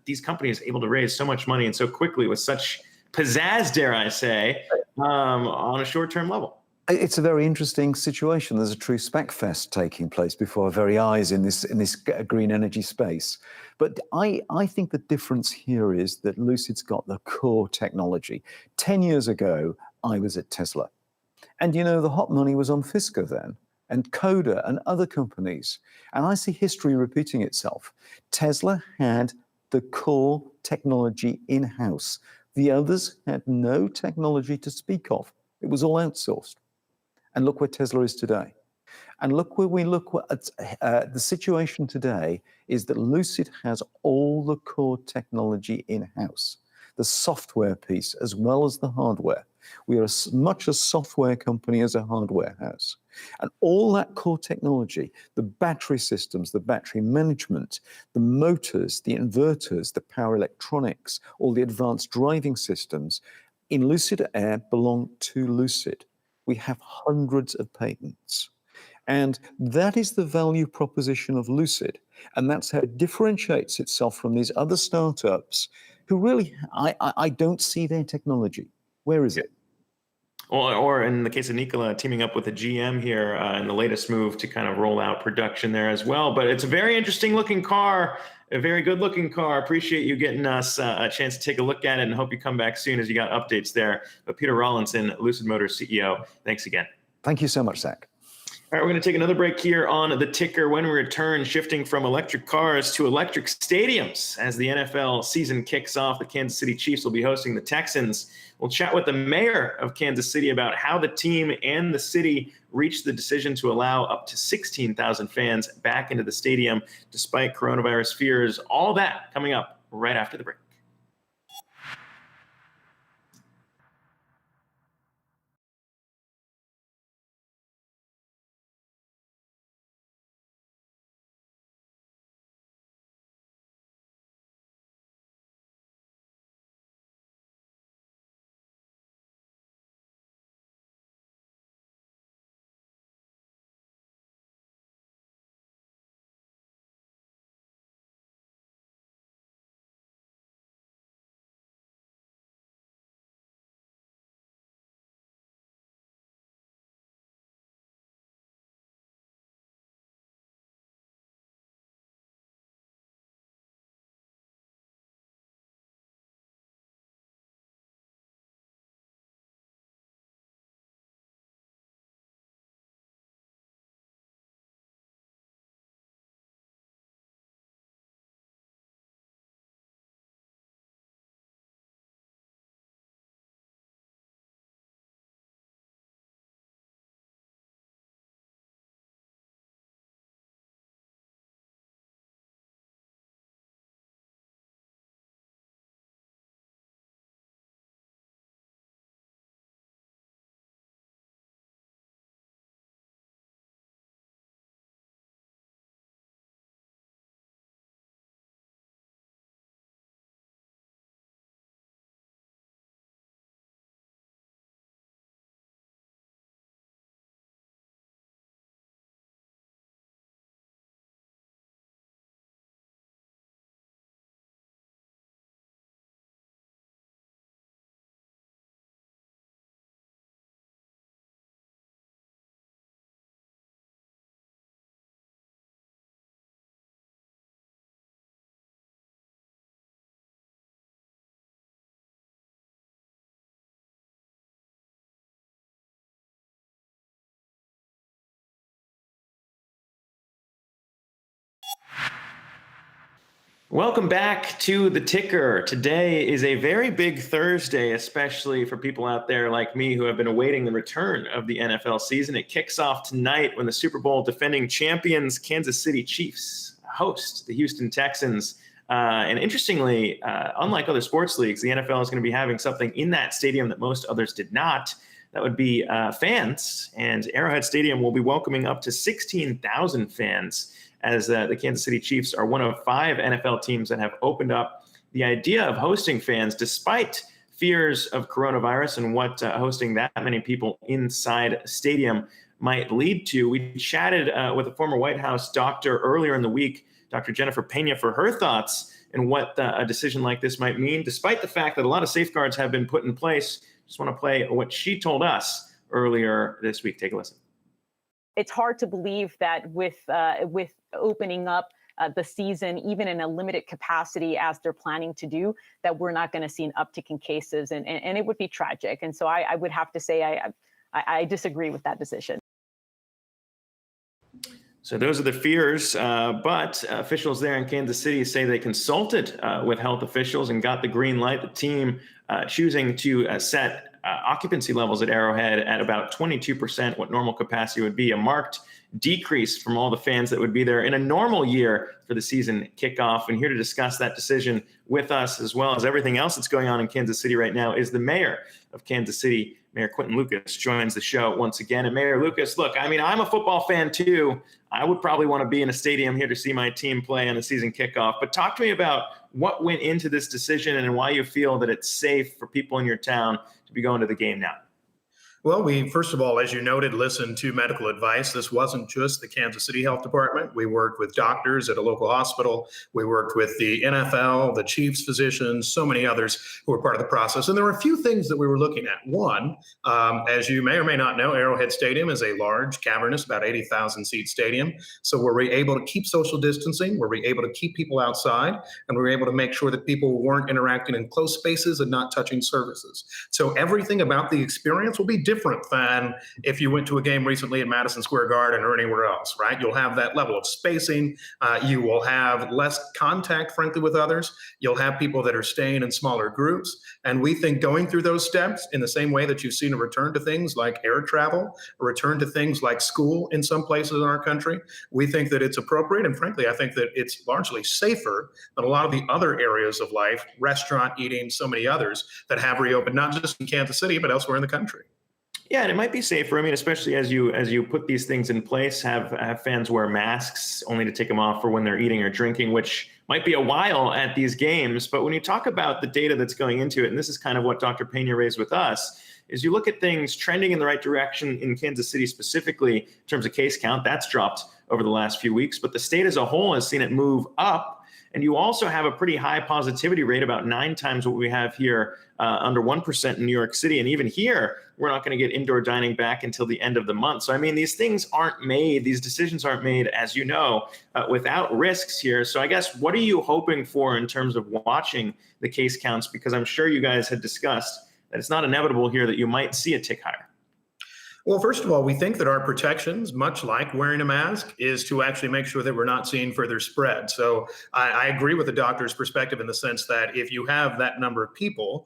these companies able to raise so much money and so quickly with such pizzazz, dare I say, on a short-term level? It's a very interesting situation. There's a true SPAC fest taking place before our very eyes in this green energy space. But I think the difference here is that Lucid's got the core technology. 10 years ago, I was at Tesla. And the hot money was on Fisker then, and Coda and other companies. And I see history repeating itself. Tesla had the core technology in-house. The others had no technology to speak of. It was all outsourced. And look where Tesla is today. And look where we look at the situation today is that Lucid has all the core technology in-house, the software piece as well as the hardware. We are as much a software company as a hardware house. And all that core technology, the battery systems, the battery management, the motors, the inverters, the power electronics, all the advanced driving systems in Lucid Air belong to Lucid. We have hundreds of patents. And that is the value proposition of Lucid. And that's how it differentiates itself from these other startups who really, I don't see their technology. Where is it? Or in the case of Nikola, teaming up with a GM here in the latest move to kind of roll out production there as well. But it's a very interesting looking car, a very good looking car. Appreciate you getting us a chance to take a look at it, and hope you come back soon as you got updates there. But Peter Rawlinson, Lucid Motors CEO, thanks again. Thank you so much, Zach. All right, we're going to take another break here on the ticker. When we return, shifting from electric cars to electric stadiums as the NFL season kicks off. The Kansas City Chiefs will be hosting the Texans. We'll chat with the mayor of Kansas City about how the team and the city reached the decision to allow up to 16,000 fans back into the stadium despite coronavirus fears. All that coming up right after the break. Welcome back to the ticker. Today is a very big Thursday, especially for people out there like me who have been awaiting the return of the NFL season. It kicks off tonight when the Super Bowl defending champions Kansas City Chiefs host the Houston Texans. And interestingly, unlike other sports leagues, the NFL is going to be having something in that stadium that most others did not. That would be fans. And Arrowhead Stadium will be welcoming up to 16,000 fans, as the Kansas City Chiefs are one of 5 NFL teams that have opened up the idea of hosting fans despite fears of coronavirus and what hosting that many people inside a stadium might lead to. We chatted with a former White House doctor earlier in the week, Dr. Jennifer Pena, for her thoughts and what a decision like this might mean, despite the fact that a lot of safeguards have been put in place. Just want to play what she told us earlier this week. Take a listen. It's hard to believe that with opening up the season, even in a limited capacity as they're planning to do, that we're not going to see an uptick in cases, and it would be tragic. And so I would have to say I disagree with that decision. So those are the fears, but officials there in Kansas City say they consulted with health officials and got the green light. The team choosing to set occupancy levels at Arrowhead at about 22%, what normal capacity would be, a marked decrease from all the fans that would be there in a normal year for the season kickoff. And here to discuss that decision with us, as well as everything else that's going on in Kansas City right now, is the mayor of Kansas City. Mayor Quinton Lucas joins the show once again. And Mayor Lucas, look, I mean, I'm a football fan too. I would probably want to be in a stadium here to see my team play on the season kickoff. But talk to me about what went into this decision and why you feel that it's safe for people in your town to be going to the game now. Well, we, first of all, as you noted, listened to medical advice. This wasn't just the Kansas City Health Department. We worked with doctors at a local hospital. We worked with the NFL, the Chiefs physicians, so many others who were part of the process. And there were a few things that we were looking at. One, as you may or may not know, Arrowhead Stadium is a large, cavernous, about 80,000 seat stadium. So were we able to keep social distancing? Were we able to keep people outside? And were we able to make sure that people weren't interacting in close spaces and not touching surfaces? So everything about the experience will be different than if you went to a game recently at Madison Square Garden or anywhere else, right? You'll have that level of spacing. You will have less contact, frankly, with others. You'll have people that are staying in smaller groups. And we think going through those steps in the same way that you've seen a return to things like air travel, a return to things like school in some places in our country, we think that it's appropriate. And frankly, I think that it's largely safer than a lot of the other areas of life, restaurant eating, so many others that have reopened, not just in Kansas City, but elsewhere in the country. Yeah, and it might be safer. I mean, especially as you put these things in place, have fans wear masks only to take them off for when they're eating or drinking, which might be a while at these games. But when you talk about the data that's going into it, and this is kind of what Dr. Pena raised with us, is you look at things trending in the right direction in Kansas City specifically in terms of case count. That's dropped over the last few weeks, but the state as a whole has seen it move up. And you also have a pretty high positivity rate, about 9 times what we have here, under 1% in New York City. And even here, we're not going to get indoor dining back until the end of the month. So, I mean, these things aren't made, these decisions aren't made, as you know, without risks here. So I guess, what are you hoping for in terms of watching the case counts? Because I'm sure you guys had discussed that it's not inevitable here that you might see a tick higher. Well, first of all, we think that our protections, much like wearing a mask, is to actually make sure that we're not seeing further spread. So I agree with the doctor's perspective in the sense that if you have that number of people,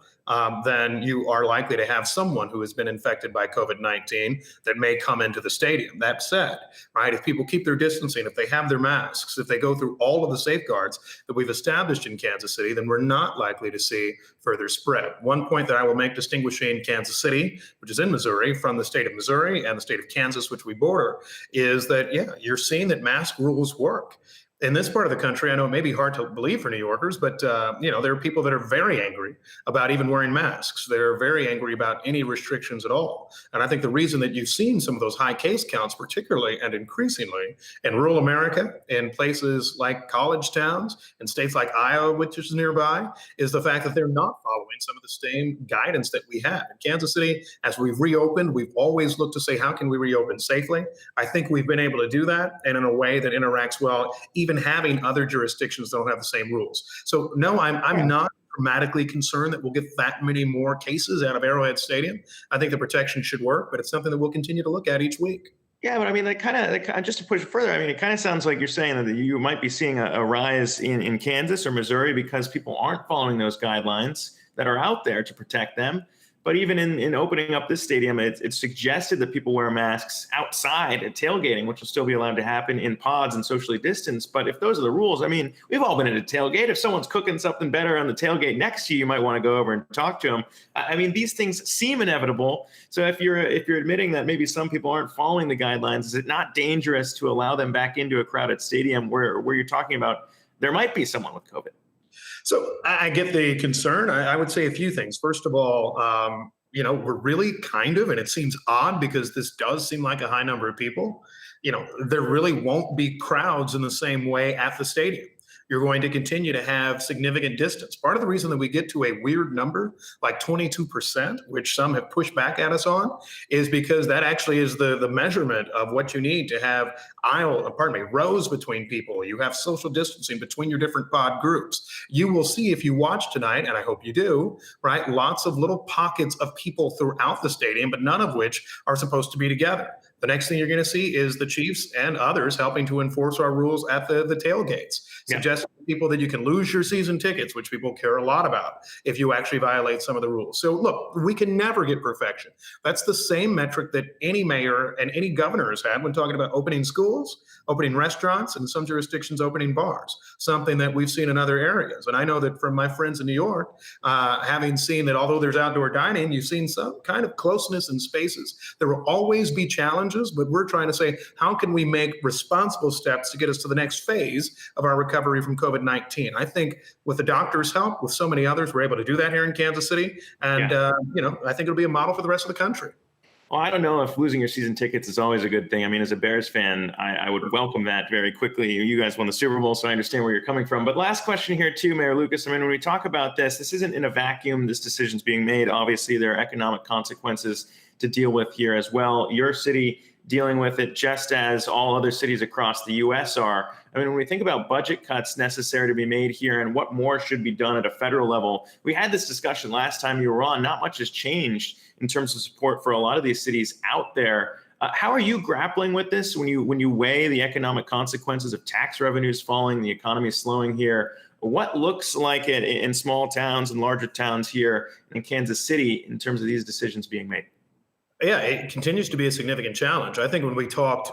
then you are likely to have someone who has been infected by COVID-19 that may come into the stadium. That said, right, if people keep their distancing, if they have their masks, if they go through all of the safeguards that we've established in Kansas City, then we're not likely to see further spread. One point that I will make distinguishing Kansas City, which is in Missouri, from the state of Missouri and the state of Kansas, which we border, is that, yeah, you're seeing that mask rules work. In this part of the country, I know it may be hard to believe for New Yorkers, but there are people that are very angry about even wearing masks. They're very angry about any restrictions at all. And I think the reason that you've seen some of those high case counts, particularly and increasingly in rural America, in places like college towns, in states like Iowa, which is nearby, is the fact that they're not following some of the same guidance that we had. In Kansas City, as we've reopened, we've always looked to say, how can we reopen safely? I think we've been able to do that, and in a way that interacts well, even having other jurisdictions that don't have the same rules. So no, I'm not dramatically concerned that we'll get that many more cases out of Arrowhead Stadium. I think the protection should work, but it's something that we'll continue to look at each week. Yeah, but I mean, just to push it further, I mean, it kind of sounds like you're saying that you might be seeing a rise in Kansas or Missouri because people aren't following those guidelines that are out there to protect them. But even in opening up this stadium, it's suggested that people wear masks outside at tailgating, which will still be allowed to happen in pods and socially distanced. But if those are the rules, I mean, we've all been at a tailgate. If someone's cooking something better on the tailgate next to you, you might want to go over and talk to them. I mean, these things seem inevitable. So if you're admitting that maybe some people aren't following the guidelines, is it not dangerous to allow them back into a crowded stadium where you're talking about there might be someone with COVID? So I get the concern. I would say a few things. First of all, we're really kind of, and it seems odd because this does seem like a high number of people, there really won't be crowds in the same way at the stadium. You're going to continue to have significant distance. Part of the reason that we get to a weird number, like 22%, which some have pushed back at us on, is because that actually is the measurement of what you need to have rows between people. You have social distancing between your different pod groups. You will see, if you watch tonight, and I hope you do, right, lots of little pockets of people throughout the stadium, but none of which are supposed to be together. The next thing you're going to see is the Chiefs and others helping to enforce our rules at the tailgates, suggesting people that you can lose your season tickets, which people care a lot about if you actually violate some of the rules. So look, we can never get perfection. That's the same metric that any mayor and any governor has had when talking about opening schools, opening restaurants, and in some jurisdictions opening bars, something that we've seen in other areas. And I know that from my friends in New York, having seen that although there's outdoor dining, you've seen some kind of closeness in spaces. There will always be challenges, but we're trying to say, how can we make responsible steps to get us to the next phase of our recovery from COVID-19? I think with the doctor's help, with so many others, we're able to do that here in Kansas City. And, I think it'll be a model for the rest of the country. Well, I don't know if losing your season tickets is always a good thing. I mean, as a Bears fan, I would welcome that very quickly. You guys won the Super Bowl, so I understand where you're coming from. But last question here too, Mayor Lucas. I mean, when we talk about this isn't in a vacuum. This decision's being made. Obviously, there are economic consequences to deal with here as well. Your city dealing with it just as all other cities across the U.S. are. I mean, when we think about budget cuts necessary to be made here and what more should be done at a federal level, we had this discussion last time you were on. Not much has changed in terms of support for a lot of these cities out there. How are you grappling with this when you weigh the economic consequences of tax revenues falling, the economy slowing here? What looks like it in small towns and larger towns here in Kansas City in terms of these decisions being made? Yeah, it continues to be a significant challenge. I think when we talked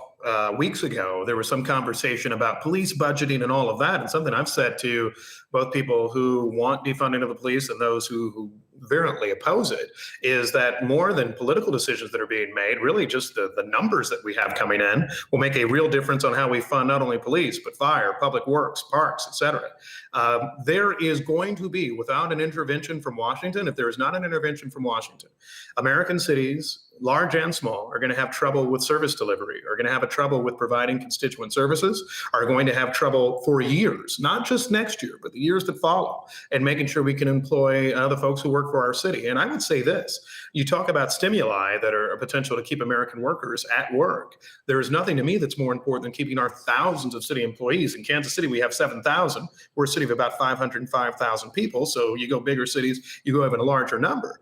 weeks ago, there was some conversation about police budgeting and all of that. And something I've said to both people who want defunding of the police and those who virulently oppose it is that more than political decisions that are being made, really just the numbers that we have coming in will make a real difference on how we fund not only police, but fire, public works, parks, et cetera. There is going to be, without an intervention from Washington, if there is not an intervention from Washington, American cities, large and small, are going to have trouble with service delivery, are going to have a trouble with providing constituent services, are going to have trouble for years, not just next year, but the years that follow, and making sure we can employ the folks who work for our city. And I would say this, you talk about stimuli that are a potential to keep American workers at work. There is nothing to me that's more important than keeping our thousands of city employees. In Kansas City, we have 7,000. We're a city of about 505,000 people. So you go bigger cities, you go even a larger number.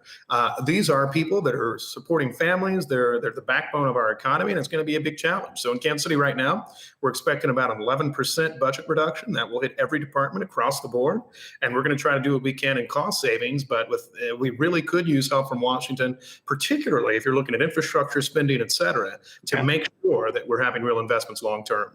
These are people that are supporting families. They're the backbone of our economy, and it's going to be a big challenge. So in Kansas City right now, we're expecting about an 11% budget reduction. That will hit every department across the board. And we're going to try to do what we can in cost savings, but we really could use help from Washington, particularly if you're looking at infrastructure spending, et cetera, to make sure that we're having real investments long term.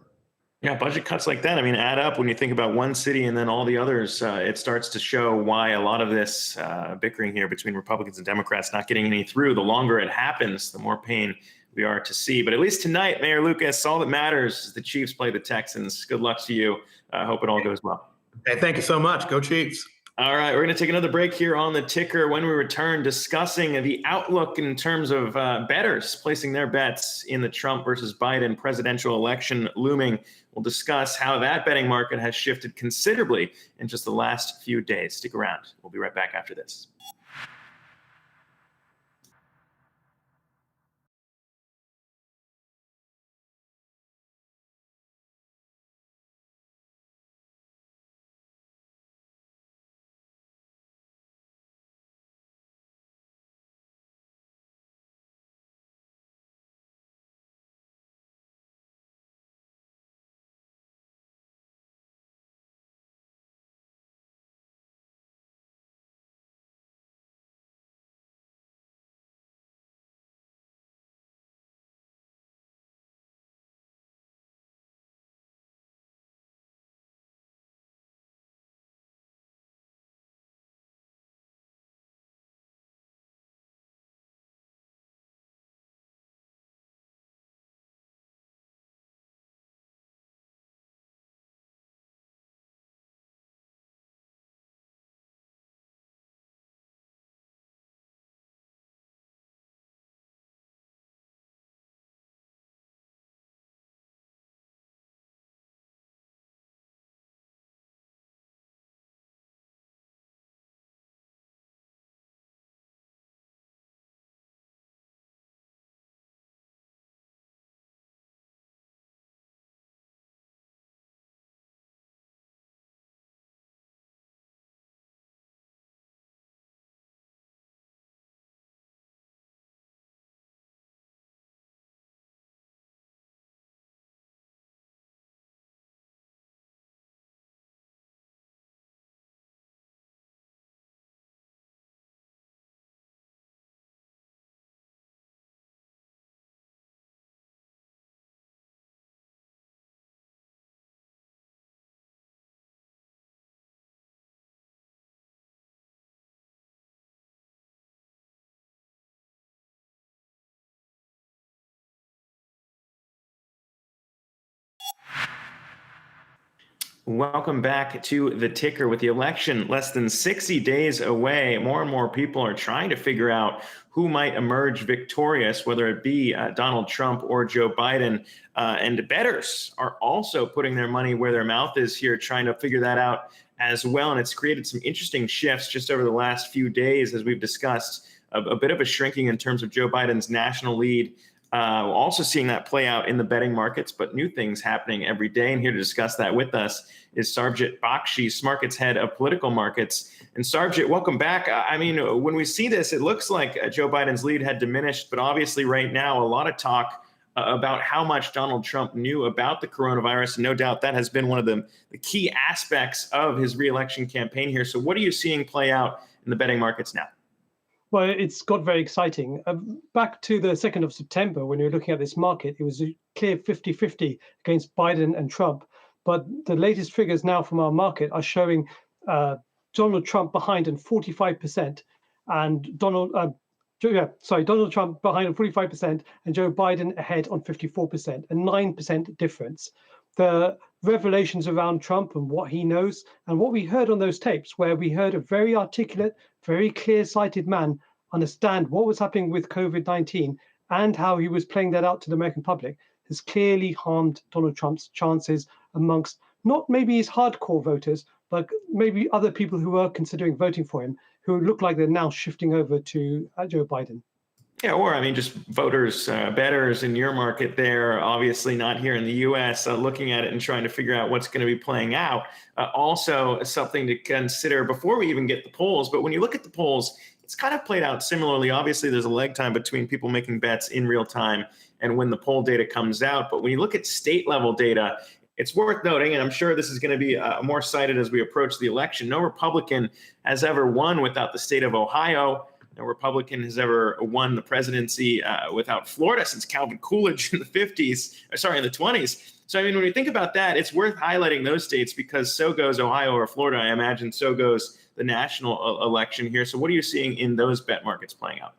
Yeah, budget cuts like that, I mean, add up when you think about one city and then all the others. It starts to show why a lot of this bickering here between Republicans and Democrats not getting any through. The longer it happens, the more pain we are to see. But at least tonight, Mayor Lucas, all that matters is the Chiefs play the Texans. Good luck to you. I hope it all goes well. Hey, thank you so much. Go Chiefs. All right, we're going to take another break here on the ticker. When we return, discussing the outlook in terms of bettors placing their bets in the Trump versus Biden presidential election looming. We'll discuss how that betting market has shifted considerably in just the last few days. Stick around. We'll be right back after this. Welcome back to the ticker. With the election less than 60 days away, more and more people are trying to figure out who might emerge victorious, whether it be Donald Trump or Joe Biden. And bettors are also putting their money where their mouth is here, trying to figure that out as well. And it's created some interesting shifts just over the last few days, as we've discussed, a bit of a shrinking in terms of Joe Biden's national lead. Also seeing that play out in the betting markets, but new things happening every day. And here to discuss that with us is Sarvjit Bakshi, Smarkets head of political markets. And Sarvjit, welcome back. I mean, when we see this, it looks like Joe Biden's lead had diminished, but obviously right now, a lot of talk about how much Donald Trump knew about the coronavirus. And no doubt that has been one of the key aspects of his reelection campaign here. So what are you seeing play out in the betting markets now? Well, it's got very exciting. Back to the 2nd of September, when we were looking at this market, it was a clear 50-50 against Biden and Trump. But the latest figures now from our market are showing Donald Trump behind on 45%, and Donald Trump behind on 45%, and Joe Biden ahead on 54%, a 9% difference. The revelations around Trump and what he knows, and what we heard on those tapes, where we heard a very articulate, very clear-sighted man understand what was happening with COVID-19 and how he was playing that out to the American public, has clearly harmed Donald Trump's chances amongst not maybe his hardcore voters, but maybe other people who are considering voting for him, who look like they're now shifting over to Joe Biden. Yeah, or I mean, just voters, bettors in your market there, obviously not here in the US, looking at it and trying to figure out what's going to be playing out. Also, something to consider before we even get the polls. But when you look at the polls, it's kind of played out similarly. Obviously, there's a lag time between people making bets in real time and when the poll data comes out. But when you look at state level data, it's worth noting, and I'm sure this is going to be more cited as we approach the election, no Republican has ever won without the state of Ohio. No Republican has ever won the presidency without Florida since Calvin Coolidge in the 20s. So, I mean, when we think about that, it's worth highlighting those states because so goes Ohio or Florida. I imagine so goes the national election here. So what are you seeing in those bet markets playing out?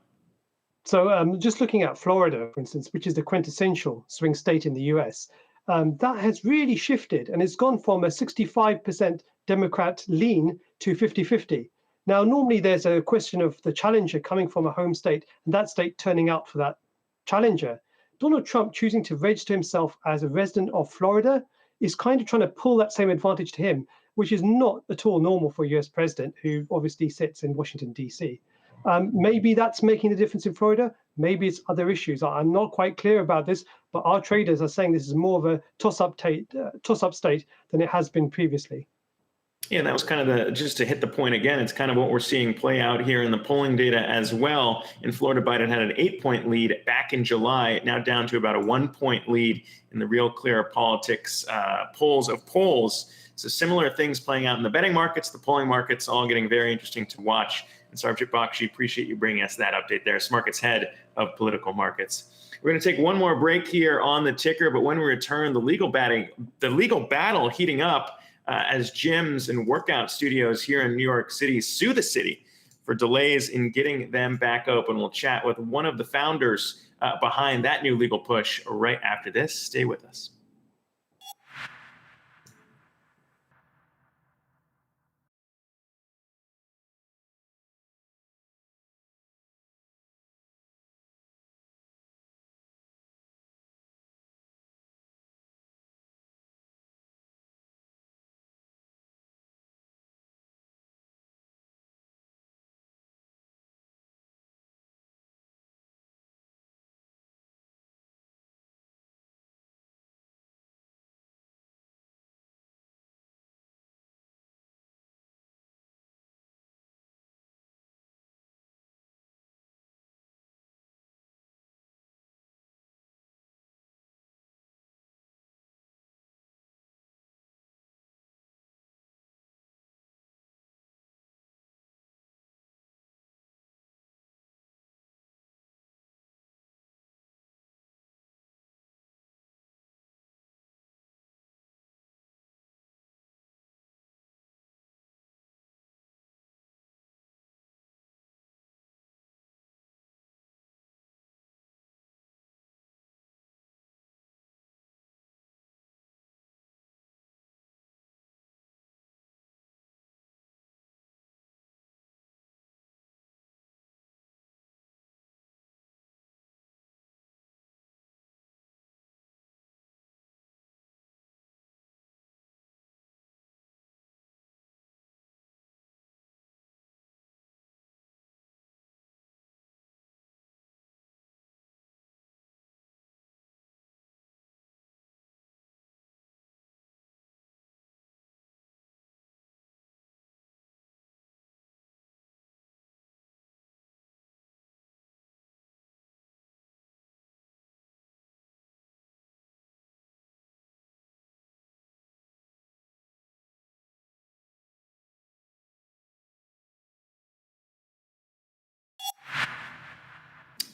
So just looking at Florida, for instance, which is the quintessential swing state in the US, that has really shifted and it's gone from a 65% Democrat lean to 50-50. Now, normally there's a question of the challenger coming from a home state and that state turning out for that challenger. Donald Trump choosing to register himself as a resident of Florida is kind of trying to pull that same advantage to him, which is not at all normal for a US president who obviously sits in Washington, D.C. Maybe that's making the difference in Florida. Maybe it's other issues. I'm not quite clear about this, but our traders are saying this is more of a toss-up state than it has been previously. Yeah, that was kind of just to hit the point again, it's kind of what we're seeing play out here in the polling data as well. In Florida, Biden had an 8-point lead back in July, now down to about a 1-point lead in the Real Clear Politics polls of polls. So similar things playing out in the betting markets, the polling markets, all getting very interesting to watch. And Sarvjit Bakshi, appreciate you bringing us that update there. Smarkets head of political markets. We're going to take one more break here on the ticker, but when we return, the legal battle heating up as gyms and workout studios here in New York City sue the city for delays in getting them back open. We'll chat with one of the founders behind that new legal push right after this. Stay with us.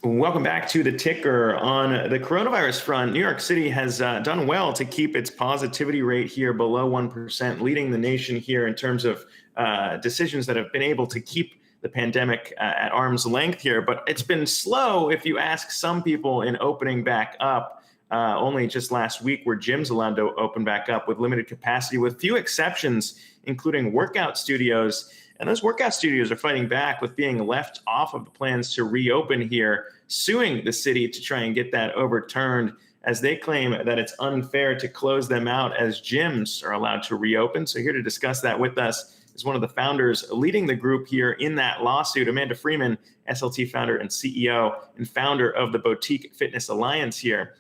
Welcome back to the ticker. On the coronavirus front, New York City has done well to keep its positivity rate here below 1%, leading the nation here in terms of decisions that have been able to keep the pandemic at arm's length here. But it's been slow if you ask some people in opening back up. Only just last week were gyms allowed to open back up with limited capacity, with few exceptions, including workout studios. And those workout studios are fighting back with being left off of the plans to reopen here, suing the city to try and get that overturned, as they claim that it's unfair to close them out as gyms are allowed to reopen. So here to discuss that with us is one of the founders leading the group here in that lawsuit, Amanda Freeman, SLT founder and CEO and founder of the Boutique Fitness Alliance here.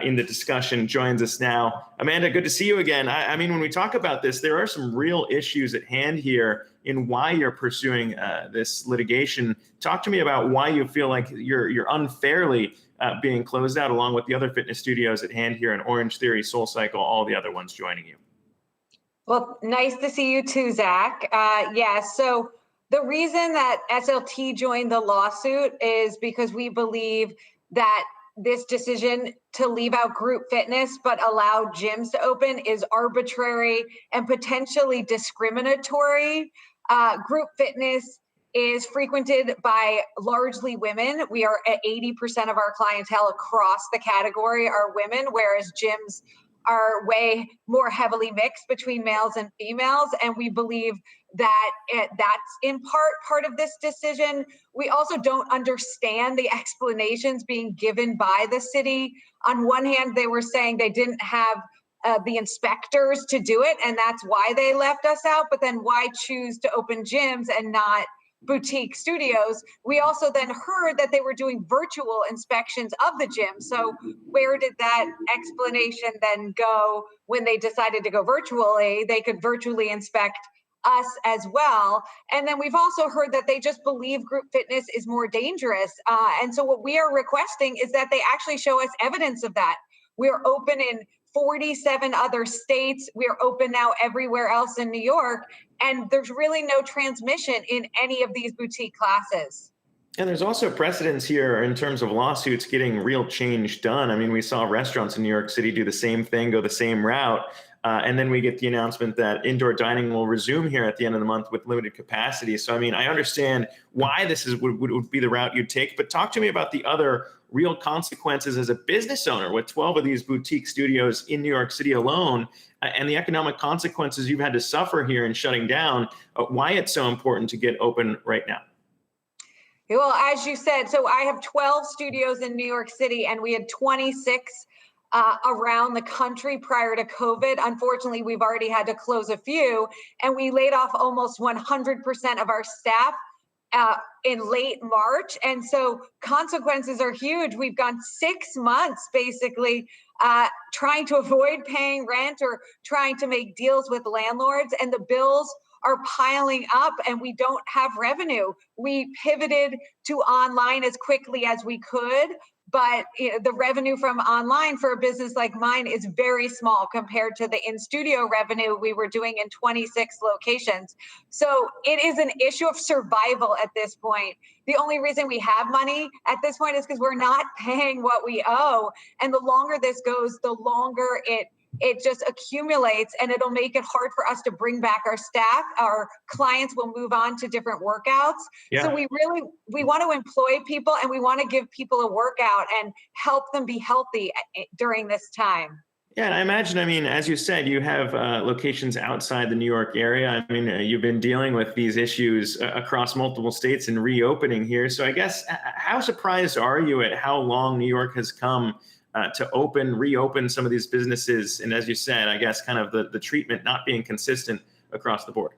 In the discussion, joins us now. Amanda, good to see you again. I mean, when we talk about this, there are some real issues at hand here in why you're pursuing this litigation. Talk to me about why you feel like you're unfairly being closed out, along with the other fitness studios at hand here in Orange Theory, SoulCycle, all the other ones joining you. Well, nice to see you too, Zach. So the reason that SLT joined the lawsuit is because we believe that this decision to leave out group fitness but allow gyms to open is arbitrary and potentially discriminatory. Group fitness is frequented by largely women. We are at 80% of our clientele across the category are women, whereas gyms are way more heavily mixed between males and females. And we believe that that's in part of this decision. We also don't understand the explanations being given by the city. On one hand, they were saying they didn't have the inspectors to do it, and that's why they left us out. But then why choose to open gyms and not boutique studios? We also then heard that they were doing virtual inspections of the gym. So where did that explanation then go when they decided to go virtually? They could virtually inspect us as well. And then we've also heard that they just believe group fitness is more dangerous. And so what we are requesting is that they actually show us evidence of that. We're open in 47 other states. We're open now everywhere else in New York. And there's really no transmission in any of these boutique classes. And there's also precedence here in terms of lawsuits getting real change done. I mean, we saw restaurants in New York City do the same thing, go the same route. And then we get the announcement that indoor dining will resume here at the end of the month with limited capacity. So, I mean, I understand why this would be the route you'd take, but talk to me about the other real consequences as a business owner with 12 of these boutique studios in New York City alone, and the economic consequences you've had to suffer here in shutting down, why it's so important to get open right now. Well, as you said, so I have 12 studios in New York City, and we had 26 around the country prior to COVID. Unfortunately, we've already had to close a few, and we laid off almost 100% of our staff in late March. And so consequences are huge. We've gone 6 months basically trying to avoid paying rent or trying to make deals with landlords, and the bills are piling up and we don't have revenue. We pivoted to online as quickly as we could, but the revenue from online for a business like mine is very small compared to the in-studio revenue we were doing in 26 locations. So it is an issue of survival at this point. The only reason we have money at this point is because we're not paying what we owe. And the longer this goes, the longer it just accumulates, and it'll make it hard for us to bring back our staff. Our clients will move on to different workouts. Yeah. So we want to employ people, and we want to give people a workout and help them be healthy during this time. Yeah, and I imagine, I mean, as you said, you have locations outside the New York area. I mean, you've been dealing with these issues across multiple states and reopening here. So I guess, how surprised are you at how long New York has come to reopen some of these businesses? And as you said, I guess kind of the treatment not being consistent across the board.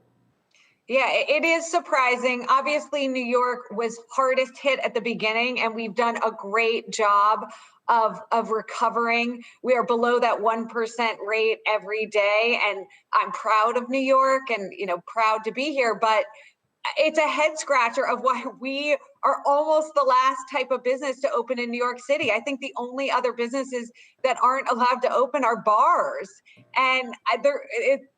Yeah, it is surprising. Obviously, New York was hardest hit at the beginning, and we've done a great job of recovering. We are below that 1% rate every day, and I'm proud of New York and proud to be here. But it's a head scratcher of why we are almost the last type of business to open in New York City. I think the only other businesses that aren't allowed to open are bars. And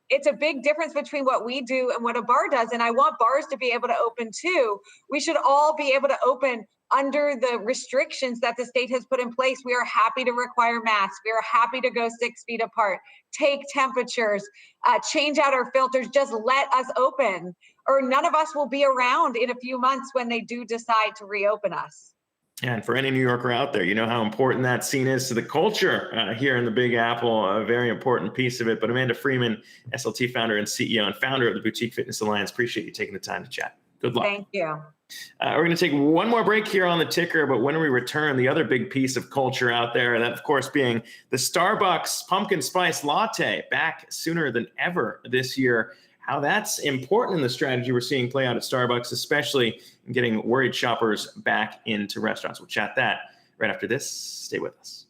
it's a big difference between what we do and what a bar does. And I want bars to be able to open too. We should all be able to open under the restrictions that the state has put in place. We are happy to require masks. We are happy to go 6 feet apart, take temperatures, change out our filters, just let us open, or none of us will be around in a few months when they do decide to reopen us. And for any New Yorker out there, you know how important that scene is to the culture here in the Big Apple, a very important piece of it. But Amanda Freeman, SLT founder and CEO and founder of the Boutique Fitness Alliance, appreciate you taking the time to chat. Good luck. Thank you. We're going to take one more break here on the ticker, but when we return, the other big piece of culture out there, that of course being the Starbucks pumpkin spice latte, back sooner than ever this year. How that's important in the strategy we're seeing play out at Starbucks, especially in getting worried shoppers back into restaurants. We'll chat that right after this. Stay with us.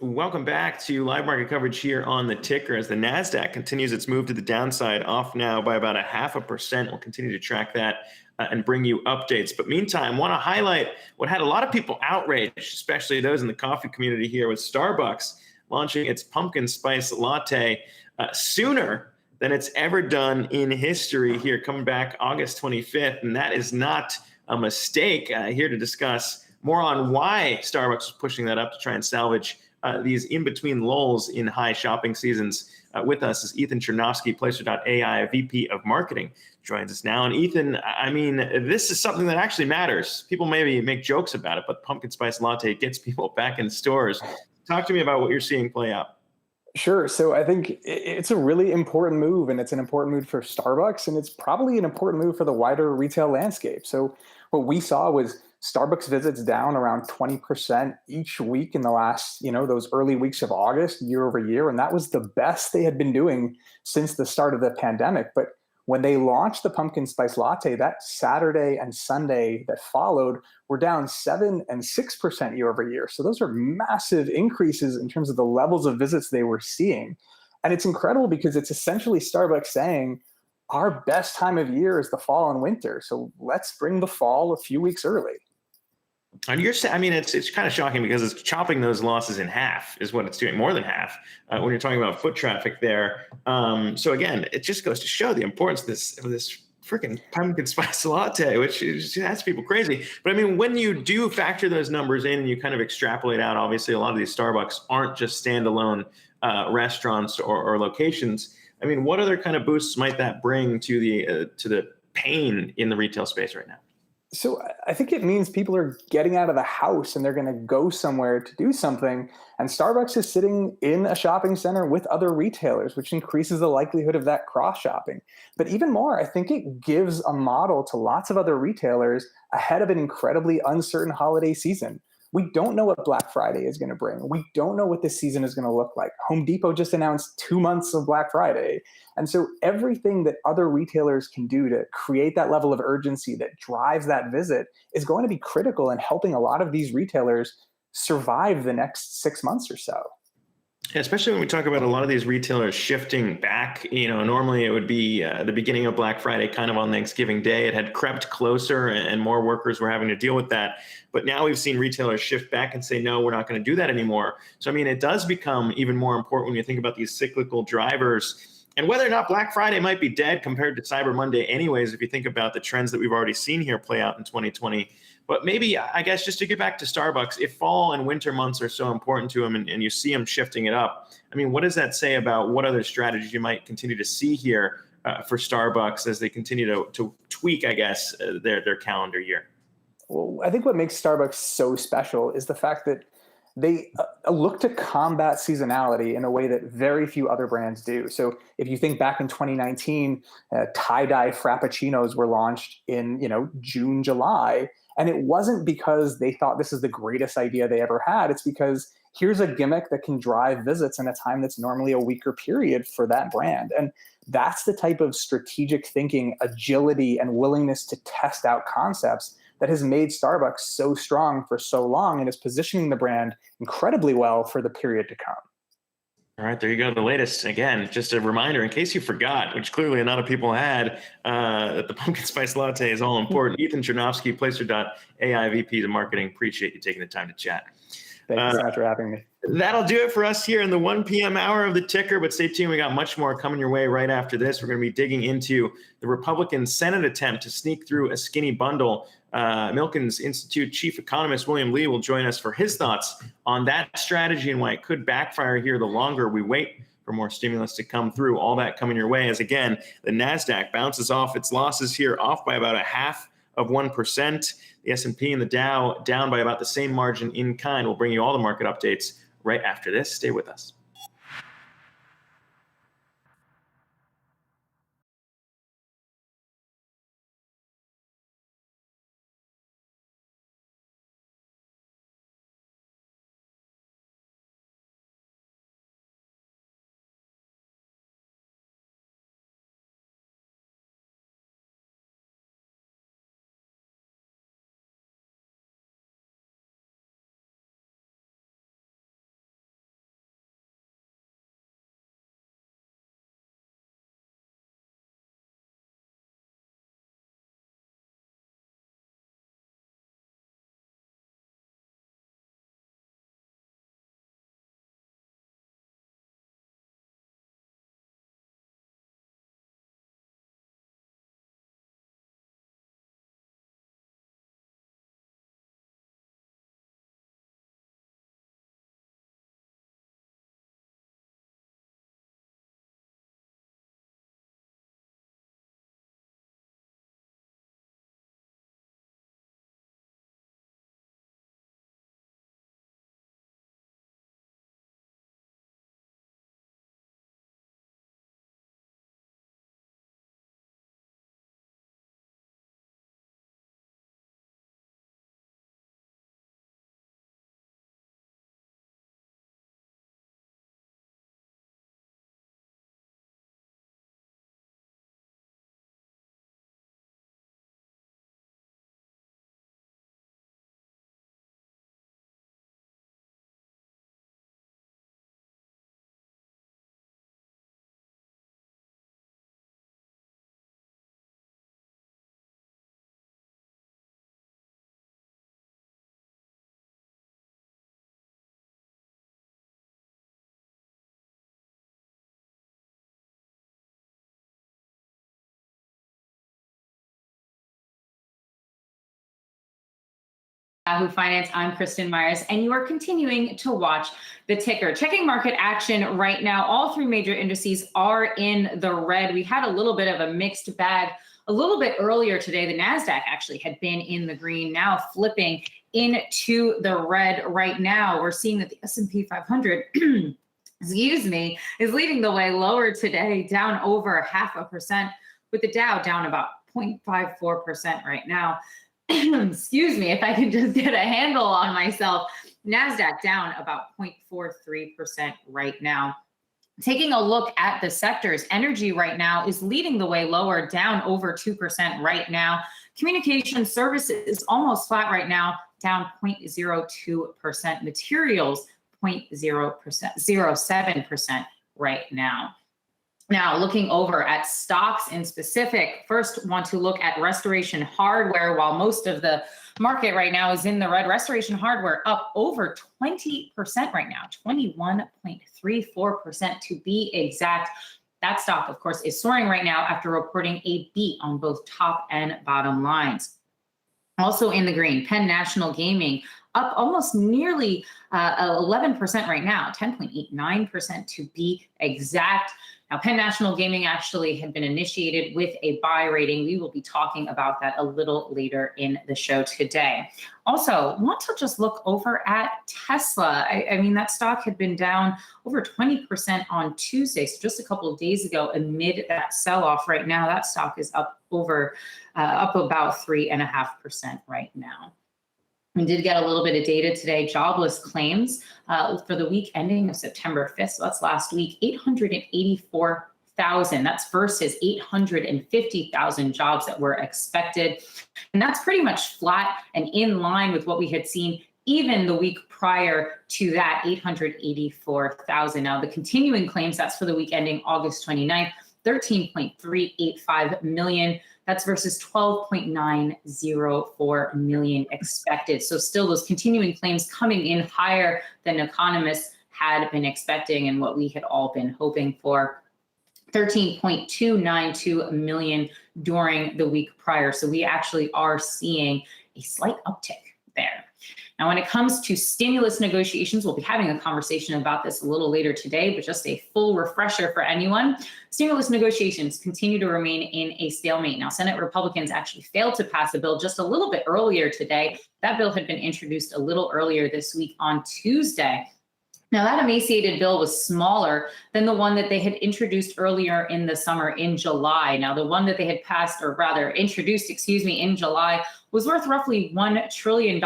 Welcome back to live market coverage here on the ticker as the Nasdaq continues its move to the downside, off now by about 0.5%. We'll continue to track that and bring you updates. But meantime, want to highlight what had a lot of people outraged, especially those in the coffee community here, with Starbucks launching its pumpkin spice latte sooner than it's ever done in history here, coming back August 25th. And that is not a mistake. Here to discuss more on why Starbucks was pushing that up to try and salvage these in-between lulls in high shopping seasons. With us is Ethan Chernovsky, Placer.ai, VP of Marketing, joins us now. And Ethan, I mean, this is something that actually matters. People maybe make jokes about it, but pumpkin spice latte gets people back in stores. Talk to me about what you're seeing play out. Sure. So I think it's a really important move, and it's an important move for Starbucks, and it's probably an important move for the wider retail landscape. So what we saw was Starbucks visits down around 20% each week in the last, those early weeks of August, year over year. And that was the best they had been doing since the start of the pandemic. But when they launched the pumpkin spice latte, that Saturday and Sunday that followed were down 7% and 6% year over year. So those are massive increases in terms of the levels of visits they were seeing. And it's incredible because it's essentially Starbucks saying, our best time of year is the fall and winter. So let's bring the fall a few weeks early. And you're saying, I mean, it's kind of shocking because it's chopping those losses in half is what it's doing, more than half, when you're talking about foot traffic there. So again, it just goes to show the importance of this freaking pumpkin spice latte, which that's people crazy. But I mean, when you do factor those numbers in and you kind of extrapolate out, obviously a lot of these Starbucks aren't just standalone restaurants or locations. I mean, what other kind of boosts might that bring to the pain in the retail space right now? So I think it means people are getting out of the house and they're going to go somewhere to do something. And Starbucks is sitting in a shopping center with other retailers, which increases the likelihood of that cross shopping. But even more, I think it gives a model to lots of other retailers ahead of an incredibly uncertain holiday season. We don't know what Black Friday is going to bring. We don't know what this season is going to look like. Home Depot just announced 2 months of Black Friday. And so everything that other retailers can do to create that level of urgency that drives that visit is going to be critical in helping a lot of these retailers survive the next 6 months or so. Especially when we talk about a lot of these retailers shifting back, normally it would be the beginning of Black Friday, kind of on Thanksgiving Day. It had crept closer and more workers were having to deal with that. But now we've seen retailers shift back and say, no, we're not going to do that anymore. So, I mean, it does become even more important when you think about these cyclical drivers and whether or not Black Friday might be dead compared to Cyber Monday anyways, if you think about the trends that we've already seen here play out in 2020. But maybe, I guess, just to get back to Starbucks, if fall and winter months are so important to them and you see them shifting it up, I mean, what does that say about what other strategies you might continue to see here for Starbucks as they continue to tweak, I guess, their calendar year? Well, I think what makes Starbucks so special is the fact that they look to combat seasonality in a way that very few other brands do. So if you think back in 2019, tie-dye frappuccinos were launched in June, July. And it wasn't because they thought this is the greatest idea they ever had. It's because here's a gimmick that can drive visits in a time that's normally a weaker period for that brand. And that's the type of strategic thinking, agility, and willingness to test out concepts that has made Starbucks so strong for so long and is positioning the brand incredibly well for the period to come. All right, there you go. The latest. Again, just a reminder, in case you forgot, which clearly a lot of people had, that the pumpkin spice latte is all important. Ethan Chernovsky, Placer.ai VP of Marketing. Appreciate you taking the time to chat. Thank you so much for having me. That'll do it for us here in the 1 p.m. hour of the ticker, but stay tuned. We got much more coming your way right after this. We're going to be digging into the Republican Senate attempt to sneak through a skinny bundle. Milken's Institute Chief Economist William Lee will join us for his thoughts on that strategy and why it could backfire here the longer we wait for more stimulus to come through. All that coming your way as, again, the Nasdaq bounces off its losses here, off by about 0.5%. The S&P and the Dow down by about the same margin in kind. We'll bring you all the market updates right after this. Stay with us. Yahoo Finance. I'm Kristen Myers, and you are continuing to watch the ticker. Checking market action right now, all three major indices are in the red. We had a little bit of a mixed bag a little bit earlier today. The Nasdaq actually had been in the green, now flipping into the red right now. We're seeing that the S&P 500 excuse me, is leading the way lower today, down over 0.5%, with the Dow down about 0.54% right now. Excuse me, if I can just get a handle on myself. Nasdaq down about 0.43% right now. Taking a look at the sectors, energy right now is leading the way lower, down over 2% right now. Communication services almost flat right now, down 0.02%. Materials 0.07% right now. Now, looking over at stocks in specific, first want to look at Restoration Hardware. While most of the market right now is in the red, Restoration Hardware up over 20% right now, 21.34% to be exact. That stock, of course, is soaring right now after reporting a beat on both top and bottom lines. Also in the green, Penn National Gaming up almost nearly 11% right now, 10.89% to be exact. Now, Penn National Gaming actually had been initiated with a buy rating. We will be talking about that a little later in the show today. Also, want to just look over at Tesla. I mean, that stock had been down over 20% on Tuesday, so just a couple of days ago amid that sell-off. Right now, that stock is up about 3.5% right now. We did get a little bit of data today, jobless claims for the week ending of September 5th. So that's last week, 884,000. That's versus 850,000 jobs that were expected. And that's pretty much flat and in line with what we had seen even the week prior to that, 884,000. Now, the continuing claims, that's for the week ending August 29th, 13.385 million. That's versus 12.904 million expected. So still those continuing claims coming in higher than economists had been expecting and what we had all been hoping for. 13.292 million during the week prior. So we actually are seeing a slight uptick there. Now, when it comes to stimulus negotiations, we'll be having a conversation about this a little later today, but just a full refresher for anyone. Stimulus negotiations continue to remain in a stalemate. Now, Senate Republicans actually failed to pass a bill just a little bit earlier today. That bill had been introduced a little earlier this week on Tuesday. Now, that emaciated bill was smaller than the one that they had introduced earlier in the summer in July. Now, the one that they had passed, or rather introduced, in July was worth roughly $1 trillion.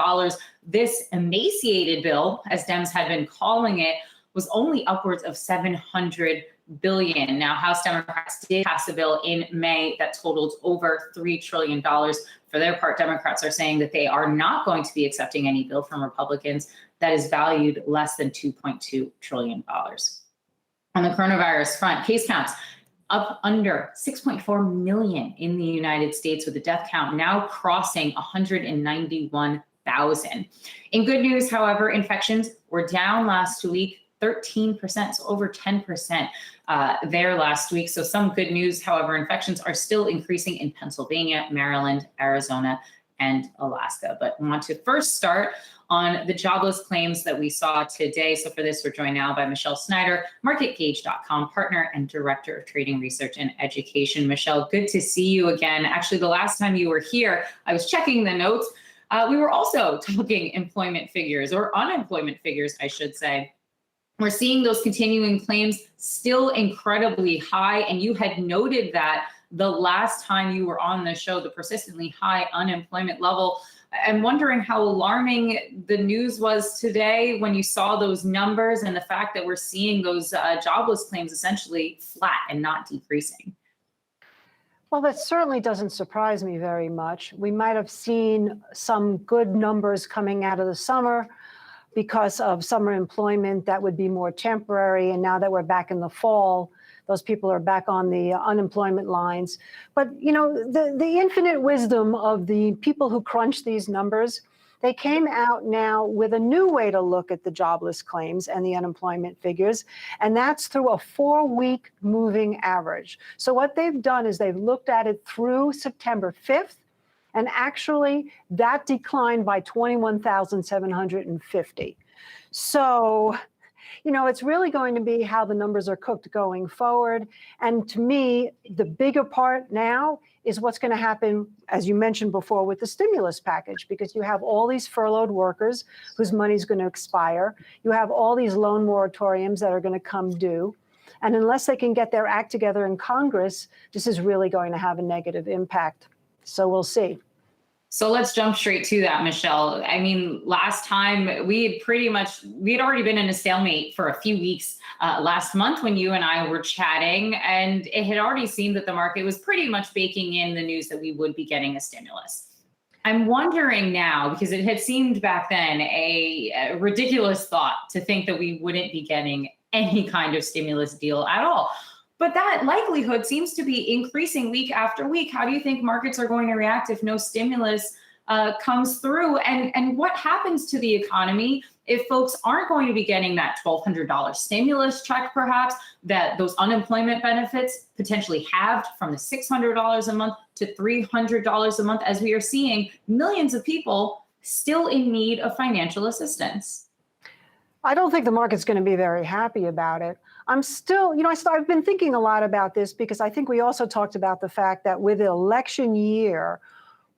This emaciated bill, as Dems had been calling it, was only upwards of $700 billion. Now, House Democrats did pass a bill in May that totaled over $3 trillion. For their part, Democrats are saying that they are not going to be accepting any bill from Republicans that is valued less than $2.2 trillion. On the coronavirus front, case counts up under 6.4 million in the United States, with the death count now crossing 191,000. In good news, however, infections were down last week, 13%, so over 10% there last week. So some good news, however, infections are still increasing in Pennsylvania, Maryland, Arizona, and Alaska. But I want to first start on the jobless claims that we saw today. So for this, we're joined now by Michelle Snyder, MarketGauge.com partner and director of trading research and education. Michelle, good to see you again. Actually, the last time you were here, I was checking the notes. We were also talking employment figures, or unemployment figures, I should say. We're seeing those continuing claims still incredibly high. And you had noted that the last time you were on the show, the persistently high unemployment level. I'm wondering how alarming the news was today when you saw those numbers and the fact that we're seeing those jobless claims essentially flat and not decreasing. Well, that certainly doesn't surprise me very much. We might have seen some good numbers coming out of the summer because of summer employment that would be more temporary. And now that we're back in the fall, those people are back on the unemployment lines. But, you know, the infinite wisdom of the people who crunch these numbers, they came out now with a new way to look at the jobless claims and the unemployment figures, and that's through a 4-week moving average. So what they've done is they've looked at it through September 5th, And actually, that declined by 21,750. So, it's really going to be how the numbers are cooked going forward. And to me, the bigger part now is what's going to happen, as you mentioned before, with the stimulus package, because you have all these furloughed workers whose money is going to expire. You have all these loan moratoriums that are going to come due. And unless they can get their act together in Congress, this is really going to have a negative impact. So we'll see. So let's jump straight to that, Michelle. I mean, last time we had already been in a stalemate for a few weeks last month when you and I were chatting, and it had already seemed that the market was pretty much baking in the news that we would be getting a stimulus. I'm wondering now, because it had seemed back then a ridiculous thought to think that we wouldn't be getting any kind of stimulus deal at all. But that likelihood seems to be increasing week after week. How do you think markets are going to react if no stimulus comes through? And what happens to the economy if folks aren't going to be getting that $1,200 stimulus check, perhaps, that those unemployment benefits potentially halved from the $600 a month to $300 a month, as we are seeing millions of people still in need of financial assistance? I don't think the market's going to be very happy about it. I'm still, I've been thinking a lot about this because I think we also talked about the fact that with the election year,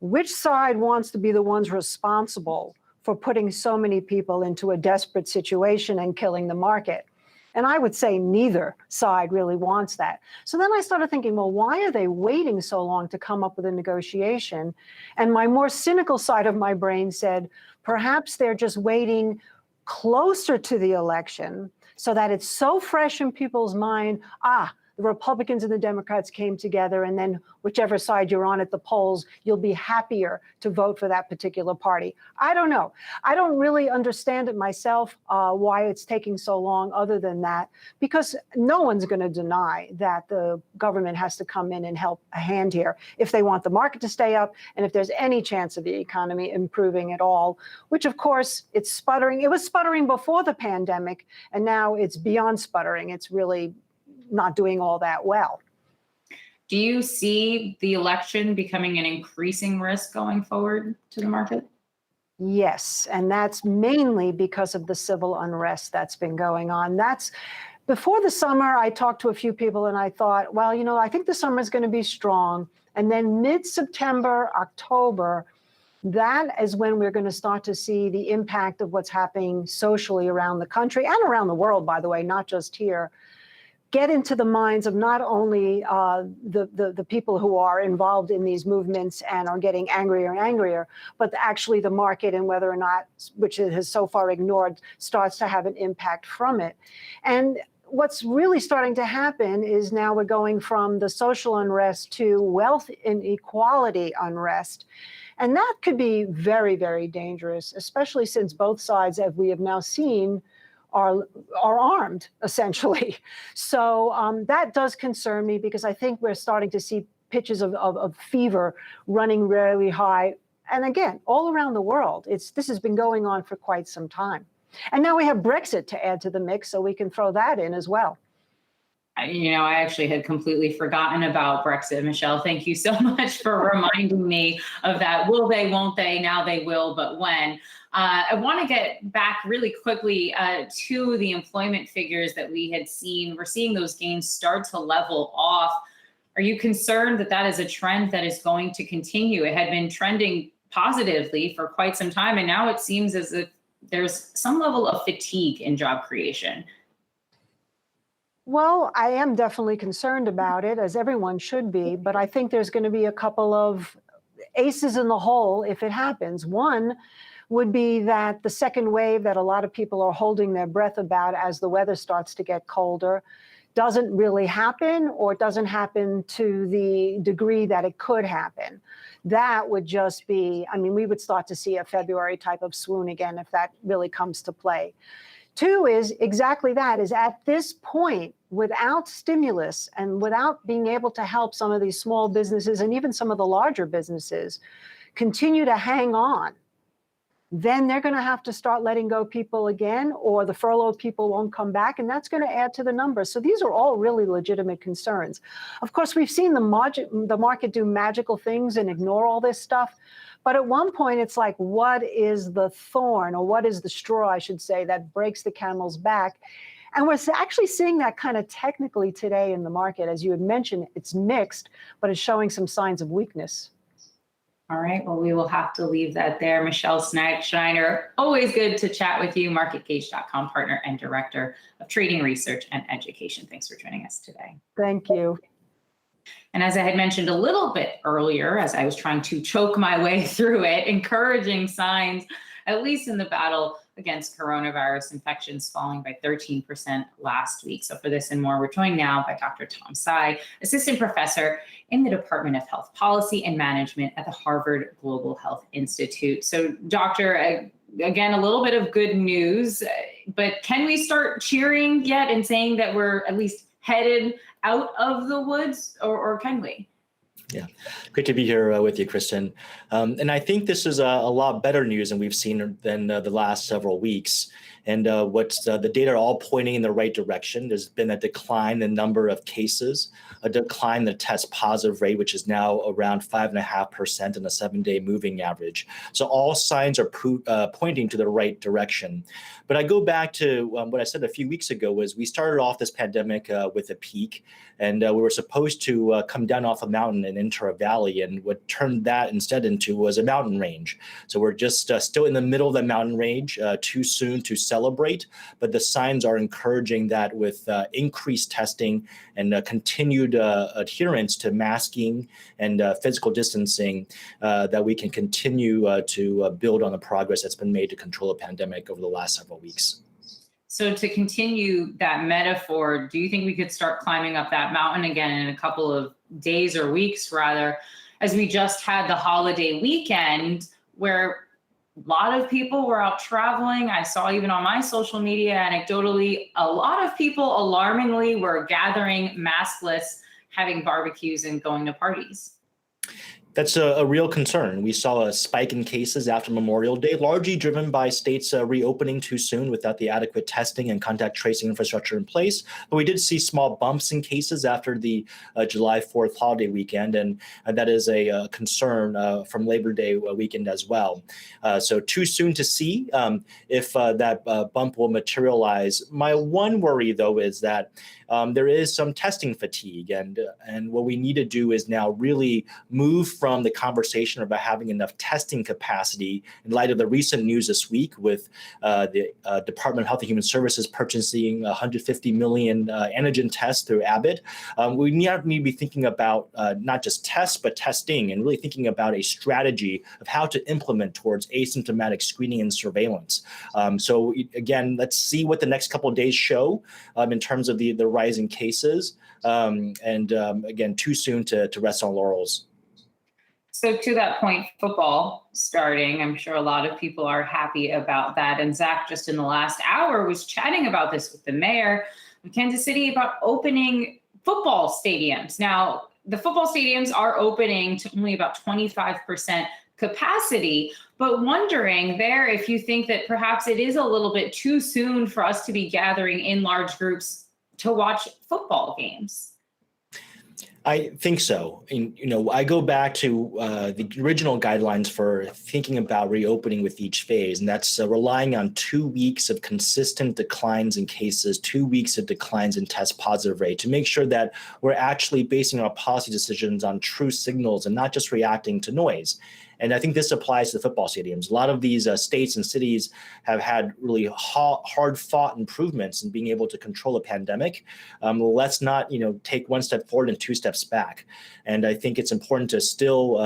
which side wants to be the ones responsible for putting so many people into a desperate situation and killing the market? And I would say neither side really wants that. So then I started thinking, well, why are they waiting so long to come up with a negotiation? And my more cynical side of my brain said, perhaps they're just waiting closer to the election so that it's so fresh in people's mind, the Republicans and the Democrats came together, and then whichever side you're on at the polls, you'll be happier to vote for that particular party. I don't know. I don't really understand it myself, why it's taking so long other than that, because no one's going to deny that the government has to come in and help a hand here if they want the market to stay up and if there's any chance of the economy improving at all, which of course it's sputtering. It was sputtering before the pandemic, and now it's beyond sputtering. It's really not doing all that well. Do you see the election becoming an increasing risk going forward to the market? Yes, and that's mainly because of the civil unrest that's been going on. Before the summer, I talked to a few people and I thought, well, I think the summer is going to be strong. And then mid-September, October, that is when we're going to start to see the impact of what's happening socially around the country and around the world, by the way, not just here, get into the minds of not only the people who are involved in these movements and are getting angrier and angrier, but actually the market and whether or not, which it has so far ignored, starts to have an impact from it. And what's really starting to happen is now we're going from the social unrest to wealth inequality unrest. And that could be very, very dangerous, especially since both sides, as we have now seen, are armed, essentially. So that does concern me because I think we're starting to see pitches of fever running really high. And again, all around the world, this has been going on for quite some time. And now we have Brexit to add to the mix, so we can throw that in as well. I actually had completely forgotten about Brexit, Michelle. Thank you so much for reminding me of that. Will they, won't they? Now they will, but when? I want to get back really quickly to the employment figures that we had seen. We're seeing those gains start to level off. Are you concerned that that is a trend that is going to continue? It had been trending positively for quite some time, and now it seems as if there's some level of fatigue in job creation. Well, I am definitely concerned about it, as everyone should be, but I think there's going to be a couple of aces in the hole if it happens. One would be that the second wave that a lot of people are holding their breath about as the weather starts to get colder doesn't really happen, or it doesn't happen to the degree that it could happen. That would just be, we would start to see a February type of swoon again if that really comes to play. Two is exactly that, is at this point, without stimulus and without being able to help some of these small businesses and even some of the larger businesses continue to hang on, then they're going to have to start letting go people again, or the furloughed people won't come back, and that's going to add to the numbers. So these are all really legitimate concerns. Of course, we've seen the market do magical things and ignore all this stuff. But at one point, it's like, what is the thorn, or what is the straw, I should say, that breaks the camel's back? And we're actually seeing that kind of technically today in the market. As you had mentioned, it's mixed, but it's showing some signs of weakness. All right, well, we will have to leave that there. Michelle Schneider, always good to chat with you, MarketGauge.com partner and director of trading research and education. Thanks for joining us today. Thank you. And as I had mentioned a little bit earlier, as I was trying to choke my way through it, encouraging signs, at least in the battle against coronavirus infections falling by 13% last week. So for this and more, we're joined now by Dr. Tom Tsai, assistant professor in the Department of Health Policy and Management at the Harvard Global Health Institute. So Doctor, again, a little bit of good news, but can we start cheering yet and saying that we're at least headed out of the woods, or can we? Yeah, great to be here with you, Kristen. And I think this is a lot better news than we've seen than the last several weeks. And the data are all pointing in the right direction. There's been a decline in the number of cases, a decline in the test positive rate, which is now around 5.5% in a 7-day moving average. So all signs are pointing to the right direction. But I go back to what I said a few weeks ago was we started off this pandemic with a peak, and we were supposed to come down off a mountain and enter a valley. And what turned that instead into was a mountain range. So we're just still in the middle of the mountain range, too soon to celebrate, but the signs are encouraging that with increased testing and continued adherence to masking and physical distancing, that we can continue to build on the progress that's been made to control the pandemic over the last several weeks. So to continue that metaphor, do you think we could start climbing up that mountain again in a couple of days or weeks, rather, as we just had the holiday weekend where a lot of people were out traveling? I saw even on my social media, anecdotally, a lot of people alarmingly were gathering maskless, having barbecues and going to parties. That's a real concern. We saw a spike in cases after Memorial Day, largely driven by states reopening too soon without the adequate testing and contact tracing infrastructure in place. But we did see small bumps in cases after the July 4th holiday weekend, and that is a concern from Labor Day weekend as well. So too soon to see if that bump will materialize. My one worry, though, is that there is some testing fatigue, and what we need to do is now really move from the conversation about having enough testing capacity in light of the recent news this week with the Department of Health and Human Services purchasing 150 million antigen tests through Abbott. We need to be thinking about not just tests, but testing, and really thinking about a strategy of how to implement towards asymptomatic screening and surveillance. So again, let's see what the next couple of days show in terms of the rising cases. Again, too soon to rest on laurels. So to that point, football starting, I'm sure a lot of people are happy about that. And Zach, just in the last hour, was chatting about this with the mayor of Kansas City about opening football stadiums. Now, the football stadiums are opening to only about 25% capacity, but wondering there if you think that perhaps it is a little bit too soon for us to be gathering in large groups to watch football games. I think so. And, I go back to the original guidelines for thinking about reopening with each phase, and that's relying on 2 weeks of consistent declines in cases, 2 weeks of declines in test positive rate to make sure that we're actually basing our policy decisions on true signals and not just reacting to noise. And I think this applies to the football stadiums. A lot of these states and cities have had really hard-fought improvements in being able to control the pandemic. Let's not, take one step forward and 2 steps back. And I think it's important to still,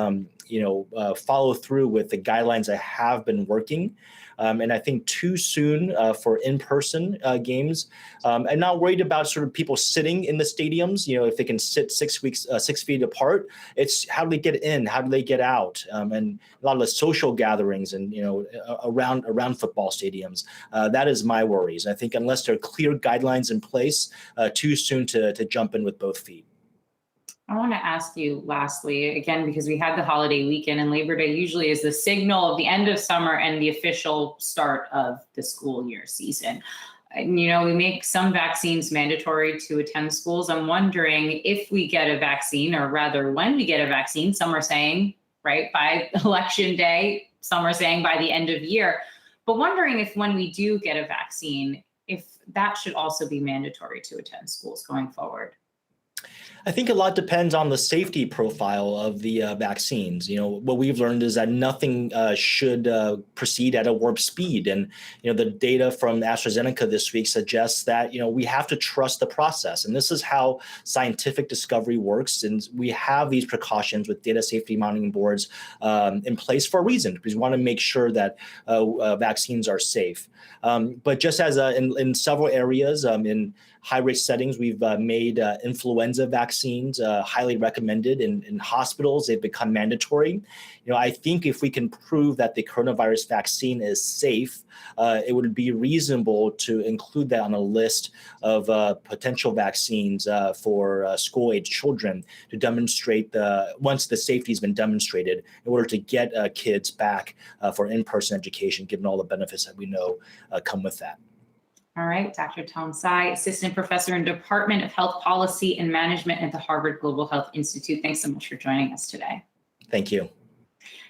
follow through with the guidelines that have been working. And I think too soon for in-person games. I'm not worried about sort of people sitting in the stadiums. If they can sit 6 feet apart, it's how do they get in? How do they get out? And a lot of the social gatherings and around football stadiums. That is my worries. I think unless there are clear guidelines in place, too soon to jump in with both feet. I want to ask you lastly, again, because we had the holiday weekend and Labor Day usually is the signal of the end of summer and the official start of the school year season. And, you know, we make some vaccines mandatory to attend schools. I'm wondering if we get a vaccine, or rather when we get a vaccine. Some are saying, right, by election day, some are saying by the end of year. But wondering if when we do get a vaccine, if that should also be mandatory to attend schools going forward. I think a lot depends on the safety profile of the vaccines. You know, what we've learned is that nothing should proceed at a warp speed. And, you know, the data from AstraZeneca this week suggests that, you know, we have to trust the process. And this is how scientific discovery works. And we have these precautions with data safety monitoring boards in place for a reason, because we want to make sure that vaccines are safe. But just as in several areas, in high-risk settings, we've made influenza vaccines highly recommended in hospitals. They've become mandatory. You know, I think if we can prove that the coronavirus vaccine is safe, it would be reasonable to include that on a list of potential vaccines for school-age children to demonstrate once the safety has been demonstrated, in order to get kids back for in-person education, given all the benefits that we know come with that. All right, Dr. Tom Tsai, Assistant Professor in Department of Health Policy and Management at the Harvard Global Health Institute. Thanks so much for joining us today. Thank you.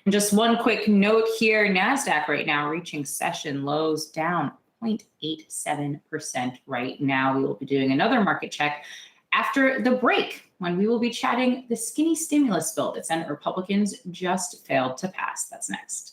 And just one quick note here, Nasdaq right now reaching session lows, down 0.87% right now. We will be doing another market check after the break, when we will be chatting the skinny stimulus bill that Senate Republicans just failed to pass. That's next.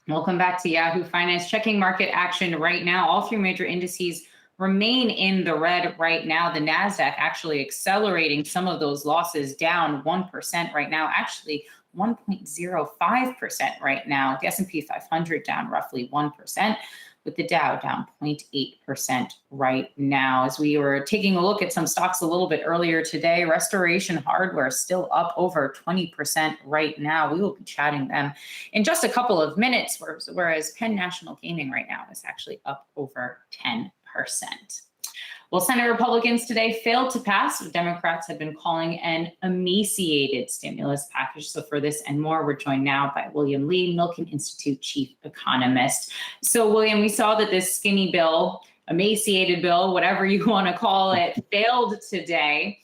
Welcome back to Yahoo Finance. Checking market action right now. All three major indices remain in the red right now. The Nasdaq actually accelerating some of those losses, down 1% right now, actually 1.05% right now. The S&P 500 down roughly 1%, with the Dow down 0.8% right now. As we were taking a look at some stocks a little bit earlier today, Restoration Hardware still up over 20% right now. We will be chatting them in just a couple of minutes, whereas Penn National Gaming right now is actually up over 10%. Well, Senate Republicans today failed to pass what Democrats have been calling an emaciated stimulus package. So for this and more, we're joined now by William Lee, Milken Institute Chief Economist. So William, we saw that this skinny bill, emaciated bill, whatever you want to call it, failed today.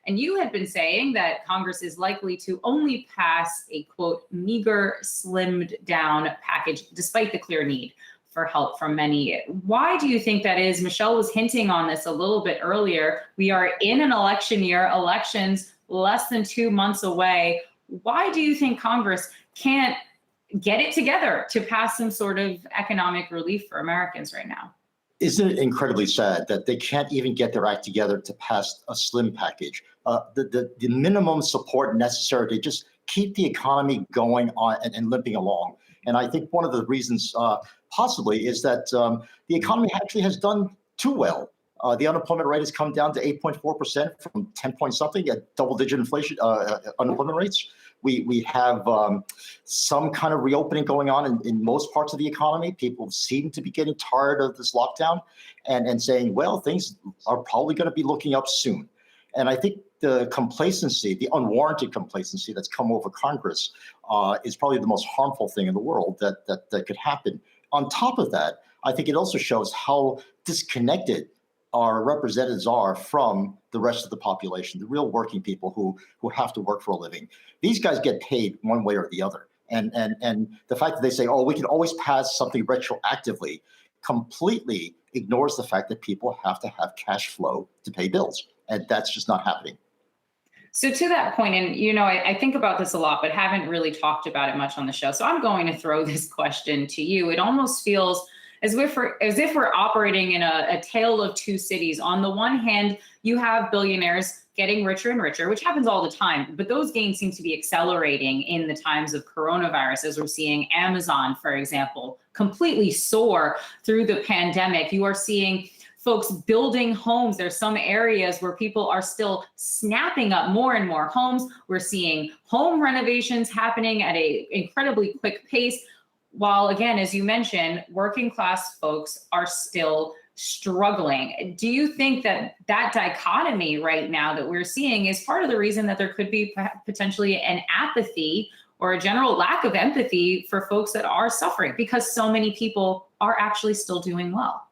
And you had been saying that Congress is likely to only pass a, quote, meager, slimmed down package, despite the clear need for help from many. Why do you think that is? Michelle was hinting on this a little bit earlier. We are in an election year, elections less than 2 months away. Why do you think Congress can't get it together to pass some sort of economic relief for Americans right now? Isn't it incredibly sad that they can't even get their act together to pass a slim package? The minimum support necessary to just keep the economy going on and limping along. And I think one of the reasons possibly is that the economy actually has done too well. The unemployment rate has come down to 8.4% from 10 point something at double-digit inflation unemployment rates. We have some kind of reopening going on in most parts of the economy. People seem to be getting tired of this lockdown and saying, well, things are probably going to be looking up soon. And I think the complacency, the unwarranted complacency that's come over Congress is probably the most harmful thing in the world that could happen. On top of that, I think it also shows how disconnected our representatives are from the rest of the population, the real working people who have to work for a living. These guys get paid one way or the other. And the fact that they say, oh, we can always pass something retroactively completely ignores the fact that people have to have cash flow to pay bills. And that's just not happening. So to that point, and I think about this a lot, but haven't really talked about it much on the show. So I'm going to throw this question to you. It almost feels as if we're operating in a tale of two cities. On the one hand, you have billionaires getting richer and richer, which happens all the time, but those gains seem to be accelerating in the times of coronavirus, as we're seeing Amazon, for example, completely soar through the pandemic. You are seeing folks building homes. There's some areas where people are still snapping up more and more homes. We're seeing home renovations happening at an incredibly quick pace. While, again, as you mentioned, working class folks are still struggling. Do you think that dichotomy right now that we're seeing is part of the reason that there could be potentially an apathy or a general lack of empathy for folks that are suffering because so many people are actually still doing well?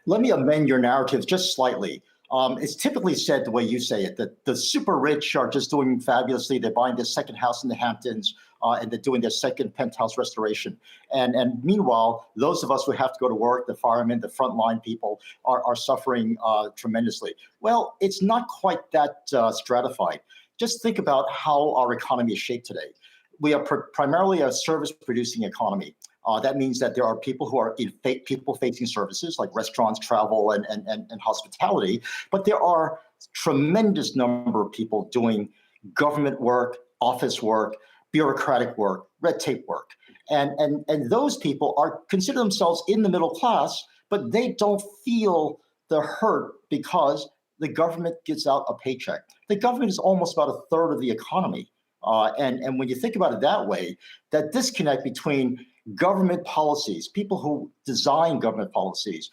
Let me amend your narrative just slightly. It's typically said the way you say it, that the super rich are just doing fabulously. They're buying their second house in the Hamptons and they're doing their second penthouse restoration. And meanwhile, those of us who have to go to work, the firemen, the frontline people are suffering tremendously. Well, it's not quite that stratified. Just think about how our economy is shaped today. We are primarily a service-producing economy. That means that there are people who are in people-facing services like restaurants, travel, and hospitality, but there are tremendous number of people doing government work, office work, bureaucratic work, red tape work. And those people consider themselves in the middle class, but they don't feel the hurt because the government gives out a paycheck. The government is almost about a third of the economy. And when you think about it that way, that disconnect between government policies, people who design government policies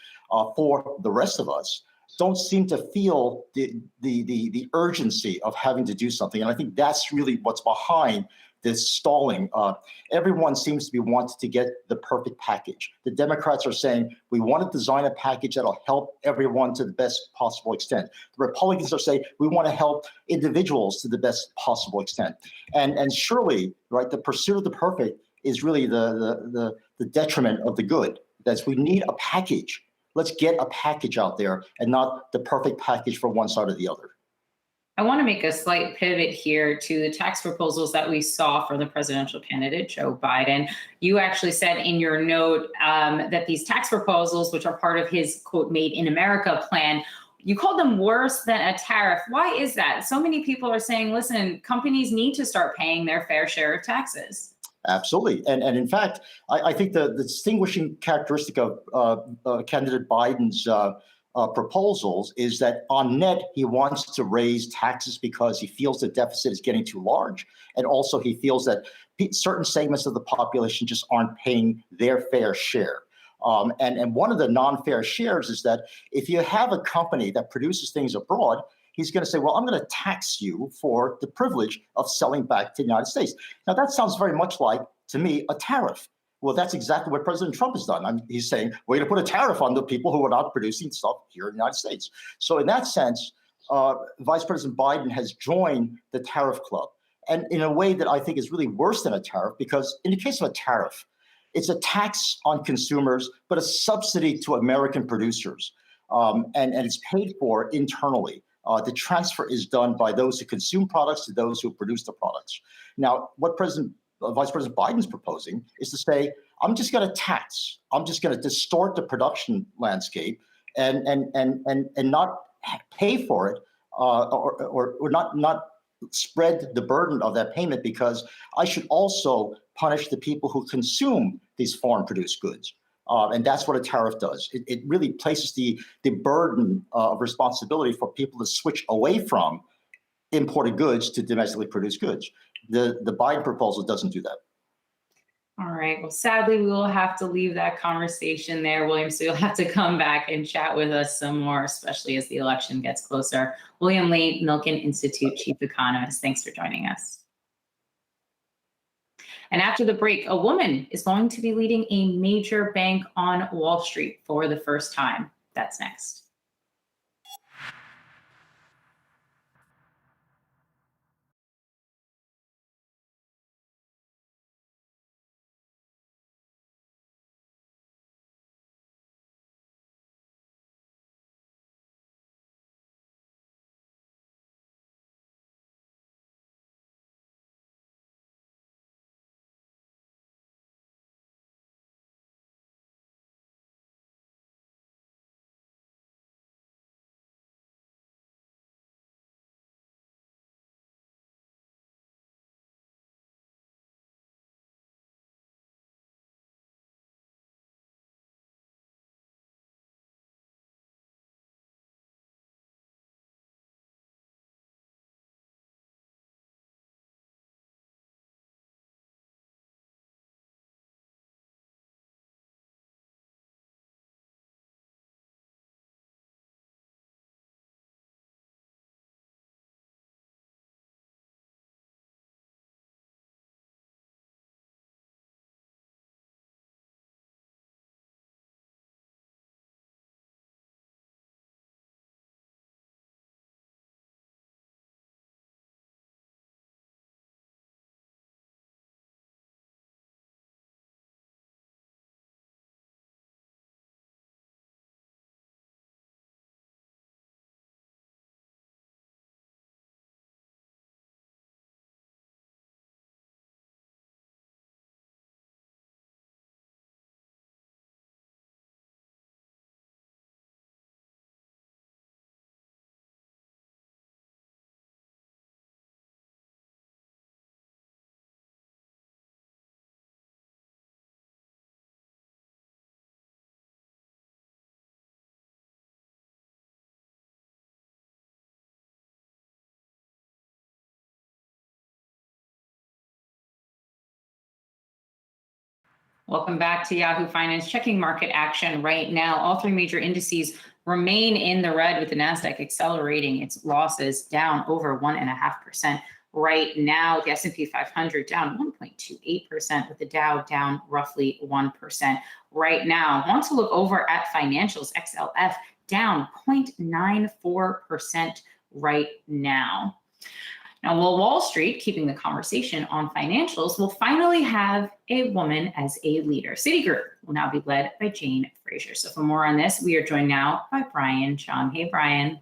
for the rest of us don't seem to feel the urgency of having to do something. And I think that's really what's behind this stalling. Everyone seems to be wanting to get the perfect package. The Democrats are saying, we want to design a package that'll help everyone to the best possible extent. The Republicans are saying, we want to help individuals to the best possible extent. And surely, right, the pursuit of the perfect is really the detriment of the good. That's we need a package. Let's get a package out there and not the perfect package for one side or the other. I want to make a slight pivot here to the tax proposals that we saw for the presidential candidate, Joe Biden. You actually said in your note that these tax proposals, which are part of his, quote, Made in America plan, you called them worse than a tariff. Why is that? So many people are saying, listen, companies need to start paying their fair share of taxes. Absolutely. And in fact, I think the distinguishing characteristic of candidate Biden's proposals is that on net, he wants to raise taxes because he feels the deficit is getting too large. And also he feels that certain segments of the population just aren't paying their fair share. And one of the non-fair shares is that if you have a company that produces things abroad, he's going to say, well, I'm going to tax you for the privilege of selling back to the United States. Now, that sounds very much like, to me, a tariff. Well, that's exactly what President Trump has done. He's saying, we're going to put a tariff on the people who are not producing stuff here in the United States. So in that sense, Vice President Biden has joined the tariff club, and in a way that I think is really worse than a tariff, because in the case of a tariff, it's a tax on consumers, but a subsidy to American producers, and it's paid for internally. The transfer is done by those who consume products to those who produce the products. Now, what Vice President Biden's proposing is to say, I'm just going to tax, I'm just going to distort the production landscape and not pay for it, or not spread the burden of that payment, because I should also punish the people who consume these foreign produced goods. And that's what a tariff does. It really places the burden of responsibility for people to switch away from imported goods to domestically produced goods. The Biden proposal doesn't do that. All right. Well, sadly, we will have to leave that conversation there, William. So you'll have to come back and chat with us some more, especially as the election gets closer. William Lee, Milken Institute Chief Economist. Thanks for joining us. And after the break, a woman is going to be leading a major bank on Wall Street for the first time. That's next. Welcome back to Yahoo Finance. Checking market action right now. All three major indices remain in the red, with the Nasdaq accelerating its losses, down over 1.5% right now. The S&P 500 down 1.28%, with the Dow down roughly 1% right now. I want to look over at financials. XLF down 0.94% right now. Now, will Wall Street, keeping the conversation on financials, will finally have a woman as a leader. Citigroup will now be led by Jane Fraser. So for more on this, we are joined now by Brian Chung. Hey, Brian.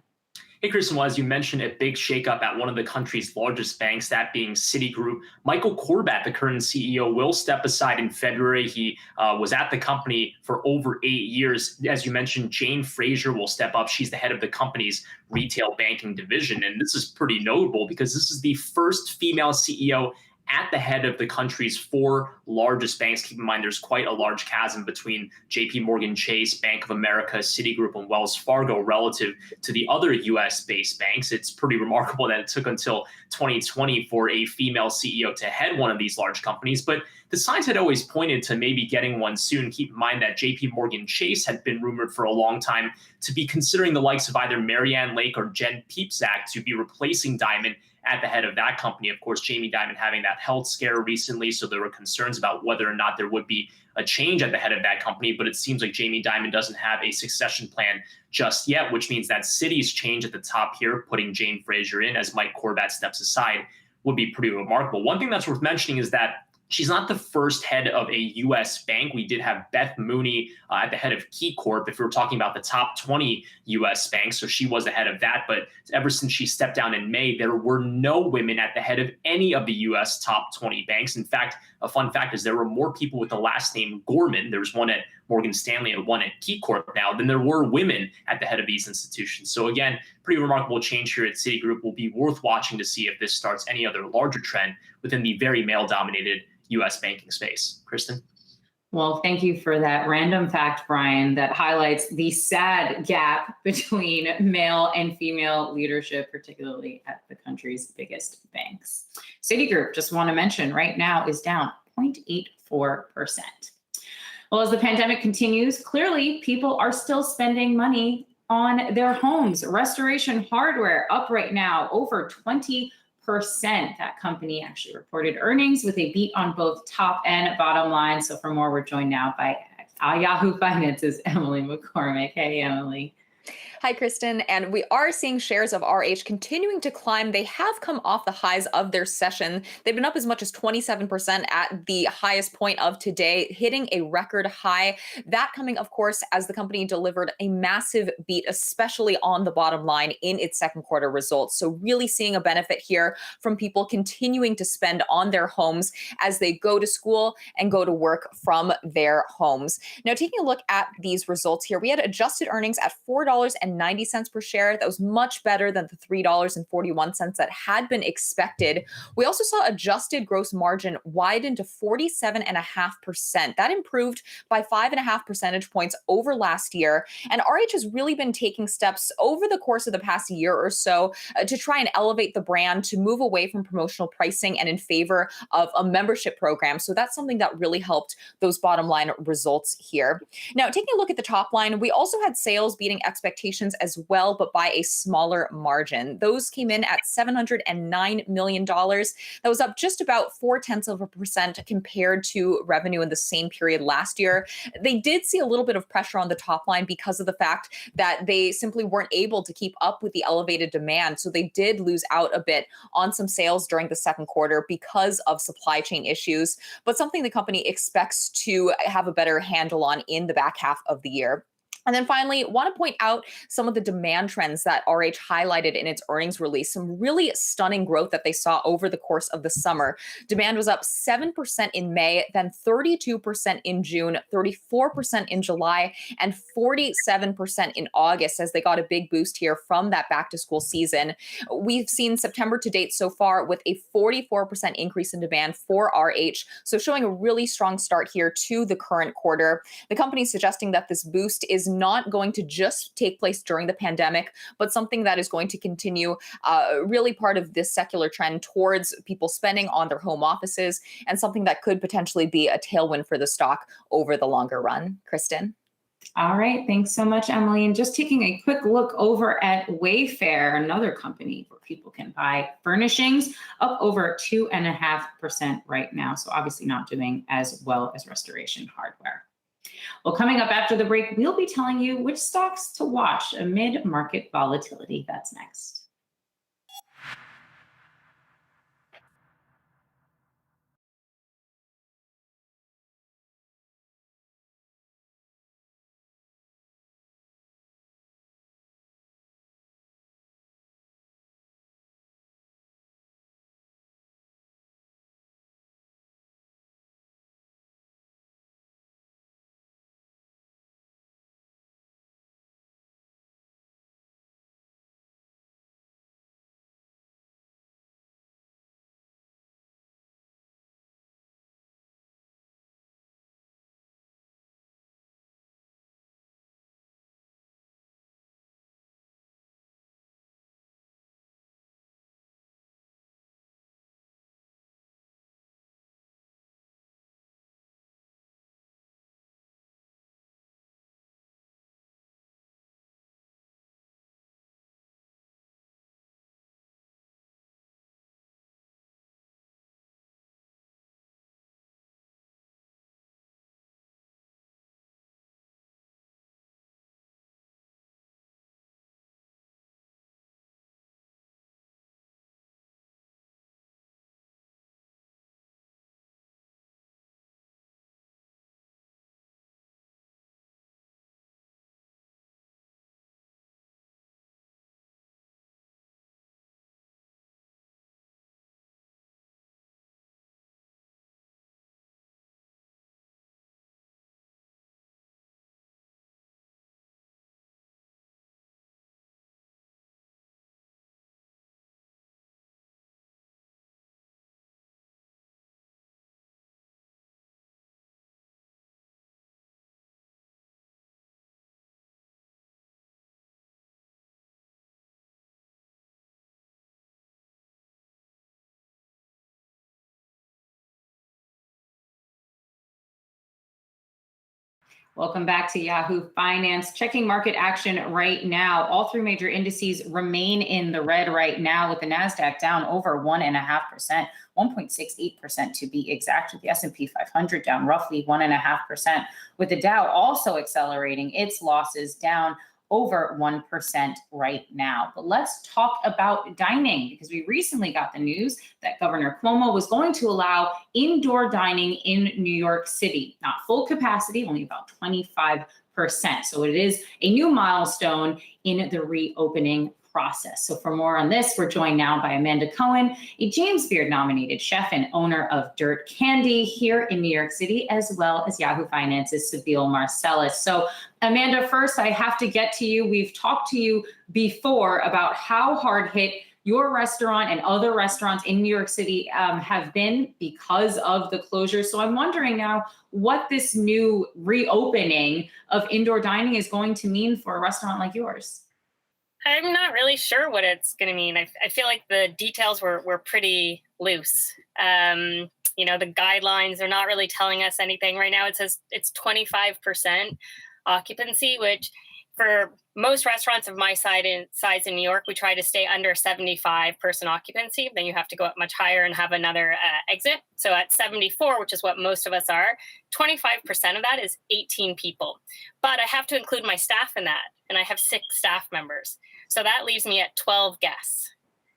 Hey, Kristen, well, as you mentioned, a big shakeup at one of the country's largest banks, that being Citigroup. Michael Corbat, the current CEO, will step aside in February. He was at the company for over 8 years. As you mentioned, Jane Fraser will step up. She's the head of the company's retail banking division. And this is pretty notable because this is the first female CEO at the head of the country's 4 largest banks. Keep in mind, there's quite a large chasm between JP Morgan Chase, Bank of America, Citigroup, and Wells Fargo relative to the other US-based banks. It's pretty remarkable that it took until 2020 for a female CEO to head one of these large companies. But the signs had always pointed to maybe getting one soon. Keep in mind that JP Morgan Chase had been rumored for a long time to be considering the likes of either Marianne Lake or Jen Piepzak to be replacing Diamond at the head of that company. Of course, Jamie Dimon having that health scare recently, so there were concerns about whether or not there would be a change at the head of that company, but it seems like Jamie Dimon doesn't have a succession plan just yet, which means that Citi's change at the top here, putting Jane Fraser in as Mike Corbat steps aside, would be pretty remarkable. One thing that's worth mentioning is that she's not the first head of a U.S. bank. We did have Beth Mooney at the head of KeyCorp, if we were talking about the top 20 U.S. banks. So she was the head of that. But ever since she stepped down in May, there were no women at the head of any of the U.S. top 20 banks. In fact, a fun fact is there were more people with the last name Gorman. There's one at Morgan Stanley and one at KeyCorp now than there were women at the head of these institutions. So again, pretty remarkable change here at Citigroup. Will be worth watching to see if this starts any other larger trend within the very male-dominated U.S. banking space. Kristen? Well, thank you for that random fact, Brian, that highlights the sad gap between male and female leadership, particularly at the country's biggest banks. Citigroup, just want to mention, right now is down 0.84%. Well, as the pandemic continues, clearly people are still spending money on their homes. Restoration Hardware up right now over 20%. That company actually reported earnings with a beat on both top and bottom line. So for more, we're joined now by Yahoo Finance's Emily McCormick. Hey, Emily. Hi, Kristen. And we are seeing shares of RH continuing to climb. They have come off the highs of their session. They've been up as much as 27% at the highest point of today, hitting a record high. That coming, of course, as the company delivered a massive beat, especially on the bottom line in its second quarter results. So really seeing a benefit here from people continuing to spend on their homes as they go to school and go to work from their homes. Now, taking a look at these results here, we had adjusted earnings at $4.90 per share. That was much better than the $3.41 that had been expected. We also saw adjusted gross margin widen to 47.5%. That improved by 5.5 percentage points over last year. And RH has really been taking steps over the course of the past year or so to try and elevate the brand, to move away from promotional pricing and in favor of a membership program. So that's something that really helped those bottom line results here. Now, taking a look at the top line, we also had sales beating expectations as well, but by a smaller margin. Those came in at $709 million. That was up just about 0.4% compared to revenue in the same period last year. They did see a little bit of pressure on the top line because of the fact that they simply weren't able to keep up with the elevated demand. So they did lose out a bit on some sales during the second quarter because of supply chain issues, but something the company expects to have a better handle on in the back half of the year. And then finally, want to point out some of the demand trends that RH highlighted in its earnings release, some really stunning growth that they saw over the course of the summer. Demand was up 7% in May, then 32% in June, 34% in July, and 47% in August as they got a big boost here from that back to school season. We've seen September to date so far with a 44% increase in demand for RH, so showing a really strong start here to the current quarter. The company is suggesting that this boost is not going to just take place during the pandemic, but something that is going to continue, really part of this secular trend towards people spending on their home offices, and something that could potentially be a tailwind for the stock over the longer run. Kristen? All right, thanks so much, Emily. And just taking a quick look over at Wayfair, another company where people can buy furnishings, up over 2.5% right now. So obviously not doing as well as Restoration Hardware. Well, coming up after the break, we'll be telling you which stocks to watch amid market volatility. That's next. Welcome back to Yahoo Finance. Checking market action right now. All three major indices remain in the red right now, with the Nasdaq down over 1.5%, 1.68% to be exact, with the S&P 500 down roughly 1.5%, with the Dow also accelerating its losses, down over 1% right now. But let's talk about dining, because we recently got the news that Governor Cuomo was going to allow indoor dining in New York City. Not full capacity, only about 25%. So it is a new milestone in the reopening process. So for more on this, we're joined now by Amanda Cohen, a James Beard nominated chef and owner of Dirt Candy here in New York City, as well as Yahoo Finance's Sabile Marcellus. So Amanda, first I have to get to you. We've talked to you before about how hard hit your restaurant and other restaurants in New York City have been because of the closure. So I'm wondering now what this new reopening of indoor dining is going to mean for a restaurant like yours. I'm not really sure what it's going to mean. I feel like the details were pretty loose. The guidelines are not really telling us anything. Right now it says it's 25% occupancy, which for most restaurants of my size in New York, we try to stay under 75% occupancy. Then you have to go up much higher and have another exit. So at 74, which is what most of us are, 25% of that is 18 people. But I have to include my staff in that, and I have 6 staff members. So that leaves me at 12 guests.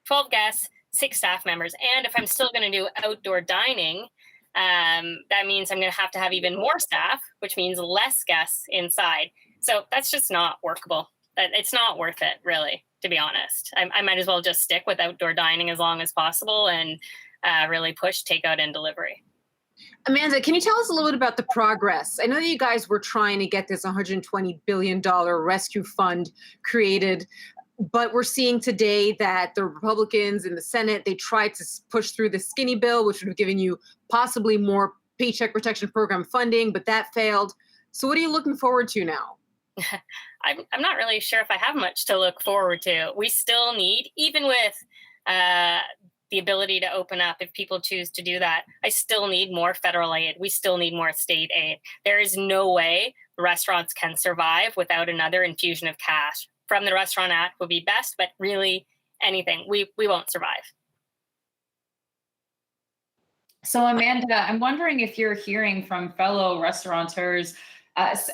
12 guests, 6 staff members. And if I'm still going to do outdoor dining, that means I'm going to have even more staff, which means less guests inside. So that's just not workable. It's not worth it, really, to be honest. I might as well just stick with outdoor dining as long as possible and really push takeout and delivery. Amanda, can you tell us a little bit about the progress? I know that you guys were trying to get this $120 billion rescue fund created, but we're seeing today that the Republicans in the Senate, they tried to push through the skinny bill, which would have given you possibly more Paycheck Protection Program funding, but that failed. So what are you looking forward to now? I'm not really sure if I have much to look forward to. We still need, even with the ability to open up, if people choose to do that, I still need more federal aid. We still need more state aid. There is no way restaurants can survive without another infusion of cash. From the Restaurant Act would be best, but really anything, we won't survive. So Amanda, I'm wondering if you're hearing from fellow restaurateurs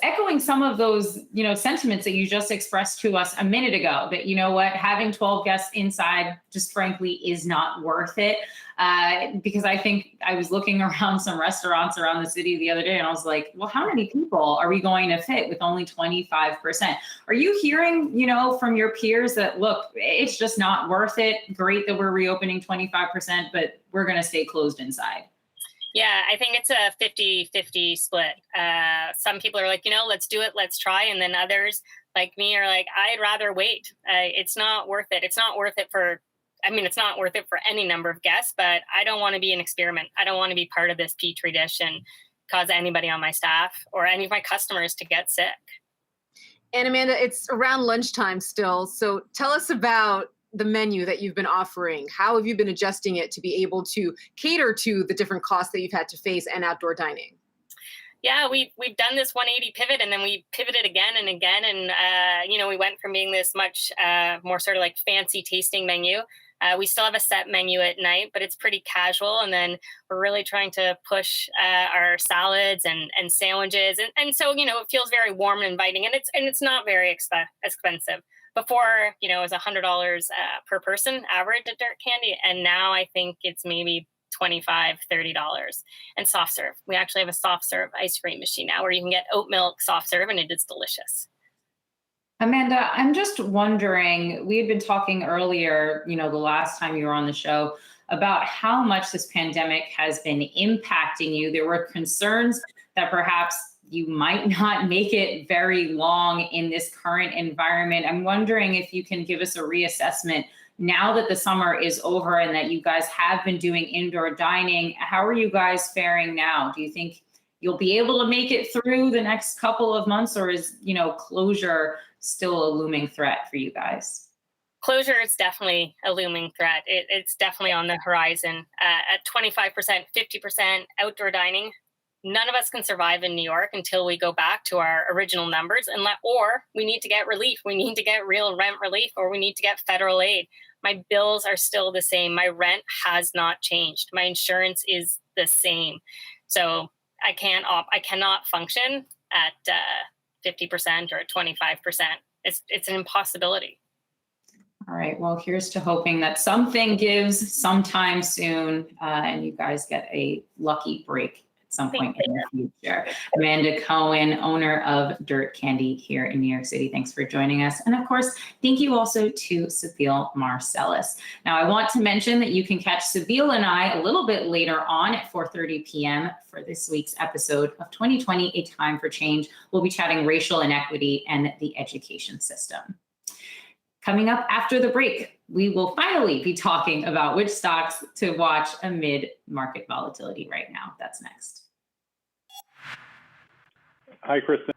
echoing some of those, sentiments that you just expressed to us a minute ago, that, having 12 guests inside just frankly is not worth it. Because I think I was looking around some restaurants around the city the other day and I was like, well, how many people are we going to fit with only 25%? Are you hearing, from your peers that, look, it's just not worth it? Great that we're reopening 25%, but we're going to stay closed inside. Yeah, I think it's a 50-50 split. Some people are like, let's do it, let's try. And then others like me are like, I'd rather wait. It's not worth it. It's not worth it it's not worth it for any number of guests, but I don't want to be an experiment. I don't want to be part of this petri dish and cause anybody on my staff or any of my customers to get sick. And Amanda, it's around lunchtime still. So tell us about the menu that you've been offering. How have you been adjusting it to be able to cater to the different costs that you've had to face and outdoor dining? Yeah, we've done this 180 pivot, and then we pivoted again and again. And, we went from being this much more sort of like fancy tasting menu. We still have a set menu at night, but it's pretty casual. And then we're really trying to push our salads and sandwiches. And so, it feels very warm and inviting, and it's not very expensive. Before, it was $100 per person average at Dirt Candy. And now I think it's maybe $25, $30. And soft serve. We actually have a soft serve ice cream machine now where you can get oat milk soft serve, and it is delicious. Amanda, I'm just wondering, we had been talking earlier, the last time you were on the show, about how much this pandemic has been impacting you. There were concerns that perhaps you might not make it very long in this current environment. I'm wondering if you can give us a reassessment now that the summer is over and that you guys have been doing indoor dining. How are you guys faring now? Do you think you'll be able to make it through the next couple of months, or is, closure still a looming threat for you guys? Closure is definitely a looming threat. It's definitely on the horizon. At 25%, 50% outdoor dining, none of us can survive in New York until we go back to our original numbers, or we need to get relief. We need to get real rent relief, or we need to get federal aid. My bills are still the same. My rent has not changed. My insurance is the same. So I cannot function at 50% or at 25%. It's an impossibility. All right, well, here's to hoping that something gives sometime soon, and you guys get a lucky break at some point in the future. Amanda Cohen, owner of Dirt Candy here in New York City, thanks for joining us. And of course, thank you also to Sabile Marcellus. Now, I want to mention that you can catch Sabile and I a little bit later on at 4:30 p.m. for this week's episode of 2020, A Time for Change. We'll be chatting racial inequity and the education system. Coming up after the break, we will finally be talking about which stocks to watch amid market volatility right now. That's next. Hi, Kristen.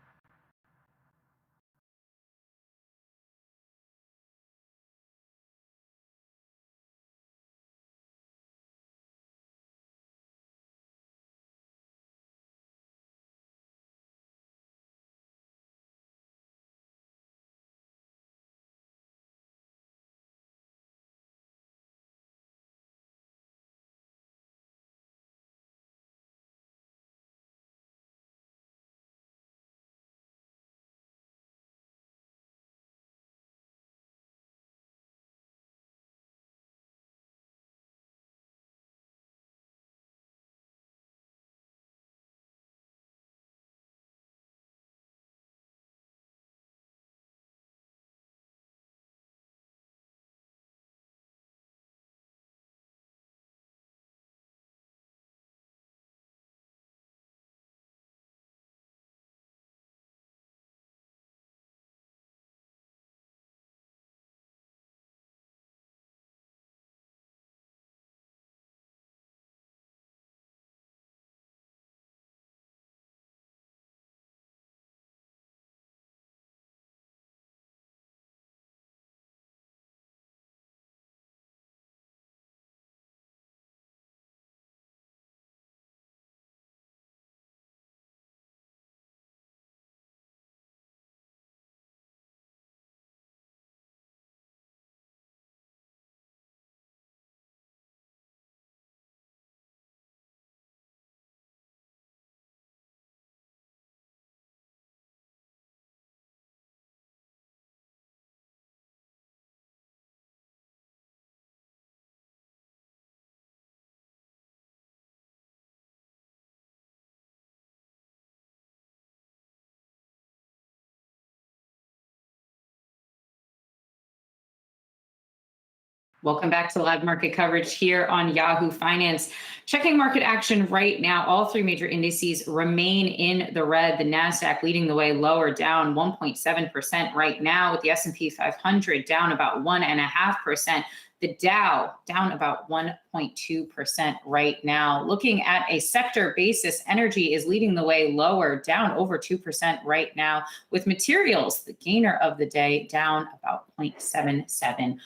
Welcome back to live market coverage here on Yahoo Finance. Checking market action right now, all three major indices remain in the red. The Nasdaq leading the way lower, down 1.7% right now, with the S&P 500 down about 1.5%. The Dow down about 1.2% right now. Looking at a sector basis, energy is leading the way lower, down over 2% right now, with materials, the gainer of the day, down about 0.77%.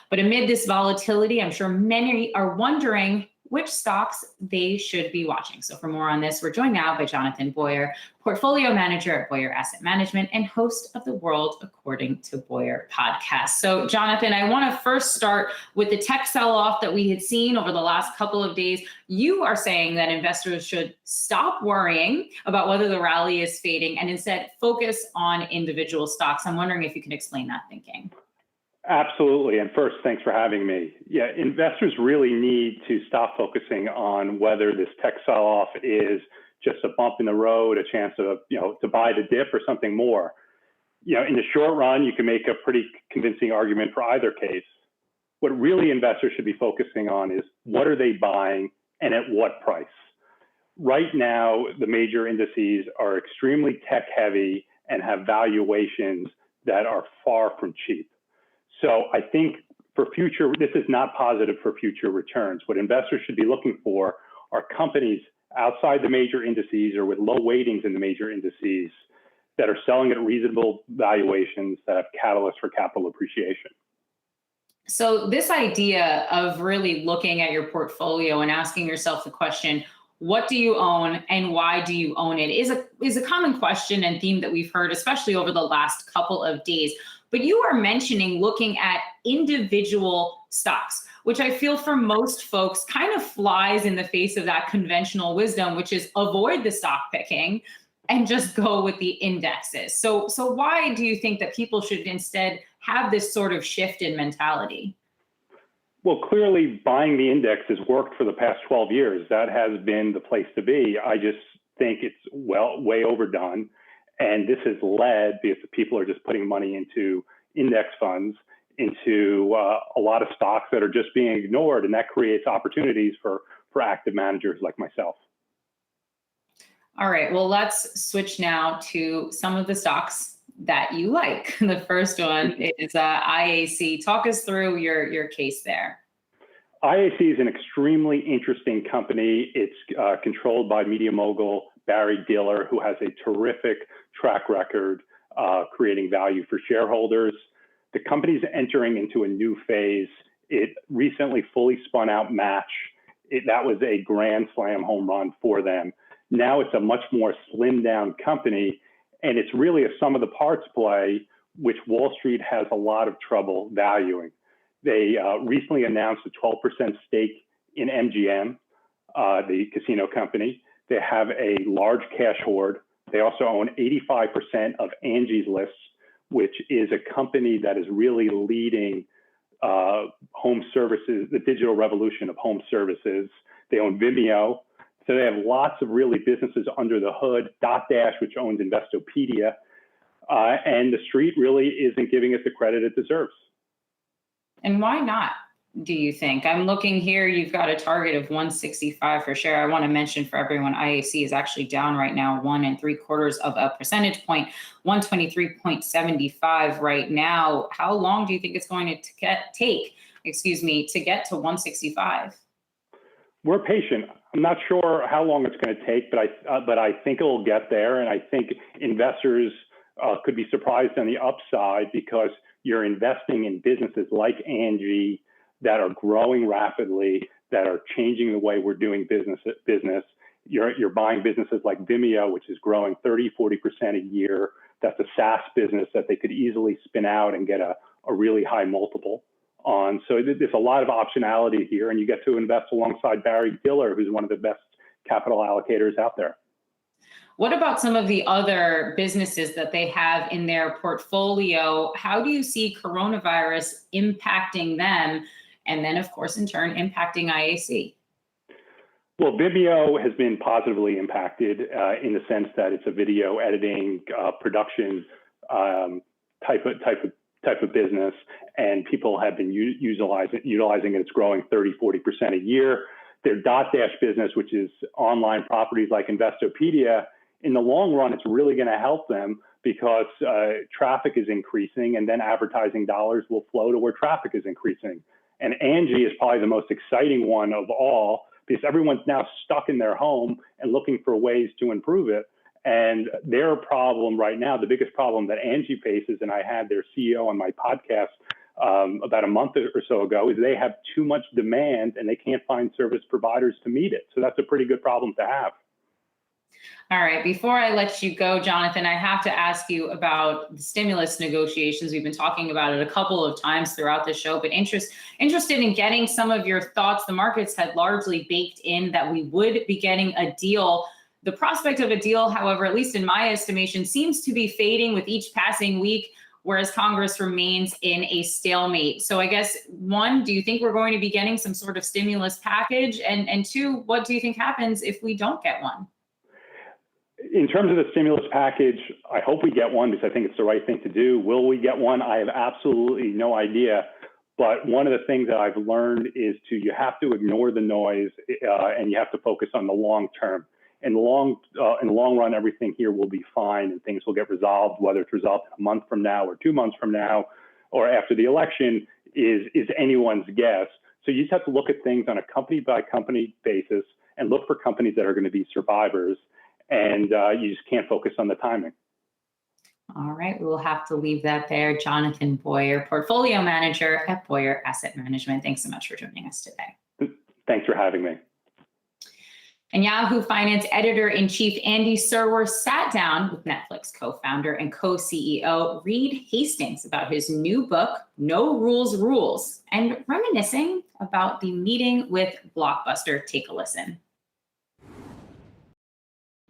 But amid this volatility, I'm sure many are wondering which stocks they should be watching. So for more on this, we're joined now by Jonathan Boyer, portfolio manager at Boyer Asset Management and host of the World According to Boyer podcast. So Jonathan, I want to first start with the tech sell-off that we had seen over the last couple of days. You are saying that investors should stop worrying about whether the rally is fading and instead focus on individual stocks. I'm wondering if you can explain that thinking. Absolutely. And first, thanks for having me. Yeah, investors really need to stop focusing on whether this tech sell-off is just a bump in the road, a chance of, to buy the dip or something more. In the short run, you can make a pretty convincing argument for either case. What really investors should be focusing on is what are they buying and at what price? Right now, the major indices are extremely tech heavy and have valuations that are far from cheap. So I think this is not positive for future returns. What investors should be looking for are companies outside the major indices or with low weightings in the major indices that are selling at reasonable valuations that have catalysts for capital appreciation. So this idea of really looking at your portfolio and asking yourself the question, what do you own and why do you own it is a common question and theme that we've heard, especially over the last couple of days. But you are mentioning looking at individual stocks, which I feel for most folks kind of flies in the face of that conventional wisdom, which is avoid the stock picking and just go with the indexes. So why do you think that people should instead have this sort of shift in mentality? Well, clearly buying the index has worked for the past 12 years. That has been the place to be. I just think it's way overdone. And this has led, because people are just putting money into index funds, into a lot of stocks that are just being ignored. And that creates opportunities for active managers like myself. All right, well, let's switch now to some of the stocks that you like. The first one is IAC. Talk us through your case there. IAC is an extremely interesting company. It's controlled by media mogul Barry Diller, who has a terrific track record creating value for shareholders. The company's entering into a new phase. It recently fully spun out Match. That was a grand slam home run for them. Now it's a much more slimmed down company, and it's really a sum of the parts play, which Wall Street has a lot of trouble valuing. They recently announced a 12% stake in MGM, the casino company. They have a large cash hoard. They also own 85% of Angie's List, which is a company that is really leading home services, the digital revolution of home services. They own Vimeo. So they have lots of really businesses under the hood. Dotdash, which owns Investopedia. And the street really isn't giving it the credit it deserves. And why not, do you think? I'm looking here, you've got a target of 165 per share. I want to mention for everyone, IAC is actually down right now 1.75 percentage point, 123.75 right now. How long do you think it's going to take to get to 165? We're patient. I'm not sure how long it's going to take, but I think it will get there. And I think investors could be surprised on the upside, because you're investing in businesses like Angie that are growing rapidly, that are changing the way we're doing business. You're buying businesses like Vimeo, which is growing 30-40% a year. That's a SaaS business that they could easily spin out and get a really high multiple on. So there's a lot of optionality here, and you get to invest alongside Barry Diller, who's one of the best capital allocators out there. What about some of the other businesses that they have in their portfolio? How do you see coronavirus impacting them? And then, of course, in turn, impacting IAC? Well, Vimeo has been positively impacted in the sense that it's a video editing production type of business, and people have been utilizing it. It's growing 30-40% a year. Their Dotdash business, which is online properties like Investopedia, in the long run, it's really going to help them, because traffic is increasing, and then advertising dollars will flow to where traffic is increasing. And Angie is probably the most exciting one of all, because everyone's now stuck in their home and looking for ways to improve it. And their problem right now, the biggest problem that Angie faces, and I had their CEO on my podcast about a month or so ago, is they have too much demand and they can't find service providers to meet it. So that's a pretty good problem to have. All right, before I let you go, Jonathan, I have to ask you about the stimulus negotiations. We've been talking about it a couple of times throughout the show, but interested in getting some of your thoughts. The markets had largely baked in that we would be getting a deal. The prospect of a deal, however, at least in my estimation, seems to be fading with each passing week, whereas Congress remains in a stalemate. So I guess, one, do you think we're going to be getting some sort of stimulus package? And two, what do you think happens if we don't get one? In terms of the stimulus package, I hope we get one, because I think it's the right thing to do. Will we get one? I have absolutely no idea. But one of the things that I've learned is you have to ignore the noise and you have to focus on the long term. In the long run, everything here will be fine and things will get resolved. Whether it's resolved a month from now or 2 months from now or after the election is anyone's guess. So you just have to look at things on a company by company basis and look for companies that are going to be survivors. And you just can't focus on the timing. All right, we will have to leave that there. Jonathan Boyer, portfolio manager at Boyer Asset Management. Thanks so much for joining us today. Thanks for having me. And Yahoo Finance editor-in-chief Andy Serwer sat down with Netflix co-founder and co-CEO Reed Hastings about his new book, No Rules Rules, and reminiscing about the meeting with Blockbuster. Take a listen.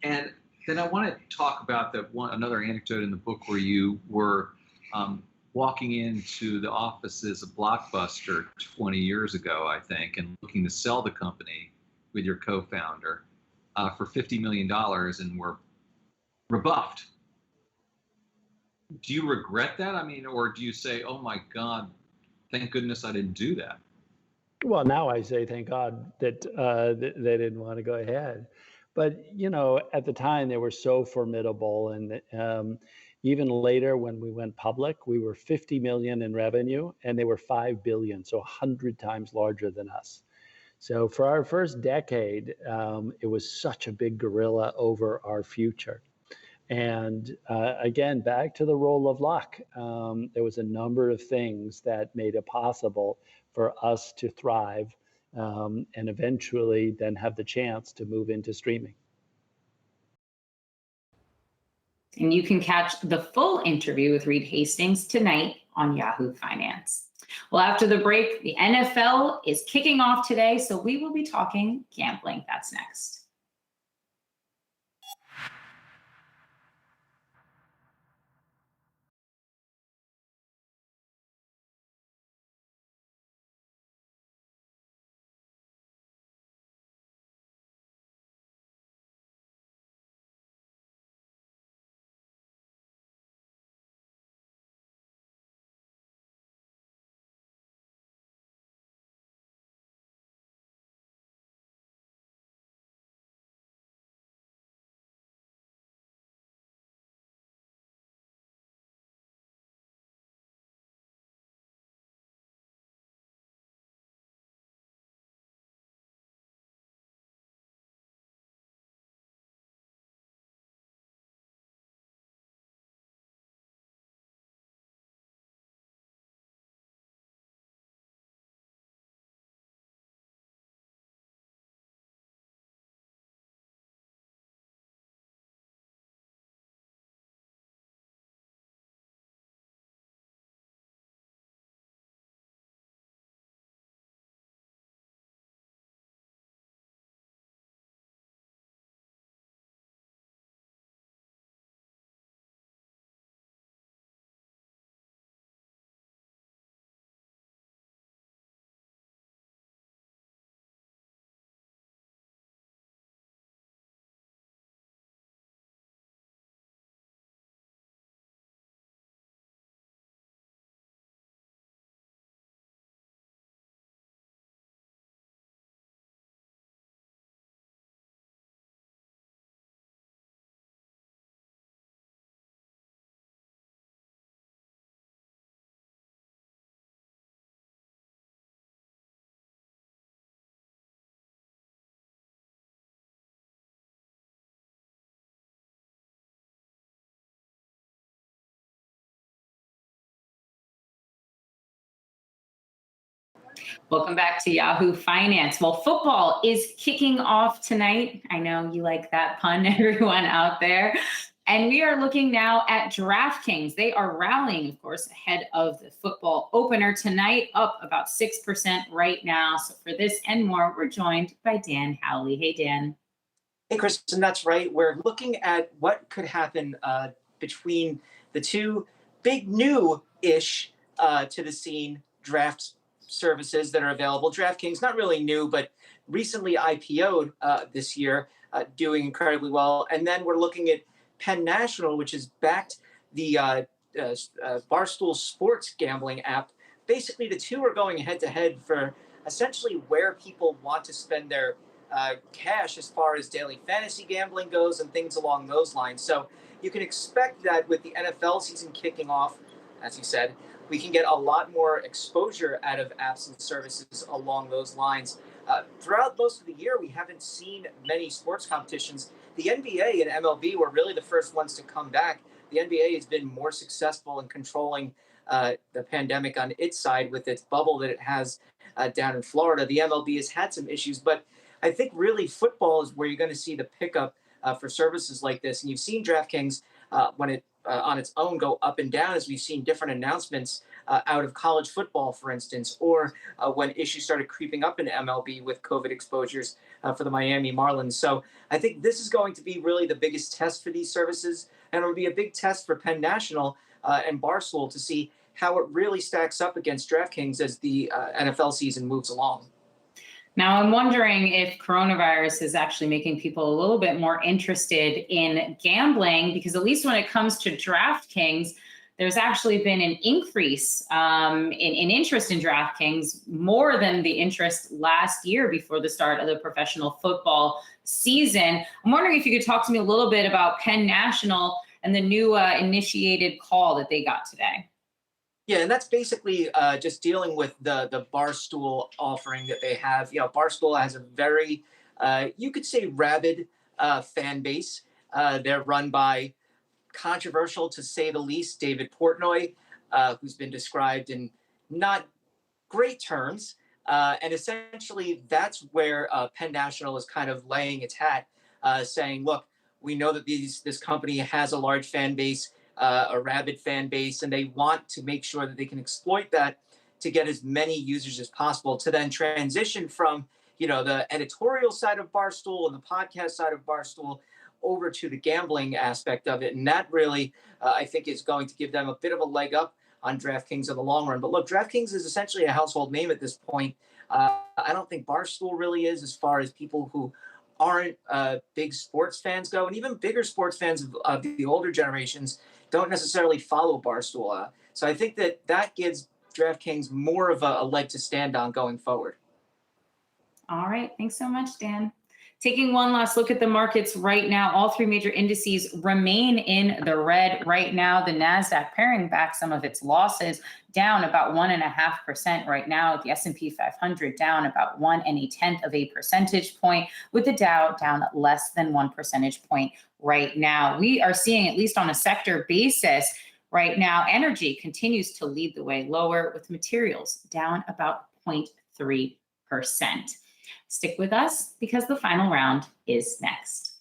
And then I want to talk about another anecdote in the book where you were walking into the offices of Blockbuster 20 years ago, I think, and looking to sell the company with your co-founder for $50 million and were rebuffed. Do you regret that? I mean, or do you say, oh my God, thank goodness I didn't do that? Well, now I say thank God that they didn't want to go ahead. But, you know, at the time they were so formidable. And even later when we went public, we were 50 million in revenue and they were 5 billion, so 100 times larger than us. So for our first decade, it was such a big gorilla over our future. And again, back to the role of luck. There was a number of things that made it possible for us to thrive and eventually then have the chance to move into streaming. And you can catch the full interview with Reed Hastings tonight on Yahoo Finance. Well, after the break, the NFL is kicking off today, so we will be talking gambling. That's next. Welcome back to Yahoo Finance. Well, football is kicking off tonight. I know you like that pun, everyone out there. And we are looking now at DraftKings. They are rallying, of course, ahead of the football opener tonight, up about 6% right now. So for this and more, we're joined by Dan Howley. Hey, Dan. Hey, Kristen, that's right. We're looking at what could happen between the two big new-ish to the scene draft services that are available. DraftKings, not really new, but recently IPO'd this year, doing incredibly well. And then we're looking at Penn National, which has backed the Barstool Sports gambling app. Basically, the two are going head-to-head for essentially where people want to spend their cash as far as daily fantasy gambling goes and things along those lines. So you can expect that with the NFL season kicking off, as you said, we can get a lot more exposure out of apps and services along those lines. Throughout most of the year, we haven't seen many sports competitions. The NBA and MLB were really the first ones to come back. The NBA has been more successful in controlling the pandemic on its side with its bubble that it has down in Florida. The MLB has had some issues, but I think really football is where you're going to see the pickup for services like this. And you've seen DraftKings when it on its own go up and down as we've seen different announcements out of college football, for instance, or when issues started creeping up in MLB with COVID exposures for the Miami Marlins. So I think this is going to be really the biggest test for these services, and it'll be a big test for Penn National and Barstool to see how it really stacks up against DraftKings as the NFL season moves along. Now, I'm wondering if coronavirus is actually making people a little bit more interested in gambling, because at least when it comes to DraftKings, there's actually been an increase in interest in DraftKings, more than the interest last year before the start of the professional football season. I'm wondering if you could talk to me a little bit about Penn National and the new initiated call that they got today. Yeah, and that's basically just dealing with the Barstool offering that they have. You know, Barstool has a very, you could say, rabid fan base. They're run by, controversial to say the least, David Portnoy, who's been described in not great terms. And essentially, that's where Penn National is kind of laying its hat, saying, look, we know that this company has a large fan base, a rabid fan base, and they want to make sure that they can exploit that to get as many users as possible to then transition from, you know, the editorial side of Barstool and the podcast side of Barstool over to the gambling aspect of it. And that really, I think, is going to give them a bit of a leg up on DraftKings in the long run. But look, DraftKings is essentially a household name at this point. I don't think Barstool really is, as far as people who aren't big sports fans go. And even bigger sports fans of the older generations don't necessarily follow Barstool. So I think that gives DraftKings more of a leg to stand on going forward. All right. Thanks so much, Dan. Taking one last look at the markets right now, all three major indices remain in the red right now. The Nasdaq paring back some of its losses, down about 1.5% right now. The S&P 500 down about 1.1 percentage point, with the Dow down less than 1 percentage point right now. We are seeing, at least on a sector basis right now, energy continues to lead the way lower, with materials down about 0.3%. Stick with us, because the final round is next.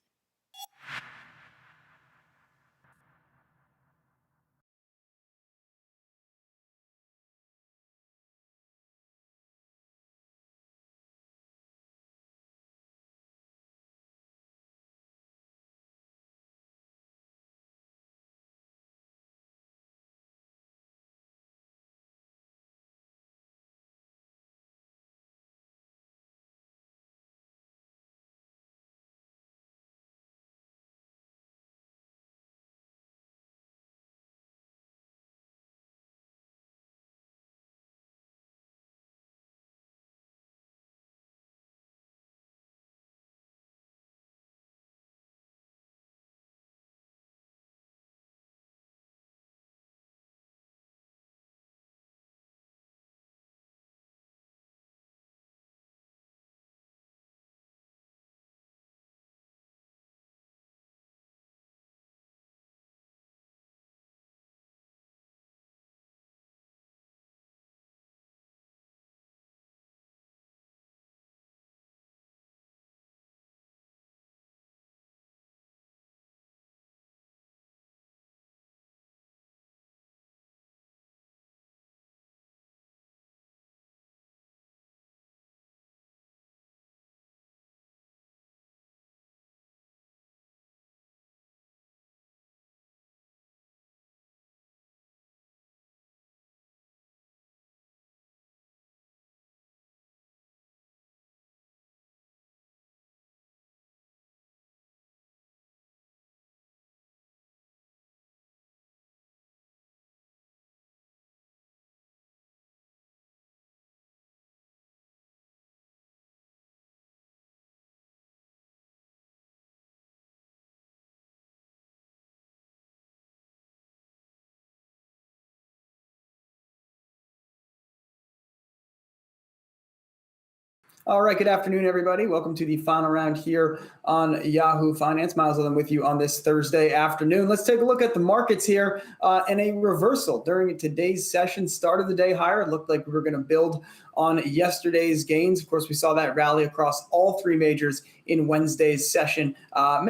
All right, good afternoon, everybody. Welcome to the final round here on Yahoo Finance. Miles Allen with you on this Thursday afternoon. Let's take a look at the markets here and a reversal during today's session. Started the day higher. It looked like we were going to build on yesterday's gains. Of course, we saw that rally across all three majors in Wednesday's session,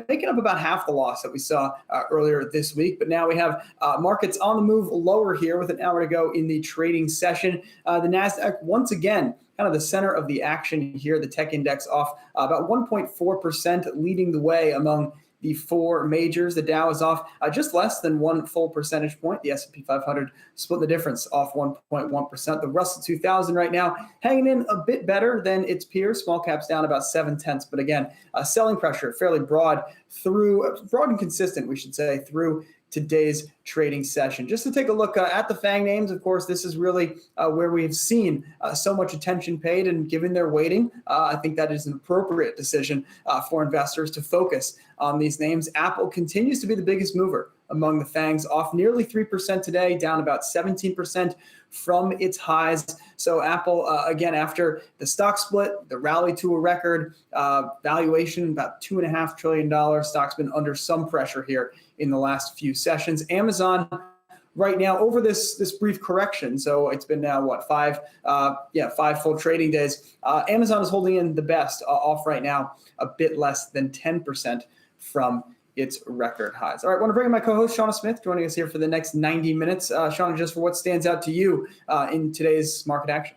making up about half the loss that we saw earlier this week. But now we have markets on the move lower here with an hour to go in the trading session. The Nasdaq once again kind of the center of the action here. The tech index off about 1.4%, leading the way among the four majors. The Dow is off just less than 1 full percentage point. The S&P 500 split the difference, off 1.1%. The Russell 2000 right now hanging in a bit better than its peers. Small caps down about 0.7. But again, selling pressure fairly broad and consistent, we should say, through today's trading session. Just to take a look at the FANG names, of course, this is really where we've seen so much attention paid, and given their weighting, I think that is an appropriate decision for investors to focus on these names. Apple continues to be the biggest mover among the FANGs, off nearly 3% today, down about 17% from its highs. So Apple, again, after the stock split, the rally to a record valuation, about $2.5 trillion. Stock's been under some pressure here in the last few sessions. Amazon right now over this brief correction. So it's been now five full trading days. Amazon is holding in the best, off right now a bit less than 10% from its record highs. All right, I want to bring in my co-host, Shauna Smith, joining us here for the next 90 minutes. Shauna, just for what stands out to you in today's market action.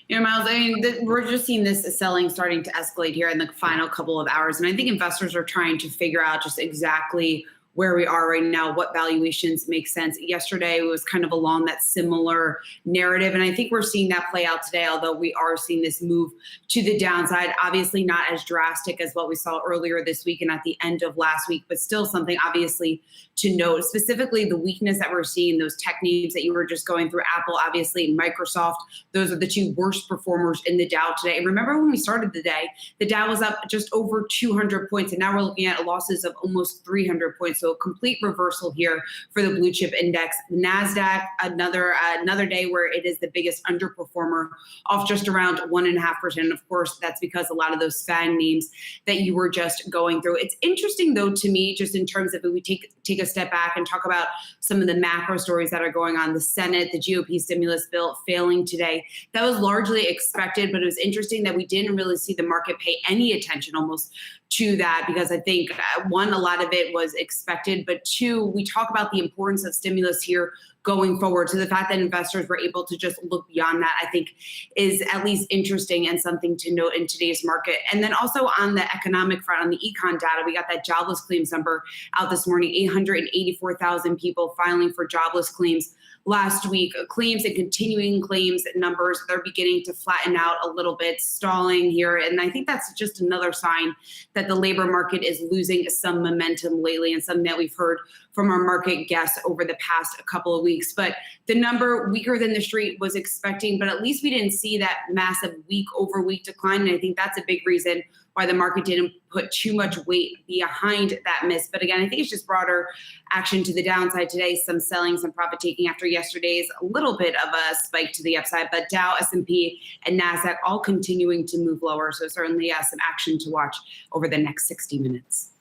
Miles, I mean, we're just seeing this selling starting to escalate here in the final couple of hours. And I think investors are trying to figure out just exactly where we are right now, what valuations make sense. Yesterday was kind of along that similar narrative, and I think we're seeing that play out today, although we are seeing this move to the downside, obviously not as drastic as what we saw earlier this week and at the end of last week, but still something obviously to note, specifically the weakness that we're seeing, those tech names that you were just going through, Apple, obviously, Microsoft, those are the two worst performers in the Dow today. And remember when we started the day, the Dow was up just over 200 points, and now we're looking at losses of almost 300 points. So a complete reversal here for the blue chip index. Nasdaq, another day where it is the biggest underperformer, off just around 1.5%. Of course, that's because a lot of those FANG names that you were just going through. It's interesting though to me, just in terms of if we take a step back and talk about some of the macro stories that are going on, the Senate, the GOP stimulus bill failing today. That was largely expected, but it was interesting that we didn't really see the market pay any attention almost to that, because I think one, a lot of it was expected, but two, we talk about the importance of stimulus here going forward. So the fact that investors were able to just look beyond that, I think is at least interesting and something to note in today's market. And then also on the economic front, on the econ data, we got that jobless claims number out this morning, 884,000 people filing for jobless claims last week. Claims and continuing claims numbers, they're beginning to flatten out a little bit, stalling here. And I think that's just another sign that the labor market is losing some momentum lately, and something that we've heard from our market guests over the past couple of weeks. But the number weaker than the street was expecting, but at least we didn't see that massive week over week decline. And I think that's a big reason why the market didn't put too much weight behind that miss. But again, I think it's just broader action to the downside today, some selling, some profit taking after yesterday's a little bit of a spike to the upside, but Dow, S&P, and Nasdaq all continuing to move lower. So certainly some action to watch over the next 60 minutes.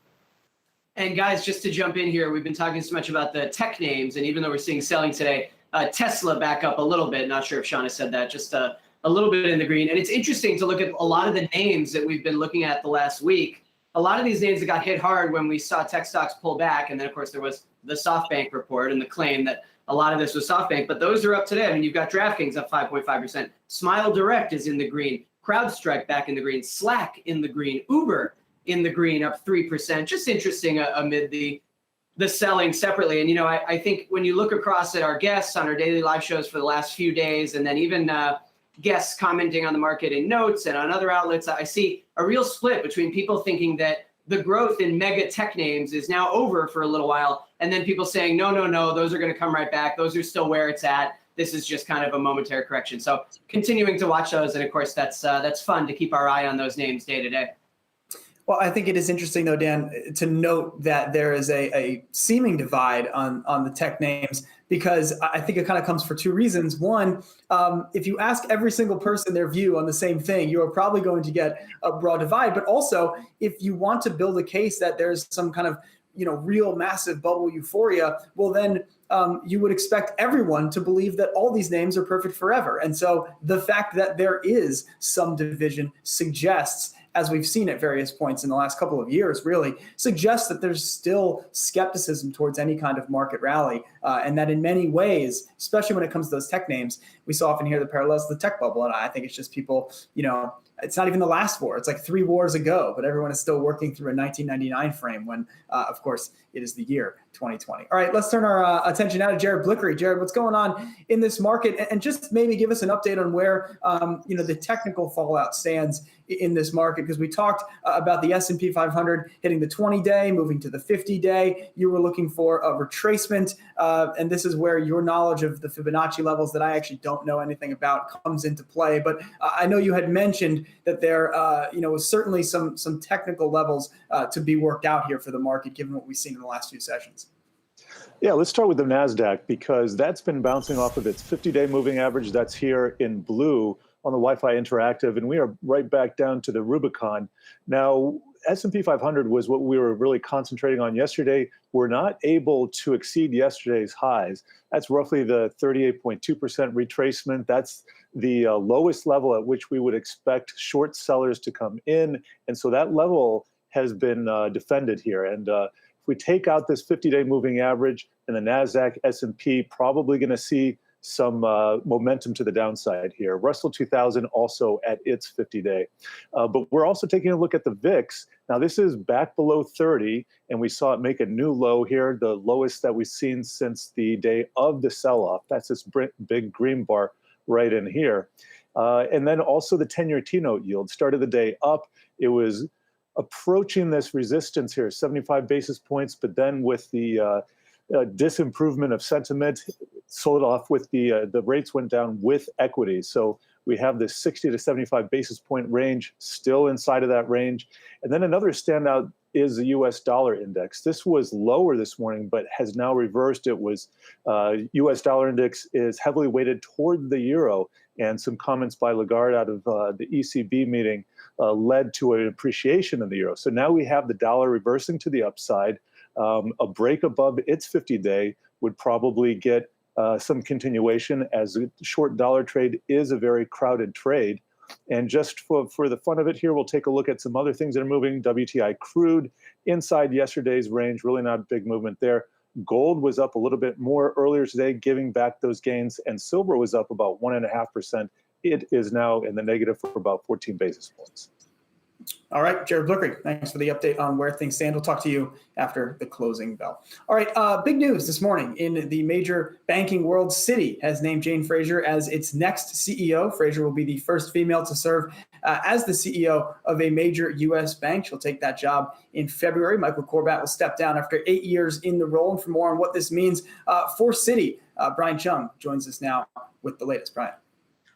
And guys, just to jump in here, we've been talking so much about the tech names, and even though we're seeing selling today, Tesla back up a little bit. Not sure if Shauna said that, just a little bit in the green. And it's interesting to look at a lot of the names that we've been looking at the last week. A lot of these names that got hit hard when we saw tech stocks pull back. And then, of course, there was the SoftBank report and the claim that a lot of this was SoftBank. But those are up today. I mean, you've got DraftKings up 5.5%. Smile Direct is in the green. CrowdStrike back in the green. Slack in the green. Uber in the green, up 3%. Just interesting amid the selling separately. And, I think when you look across at our guests on our daily live shows for the last few days, and then even guests commenting on the market in notes and on other outlets, I see a real split between people thinking that the growth in mega tech names is now over for a little while, and then people saying, no, those are going to come right back. Those are still where it's at. This is just kind of a momentary correction. So continuing to watch those. And of course, that's fun to keep our eye on those names day to day. Well, I think it is interesting, though, Dan, to note that there is a seeming divide on the tech names because I think it kind of comes for two reasons. One, if you ask every single person their view on the same thing, you are probably going to get a broad divide. But also, if you want to build a case that there's some kind of real massive bubble euphoria, well, then you would expect everyone to believe that all these names are perfect forever. And so the fact that there is some division suggests, as we've seen at various points in the last couple of years, really suggests that there's still skepticism towards any kind of market rally. And that in many ways, especially when it comes to those tech names, we so often hear the parallels to the tech bubble. And I think it's just people, it's not even the last war. It's like 3 wars ago, but everyone is still working through a 1999 frame when, of course, it is the year 2020. All right, let's turn our attention now to Jared Blickery. Jared, what's going on in this market? And just maybe give us an update on where, the technical fallout stands in this market, because we talked about the S&P 500 hitting the 20-day, moving to the 50-day. You were looking for a retracement, and this is where your knowledge of the Fibonacci levels that I actually don't know anything about comes into play. But I know you had mentioned that there, was certainly some technical levels to be worked out here for the market, given what we've seen in the last few sessions. Yeah, let's start with the Nasdaq, because that's been bouncing off of its 50-day moving average. That's here in blue on the Wi-Fi Interactive, and we are right back down to the Rubicon. Now, S&P 500 was what we were really concentrating on yesterday. We're not able to exceed yesterday's highs. That's roughly the 38.2% retracement. That's the lowest level at which we would expect short sellers to come in. And so that level has been defended here. And if we take out this 50-day moving average, and the Nasdaq, S&P probably going to see some momentum to the downside here. Russell 2000 also at its 50-day. But we're also taking a look at the VIX. Now, this is back below 30, and we saw it make a new low here, the lowest that we've seen since the day of the sell-off. That's this big green bar right in here. And then also the 10-year T-note yield started the day up. It was approaching this resistance here, 75 basis points, but then with the disimprovement of sentiment, sold off with the rates went down with equity. So we have this 60 to 75 basis point range still inside of that range. And then another standout is the US dollar index. This was lower this morning, but has now reversed. It was US dollar index is heavily weighted toward the euro, and some comments by Lagarde out of the ECB meeting led to an appreciation of the euro. So now we have the dollar reversing to the upside. A break above its 50-day would probably get some continuation, as the short dollar trade is a very crowded trade. And just for the fun of it here, we'll take a look at some other things that are moving. WTI crude inside yesterday's range, really not a big movement there. Gold was up a little bit more earlier today, giving back those gains, and silver was up about 1.5%. It is now in the negative for about 14 basis points. All right, Jared Blickery, thanks for the update on where things stand. We'll talk to you after the closing bell. All right, big news this morning in the major banking world. Citi has named Jane Fraser as its next CEO. Fraser will be the first female to serve as the CEO of a major U.S. bank. She'll take that job in February. Michael Corbat will step down after 8 years in the role. And for more on what this means for Citi, Brian Chung joins us now with the latest. Brian.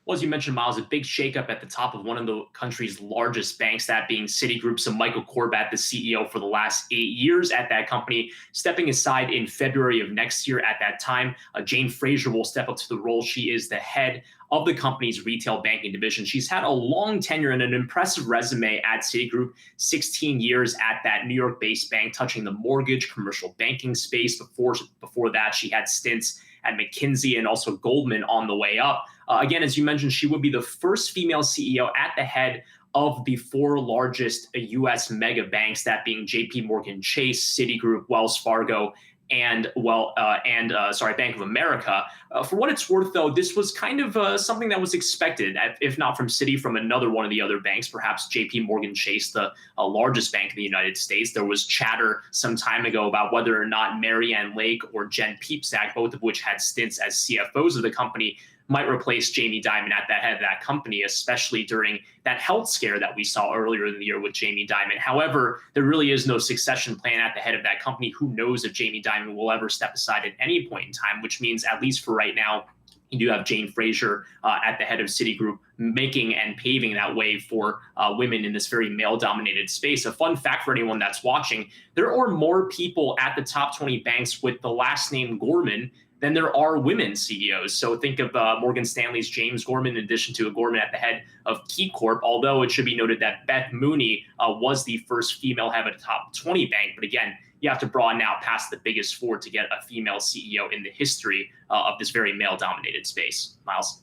Well, as you mentioned, Miles, a big shakeup at the top of one of the country's largest banks, that being Citigroup. So Michael Corbat, the CEO for the last 8 years at that company, stepping aside in February of next year. At that time, Jane Fraser will step up to the role. She is the head of the company's retail banking division. She's had a long tenure and an impressive resume at Citigroup, 16 years at that New York-based bank, touching the mortgage, commercial banking space. Before that, she had stints at McKinsey and also Goldman on the way up. Again, as you mentioned, she would be the first female CEO at the head of the 4 largest U.S. mega banks, that being JP Morgan Chase, Citigroup, Wells Fargo, and Bank of America. For what it's worth, though, this was kind of something that was expected, if not from Citi, from another one of the other banks, perhaps JP Morgan Chase, the largest bank in the United States. There was chatter some time ago about whether or not Marianne Lake or Jen Piepzak, both of which had stints as CFOs of the company, might replace Jamie Dimon at the head of that company, especially during that health scare that we saw earlier in the year with Jamie Dimon. However, there really is no succession plan at the head of that company. Who knows if Jamie Dimon will ever step aside at any point in time, which means, at least for right now, you do have Jane Fraser at the head of Citigroup, making and paving that way for women in this very male-dominated space. A fun fact for anyone that's watching, there are more people at the top 20 banks with the last name Gorman than there are women CEOs. So think of Morgan Stanley's James Gorman, in addition to a Gorman at the head of KeyCorp, although it should be noted that Beth Mooney was the first female head of a top 20 bank. But again, you have to broaden now past the biggest four to get a female CEO in the history of this very male-dominated space. Miles?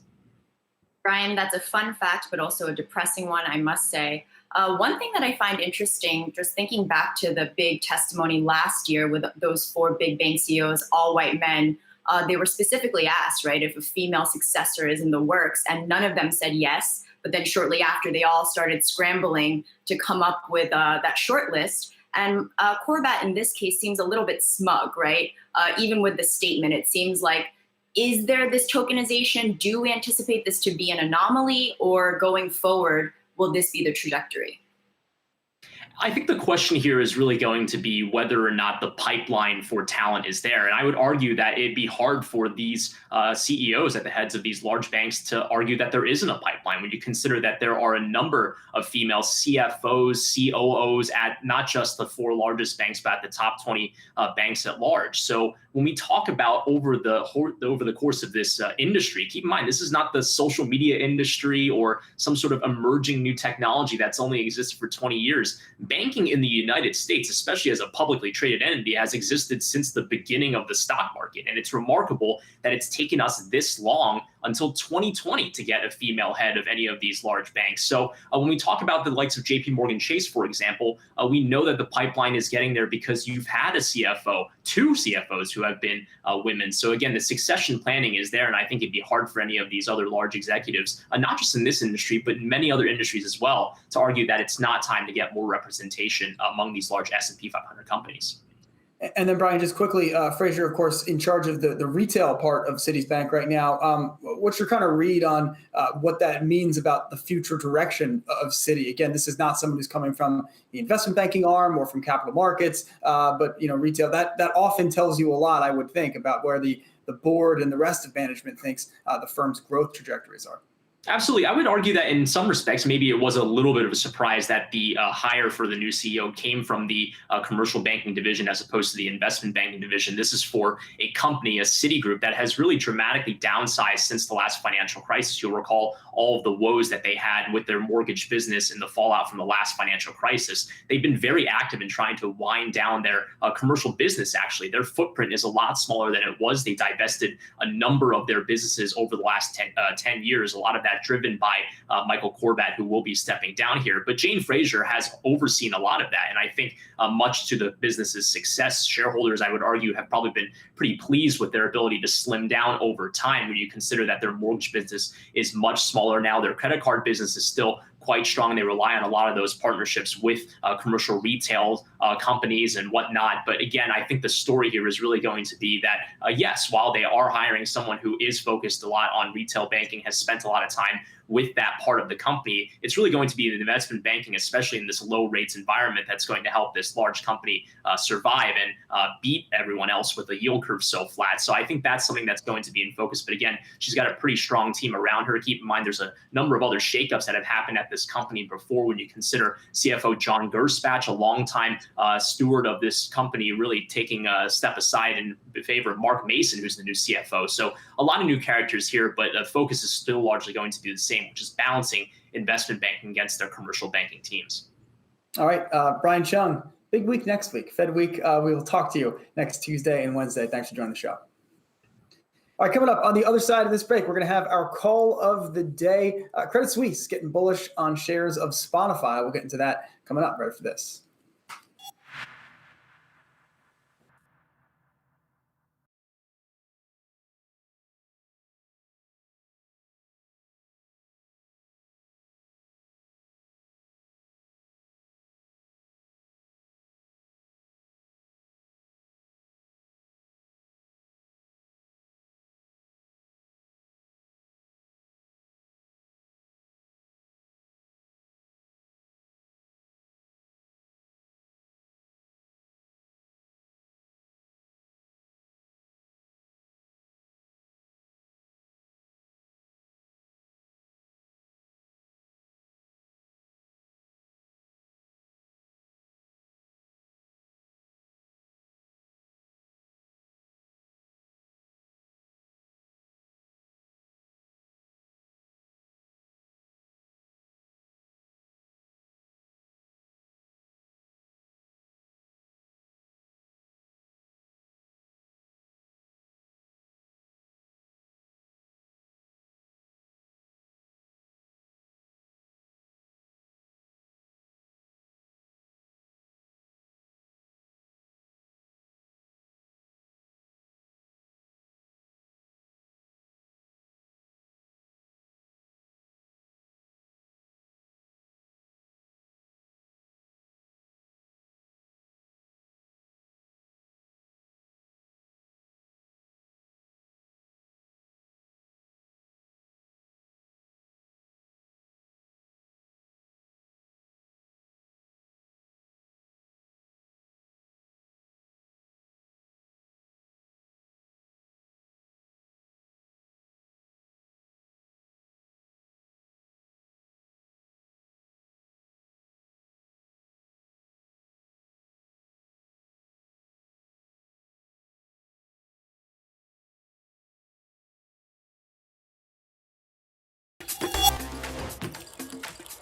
Brian, that's a fun fact, but also a depressing one, I must say. One thing that I find interesting, just thinking back to the big testimony last year with those four big bank CEOs, all white men, they were specifically asked, right, if a female successor is in the works, and none of them said yes. But then shortly after, they all started scrambling to come up with that short list. And Corbat, in this case, seems a little bit smug, right? Even with the statement, it seems like, is there this tokenization? Do we anticipate this to be an anomaly, or going forward, will this be the trajectory? I think the question here is really going to be whether or not the pipeline for talent is there. And I would argue that it'd be hard for these CEOs at the heads of these large banks to argue that there isn't a pipeline when you consider that there are a number of female CFOs, COOs at not just the four largest banks, but at the top 20 banks at large. So when we talk about over the course of this industry, keep in mind, this is not the social media industry or some sort of emerging new technology that's only existed for 20 years. Banking in the United States, especially as a publicly traded entity, has existed since the beginning of the stock market. And it's remarkable that it's taken us this long until 2020 to get a female head of any of these large banks. So when we talk about the likes of JP Morgan Chase, for example, we know that the pipeline is getting there because you've had a CFO, two CFOs who have been women. So again, the succession planning is there. And I think it'd be hard for any of these other large executives, not just in this industry, but in many other industries as well, to argue that it's not time to get more representation among these large S&P 500 companies. And then, Brian, just quickly, Fraser, of course, in charge of the retail part of Citi's bank right now. What's your kind of read on what that means about the future direction of Citi? Again, this is not someone who's coming from the investment banking arm or from capital markets, but retail. That often tells you a lot, I would think, about where the board and the rest of management thinks the firm's growth trajectories are. Absolutely. I would argue that in some respects, maybe it was a little bit of a surprise that the hire for the new CEO came from the commercial banking division as opposed to the investment banking division. This is for a company, a Citigroup, that has really dramatically downsized since the last financial crisis. You'll recall all of the woes that they had with their mortgage business in the fallout from the last financial crisis. They've been very active in trying to wind down their commercial business, actually. Their footprint is a lot smaller than it was. They divested a number of their businesses over the last 10 years, a lot of that driven by Michael Corbat, who will be stepping down here. But Jane Fraser has overseen a lot of that. And I think much to the business's success, shareholders, I would argue, have probably been pretty pleased with their ability to slim down over time when you consider that their mortgage business is much smaller now. Their credit card business is still quite strong. They rely on a lot of those partnerships with commercial retail companies and whatnot. But again, I think the story here is really going to be that, yes, while they are hiring someone who is focused a lot on retail banking, has spent a lot of time with that part of the company, it's really going to be the investment banking, especially in this low rates environment, that's going to help this large company survive and beat everyone else with the yield curve so flat. So I think that's something that's going to be in focus. But again, she's got a pretty strong team around her. Keep in mind, there's a number of other shakeups that have happened at this company before when you consider CFO John Gerspach, a longtime steward of this company, really taking a step aside in favor of Mark Mason, who's the new CFO. So a lot of new characters here, but the focus is still largely going to be the same, which is balancing investment banking against their commercial banking teams. All right, Brian Chung, big week next week, Fed week. We will talk to you next Tuesday and Wednesday. Thanks for joining the show. All right, coming up on the other side of this break, we're going to have our call of the day. Credit Suisse getting bullish on shares of Spotify. We'll get into that coming up right after this.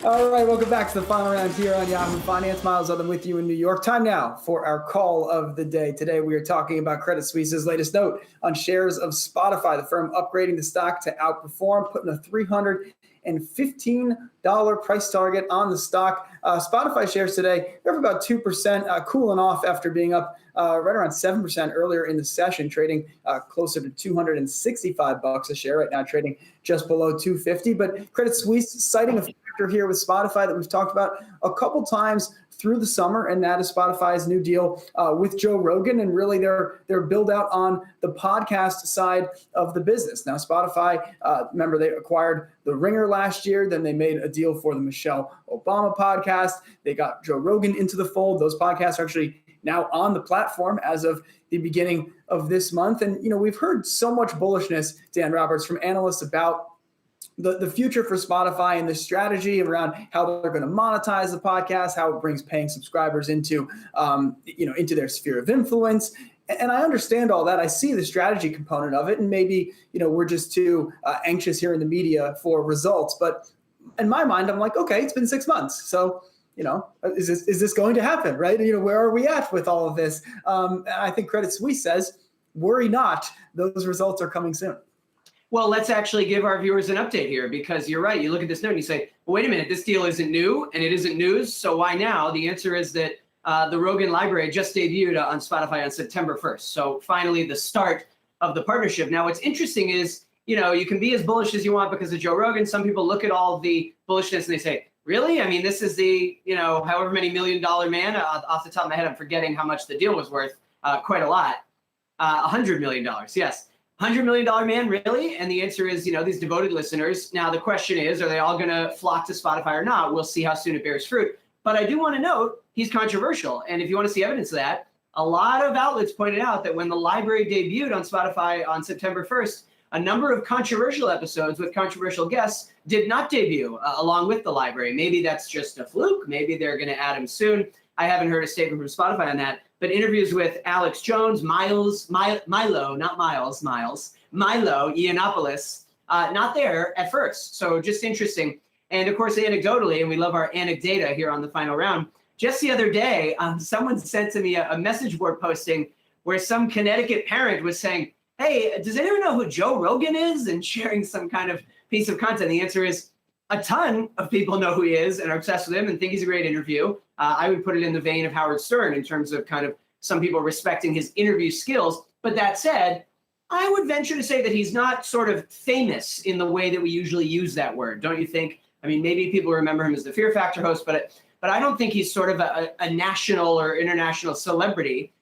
All right, welcome back to the final round here on Yahoo Finance. Miles Other with you in New York. Time now for our call of the day. Today we are talking about Credit Suisse's latest note on shares of Spotify, the firm upgrading the stock to outperform, putting a $315 price target on the stock. Spotify shares today, they're up about 2%, cooling off after being up right around 7% earlier in the session, trading closer to $265 a share. Right now, trading just below 250. But Credit Suisse citing a factor here with Spotify that we've talked about a couple times through the summer, and that is Spotify's new deal with Joe Rogan, and really their build out on the podcast side of the business. Now, Spotify, remember they acquired The Ringer last year, then they made a deal for the Michelle Obama podcast. They got Joe Rogan into the fold. Those podcasts are actually now on the platform as of the beginning of this month. And, we've heard so much bullishness, Dan Roberts, from analysts about the future for Spotify and the strategy around how they're going to monetize the podcast, how it brings paying subscribers into their sphere of influence. And I understand all that. I see the strategy component of it. And maybe, we're just too anxious here in the media for results. But in my mind, I'm like, okay, it's been 6 months. So, is this going to happen, right? Where are we at with all of this? I think Credit Suisse says, worry not, those results are coming soon. Well, let's actually give our viewers an update here, because you're right. You look at this note and you say, well, wait a minute, this deal isn't new and it isn't news. So why now? The answer is that the Rogan library just debuted on Spotify on September 1st. So finally, the start of the partnership. Now, what's interesting is, you can be as bullish as you want because of Joe Rogan. Some people look at all the bullishness and they say, really? I mean, this is the, however many $1 million man. Off the top of my head, I'm forgetting how much the deal was worth. Quite a lot. $100 million. Yes. $100 million man, really? And the answer is, these devoted listeners. Now, the question is, are they all going to flock to Spotify or not? We'll see how soon it bears fruit. But I do want to note he's controversial. And if you want to see evidence of that, a lot of outlets pointed out that when the library debuted on Spotify on September 1st, a number of controversial episodes with controversial guests did not debut along with the library. Maybe that's just a fluke. Maybe they're going to add them soon. I haven't heard a statement from Spotify on that. But interviews with Alex Jones, Milo Yiannopoulos, not there at first. So just interesting. And of course, anecdotally, and we love our anecdata here on the final round, just the other day, someone sent to me a message board posting where some Connecticut parent was saying, hey, does anyone know who Joe Rogan is? And sharing some kind of piece of content. The answer is a ton of people know who he is and are obsessed with him and think he's a great interview. I would put it in the vein of Howard Stern in terms of kind of some people respecting his interview skills. But that said, I would venture to say that he's not sort of famous in the way that we usually use that word. Don't you think? I mean, maybe people remember him as the Fear Factor host, but I don't think he's sort of a national or international celebrity.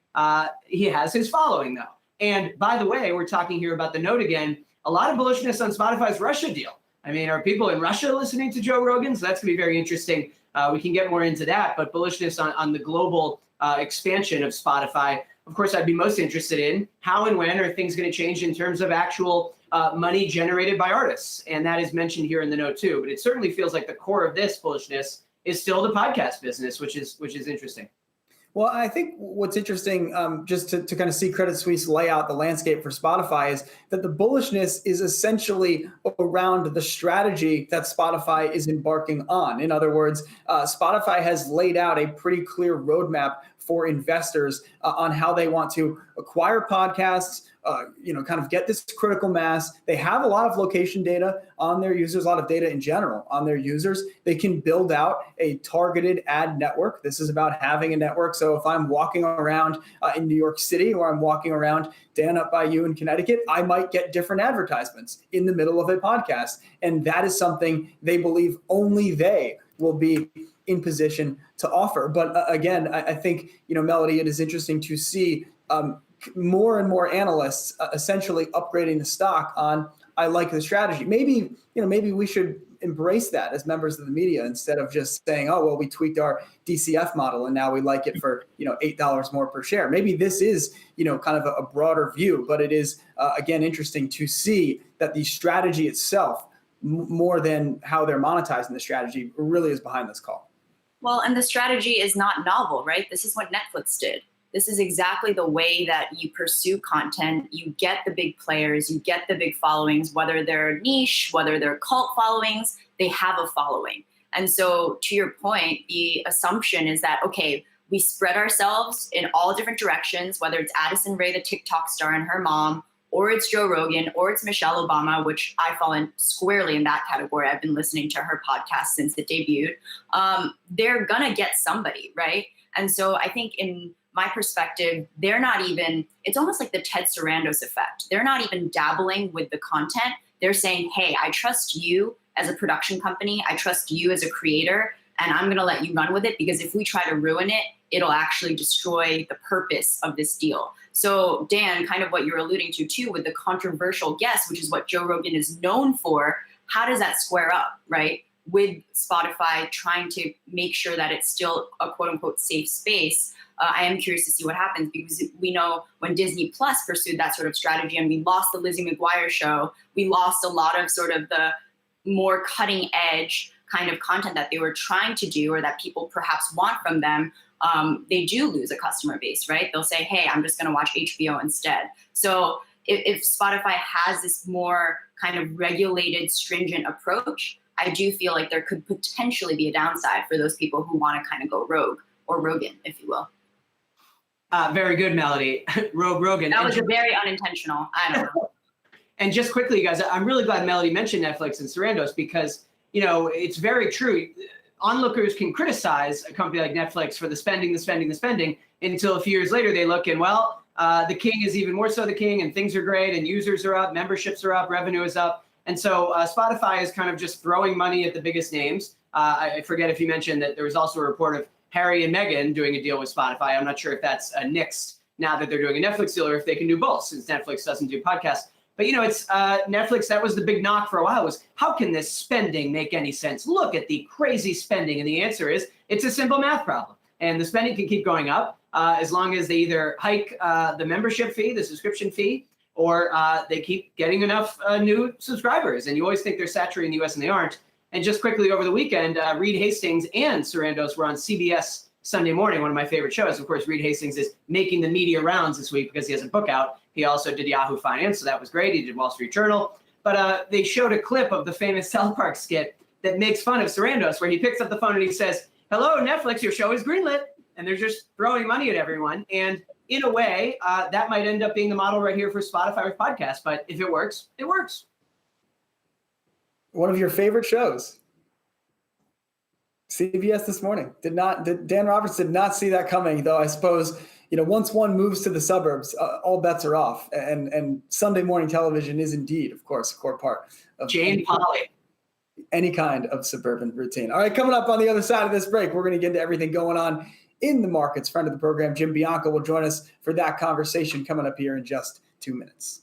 He has his following, though. And by the way, we're talking here about the note again, a lot of bullishness on Spotify's Russia deal. I mean, are people in Russia listening to Joe Rogan? So that's going to be very interesting. We can get more into that, but bullishness on the global expansion of Spotify. Of course, I'd be most interested in how and when are things going to change in terms of actual money generated by artists. And that is mentioned here in the note too. But it certainly feels like the core of this bullishness is still the podcast business, which is interesting. Well, I think what's interesting, just to kind of see Credit Suisse lay out the landscape for Spotify, is that the bullishness is essentially around the strategy that Spotify is embarking on. In other words, Spotify has laid out a pretty clear roadmap for investors on how they want to acquire podcasts, kind of get this critical mass. They have a lot of location data on their users, a lot of data in general on their users. They can build out a targeted ad network. This is about having a network. So if I'm walking around in New York City, or I'm walking around Dan up by you in Connecticut, I might get different advertisements in the middle of a podcast. And that is something they believe only they will be in position to offer. But again, I think, Melody, it is interesting to see more and more analysts essentially upgrading the stock on, I like the strategy. Maybe we should embrace that as members of the media instead of just saying, oh, well, we tweaked our DCF model and now we like it for, $8 more per share. Maybe this is, kind of a broader view, but it is, again, interesting to see that the strategy itself, more than how they're monetizing the strategy, really is behind this call. Well, and the strategy is not novel, right? This is what Netflix did. This is exactly the way that you pursue content. You get the big players, you get the big followings, whether they're niche, whether they're cult followings, they have a following. And so to your point, the assumption is that, okay, we spread ourselves in all different directions, whether it's Addison Rae, the TikTok star, and her mom, or it's Joe Rogan, or it's Michelle Obama, which I fall in squarely in that category. I've been listening to her podcast since it debuted. They're gonna get somebody, right? And so I think in my perspective, they're not even, it's almost like the Ted Sarandos effect. They're not even dabbling with the content. They're saying, hey, I trust you as a production company. I trust you as a creator, and I'm gonna let you run with it, because if we try to ruin it, it'll actually destroy the purpose of this deal. So Dan, kind of what you're alluding to too, with the controversial guest, which is what Joe Rogan is known for, how does that square up, right? With Spotify trying to make sure that it's still a quote unquote safe space. I am curious to see what happens, because we know when Disney Plus pursued that sort of strategy and we lost the Lizzie McGuire show, we lost a lot of sort of the more cutting edge kind of content that they were trying to do, or that people perhaps want from them. They do lose a customer base, right? They'll say, hey, I'm just going to watch HBO instead. So if Spotify has this more kind of regulated, stringent approach, I do feel like there could potentially be a downside for those people who want to kind of go rogue, or Rogan, if you will. Very good, Melody. Rogue Rogan. That was a very unintentional. I don't know. And just quickly, you guys, I'm really glad Melody mentioned Netflix and Sarandos, because, you know, it's very true. Onlookers can criticize a company like Netflix for the spending, until a few years later they look and, well, the king is even more so the king, and things are great, and users are up, memberships are up, revenue is up. And so Spotify is kind of just throwing money at the biggest names. I forget if you mentioned that there was also a report of Harry and Meghan doing a deal with Spotify. I'm not sure if that's nixed now that they're doing a Netflix deal, or if they can do both, since Netflix doesn't do podcasts. But, you know, it's Netflix, that was the big knock for a while, was how can this spending make any sense? Look at the crazy spending. And the answer is, it's a simple math problem. And the spending can keep going up as long as they either hike the membership fee, the subscription fee, or they keep getting enough new subscribers. And you always think they're saturating the US, and they aren't. And just quickly, over the weekend, Reed Hastings and Sarandos were on CBS Sunday Morning, one of my favorite shows. Of course, Reed Hastings is making the media rounds this week because he has a book out. He also did Yahoo Finance, so that was great. He did Wall Street Journal. But they showed a clip of the famous South Park skit that makes fun of Sarandos, where he picks up the phone and he says, hello, Netflix, your show is greenlit. And they're just throwing money at everyone. And in a way, that might end up being the model right here for Spotify with podcasts. But if it works, it works. One of your favorite shows. CBS This Morning. Dan Roberts did not see that coming, though. I suppose, you know, once one moves to the suburbs, all bets are off. And Sunday morning television is indeed, of course, a core part of Jane Polly. Any kind of suburban routine. All right, coming up on the other side of this break, we're going to get into everything going on in the markets. Friend of the program, Jim Bianco, will join us for that conversation coming up here in just 2 minutes.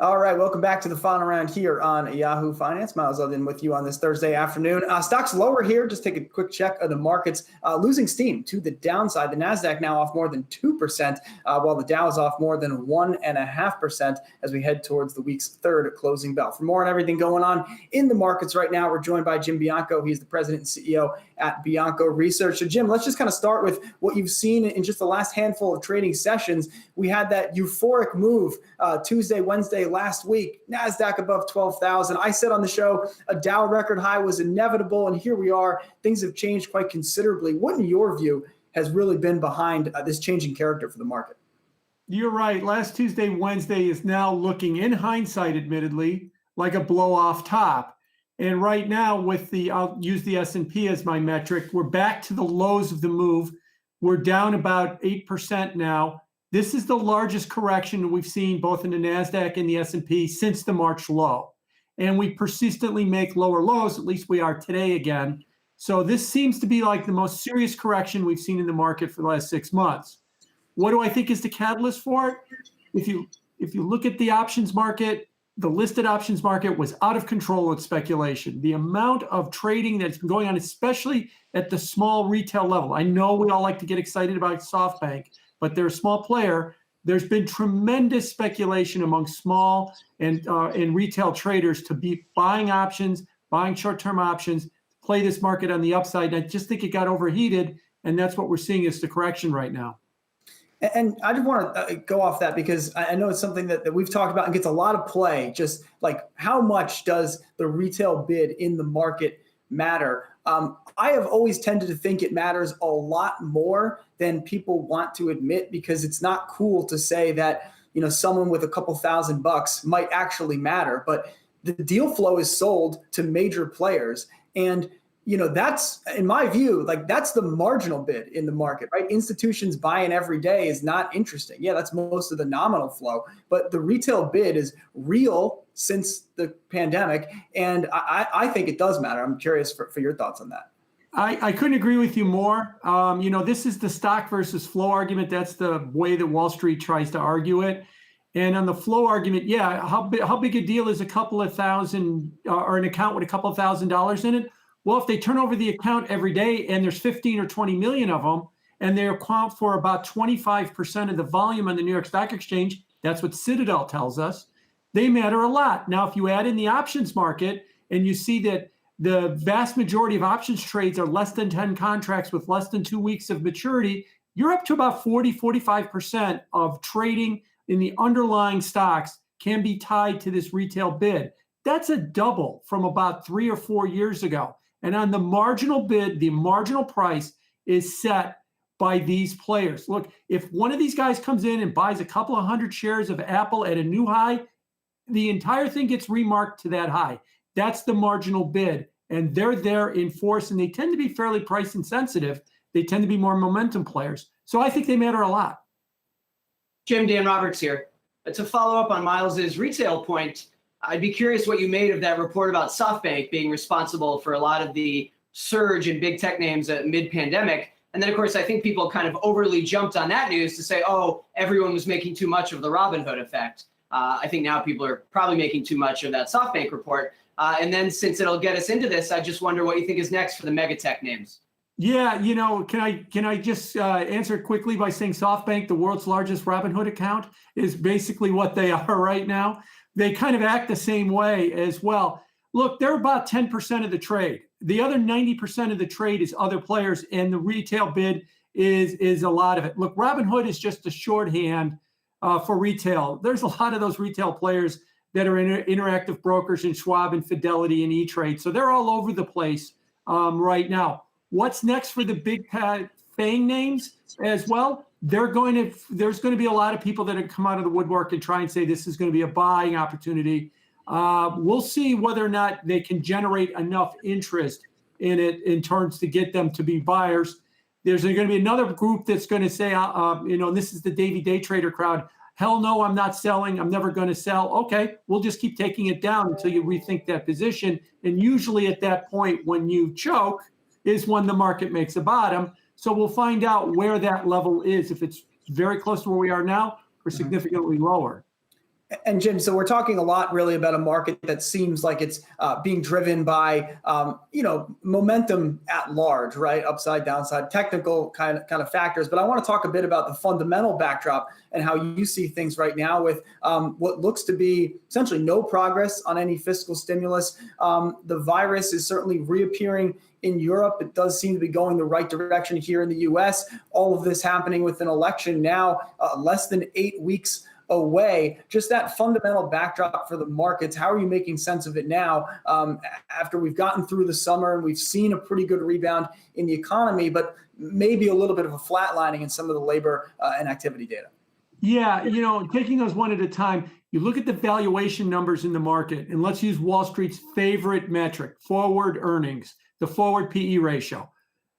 All right, welcome back to the final round here on Yahoo Finance. Miles Eldin with you on this Thursday afternoon. Stocks lower here. Just take a quick check of the markets. Losing steam to the downside. The Nasdaq now off more than 2%, while the Dow is off more than 1.5% as we head towards the week's third closing bell. For more on everything going on in the markets right now, we're joined by Jim Bianco. He's the president and CEO at Bianco Research. So, Jim, let's just kind of start with what you've seen in just the last handful of trading sessions. We had that euphoric move Tuesday, Wednesday, last week, Nasdaq above 12,000. I said on the show, a Dow record high was inevitable, and here we are. Things have changed quite considerably. What, in your view, has really been behind this changing character for the market? You're right. Last Tuesday, Wednesday is now looking, in hindsight, admittedly, like a blow off top. And right now, with the, I'll use the S&P as my metric, we're back to the lows of the move. We're down about 8% now. This is the largest correction we've seen both in the Nasdaq and the S&P since the March low. And we persistently make lower lows, at least we are today again. So this seems to be like the most serious correction we've seen in the market for the last 6 months. What do I think is the catalyst for it? If you look at the options market, the listed options market was out of control with speculation. The amount of trading that's been going on, especially at the small retail level. I know we all like to get excited about SoftBank, but they're a small player. There's been tremendous speculation among small and retail traders to be buying options, buying short-term options, play this market on the upside. And I just think it got overheated, and that's what we're seeing is the correction right now. And I just want to go off that because I know it's something that we've talked about and gets a lot of play. Just like how much does the retail bid in the market matter? I have always tended to think it matters a lot more than people want to admit, because it's not cool to say that, you know, someone with a couple $1,000 might actually matter. But the deal flow is sold to major players, and you know, that's, in my view, like that's the marginal bid in the market, right? Institutions buying every day is not interesting. Yeah, that's most of the nominal flow, but the retail bid is real since the pandemic. And I think it does matter. I'm curious for your thoughts on that. I couldn't agree with you more. You know, this is the stock versus flow argument. That's the way that Wall Street tries to argue it. And on the flow argument, yeah, how big a deal is a couple of thousand or an account with a couple of $1,000s in it? Well, if they turn over the account every day and there's 15 or 20 million of them, and they account for about 25% of the volume on the New York Stock Exchange, that's what Citadel tells us, they matter a lot. Now, if you add in the options market and you see that the vast majority of options trades are less than 10 contracts with less than 2 weeks of maturity, you're up to about 45% of trading in the underlying stocks can be tied to this retail bid. That's a double from about 3 or 4 years ago. And on the marginal bid, the marginal price is set by these players. Look, if one of these guys comes in and buys a couple of hundred shares of Apple at a new high, the entire thing gets remarked to that high. That's the marginal bid. And they're there in force, and they tend to be fairly price insensitive. They tend to be more momentum players. So I think they matter a lot. Jim, Dan Roberts here. To follow up on Miles's retail point, I'd be curious what you made of that report about SoftBank being responsible for a lot of the surge in big tech names mid-pandemic. And then, of course, I think people kind of overly jumped on that news to say, oh, everyone was making too much of the Robinhood effect. I think now people are probably making too much of that SoftBank report. And then since it'll get us into this, I just wonder what you think is next for the mega tech names. Yeah, you know, can I just answer it quickly by saying SoftBank, the world's largest Robinhood account, is basically what they are right now. They kind of act the same way as well. Look, they're about 10% of the trade. The other 90% of the trade is other players, and the retail bid is a lot of it. Look, Robinhood is just a shorthand for retail. There's a lot of those retail players that are Interactive Brokers and Schwab and Fidelity and E-Trade. So they're all over the place right now. What's next for the big FANG names as well? There's going to be a lot of people that have come out of the woodwork and try and say this is going to be a buying opportunity. We'll see whether or not they can generate enough interest in it in terms to get them to be buyers. There's going to be another group that's going to say, you know, this is the Davey Day Trader crowd. Hell no, I'm not selling. I'm never going to sell. Okay, we'll just keep taking it down until you rethink that position. And usually at that point, when you choke, is when the market makes a bottom. So we'll find out where that level is, if it's very close to where we are now or significantly lower. And Jim, so we're talking a lot really about a market that seems like it's being driven by, momentum at large, right? Upside, downside, technical kind of factors. But I want to talk a bit about the fundamental backdrop and how you see things right now with what looks to be essentially no progress on any fiscal stimulus. The virus is certainly reappearing in Europe. It does seem to be going the right direction here in the US. All of this happening with an election now less than 8 weeks away. Just that fundamental backdrop for the markets. How are you making sense of it now after we've gotten through the summer and we've seen a pretty good rebound in the economy, but maybe a little bit of a flatlining in some of the labor and activity data? Yeah, taking those one at a time, you look at the valuation numbers in the market, and let's use Wall Street's favorite metric, forward earnings, the forward PE ratio.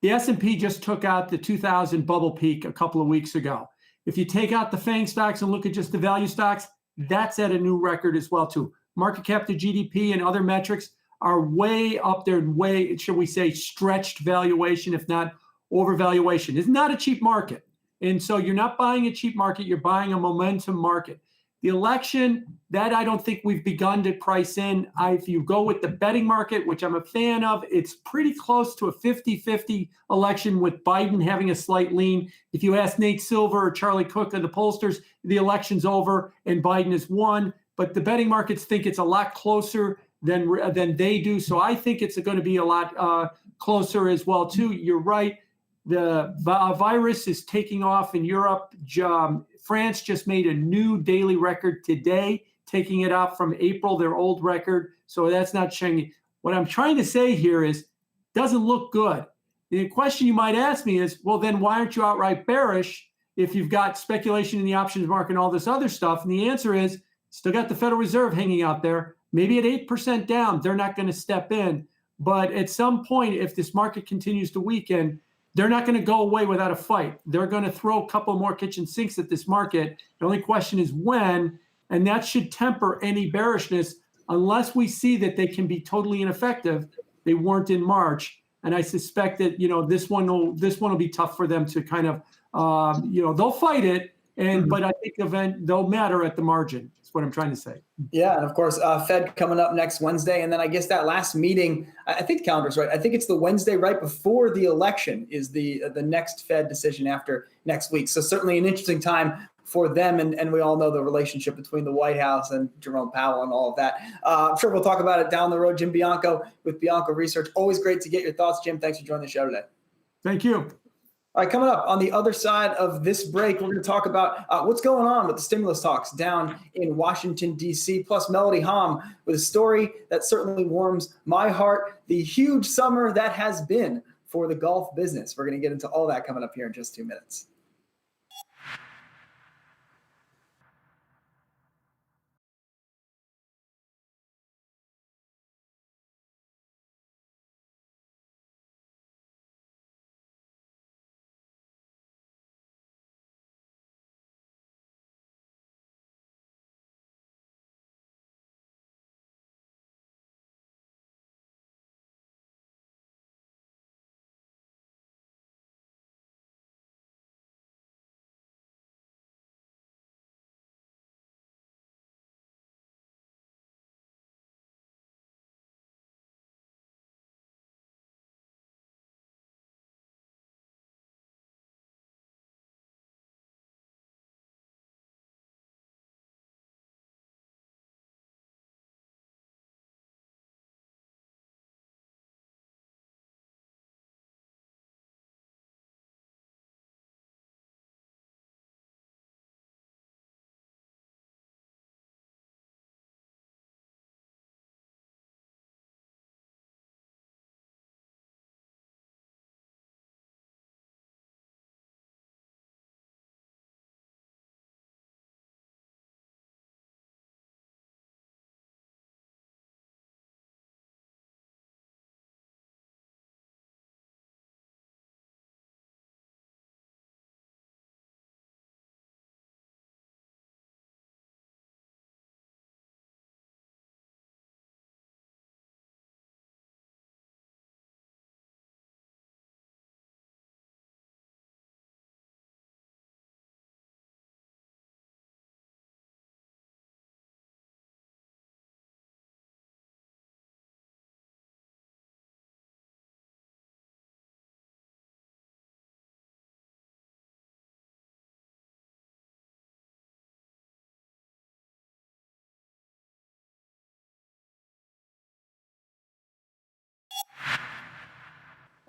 The S&P just took out the 2000 bubble peak a couple of weeks ago. If you take out the FANG stocks and look at just the value stocks, that's at a new record as well too. Market cap to GDP and other metrics are way up there, way, shall we say, stretched valuation, if not overvaluation. It's not a cheap market. And so you're not buying a cheap market, you're buying a momentum market. The election, that I don't think we've begun to price in. If you go with the betting market, which I'm a fan of, it's pretty close to a 50-50 election with Biden having a slight lean. If you ask Nate Silver or Charlie Cook of the pollsters, the election's over and Biden has won. But the betting markets think it's a lot closer than they do. So I think it's going to be a lot closer as well too. You're right. The virus is taking off in Europe. France just made a new daily record today, taking it out from April, their old record. So that's not changing. What I'm trying to say here is, doesn't look good. The question you might ask me is, well, then why aren't you outright bearish if you've got speculation in the options market and all this other stuff? And the answer is, still got the Federal Reserve hanging out there, maybe at 8% down. They're not going to step in. But at some point, if this market continues to weaken, they're not going to go away without a fight. They're going to throw a couple more kitchen sinks at this market. The only question is when, and that should temper any bearishness unless we see that they can be totally ineffective. They weren't in March, and I suspect that this one will be tough for them to kind of they'll fight it, but I think they'll matter at the margin. That's what I'm trying to say. Yeah, and of course, Fed coming up next Wednesday, and then I guess that last meeting, I think the calendar's right. I think it's the Wednesday right before the election is the next Fed decision after next week. So certainly an interesting time for them, and we all know the relationship between the White House and Jerome Powell and all of that. I'm sure we'll talk about it down the road. Jim Bianco with Bianco Research. Always great to get your thoughts, Jim. Thanks for joining the show today. Thank you. All right, coming up on the other side of this break, we're going to talk about what's going on with the stimulus talks down in Washington, D.C., plus Melody Hom with a story that certainly warms my heart, the huge summer that has been for the golf business. We're going to get into all that coming up here in just 2 minutes.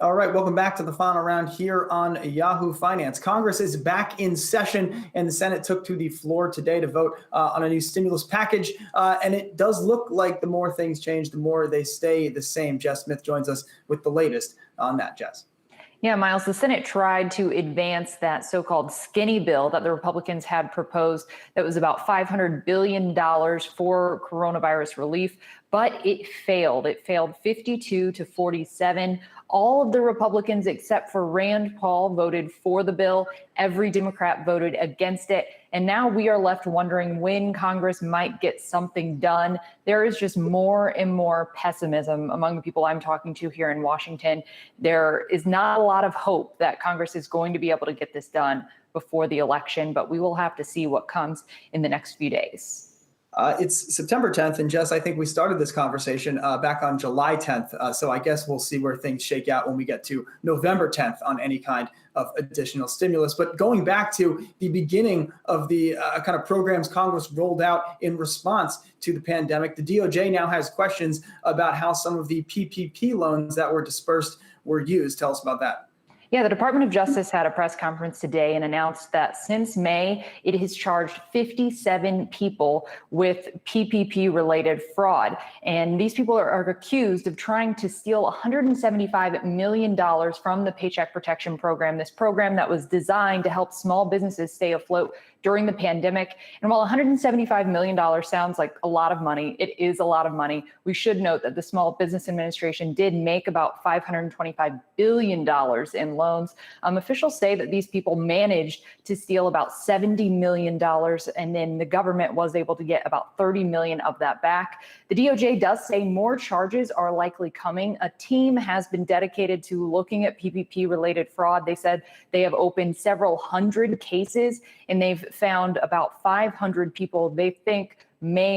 All right, welcome back to the final round here on Yahoo Finance. Congress is back in session, and the Senate took to the floor today to vote on a new stimulus package. And it does look like the more things change, the more they stay the same. Jess Smith joins us with the latest on that, Jess. Yeah, Miles, the Senate tried to advance that so-called skinny bill that the Republicans had proposed that was about $500 billion for coronavirus relief, but it failed. It failed 52 to 47. All of the Republicans except for Rand Paul voted for the bill. Every Democrat voted against it. And now we are left wondering when Congress might get something done. There is just more and more pessimism among the people I'm talking to here in Washington. There is not a lot of hope that Congress is going to be able to get this done before the election, but we will have to see what comes in the next few days. It's September 10th, and Jess, I think we started this conversation back on July 10th. So I guess we'll see where things shake out when we get to November 10th on any kind of additional stimulus. But going back to the beginning of the kind of programs Congress rolled out in response to the pandemic, the DOJ now has questions about how some of the PPP loans that were dispersed were used. Tell us about that. Yeah, the Department of Justice had a press conference today and announced that since May, it has charged 57 people with PPP-related fraud. And these people are accused of trying to steal $175 million from the Paycheck Protection Program, this program that was designed to help small businesses stay afloat during the pandemic. And while $175 million sounds like a lot of money, it is a lot of money. We should note that the Small Business Administration did make about $525 billion in loans. Officials say that these people managed to steal about $70 million, and then the government was able to get about $30 million of that back. The DOJ does say more charges are likely coming. A team has been dedicated to looking at PPP-related fraud. They said they have opened several hundred cases, and they've found about 500 people they think may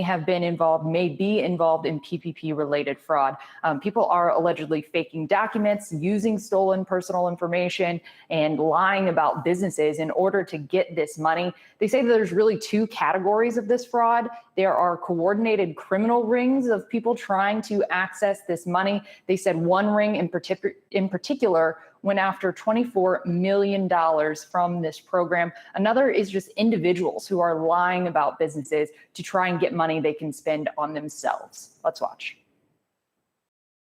be involved in PPP-related fraud. People are allegedly faking documents, using stolen personal information, and lying about businesses in order to get this money. They say that there's really two categories of this fraud. There are coordinated criminal rings of people trying to access this money. They said one ring in particular went after $24 million from this program. Another is just individuals who are lying about businesses to try and get money they can spend on themselves. Let's watch.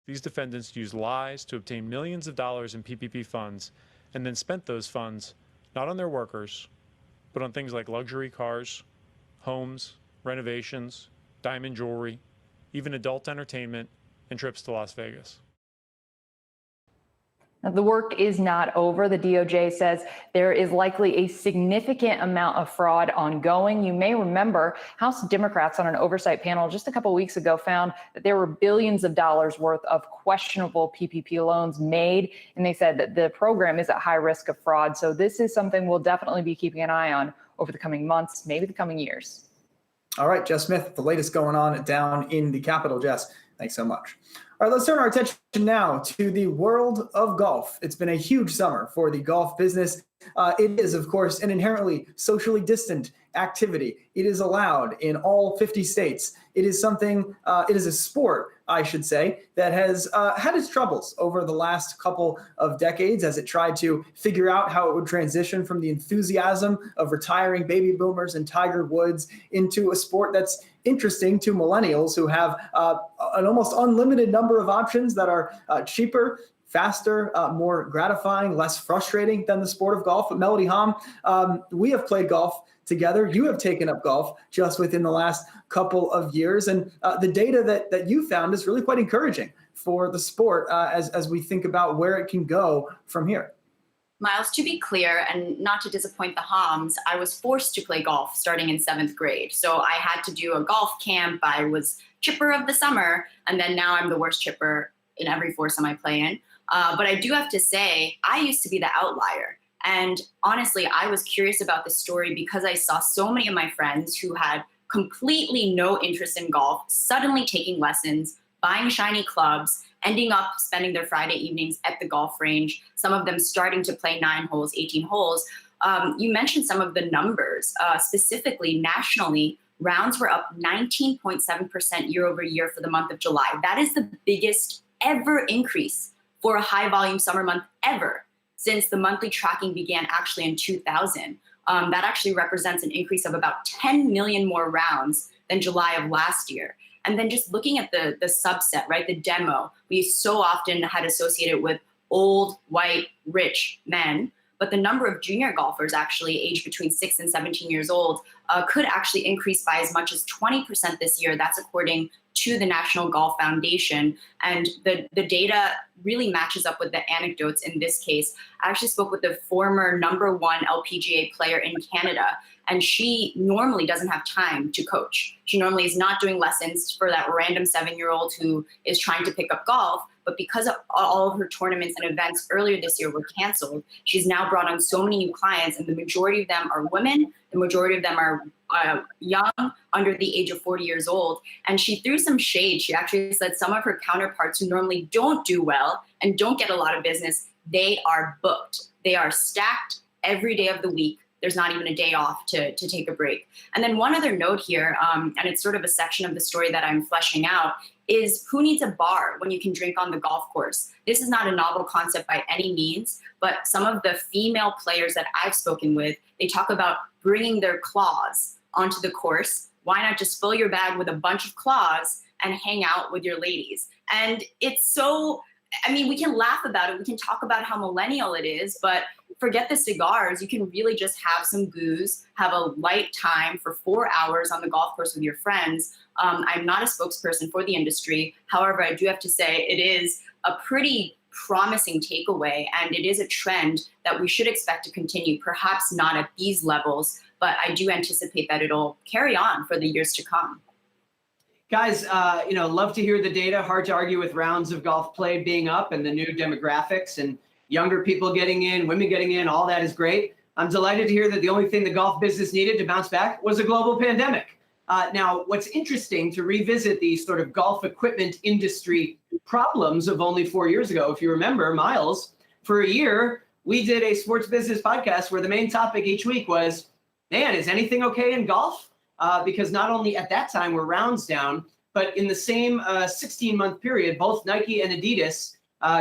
These defendants used lies to obtain millions of dollars in PPP funds and then spent those funds not on their workers, but on things like luxury cars, homes, renovations, diamond jewelry, even adult entertainment, and trips to Las Vegas. Now, the work is not over. The DOJ says there is likely a significant amount of fraud ongoing. You may remember House Democrats on an oversight panel just a couple weeks ago found that there were billions of dollars worth of questionable PPP loans made, and they said that the program is at high risk of fraud. So this is something we'll definitely be keeping an eye on over the coming months, maybe the coming years. All right, Jess Smith, the latest going on down in the Capitol. Jess, thanks so much. All right, let's turn our attention now to the world of golf. It's been a huge summer for the golf business. It is, of course, an inherently socially distant activity. It is allowed in all 50 states. It is something, it is a sport, I should say, that has had its troubles over the last couple of decades as it tried to figure out how it would transition from the enthusiasm of retiring baby boomers and Tiger Woods into a sport that's interesting to millennials who have an almost unlimited number of options that are cheaper, faster, more gratifying, less frustrating than the sport of golf. But Melody Hom, we have played golf together. You have taken up golf just within the last couple of years. And the data that you found is really quite encouraging for the sport as we think about where it can go from here. Miles, to be clear, and not to disappoint the Homs, I was forced to play golf starting in 7th grade. So I had to do a golf camp. I was chipper of the summer, and then now I'm the worst chipper in every foursome I play in. But I do have to say, I used to be the outlier. And honestly, I was curious about this story because I saw so many of my friends who had completely no interest in golf suddenly taking lessons, buying shiny clubs, ending up spending their Friday evenings at the golf range, some of them starting to play 9 holes, 18 holes. You mentioned some of the numbers, specifically nationally, rounds were up 19.7% year over year for the month of July. That is the biggest ever increase for a high volume summer month ever since the monthly tracking began actually in 2000. That actually represents an increase of about 10 million more rounds than July of last year. And then just looking at the subset, right, the demo, we so often had associated with old, white, rich men. But the number of junior golfers actually aged between 6 and 17 years old could actually increase by as much as 20% this year. That's according to the National Golf Foundation. And the data really matches up with the anecdotes in this case. I actually spoke with the former #1 LPGA player in Canada, and she normally doesn't have time to coach. She normally is not doing lessons for that random 7-year-old who is trying to pick up golf. But because of all of her tournaments and events earlier this year were canceled, she's now brought on so many new clients, and the majority of them are women. The majority of them are young, under the age of 40 years old. And she threw some shade. She actually said some of her counterparts who normally don't do well and don't get a lot of business, they are booked. They are stacked every day of the week. There's not even a day off to take a break. And then one other note here, and it's sort of a section of the story that I'm fleshing out, is who needs a bar when you can drink on the golf course? This is not a novel concept by any means, but some of the female players that I've spoken with, they talk about bringing their claws onto the course. Why not just fill your bag with a bunch of claws and hang out with your ladies? And it's so, I mean, we can laugh about it. We can talk about how millennial it is, but forget the cigars. You can really just have some booze, have a light time for 4 hours on the golf course with your friends. I'm not a spokesperson for the industry. However, I do have to say it is a pretty promising takeaway, and it is a trend that we should expect to continue, perhaps not at these levels, but I do anticipate that it'll carry on for the years to come. Guys, love to hear the data. Hard to argue with rounds of golf played being up and the new demographics and younger people getting in, women getting in, all that is great. I'm delighted to hear that the only thing the golf business needed to bounce back was a global pandemic. Now, what's interesting to revisit the sort of golf equipment industry problems of only 4 years ago, if you remember, Miles, for a year, we did a sports business podcast where the main topic each week was, man, is anything okay in golf? Because not only at that time were rounds down, but in the same 16-month period, both Nike and Adidas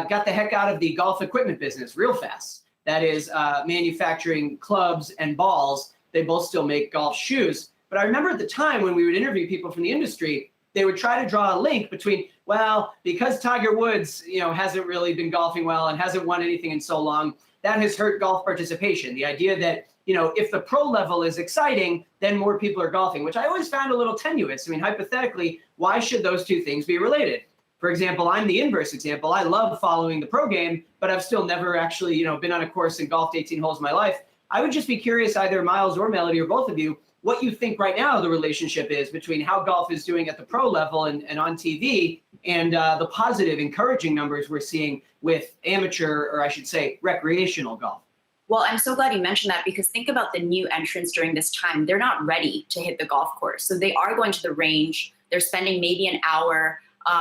got the heck out of the golf equipment business real fast. That is manufacturing clubs and balls. They both still make golf shoes. But I remember at the time when we would interview people from the industry, they would try to draw a link between, well, because Tiger Woods, hasn't really been golfing well and hasn't won anything in so long, that has hurt golf participation. The idea that, if the pro level is exciting, then more people are golfing, which I always found a little tenuous. I mean, hypothetically, why should those two things be related? For example, I'm the inverse example. I love following the pro game, but I've still never actually, been on a course and golfed 18 holes in my life. I would just be curious, either Miles or Melody or both of you, what you think right now the relationship is between how golf is doing at the pro level and on TV and the positive, encouraging numbers we're seeing with amateur, or I should say, recreational golf. Well, I'm so glad you mentioned that, because think about the new entrants during this time. They're not ready to hit the golf course. So they are going to the range. They're spending maybe an hour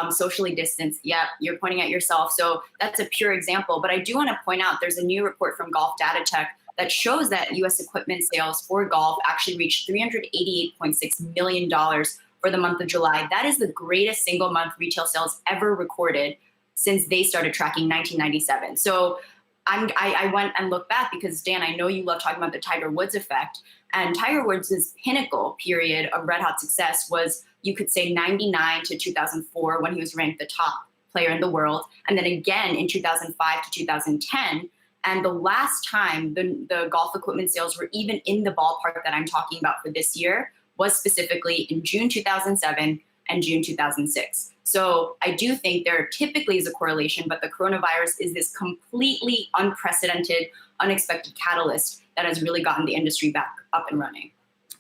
socially distanced. Yeah, you're pointing at yourself. So that's a pure example. But I do want to point out there's a new report from Golf Data Tech that shows that U.S. equipment sales for golf actually reached $388.6 million for the month of July. That is the greatest single month retail sales ever recorded since they started tracking 1997. So I went and looked back because, Dan, I know you love talking about the Tiger Woods effect. And Tiger Woods' pinnacle period of red hot success was, you could say, 99 to 2004, when he was ranked the top player in the world. And then again in 2005 to 2010. And the last time the golf equipment sales were even in the ballpark that I'm talking about for this year was specifically in June 2007 and June 2006. So I do think there typically is a correlation, but the coronavirus is this completely unprecedented, unexpected catalyst that has really gotten the industry back up and running.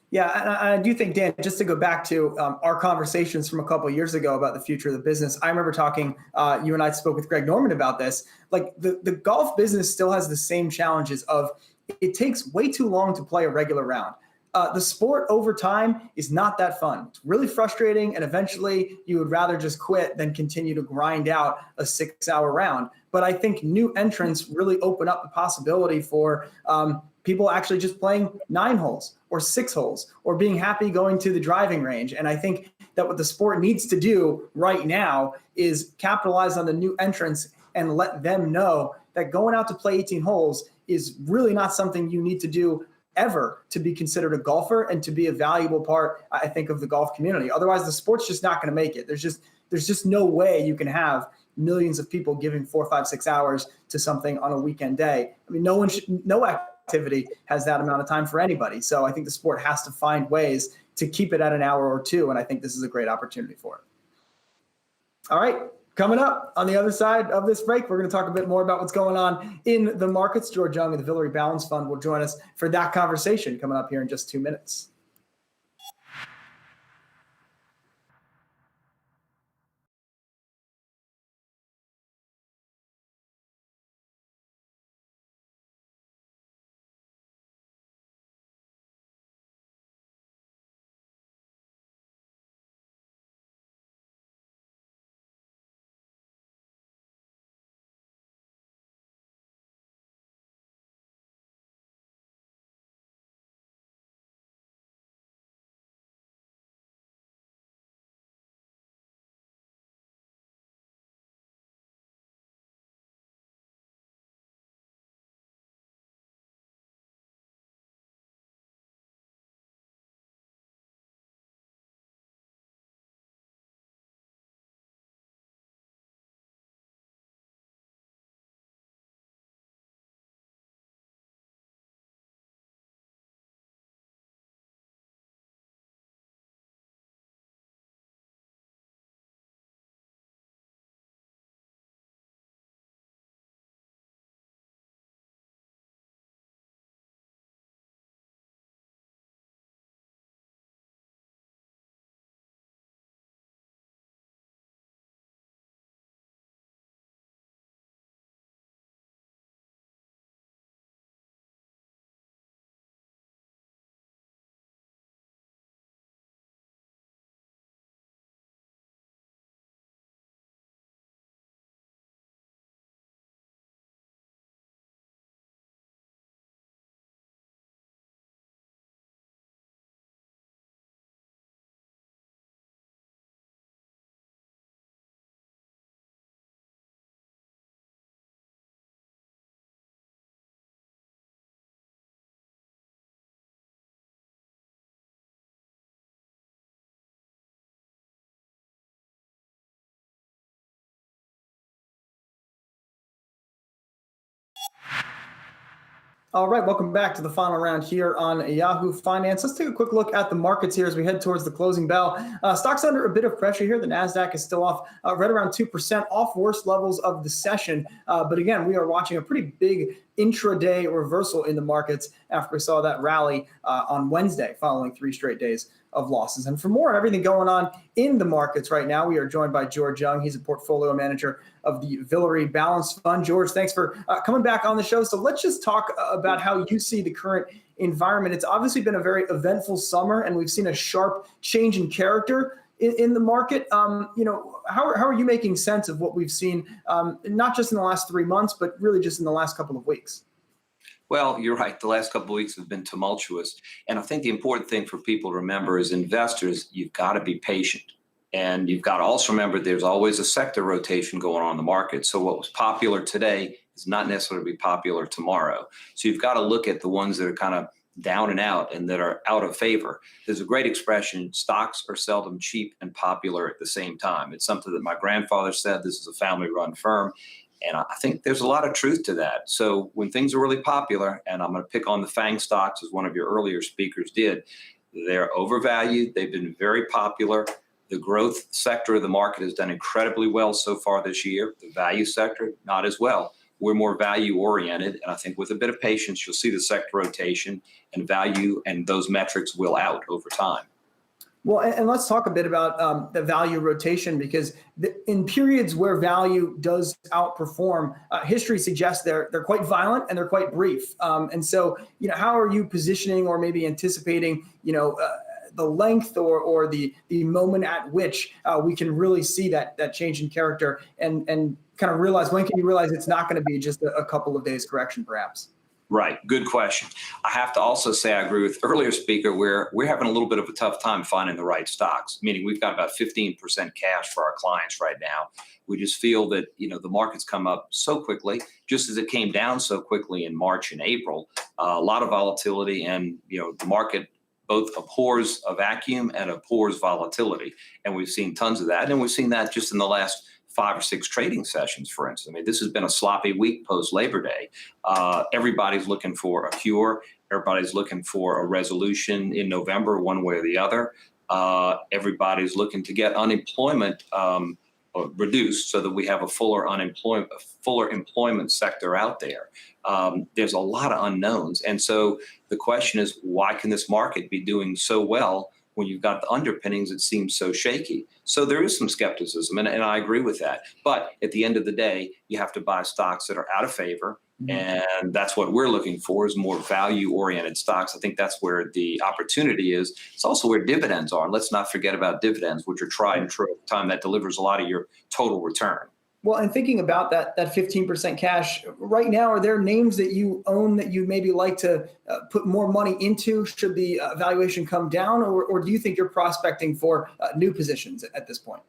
Yeah, and I do think, Dan, just to go back to our conversations from a couple of years ago about the future of the business, I remember talking, you and I spoke with Greg Norman about this. Like the golf business still has the same challenges of it takes way too long to play a regular round. The sport over time is not that fun. It's really frustrating, and eventually you would rather just quit than continue to grind out a 6-hour round. But I think new entrants really open up the possibility for people actually just playing 9 holes or 6 holes or being happy going to the driving range. And I think that what the sport needs to do right now is capitalize on the new entrants and let them know that going out to play 18 holes is really not something you need to do ever to be considered a golfer and to be a valuable part, I think, of the golf community. Otherwise, the sport's just not going to make it. There's just no way you can have millions of people giving 4, 5, 6 hours to something on a weekend day. I mean, no activity has that amount of time for anybody. So I think the sport has to find ways to keep it at an hour or two, and I think this is a great opportunity for it. All right. Coming up on the other side of this break, we're going to talk a bit more about what's going on in the markets. George Young of the Villery Balance Fund will join us for that conversation coming up here in just 2 minutes. All right, welcome back to the final round here on Yahoo Finance. Let's take a quick look at the markets here as we head towards the closing bell. Stocks under a bit of pressure here. The Nasdaq is still off right around 2%, off worst levels of the session. But again, we are watching a pretty big intraday reversal in the markets after we saw that rally on Wednesday following 3 straight days of losses. And for more on everything going on in the markets right now, we are joined by George Young. He's a portfolio manager of the Villery Balance Fund. George, thanks for coming back on the show. So let's just talk about how you see the current environment. It's obviously been a very eventful summer, and we've seen a sharp change in character in the market. How are you making sense of what we've seen, not just in the last 3 months, but really just in the last couple of weeks? Well, you're right. The last couple of weeks have been tumultuous. And I think the important thing for people to remember is investors, you've got to be patient. And you've got to also remember there's always a sector rotation going on in the market. So what was popular today is not necessarily be popular tomorrow. So you've got to look at the ones that are kind of down and out and that are out of favor. There's a great expression, stocks are seldom cheap and popular at the same time. It's something that my grandfather said. This is a family-run firm. And I think there's a lot of truth to that. So when things are really popular, and I'm going to pick on the FANG stocks as one of your earlier speakers did, they're overvalued. They've been very popular. The growth sector of the market has done incredibly well so far this year. The value sector, not as well. We're more value oriented. And I think with a bit of patience, you'll see the sector rotation and value, and those metrics will out over time. Well, and let's talk a bit about the value rotation, because in periods where value does outperform, history suggests they're quite violent and they're quite brief. And so, how are you positioning or maybe anticipating, the length or the moment at which we can really see that change in character and kind of realize, when can you realize it's not going to be just a couple of days correction, perhaps? Right. Good question. I have to also say I agree with earlier speaker where we're having a little bit of a tough time finding the right stocks, meaning we've got about 15% cash for our clients right now. We just feel that, the market's come up so quickly, just as it came down so quickly in March and April, a lot of volatility, and, the market both abhors a vacuum and abhors volatility. And we've seen tons of that. And we've seen that just in the last 5 or 6 trading sessions, for instance. I mean, this has been a sloppy week post Labor Day. Everybody's looking for a cure. Everybody's looking for a resolution in November, one way or the other. Everybody's looking to get unemployment reduced so that we have a fuller employment sector out there. There's a lot of unknowns. And so the question is, why can this market be doing so well when you've got the underpinnings that seem so shaky? So there is some skepticism, and I agree with that. But at the end of the day, you have to buy stocks that are out of favor. And that's what we're looking for, is more value-oriented stocks. I think that's where the opportunity is. It's also where dividends are. And let's not forget about dividends, which are tried and true at the time. That delivers a lot of your total return. Well, and thinking about that 15% cash right now, are there names that you own that you maybe like to put more money into should the valuation come down, or do you think you're prospecting for new positions at this point?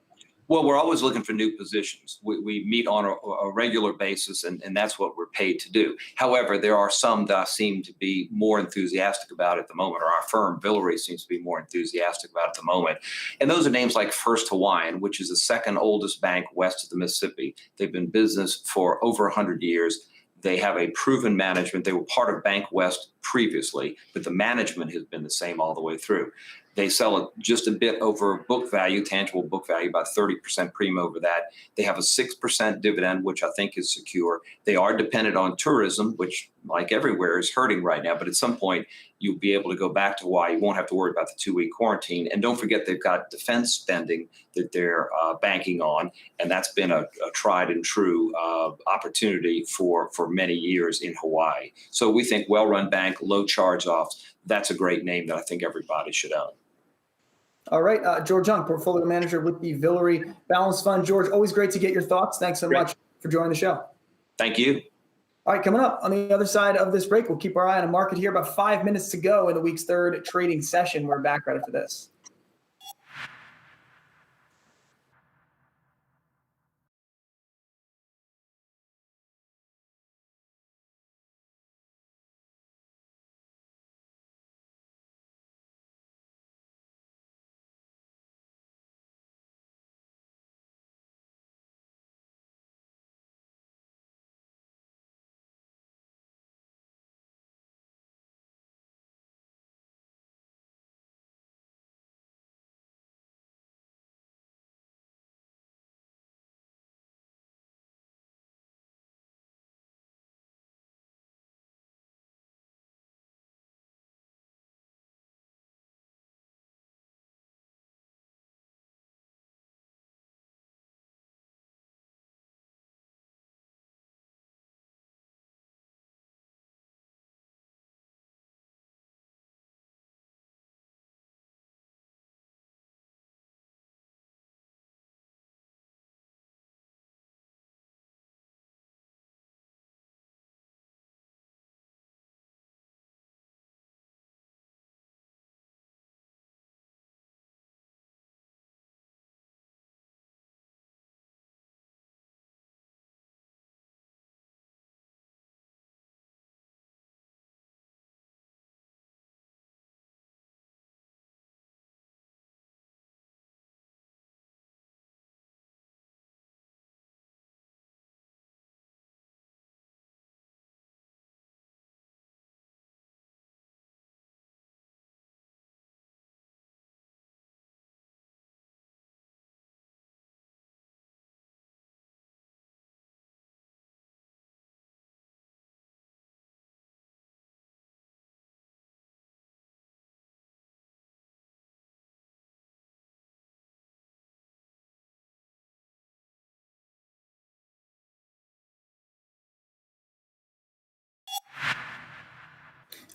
Well, we're always looking for new positions. We meet on a regular basis, and that's what we're paid to do. However, there are some that I seem to be more enthusiastic about at the moment, or our firm, Villeray, seems to be more enthusiastic about at the moment. And those are names like First Hawaiian, which is the second oldest bank west of the Mississippi. They've been in business for over 100 years. They have a proven management. They were part of Bank West previously, but the management has been the same all the way through. They sell it just a bit over book value, tangible book value, about 30% premium over that. They have a 6% dividend, which I think is secure. They are dependent on tourism, which, like everywhere, is hurting right now. But at some point, you'll be able to go back to Hawaii. You won't have to worry about the 2-week quarantine. And don't forget, they've got defense spending that they're banking on. And that's been a tried and true opportunity for many years in Hawaii. So we think well-run bank, low charge-offs. That's a great name that I think everybody should own. All right, George Young, portfolio manager with the Villeray Balanced Fund. George, always great to get your thoughts. Thanks so much for joining the show. Thank you. All right, coming up on the other side of this break, we'll keep our eye on the market here. About 5 minutes to go in the week's third trading session. We're back right after this.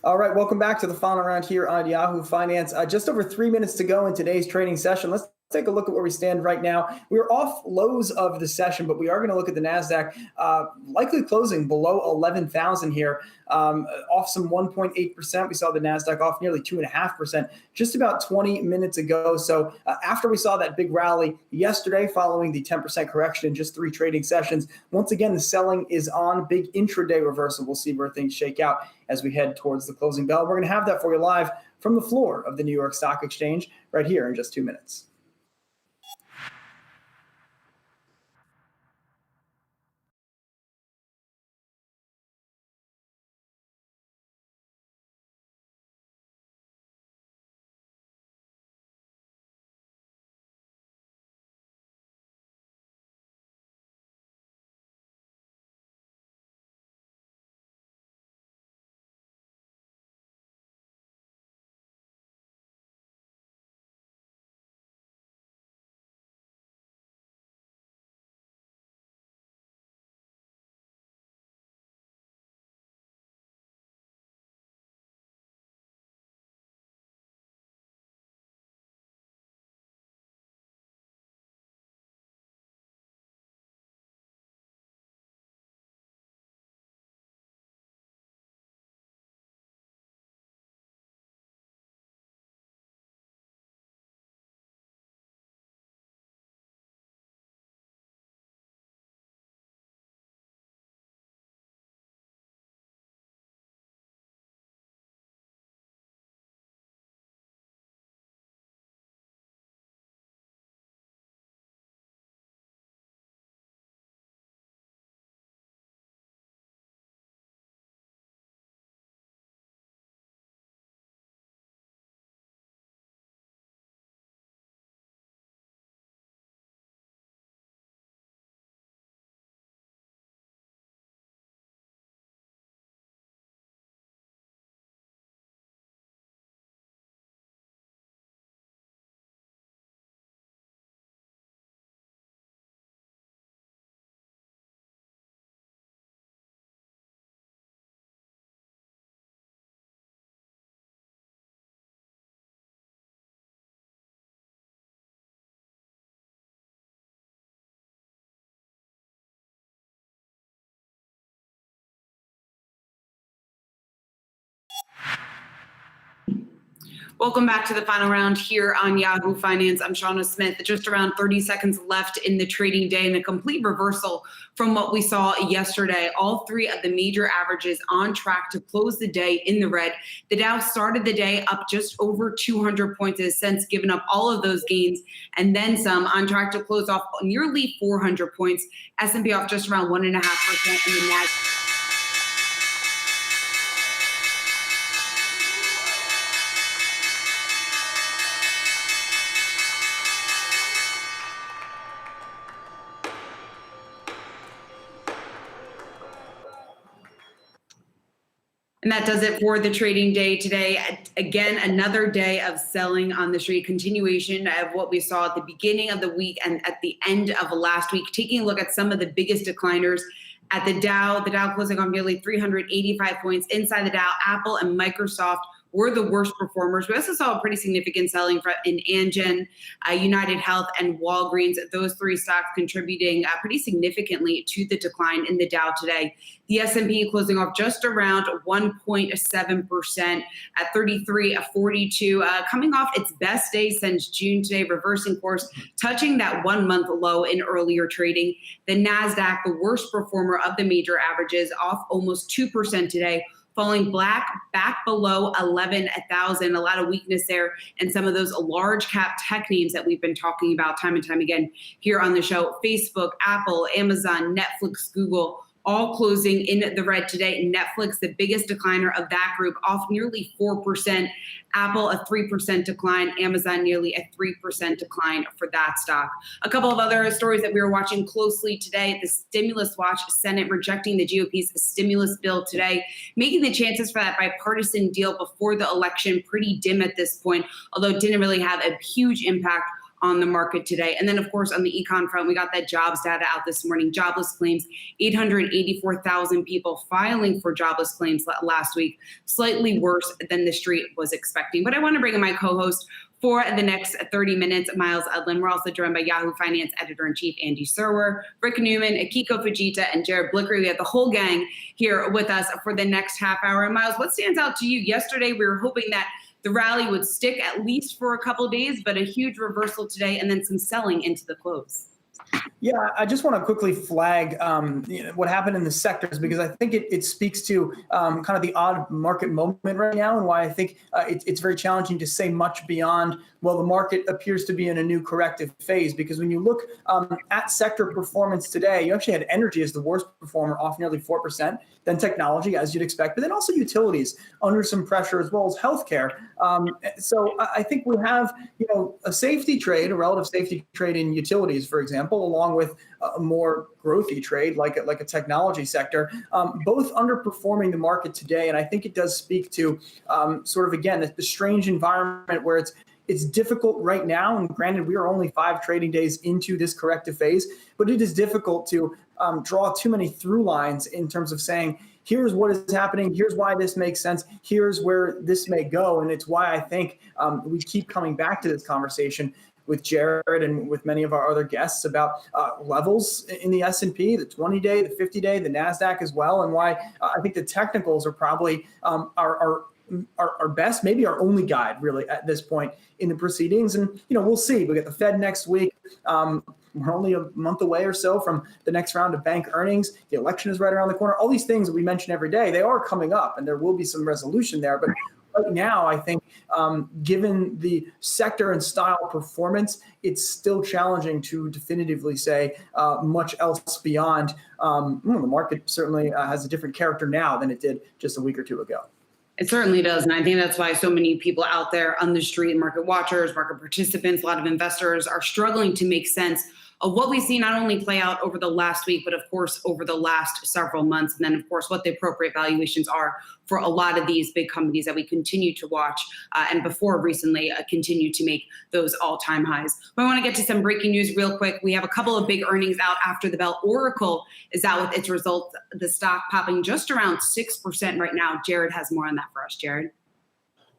All right, welcome back to the final round here on Yahoo Finance. Just over 3 minutes to go in today's trading session. Let's Take a look at where we stand right now. We're off lows of the session, but we are going to look at the Nasdaq likely closing below 11,000 here, off some 1.8%. We saw the Nasdaq off nearly 2.5% just about 20 minutes ago. So after we saw that big rally yesterday following the 10% correction in just 3 trading sessions, once again, the selling is on. Big intraday reversal. We'll see where things shake out as we head towards the closing bell. We're going to have that for you live from the floor of the New York Stock Exchange right here in just 2 minutes. Welcome back to the final round here on Yahoo Finance. I'm Shauna Smith. Just around 30 seconds left in the trading day and a complete reversal from what we saw yesterday. All 3 of the major averages on track to close the day in the red. The Dow started the day up just over 200 points, has since given up all of those gains and then some, on track to close off nearly 400 points. S&P off just around 1.5%, and the Nasdaq And that does it for the trading day today. Again, another day of selling on the street, continuation of what we saw at the beginning of the week and at the end of last week. Taking a look at some of the biggest decliners at the Dow closing on nearly 385 points. Inside the Dow, Apple and Microsoft were the worst performers. We also saw a pretty significant selling in Amgen, United Health, and Walgreens. Those 3 stocks contributing pretty significantly to the decline in the Dow today. The S&P closing off just around 1.7% at 3342, coming off its best day since June today, reversing course, touching that 1-month low in earlier trading. The Nasdaq, the worst performer of the major averages, off almost 2% today, falling back below 11,000. A lot of weakness there, and some of those large cap tech names that we've been talking about time and time again here on the show. Facebook, Apple, Amazon, Netflix, Google, all closing in the red today. Netflix, the biggest decliner of that group, off nearly 4%. Apple, a 3% decline. Amazon, nearly a 3% decline for that stock. A couple of other stories that we were watching closely today. The stimulus watch, Senate rejecting the GOP's stimulus bill today, making the chances for that bipartisan deal before the election pretty dim at this point, although it didn't really have a huge impact on the market today. And then, of course, on the econ front, we got that jobs data out this morning. Jobless claims, 884,000 people filing for jobless claims last week, slightly worse than the street was expecting. But I want to bring in my co-host for the next 30 minutes. Miles Edlin. We're also joined by Yahoo Finance Editor-in-Chief Andy Serwer, Rick Newman, Akiko Fujita, and Jared Blicker. We have the whole gang here with us for the next half hour. And Miles, what stands out to you? Yesterday, we were hoping that the rally would stick at least for a couple of days, but a huge reversal today and then some selling into the close. Yeah, I just want to quickly flag what happened in the sectors, because I think it speaks to kind of the odd market moment right now, and why I think it's very challenging to say much beyond, well, the market appears to be in a new corrective phase. Because when you look at sector performance today, you actually had energy as the worst performer, off nearly 4%, then technology, as you'd expect, but then also utilities under some pressure, as well as healthcare. So I think we have, a safety trade, a relative safety trade in utilities, for example, along with a more growthy trade like a technology sector, both underperforming the market today. And I think it does speak to sort of, again, the strange environment where it's difficult right now. And granted, we are only 5 trading days into this corrective phase, but it is difficult to draw too many through lines in terms of saying, here's what is happening, here's why this makes sense, here's where this may go. And it's why I think we keep coming back to this conversation with Jared and with many of our other guests about levels in the S&P, the 20-day, the 50-day, the Nasdaq as well, and why I think the technicals are probably our best, maybe our only guide really at this point in the proceedings. And we'll see. We get the Fed next week. We're only a month away or so from the next round of bank earnings. The election is right around the corner. All these things that we mention every day, they are coming up, and there will be some resolution there. But right now, I think, given the sector and style performance, it's still challenging to definitively say much else beyond the market certainly has a different character now than it did just a week or two ago. It certainly does. And I think that's why so many people out there on the street, market watchers, market participants, a lot of investors are struggling to make sense of what we see not only play out over the last week, but of course, over the last several months. And then, of course, what the appropriate valuations are for a lot of these big companies that we continue to watch and before recently continue to make those all-time highs. But I want to get to some breaking news real quick. We have a couple of big earnings out after the bell. Oracle is out with its results, the stock popping just around 6% right now. Jared has more on that for us. Jared.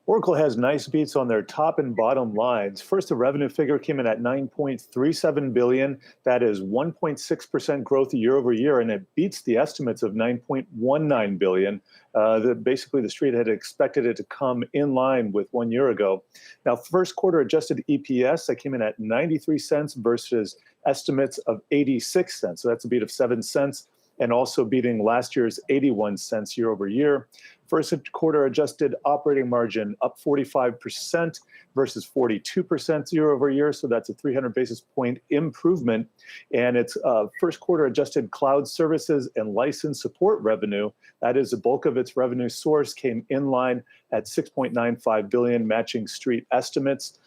Oracle has nice beats on their top and bottom lines. First, the revenue figure came in at $9.37 billion. That is 1.6% growth year over year, and it beats the estimates of $9.19 billion. Basically, the street had expected it to come in line with 1 year ago. Now, first quarter adjusted EPS, that came in at 93 cents versus estimates of 86 cents. So that's a beat of 7 cents, and also beating last year's 81 cents year over year. First quarter adjusted operating margin up 45% versus 42% year over year. So that's a 300 basis point improvement. And it's first quarter adjusted cloud services and license support revenue. That is the bulk of its revenue source, came in line at $6.95 billion, matching street estimates.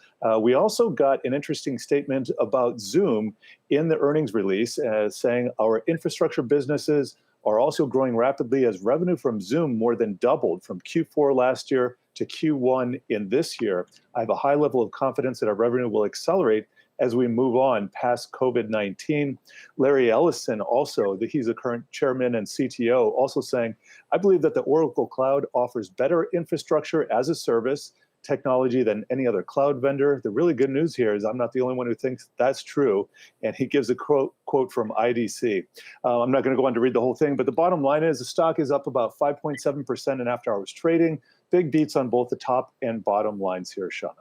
We also got an interesting statement about Zoom in the earnings release, saying our infrastructure businesses are also growing rapidly as revenue from Zoom more than doubled from Q4 last year to Q1 in this year. I have a high level of confidence that our revenue will accelerate as we move on past COVID-19. Larry Ellison also, he's the current chairman and CTO, also saying, I believe that the Oracle Cloud offers better infrastructure as a service technology than any other cloud vendor. The really good news here is I'm not the only one who thinks that's true. And he gives a quote from IDC. I'm not going to go on to read the whole thing, but the bottom line is the stock is up about 5.7% in after hours trading. Big beats on both the top and bottom lines here, Shauna.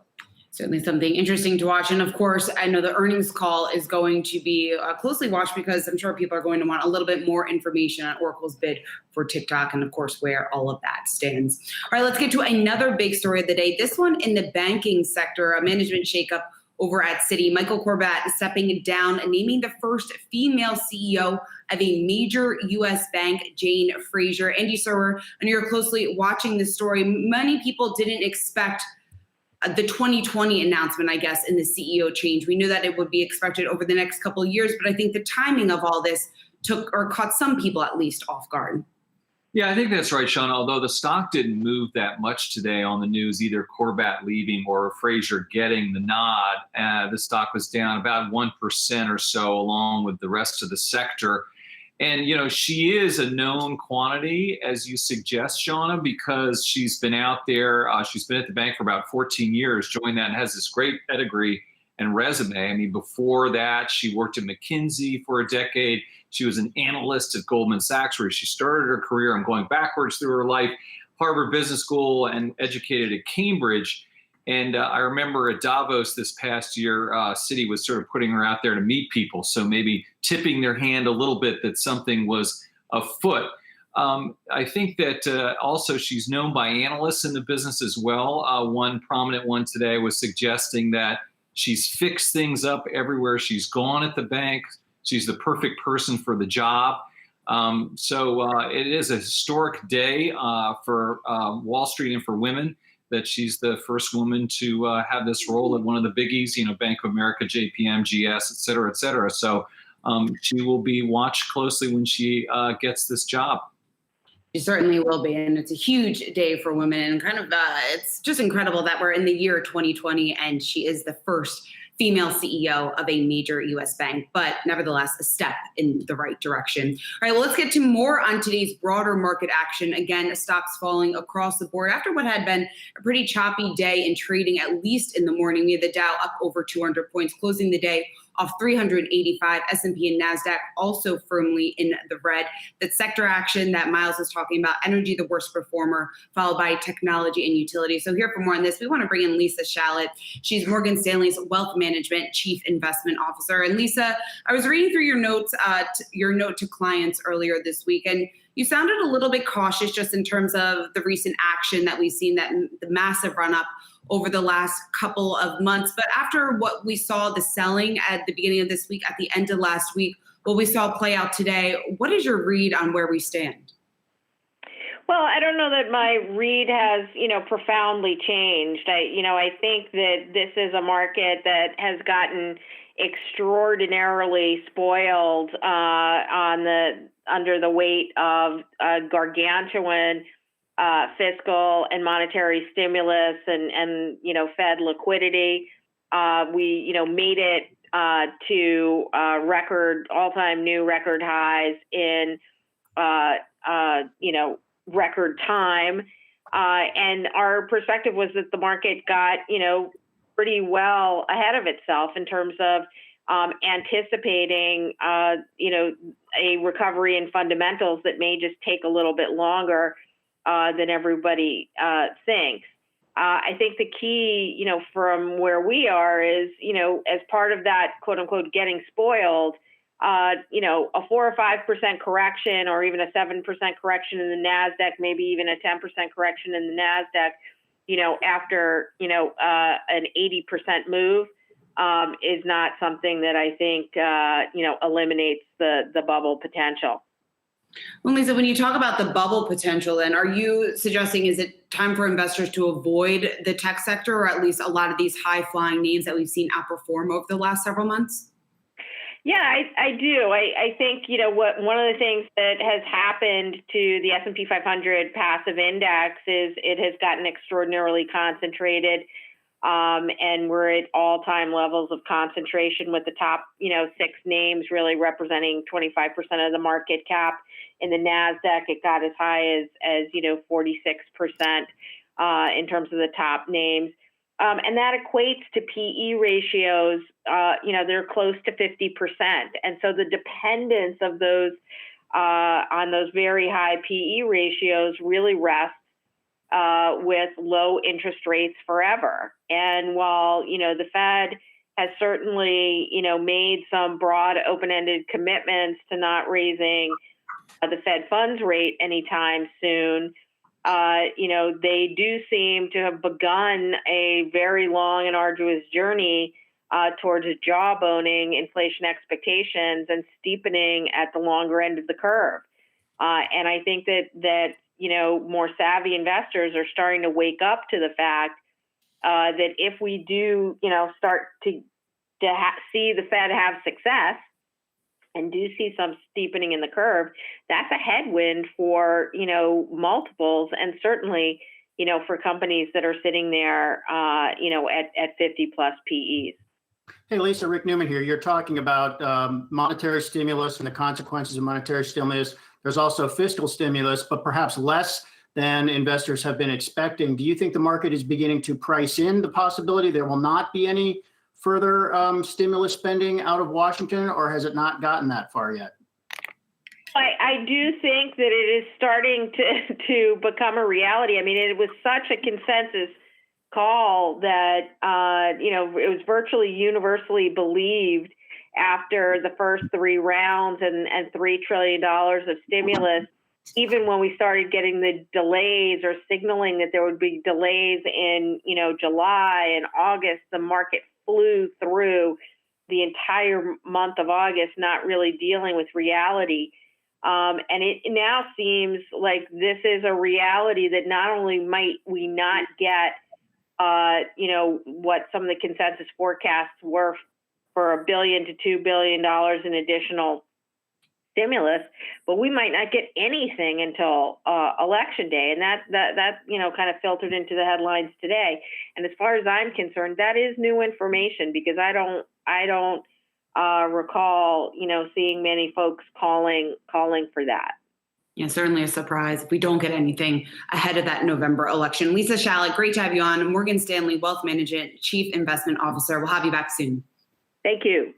Certainly something interesting to watch. And of course, I know the earnings call is going to be closely watched because I'm sure people are going to want a little bit more information on Oracle's bid for TikTok and, of course, where all of that stands. All right, let's get to another big story of the day. This one in the banking sector, a management shakeup over at Citi. Michael Corbat is stepping down and naming the first female CEO of a major U.S. bank, Jane Fraser. Andy Serwer, and you're closely watching this story. Many people didn't expect the 2020 announcement, I guess, in the CEO change. We knew that it would be expected over the next couple of years, but I think the timing of all this caught some people at least off guard. Yeah, I think that's right, Sean. Although the stock didn't move that much today on the news, either Corbat leaving or Fraser getting the nod, the stock was down about 1% or so along with the rest of the sector. And, you know, she is a known quantity, as you suggest, Shauna, because she's been out there. She's been at the bank for about 14 years, joined that and has this great pedigree and resume. I mean, before that, she worked at McKinsey for a decade. She was an analyst at Goldman Sachs, where she started her career. I'm going backwards through her life, Harvard Business School, and educated at Cambridge. And I remember at Davos this past year, Citi was sort of putting her out there to meet people. So maybe tipping their hand a little bit that something was afoot. I think that also she's known by analysts in the business as well. One prominent one today was suggesting that she's fixed things up everywhere she's gone at the bank. She's the perfect person for the job. So it is a historic day for Wall Street and for women, that she's the first woman to have this role at one of the biggies, you know, Bank of America, JPM, GS, et cetera, et cetera. So she will be watched closely when she gets this job. She certainly will be. And it's a huge day for women. And kind of, it's just incredible that we're in the year 2020 and she is the first female CEO of a major U.S. bank, but nevertheless, a step in the right direction. All right, well, let's get to more on today's broader market action. Again, stocks falling across the board after what had been a pretty choppy day in trading, at least in the morning. We had the Dow up over 200 points, closing the day off 385. S&P and Nasdaq also firmly in the red. That sector action that Miles is talking about, energy the worst performer, followed by technology and utility. So here for more on this, we want to bring in Lisa Shallett. She's Morgan Stanley's Wealth Management Chief Investment Officer. And Lisa, I was reading through your notes, your note to clients earlier this week, and you sounded a little bit cautious just in terms of the recent action that we've seen, that the massive run up over the last couple of months. But after what we saw, the selling at the beginning of this week, at the end of last week, what we saw play out today, what is your read on where we stand? Well, I don't know that my read has, profoundly changed. I think that this is a market that has gotten extraordinarily spoiled under the weight of gargantuan fiscal and monetary stimulus and Fed liquidity. We made it to all-time new record highs in record time, and our perspective was that the market got pretty well ahead of itself in terms of anticipating a recovery in fundamentals that may just take a little bit longer than everybody thinks. I think the key, from where we are is, as part of that quote unquote getting spoiled, a 4 or 5% correction, or even a 7% correction in the Nasdaq, maybe even a 10% correction in the Nasdaq, after an 80% move, is not something that I think eliminates the bubble potential. Well, Lisa, when you talk about the bubble potential, then are you suggesting, is it time for investors to avoid the tech sector, or at least a lot of these high-flying names that we've seen outperform over the last several months? Yeah, I do. I think, one of the things that has happened to the S&P 500 passive index is it has gotten extraordinarily concentrated, and we're at all-time levels of concentration, with the top, 6 names really representing 25% of the market cap. In the Nasdaq, it got as high as 46% in terms of the top names. And that equates to PE ratios, they're close to 50%. And so the dependence of those on those very high PE ratios really rests with low interest rates forever. And while, the Fed has certainly, made some broad open-ended commitments to not raising the Fed funds rate anytime soon, they do seem to have begun a very long and arduous journey towards jawboning inflation expectations and steepening at the longer end of the curve. And I think that more savvy investors are starting to wake up to the fact that if we do, start to see the Fed have success and do see some steepening in the curve, that's a headwind for, multiples, and certainly, for companies that are sitting there, at 50 plus PEs. Hey, Lisa, Rick Newman here. You're talking about monetary stimulus and the consequences of monetary stimulus. There's also fiscal stimulus, but perhaps less than investors have been expecting. Do you think the market is beginning to price in the possibility there will not be any further stimulus spending out of Washington, or has it not gotten that far yet? I do think that it is starting to become a reality. I mean, it was such a consensus call that it was virtually universally believed after the first three rounds and $3 trillion of stimulus. Even when we started getting the delays or signaling that there would be delays in July and August, the market flew through the entire month of August, not really dealing with reality. And it now seems like this is a reality that not only might we not get what some of the consensus forecasts were for $1 billion to $2 billion in additional stimulus, but we might not get anything until election day, and that kind of filtered into the headlines today. And as far as I'm concerned, that is new information because I don't recall seeing many folks calling for that. Yeah, certainly a surprise if we don't get anything ahead of that November election. Lisa Shallett, great to have you on. Morgan Stanley Wealth Management Chief Investment Officer. We'll have you back soon. Thank you.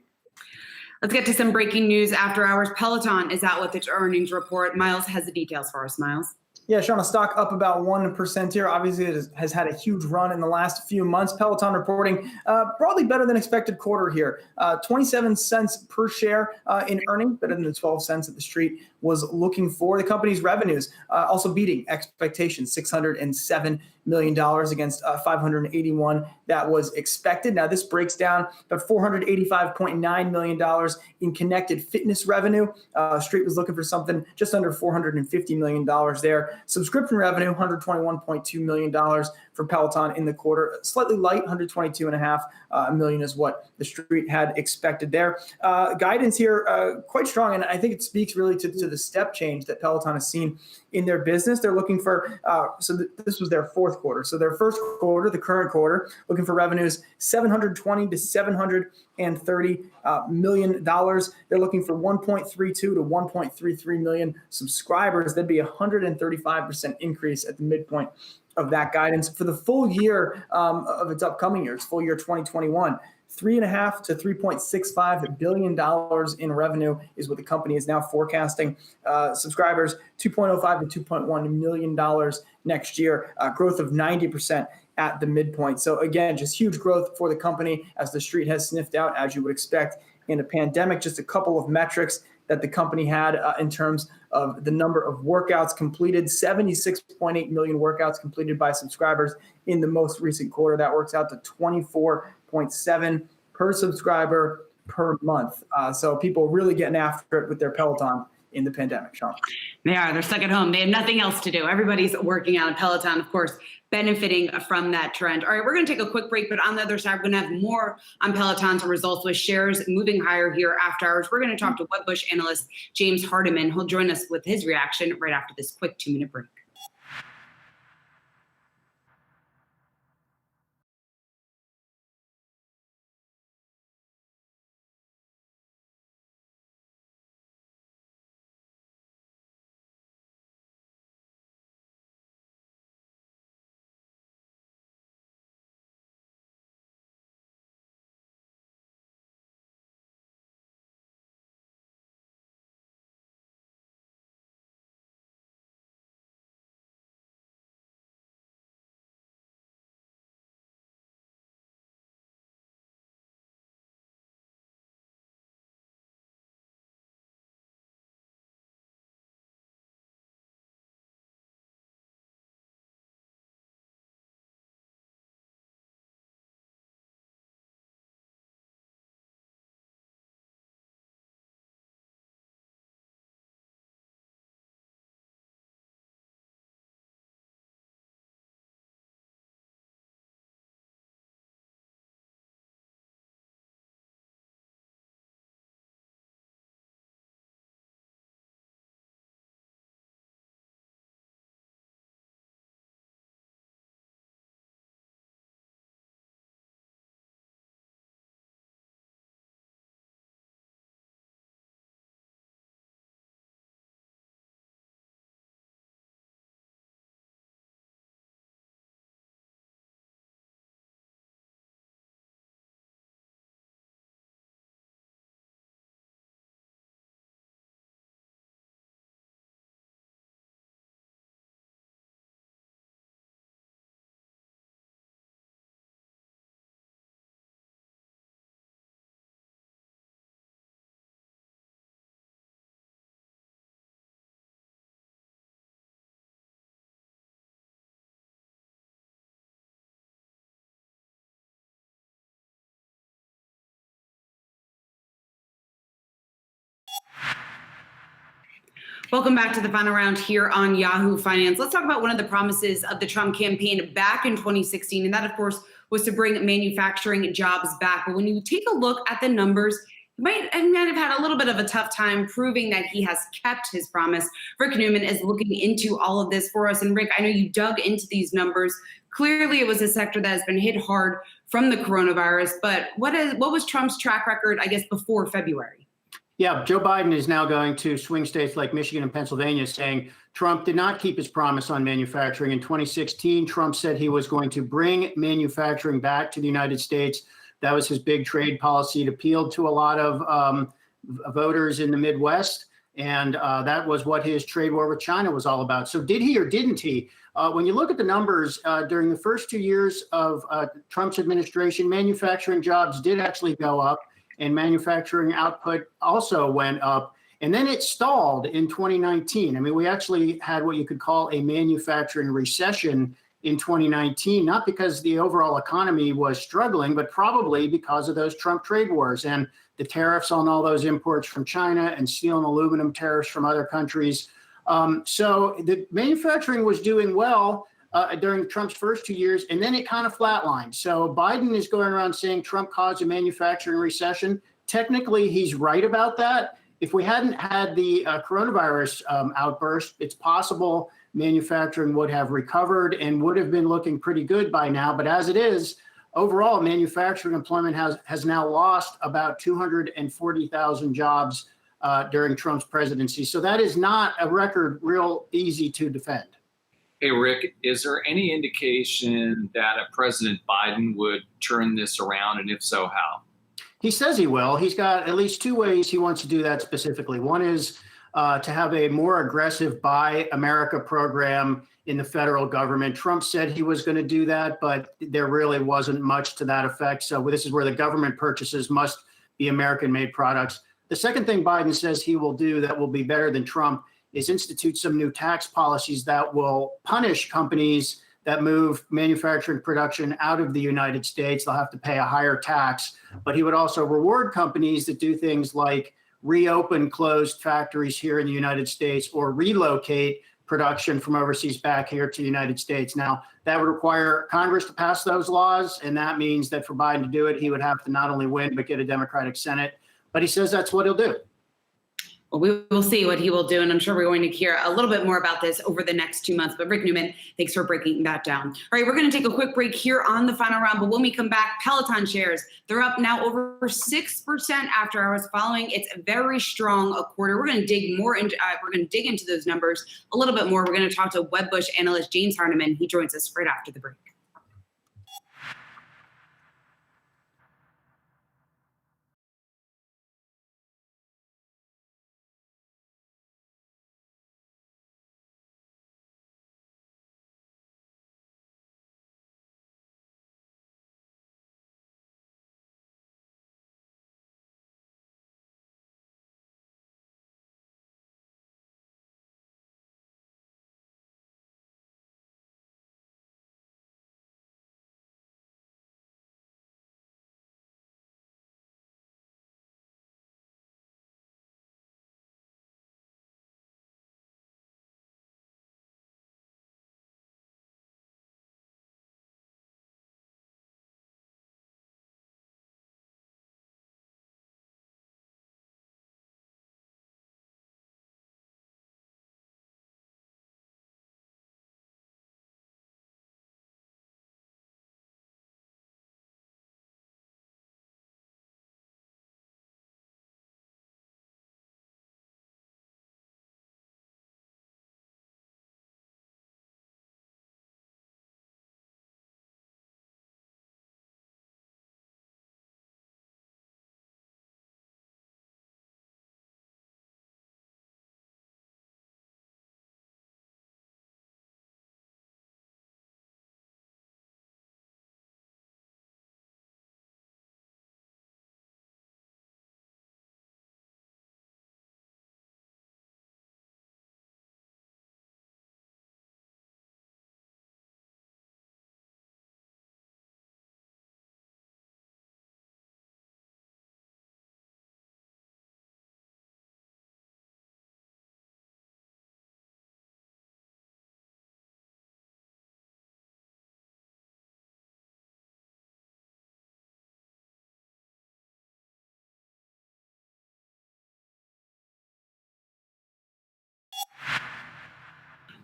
Let's get to some breaking news after hours. Peloton is out with its earnings report. Miles has the details for us. Miles. Yeah, Sean, a stock up about 1% here. Obviously, it has had a huge run in the last few months. Peloton reporting broadly better than expected quarter here. 27 cents per share in earnings, better than the 12 cents that the street was looking for. The company's revenues also beating expectations, $607 million against $581 that was expected. Now, this breaks down about $485.9 million in connected fitness revenue. Street was looking for something just under $450 million there. Subscription revenue, $121.2 million for Peloton in the quarter. Slightly light, $122.5 million is what the street had expected there. Guidance here, quite strong, and I think it speaks really to the step change that Peloton has seen in their business. They're looking for, this was their fourth quarter. So their first quarter, the current quarter, looking for revenues $720 to $730 million. They're looking for 1.32 to 1.33 million subscribers. That'd be a 135% increase at the midpoint of that guidance. For the full year of its upcoming years, full year 2021, $3.5 to $3.65 billion in revenue is what the company is now forecasting. Subscribers, 2.05 to $2.1 million next year, growth of 90% at the midpoint. So again, just huge growth for the company as the street has sniffed out, as you would expect in a pandemic. Just a couple of metrics that the company had in terms of the number of workouts completed, 76.8 million workouts completed by subscribers in the most recent quarter. That works out to 24.7 per subscriber per month. So people really getting after it with their Peloton in the pandemic, Sean. They are. They're stuck at home. They have nothing else to do. Everybody's working out. Peloton, of course, benefiting from that trend. All right, we're going to take a quick break, but on the other side, we're going to have more on Peloton's results with shares moving higher here after hours. We're going to talk to Wedbush analyst James Hardiman. He'll join us with his reaction right after this quick 2-minute break. Welcome back to the final round here on Yahoo Finance. Let's talk about one of the promises of the Trump campaign back in 2016. And that, of course, was to bring manufacturing jobs back. But when you take a look at the numbers, he might have had a little bit of a tough time proving that he has kept his promise. Rick Newman is looking into all of this for us. And Rick, I know you dug into these numbers. Clearly, it was a sector that has been hit hard from the coronavirus. But what was Trump's track record, I guess, before February? Yeah, Joe Biden is now going to swing states like Michigan and Pennsylvania saying Trump did not keep his promise on manufacturing. In 2016, Trump said he was going to bring manufacturing back to the United States. That was his big trade policy. It appealed to a lot of voters in the Midwest. And that was what his trade war with China was all about. So did he or didn't he? When you look at the numbers during the first 2 years of Trump's administration, manufacturing jobs did actually go up. And manufacturing output also went up. And then it stalled in 2019. I mean, we actually had what you could call a manufacturing recession in 2019, not because the overall economy was struggling, but probably because of those Trump trade wars and the tariffs on all those imports from China and steel and aluminum tariffs from other countries. So the manufacturing was doing well during Trump's first 2 years, and then it kind of flatlined. So Biden is going around saying Trump caused a manufacturing recession. Technically, he's right about that. If we hadn't had the coronavirus outburst, it's possible manufacturing would have recovered and would have been looking pretty good by now. But as it is, overall, manufacturing employment has now lost about 240,000 jobs during Trump's presidency. So that is not a record real easy to defend. Hey, Rick, is there any indication that President Biden would turn this around? And if so, how? He says he will. He's got at least two ways he wants to do that specifically. One is to have a more aggressive Buy America program in the federal government. Trump said he was going to do that, but there really wasn't much to that effect. So this is where the government purchases must be American-made products. The second thing Biden says he will do that will be better than Trump is institute some new tax policies that will punish companies that move manufacturing production out of the United States. They'll have to pay a higher tax, but he would also reward companies that do things like reopen closed factories here in the United States or relocate production from overseas back here to the United States. Now, that would require Congress to pass those laws, and that means that for Biden to do it, he would have to not only win, but get a Democratic Senate. But he says that's what he'll do. Well, we will see what he will do, and I'm sure we're going to hear a little bit more about this over the next 2 months. But Rick Newman, thanks for breaking that down. All right, we're going to take a quick break here on the final round, but when we come back, Peloton shares, they're up now over 6% after hours following its very strong quarter. We're going to dig more into into those numbers a little bit more. We're going to talk to Wedbush analyst James Harneman. He joins us right after the break.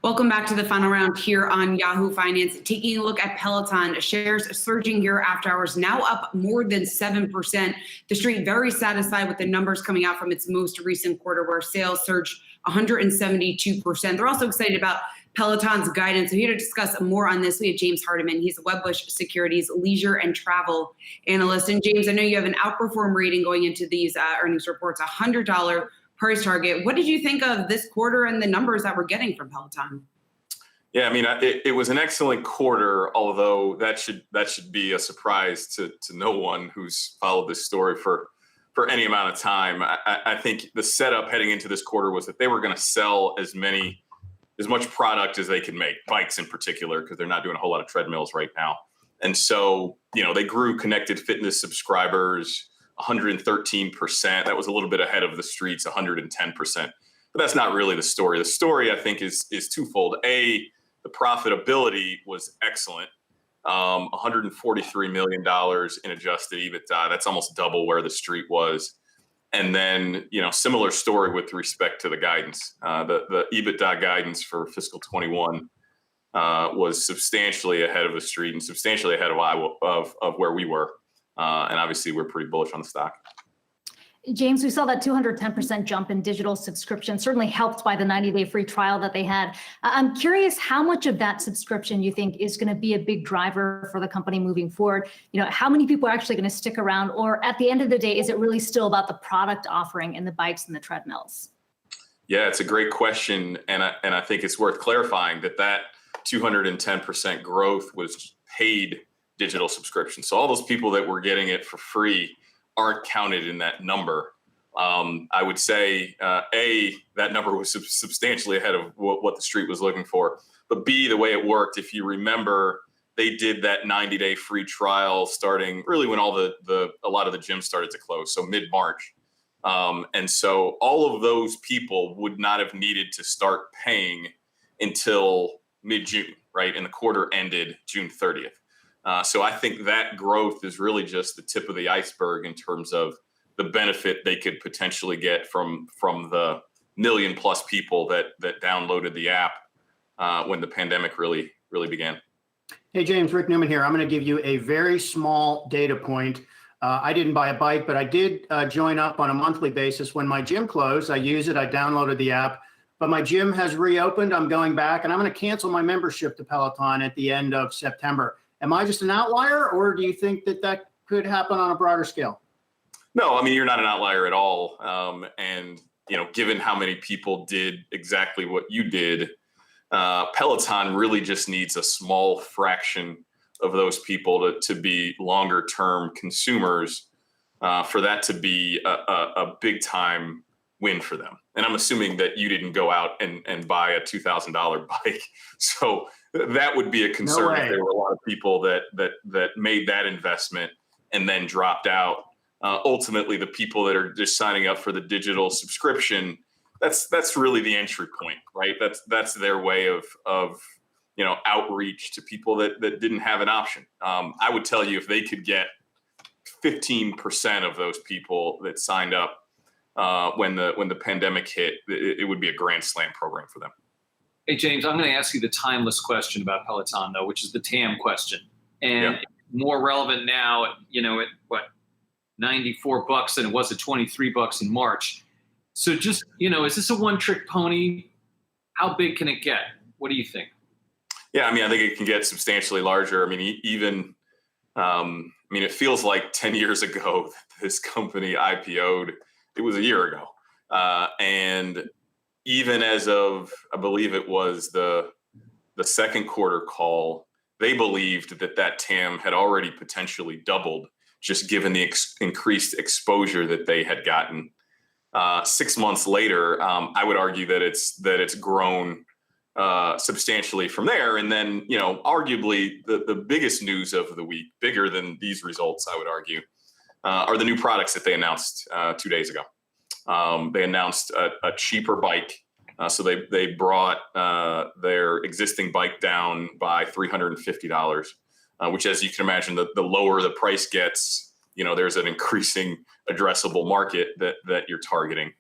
Welcome back to the final round here on Yahoo Finance. Taking a look at Peloton, shares surging here after hours, now up more than 7%. The street very satisfied with the numbers coming out from its most recent quarter, where sales surged 172%. They're also excited about Peloton's guidance. So here to discuss more on this, we have James Hardiman. He's a Wedbush Securities leisure and travel analyst. And James, I know you have an outperform rating going into these earnings reports, $100 price target. What did you think of this quarter and the numbers that we're getting from Peloton? Yeah, I mean, it was an excellent quarter, although that should be a surprise to no one who's followed this story for any amount of time. I think the setup heading into this quarter was that they were going to sell as much product as they could make, bikes in particular, because they're not doing a whole lot of treadmills right now. And so, they grew connected fitness subscribers 113%. That was a little bit ahead of the streets, 110%. But that's not really the story. The story, I think, is twofold. A, the profitability was excellent. $143 million in adjusted EBITDA. That's almost double where the street was. And then, similar story with respect to the guidance. The EBITDA guidance for fiscal 21 was substantially ahead of the street and substantially ahead of where we were. And obviously, we're pretty bullish on the stock. James, we saw that 210% jump in digital subscription, certainly helped by the 90-day free trial that they had. I'm curious how much of that subscription you think is going to be a big driver for the company moving forward? How many people are actually going to stick around? Or at the end of the day, is it really still about the product offering in the bikes and the treadmills? Yeah, it's a great question. And I think it's worth clarifying that 210% growth was paid digital subscription. So all those people that were getting it for free aren't counted in that number. I would say, A, that number was substantially ahead of what the street was looking for. But B, the way it worked, if you remember, they did that 90-day free trial starting really when a lot of the gyms started to close, so mid-March. And so all of those people would not have needed to start paying until mid-June, right? And the quarter ended June 30th. So I think that growth is really just the tip of the iceberg in terms of the benefit they could potentially get from the million plus people that downloaded the app when the pandemic really began. Hey, James, Rick Newman here. I'm going to give you a very small data point. I didn't buy a bike, but I did join up on a monthly basis. When my gym closed, I used it. I downloaded the app. But my gym has reopened. I'm going back, and I'm going to cancel my membership to Peloton at the end of September. Am I just an outlier, or do you think that could happen on a broader scale? No, I mean, you're not an outlier at all. And, given how many people did exactly what you did, Peloton really just needs a small fraction of those people to be longer term consumers for that to be a big time win for them. And I'm assuming that you didn't go out and buy a $2,000 bike. So that would be a concern if there were a lot of people that made that investment and then dropped out. Ultimately, the people that are just signing up for the digital subscription, that's really the entry point, right? That's their way of outreach to people that didn't have an option. I would tell you if they could get 15% of those people that signed up when the pandemic hit, it would be a grand slam program for them. Hey, James, I'm going to ask you the timeless question about Peloton, though, which is the TAM question. And more relevant now, at what, $94 than it was at $23 in March. So just, is this a one-trick pony? How big can it get? What do you think? Yeah, I mean, I think it can get substantially larger. I mean, it feels like 10 years ago that this company IPO'd. It was a year ago. And even as of, I believe it was the second quarter call, they believed that TAM had already potentially doubled, just given the increased exposure that they had gotten. 6 months later, I would argue that it's grown substantially from there. And then, arguably the biggest news of the week, bigger than these results, I would argue, are the new products that they announced 2 days ago. They announced a cheaper bike. So they brought their existing bike down by $350, which, as you can imagine, the lower the price gets, there's an increasing addressable market that you're targeting.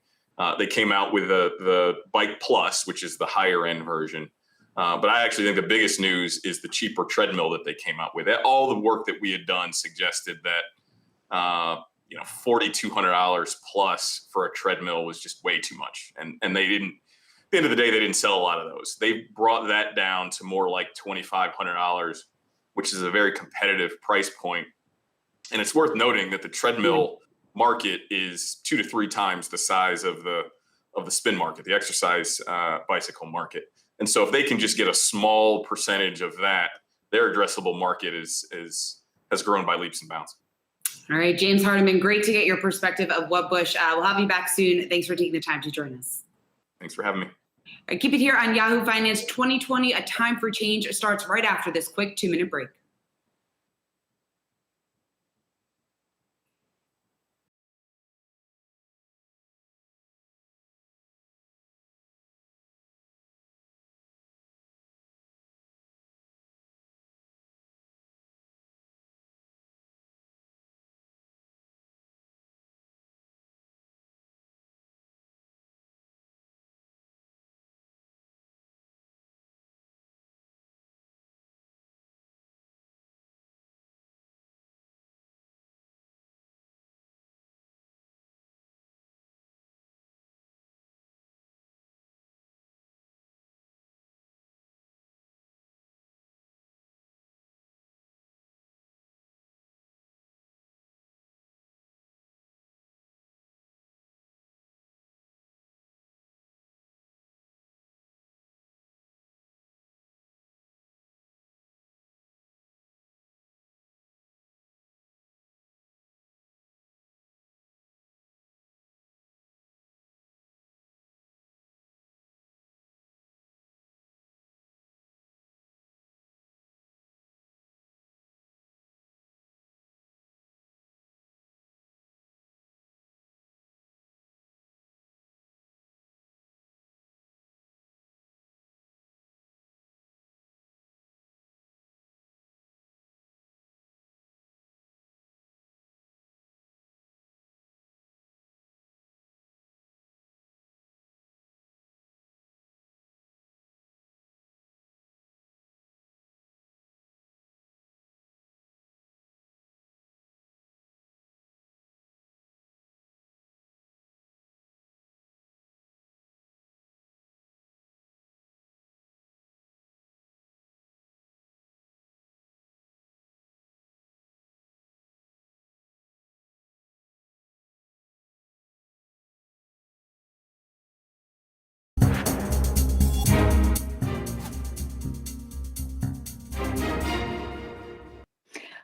They came out with the Bike Plus, which is the higher end version. But I actually think the biggest news is the cheaper treadmill that they came out with. All the work that we had done suggested that $4,200 plus for a treadmill was just way too much, and they didn't. At the end of the day, they didn't sell a lot of those. They brought that down to more like $2,500, which is a very competitive price point. And it's worth noting that the treadmill market is 2 to 3 times the size of the spin market, the exercise bicycle market. And so if they can just get a small percentage of that, their addressable market has grown by leaps and bounds. All right, James Hardiman, great to get your perspective of Wedbush. We'll have you back soon. Thanks for taking the time to join us. Thanks for having me. All right, keep it here on Yahoo Finance 2020. A Time for Change starts right after this quick 2-minute break.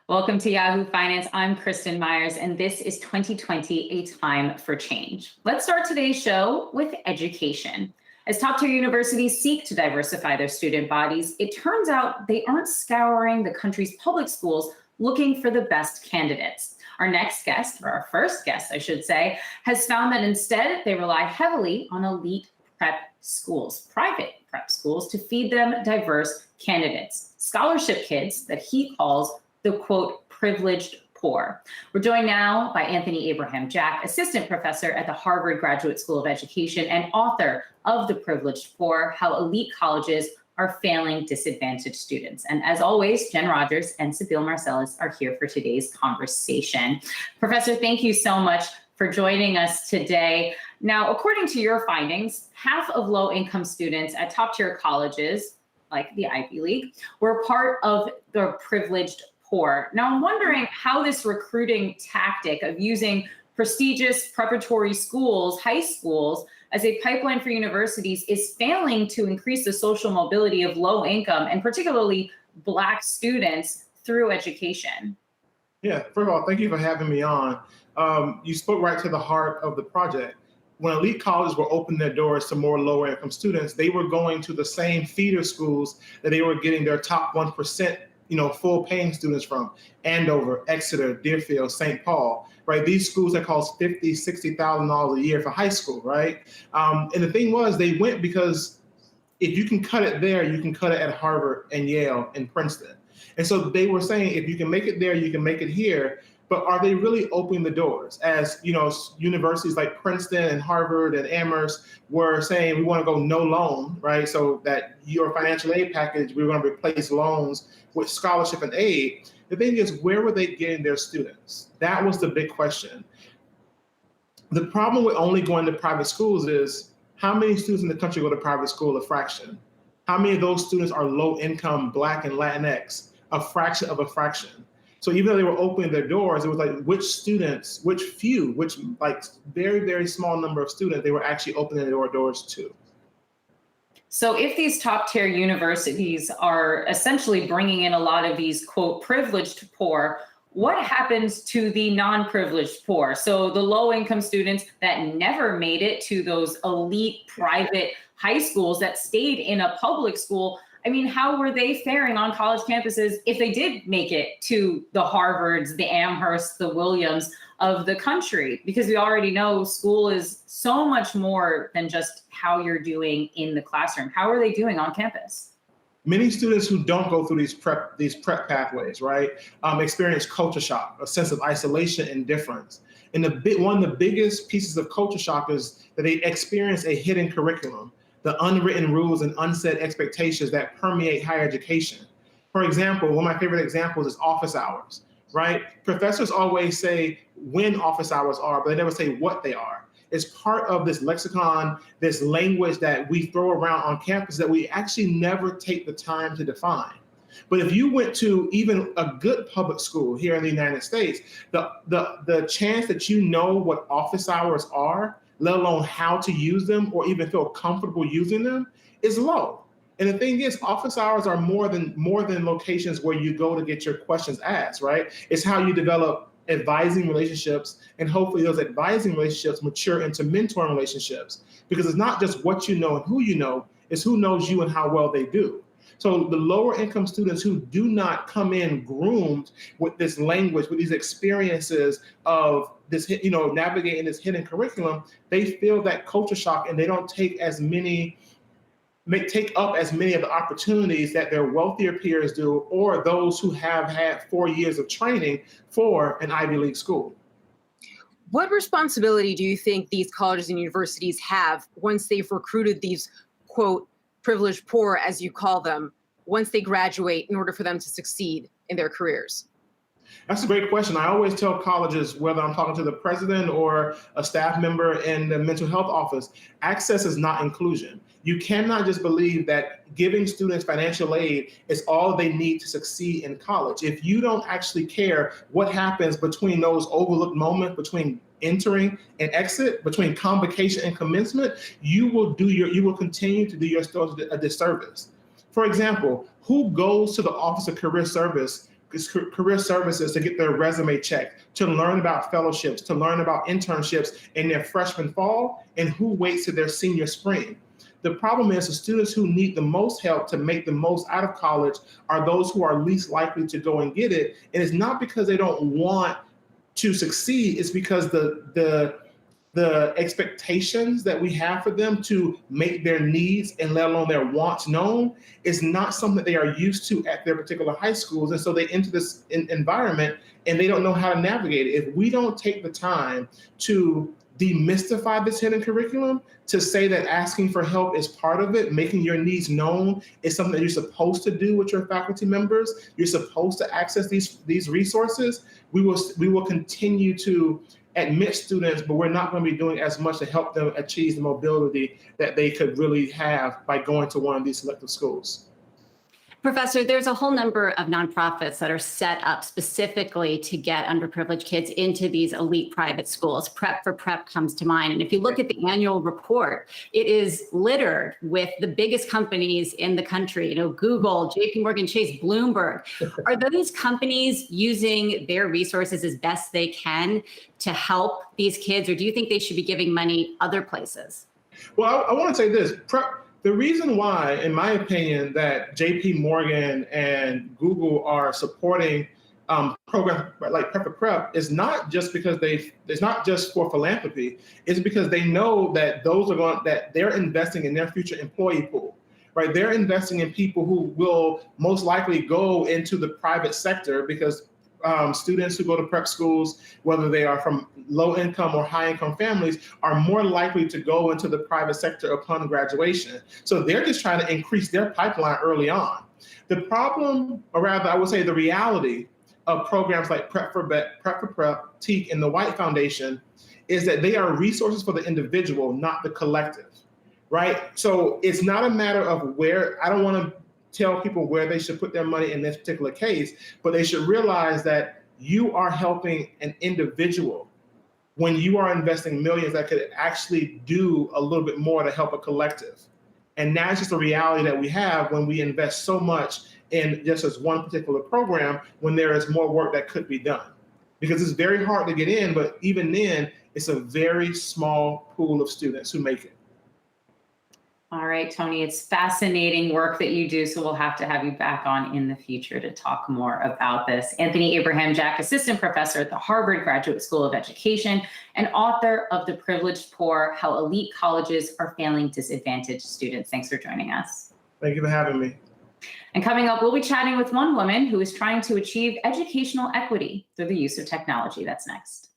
Welcome to Yahoo Finance. I'm Kristen Myers, and this is 2020, A Time for Change. Let's start today's show with education. As top-tier universities seek to diversify their student bodies, it turns out they aren't scouring the country's public schools looking for the best candidates. Our next guest, or our first guest, I should say, has found that instead they rely heavily on elite prep schools, private prep schools, to feed them diverse candidates, scholarship kids that he calls the, quote, privileged poor. We're joined now by Anthony Abraham Jack, assistant professor at the Harvard Graduate School of Education and author of The Privileged Poor, How Elite Colleges Are Failing Disadvantaged Students. And as always, Jen Rogers and Sabile Marcellus are here for today's conversation. Professor, thank you so much for joining us today. Now, according to your findings, half of low-income students at top-tier colleges, like the Ivy League, were part of the privileged poor. Now, I'm wondering how this recruiting tactic of using prestigious preparatory schools, high schools, as a pipeline for universities is failing to increase the social mobility of low income and particularly Black students through education. Yeah, first of all, thank you for having me on. You spoke right to the heart of the project. When elite colleges were opening their doors to more lower income students, they were going to the same feeder schools that they were getting their top 1%, full paying students from: Andover, Exeter, Deerfield, St. Paul, right? These schools that cost $50,000, $60,000 a year for high school, right? And the thing was, they went because if you can cut it there, you can cut it at Harvard and Yale and Princeton. And so they were saying, if you can make it there, you can make it here. but are they really opening the doors? As universities like Princeton and Harvard and Amherst were saying, we want to go no loan, right? So that your financial aid package, we're going to replace loans with scholarship and aid. The thing is, where were they getting their students? That was the big question. The problem with only going to private schools is how many students in the country go to private school? A fraction. How many of those students are low income, Black and Latinx? A fraction of a fraction. So even though they were opening their doors, it was like which very, very small number of students they were actually opening their doors to. So if these top tier universities are essentially bringing in a lot of these, quote, privileged poor, what happens to the non-privileged poor? So the low income students that never made it to those elite private high schools that stayed in a public school, I mean, how were they faring on college campuses if they did make it to the Harvards, the Amherst, the Williams of the country? Because we already know school is so much more than just how you're doing in the classroom. How are they doing on campus? Many students who don't go through these prep pathways, right, experience culture shock, a sense of isolation and difference. And one of the biggest pieces of culture shock is that they experience a hidden curriculum, the unwritten rules and unsaid expectations that permeate higher education. For example, one of my favorite examples is office hours, right? Professors always say when office hours are, but they never say what they are. It's part of this lexicon, this language that we throw around on campus that we actually never take the time to define. But if you went to even a good public school here in the United States, the chance that you know what office hours are, let alone how to use them or even feel comfortable using them, is low. And the thing is, office hours are more than locations where you go to get your questions asked, right? It's how you develop advising relationships, and hopefully those advising relationships mature into mentoring relationships, because it's not just what you know and who you know, it's who knows you and how well they do. So the lower income students who do not come in groomed with this language, with these experiences of this, navigating this hidden curriculum, they feel that culture shock and they don't take up as many of the opportunities that their wealthier peers do, or those who have had 4 years of training for an Ivy League school. What responsibility do you think these colleges and universities have once they've recruited these, quote, privileged poor, as you call them, once they graduate in order for them to succeed in their careers? That's a great question. I always tell colleges, whether I'm talking to the president or a staff member in the mental health office, access is not inclusion. You cannot just believe that giving students financial aid is all they need to succeed in college. If you don't actually care what happens between those overlooked moments, between entering and exit, between convocation and commencement, you will continue to do your students a disservice. For example, who goes to the Office of Career Services to get their resume checked, to learn about fellowships, to learn about internships in their freshman fall, and who waits to their senior spring? The problem is the students who need the most help to make the most out of college are those who are least likely to go and get it. And it's not because they don't want to succeed, it's because the expectations that we have for them to make their needs and let alone their wants known is not something that they are used to at their particular high schools. And so they enter this environment and they don't know how to navigate it. If we don't take the time to demystify this hidden curriculum, to say that asking for help is part of it, making your needs known is something that you're supposed to do with your faculty members, you're supposed to access these resources, we will continue to admit students, but we're not going to be doing as much to help them achieve the mobility that they could really have by going to one of these selective schools. Professor, there's a whole number of nonprofits that are set up specifically to get underprivileged kids into these elite private schools. Prep for Prep comes to mind. And if you look at the annual report, it is littered with the biggest companies in the country, Google, JP Morgan Chase, Bloomberg. Are those companies using their resources as best they can to help these kids? Or do you think they should be giving money other places? Well, I want to say this. The reason why, in my opinion, that JP Morgan and Google are supporting programs like Prep for Prep is not just because it's not just for philanthropy. It's because they know that that they're investing in their future employee pool, right? They're investing in people who will most likely go into the private sector because students who go to prep schools, whether they are from low income or high income families, are more likely to go into the private sector upon graduation. So they're just trying to increase their pipeline early on. The problem, or rather I would say the reality of programs like Prep for Prep, TEAC, and the White Foundation is that they are resources for the individual, not the collective, right? So it's not a matter of where, I don't want to tell people where they should put their money in this particular case, but they should realize that you are helping an individual when you are investing millions that could actually do a little bit more to help a collective. And that's just the reality that we have when we invest so much in just as one particular program when there is more work that could be done. Because it's very hard to get in, but even then, it's a very small pool of students who make it. All right, Tony, it's fascinating work that you do, so we'll have to have you back on in the future to talk more about this. Anthony Abraham Jack, Assistant Professor at the Harvard Graduate School of Education and author of The Privileged Poor, How Elite Colleges Are Failing Disadvantaged Students. Thanks for joining us. Thank you for having me. And coming up, we'll be chatting with one woman who is trying to achieve educational equity through the use of technology. That's next.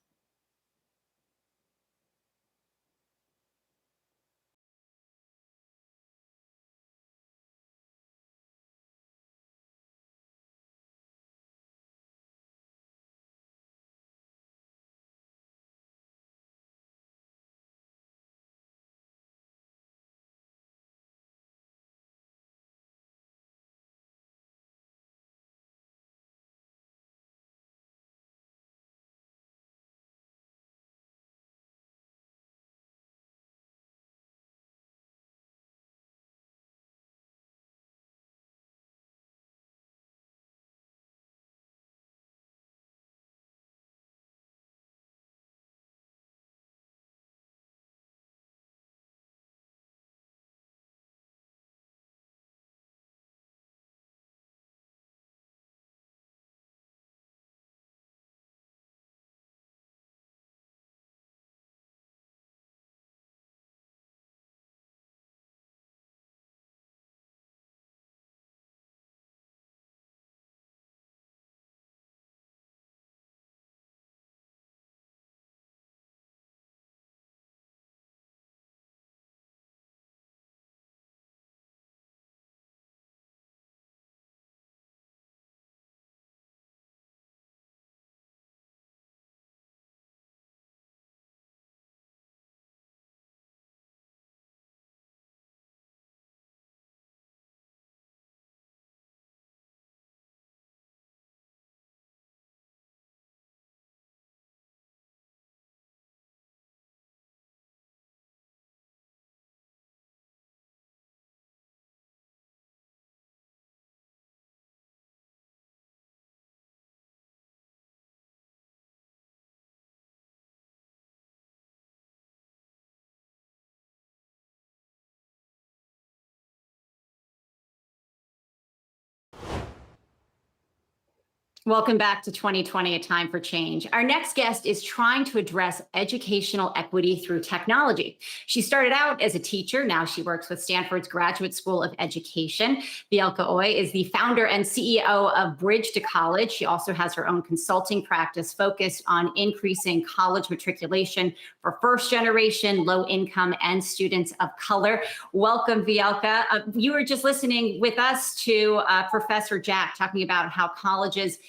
Welcome back to 2020, A Time for Change. Our next guest is trying to address educational equity through technology. She started out as a teacher. Now she works with Stanford's Graduate School of Education. Bielka Oy is the founder and CEO of Bridge to College. She also has her own consulting practice focused on increasing college matriculation for first generation, low income, and students of color. Welcome, Bielka. You were just listening with us to Professor Jack talking about how colleges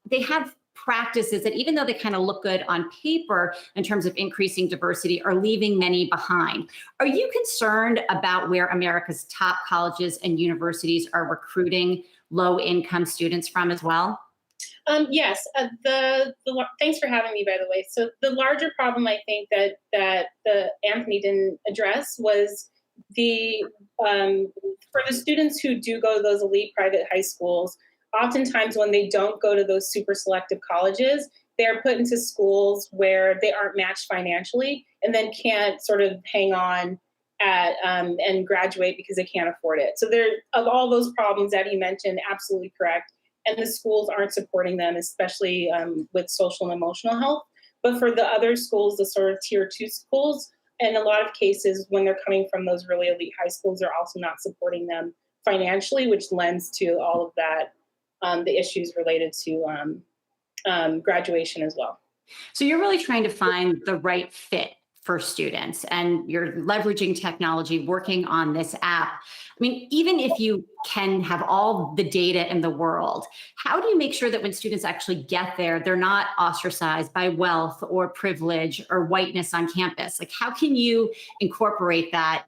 they have practices that, even though they kind of look good on paper in terms of increasing diversity, are leaving many behind. Are you concerned about where America's top colleges and universities are recruiting low-income students from as well? Yes. Thanks for having me, by the way. So the larger problem I think that Anthony didn't address was for the students who do go to those elite private high schools. Oftentimes when they don't go to those super selective colleges, they're put into schools where they aren't matched financially and then can't sort of hang on and graduate because they can't afford it. So of all those problems that he mentioned, absolutely correct. And the schools aren't supporting them, especially with social and emotional health. But for the other schools, the sort of tier 2 schools, in a lot of cases, when they're coming from those really elite high schools, they're also not supporting them financially, which lends to all of that, the issues related to graduation as well. So you're really trying to find the right fit for students, and you're leveraging technology, working on this app. I mean, even if you can have all the data in the world, how do you make sure that when students actually get there, they're not ostracized by wealth or privilege or whiteness on campus? Like, how can you incorporate that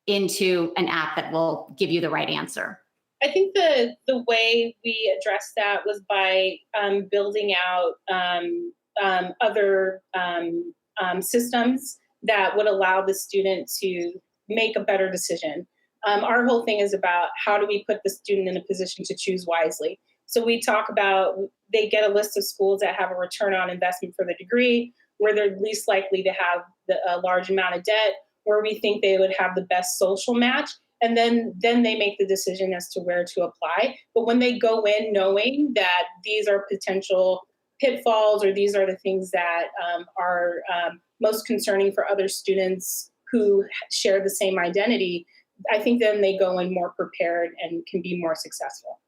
into an app that will give you the right answer? I think the way we addressed that was by building out other systems that would allow the student to make a better decision. Our whole thing is about how do we put the student in a position to choose wisely. So we talk about, they get a list of schools that have a return on investment for the degree, where they're least likely to have a large amount of debt, where we think they would have the best social match. And then they make the decision as to where to apply. But when they go in knowing that these are potential pitfalls, or these are the things that are most concerning for other students who share the same identity, I think then they go in more prepared and can be more successful.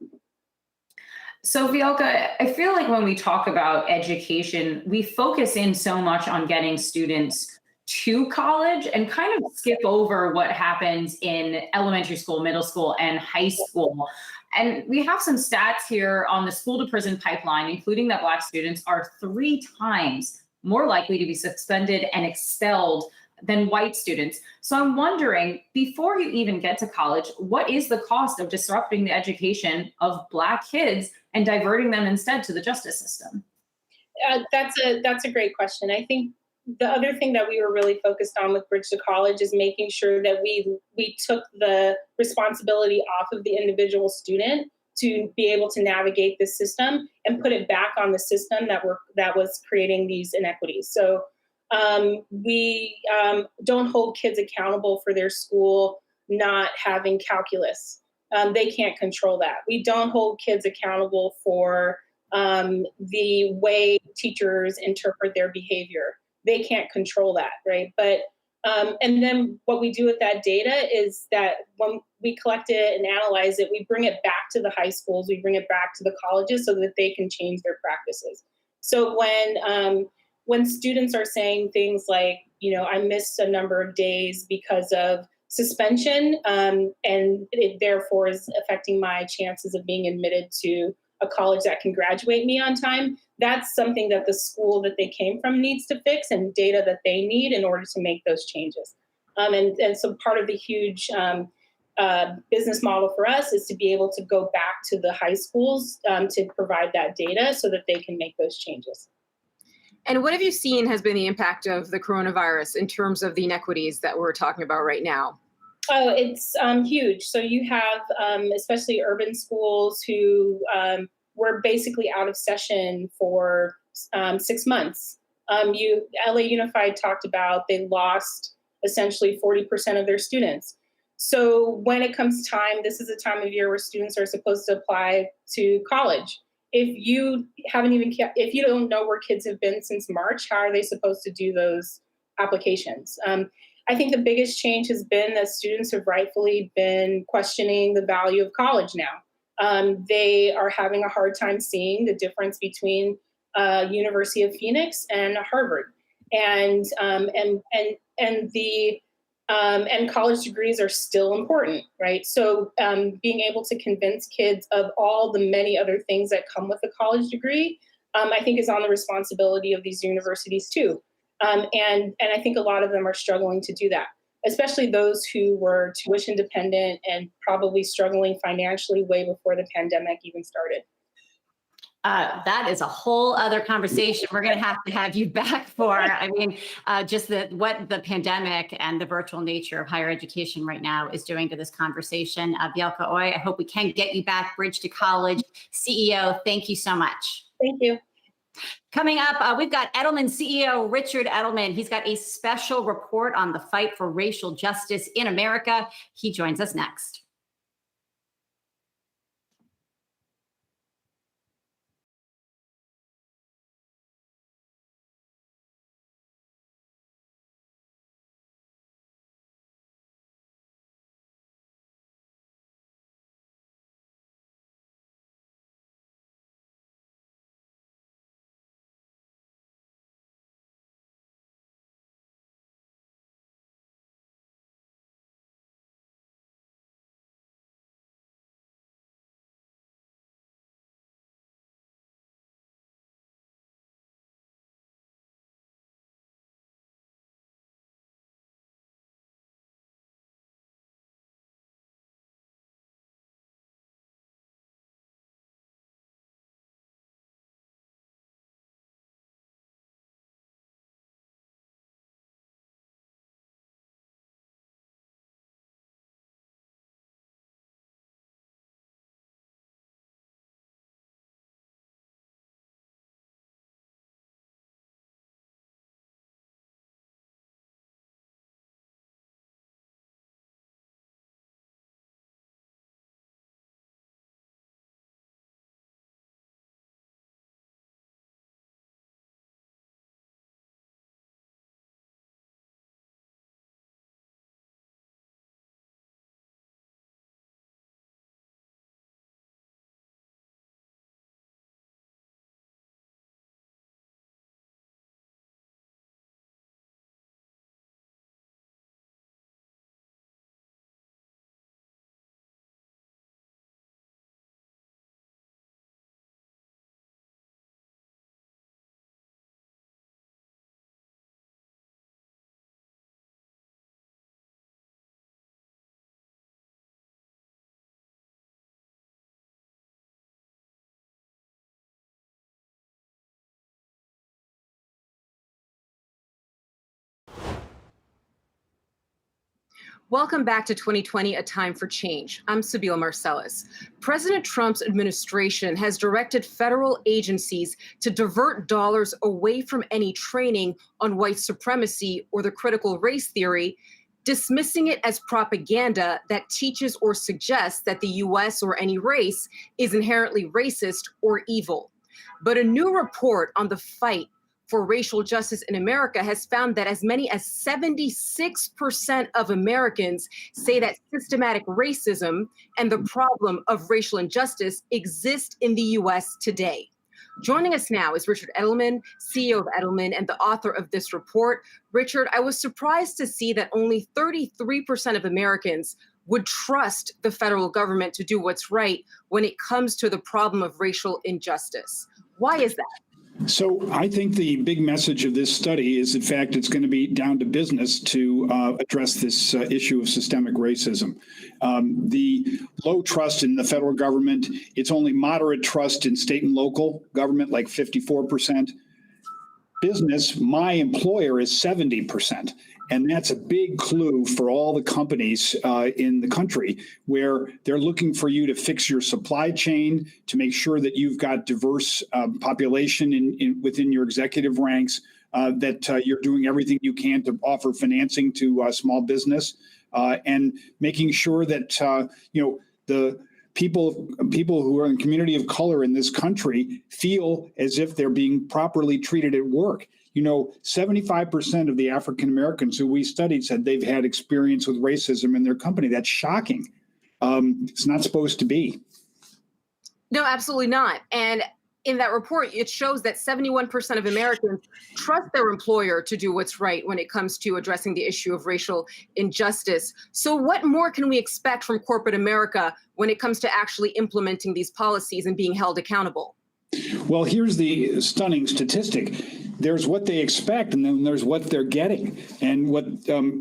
So Vielka, I feel like when we talk about education, we focus in so much on getting students to college and kind of skip over what happens in elementary school, middle school, and high school. And we have some stats here on the school to prison pipeline, including that Black students are 3 times more likely to be suspended and expelled than white students. So I'm wondering, before you even get to college, what is the cost of disrupting the education of Black kids and diverting them instead to the justice system? That's a great question. I think the other thing that we were really focused on with Bridge to College is making sure that we took the responsibility off of the individual student to be able to navigate the system and put it back on the system that was creating these inequities. So we don't hold kids accountable for their school not having calculus. They can't control that. We don't hold kids accountable for the way teachers interpret their behavior. They can't control that, right? But and then what we do with that data is that when we collect it and analyze it, we bring it back to the high schools, we bring it back to the colleges so that they can change their practices. So when students are saying things like, I missed a number of days because of suspension, and it therefore is affecting my chances of being admitted to a college that can graduate me on time, that's something that the school that they came from needs to fix, and data that they need in order to make those changes. And so part of the huge business model for us is to be able to go back to the high schools to provide that data so that they can make those changes. And what have you seen has been the impact of the coronavirus in terms of the inequities that we're talking about right now? Oh, it's huge. So you have especially urban schools who were basically out of session for 6 months. LA Unified talked about they lost essentially 40% of their students. So when it comes time, this is a time of year where students are supposed to apply to college. If you don't know where kids have been since March, how are they supposed to do those applications? I think the biggest change has been that students have rightfully been questioning the value of college now. They are having a hard time seeing the difference between University of Phoenix and Harvard, and college degrees are still important, right? So being able to convince kids of all the many other things that come with a college degree, I think is on the responsibility of these universities too. And I think a lot of them are struggling to do that, especially those who were tuition dependent and probably struggling financially way before the pandemic even started. That is a whole other conversation we're going to have you back for. I mean, just what the pandemic and the virtual nature of higher education right now is doing to this conversation. Vielka Oy, I hope we can get you back. Bridge to College CEO, thank you so much. Thank you. Coming up, we've got Edelman CEO Richard Edelman. He's got a special report on the fight for racial justice in America. He joins us next. Welcome back to 2020, A Time for Change. I'm Sabine Marcellus. President Trump's administration has directed federal agencies to divert dollars away from any training on white supremacy or the critical race theory, dismissing it as propaganda that teaches or suggests that the U.S. or any race is inherently racist or evil. But a new report on the fight for racial justice in America has found that as many as 76% of Americans say that systematic racism and the problem of racial injustice exist in the U.S. today. Joining us now is Richard Edelman, CEO of Edelman and the author of this report. Richard, I was surprised to see that only 33% of Americans would trust the federal government to do what's right when it comes to the problem of racial injustice. Why is that? So I think the big message of this study is, in fact, it's going to be down to business to address this issue of systemic racism. The low trust in the federal government, it's only moderate trust in state and local government, like 54%. Business, my employer is 70%. And that's a big clue for all the companies in the country where they're looking for you to fix your supply chain, to make sure that you've got diverse population within your executive ranks, that you're doing everything you can to offer financing to small business, and making sure that the people who are in the community of color in this country feel as if they're being properly treated at work. 75% of the African Americans who we studied said they've had experience with racism in their company. That's shocking. It's not supposed to be. No, absolutely not. And in that report, it shows that 71% of Americans trust their employer to do what's right when it comes to addressing the issue of racial injustice. So what more can we expect from corporate America when it comes to actually implementing these policies and being held accountable? Well, here's the stunning statistic. There's what they expect, and then there's what they're getting. And what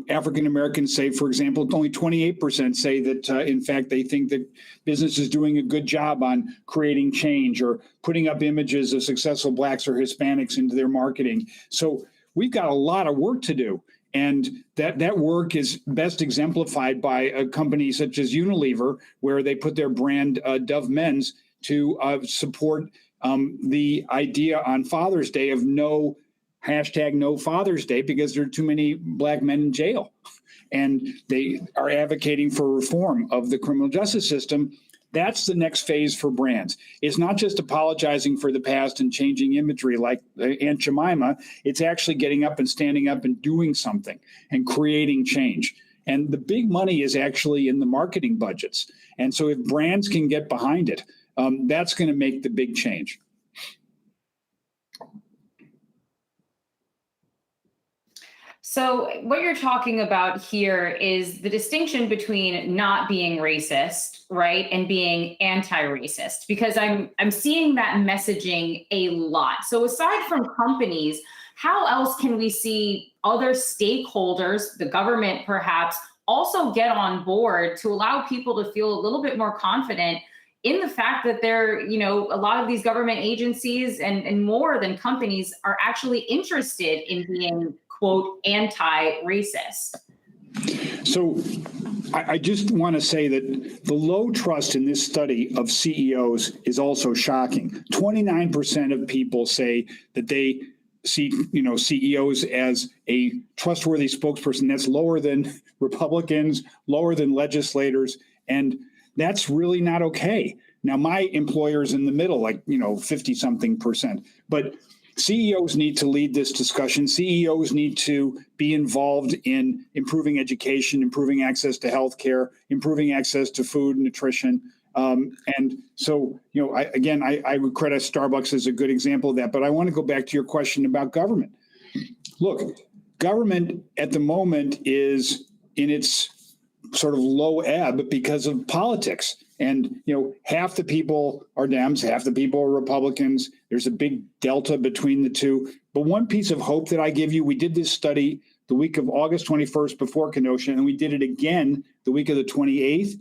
African Americans say, for example, only 28% say that, in fact, they think that business is doing a good job on creating change or putting up images of successful Blacks or Hispanics into their marketing. So we've got a lot of work to do. And that work is best exemplified by a company such as Unilever, where they put their brand Dove Men's to support the idea on Father's Day of no Father's Day because there are too many Black men in jail. And they are advocating for reform of the criminal justice system. That's the next phase for brands. It's not just apologizing for the past and changing imagery like Aunt Jemima. It's actually getting up and standing up and doing something and creating change. And the big money is actually in the marketing budgets. And so if brands can get behind it, that's going to make the big change. So what you're talking about here is the distinction between not being racist, right, and being anti-racist, because I'm seeing that messaging a lot. So aside from companies, how else can we see other stakeholders, the government perhaps, also get on board to allow people to feel a little bit more confident in the fact that they're, a lot of these government agencies and more than companies are actually interested in being, quote, anti-racist? So I just want to say that the low trust in this study of CEOs is also shocking. 29% of people say that they see, CEOs as a trustworthy spokesperson. That's lower than Republicans, lower than legislators, and that's really not okay. Now, my employer's in the middle, like, 50-something%. But CEOs need to lead this discussion. CEOs need to be involved in improving education, improving access to healthcare, improving access to food and nutrition. And so, I would credit Starbucks as a good example of that. But I want to go back to your question about government. Look, government at the moment is in its sort of low ebb because of politics. And, half the people are Dems, half the people are Republicans. There's a big delta between the two. But one piece of hope that I give you, we did this study the week of August 21st before Kenosha, and we did it again the week of the 28th.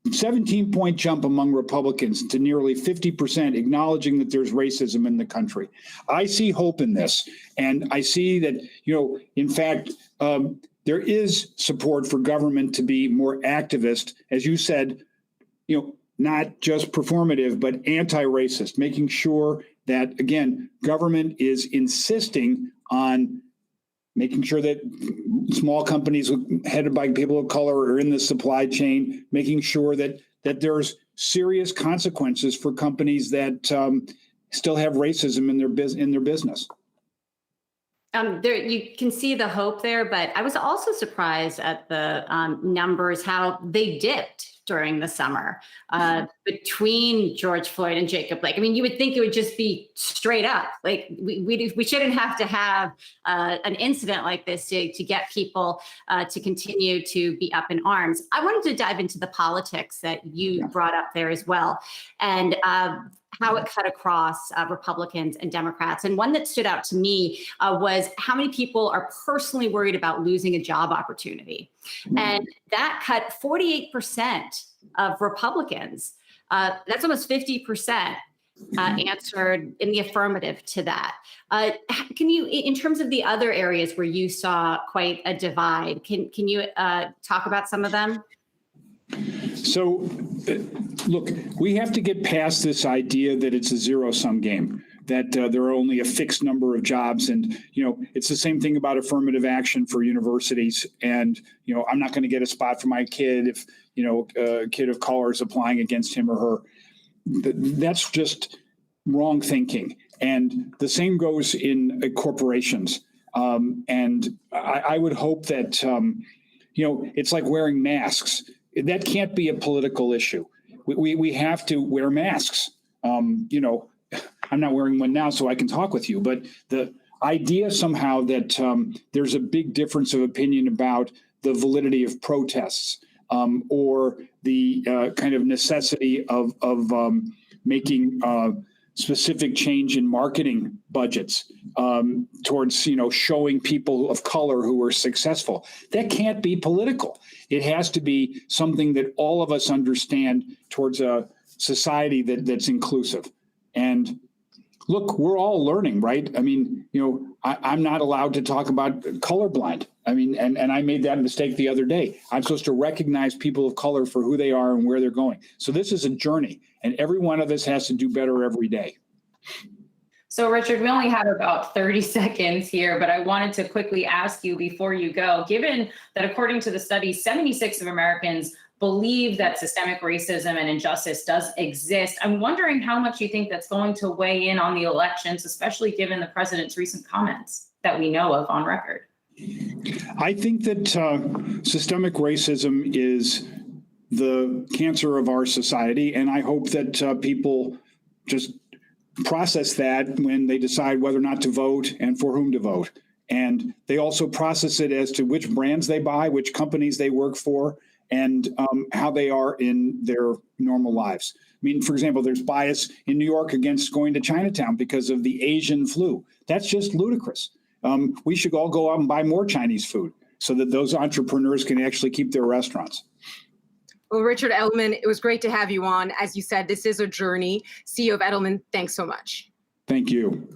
17-point jump among Republicans to nearly 50%, acknowledging that there's racism in the country. I see hope in this. And I see that, in fact, there is support for government to be more activist, as you said, not just performative, but anti-racist, making sure that, again, government is insisting on making sure that small companies headed by people of color are in the supply chain, making sure that there's serious consequences for companies that still have racism in their business. There, you can see the hope there, but I was also surprised at the numbers, how they dipped during the summer between George Floyd and Jacob Blake. I mean, you would think it would just be straight up. Like we shouldn't have to have an incident like this to get people to continue to be up in arms. I wanted to dive into the politics that you brought up there as well, and how it cut across Republicans and Democrats. And one that stood out to me was how many people are personally worried about losing a job opportunity. And that cut 48% of Republicans. That's almost 50% answered in the affirmative to that. Can you, in terms of the other areas where you saw quite a divide, can you talk about some of them? So, look, we have to get past this idea that it's a zero-sum game, that there are only a fixed number of jobs. And, it's the same thing about affirmative action for universities. And, I'm not going to get a spot for my kid if, a kid of color is applying against him or her. That's just wrong thinking. And the same goes in corporations. And I would hope that, it's like wearing masks. That can't be a political issue. We have to wear masks. I'm not wearing one now, so I can talk with you. But the idea somehow that there's a big difference of opinion about the validity of protests or the kind of necessity of making specific change in marketing budgets towards, showing people of color who are successful. That can't be political. It has to be something that all of us understand towards a society that's inclusive. And look, we're all learning, right? I mean, I'm not allowed to talk about colorblind. I mean, and I made that mistake the other day. I'm supposed to recognize people of color for who they are and where they're going. So this is a journey, and every one of us has to do better every day. So, Richard, we only have about 30 seconds here, but I wanted to quickly ask you before you go, given that according to the study, 76% of Americans believe that systemic racism and injustice does exist, I'm wondering how much you think that's going to weigh in on the elections, especially given the president's recent comments that we know of on record. I think that systemic racism is the cancer of our society, and I hope that people just process that when they decide whether or not to vote and for whom to vote. And they also process it as to which brands they buy, which companies they work for, and how they are in their normal lives. I mean, for example, there's bias in New York against going to Chinatown because of the Asian flu. That's just ludicrous. We should all go out and buy more Chinese food so that those entrepreneurs can actually keep their restaurants. Well, Richard Edelman, it was great to have you on. As you said, this is a journey. CEO of Edelman, thanks so much. Thank you.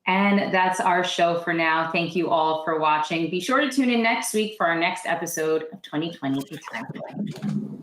And that's our show for now. Thank you all for watching. Be sure to tune in next week for our next episode of 2020 Extreme.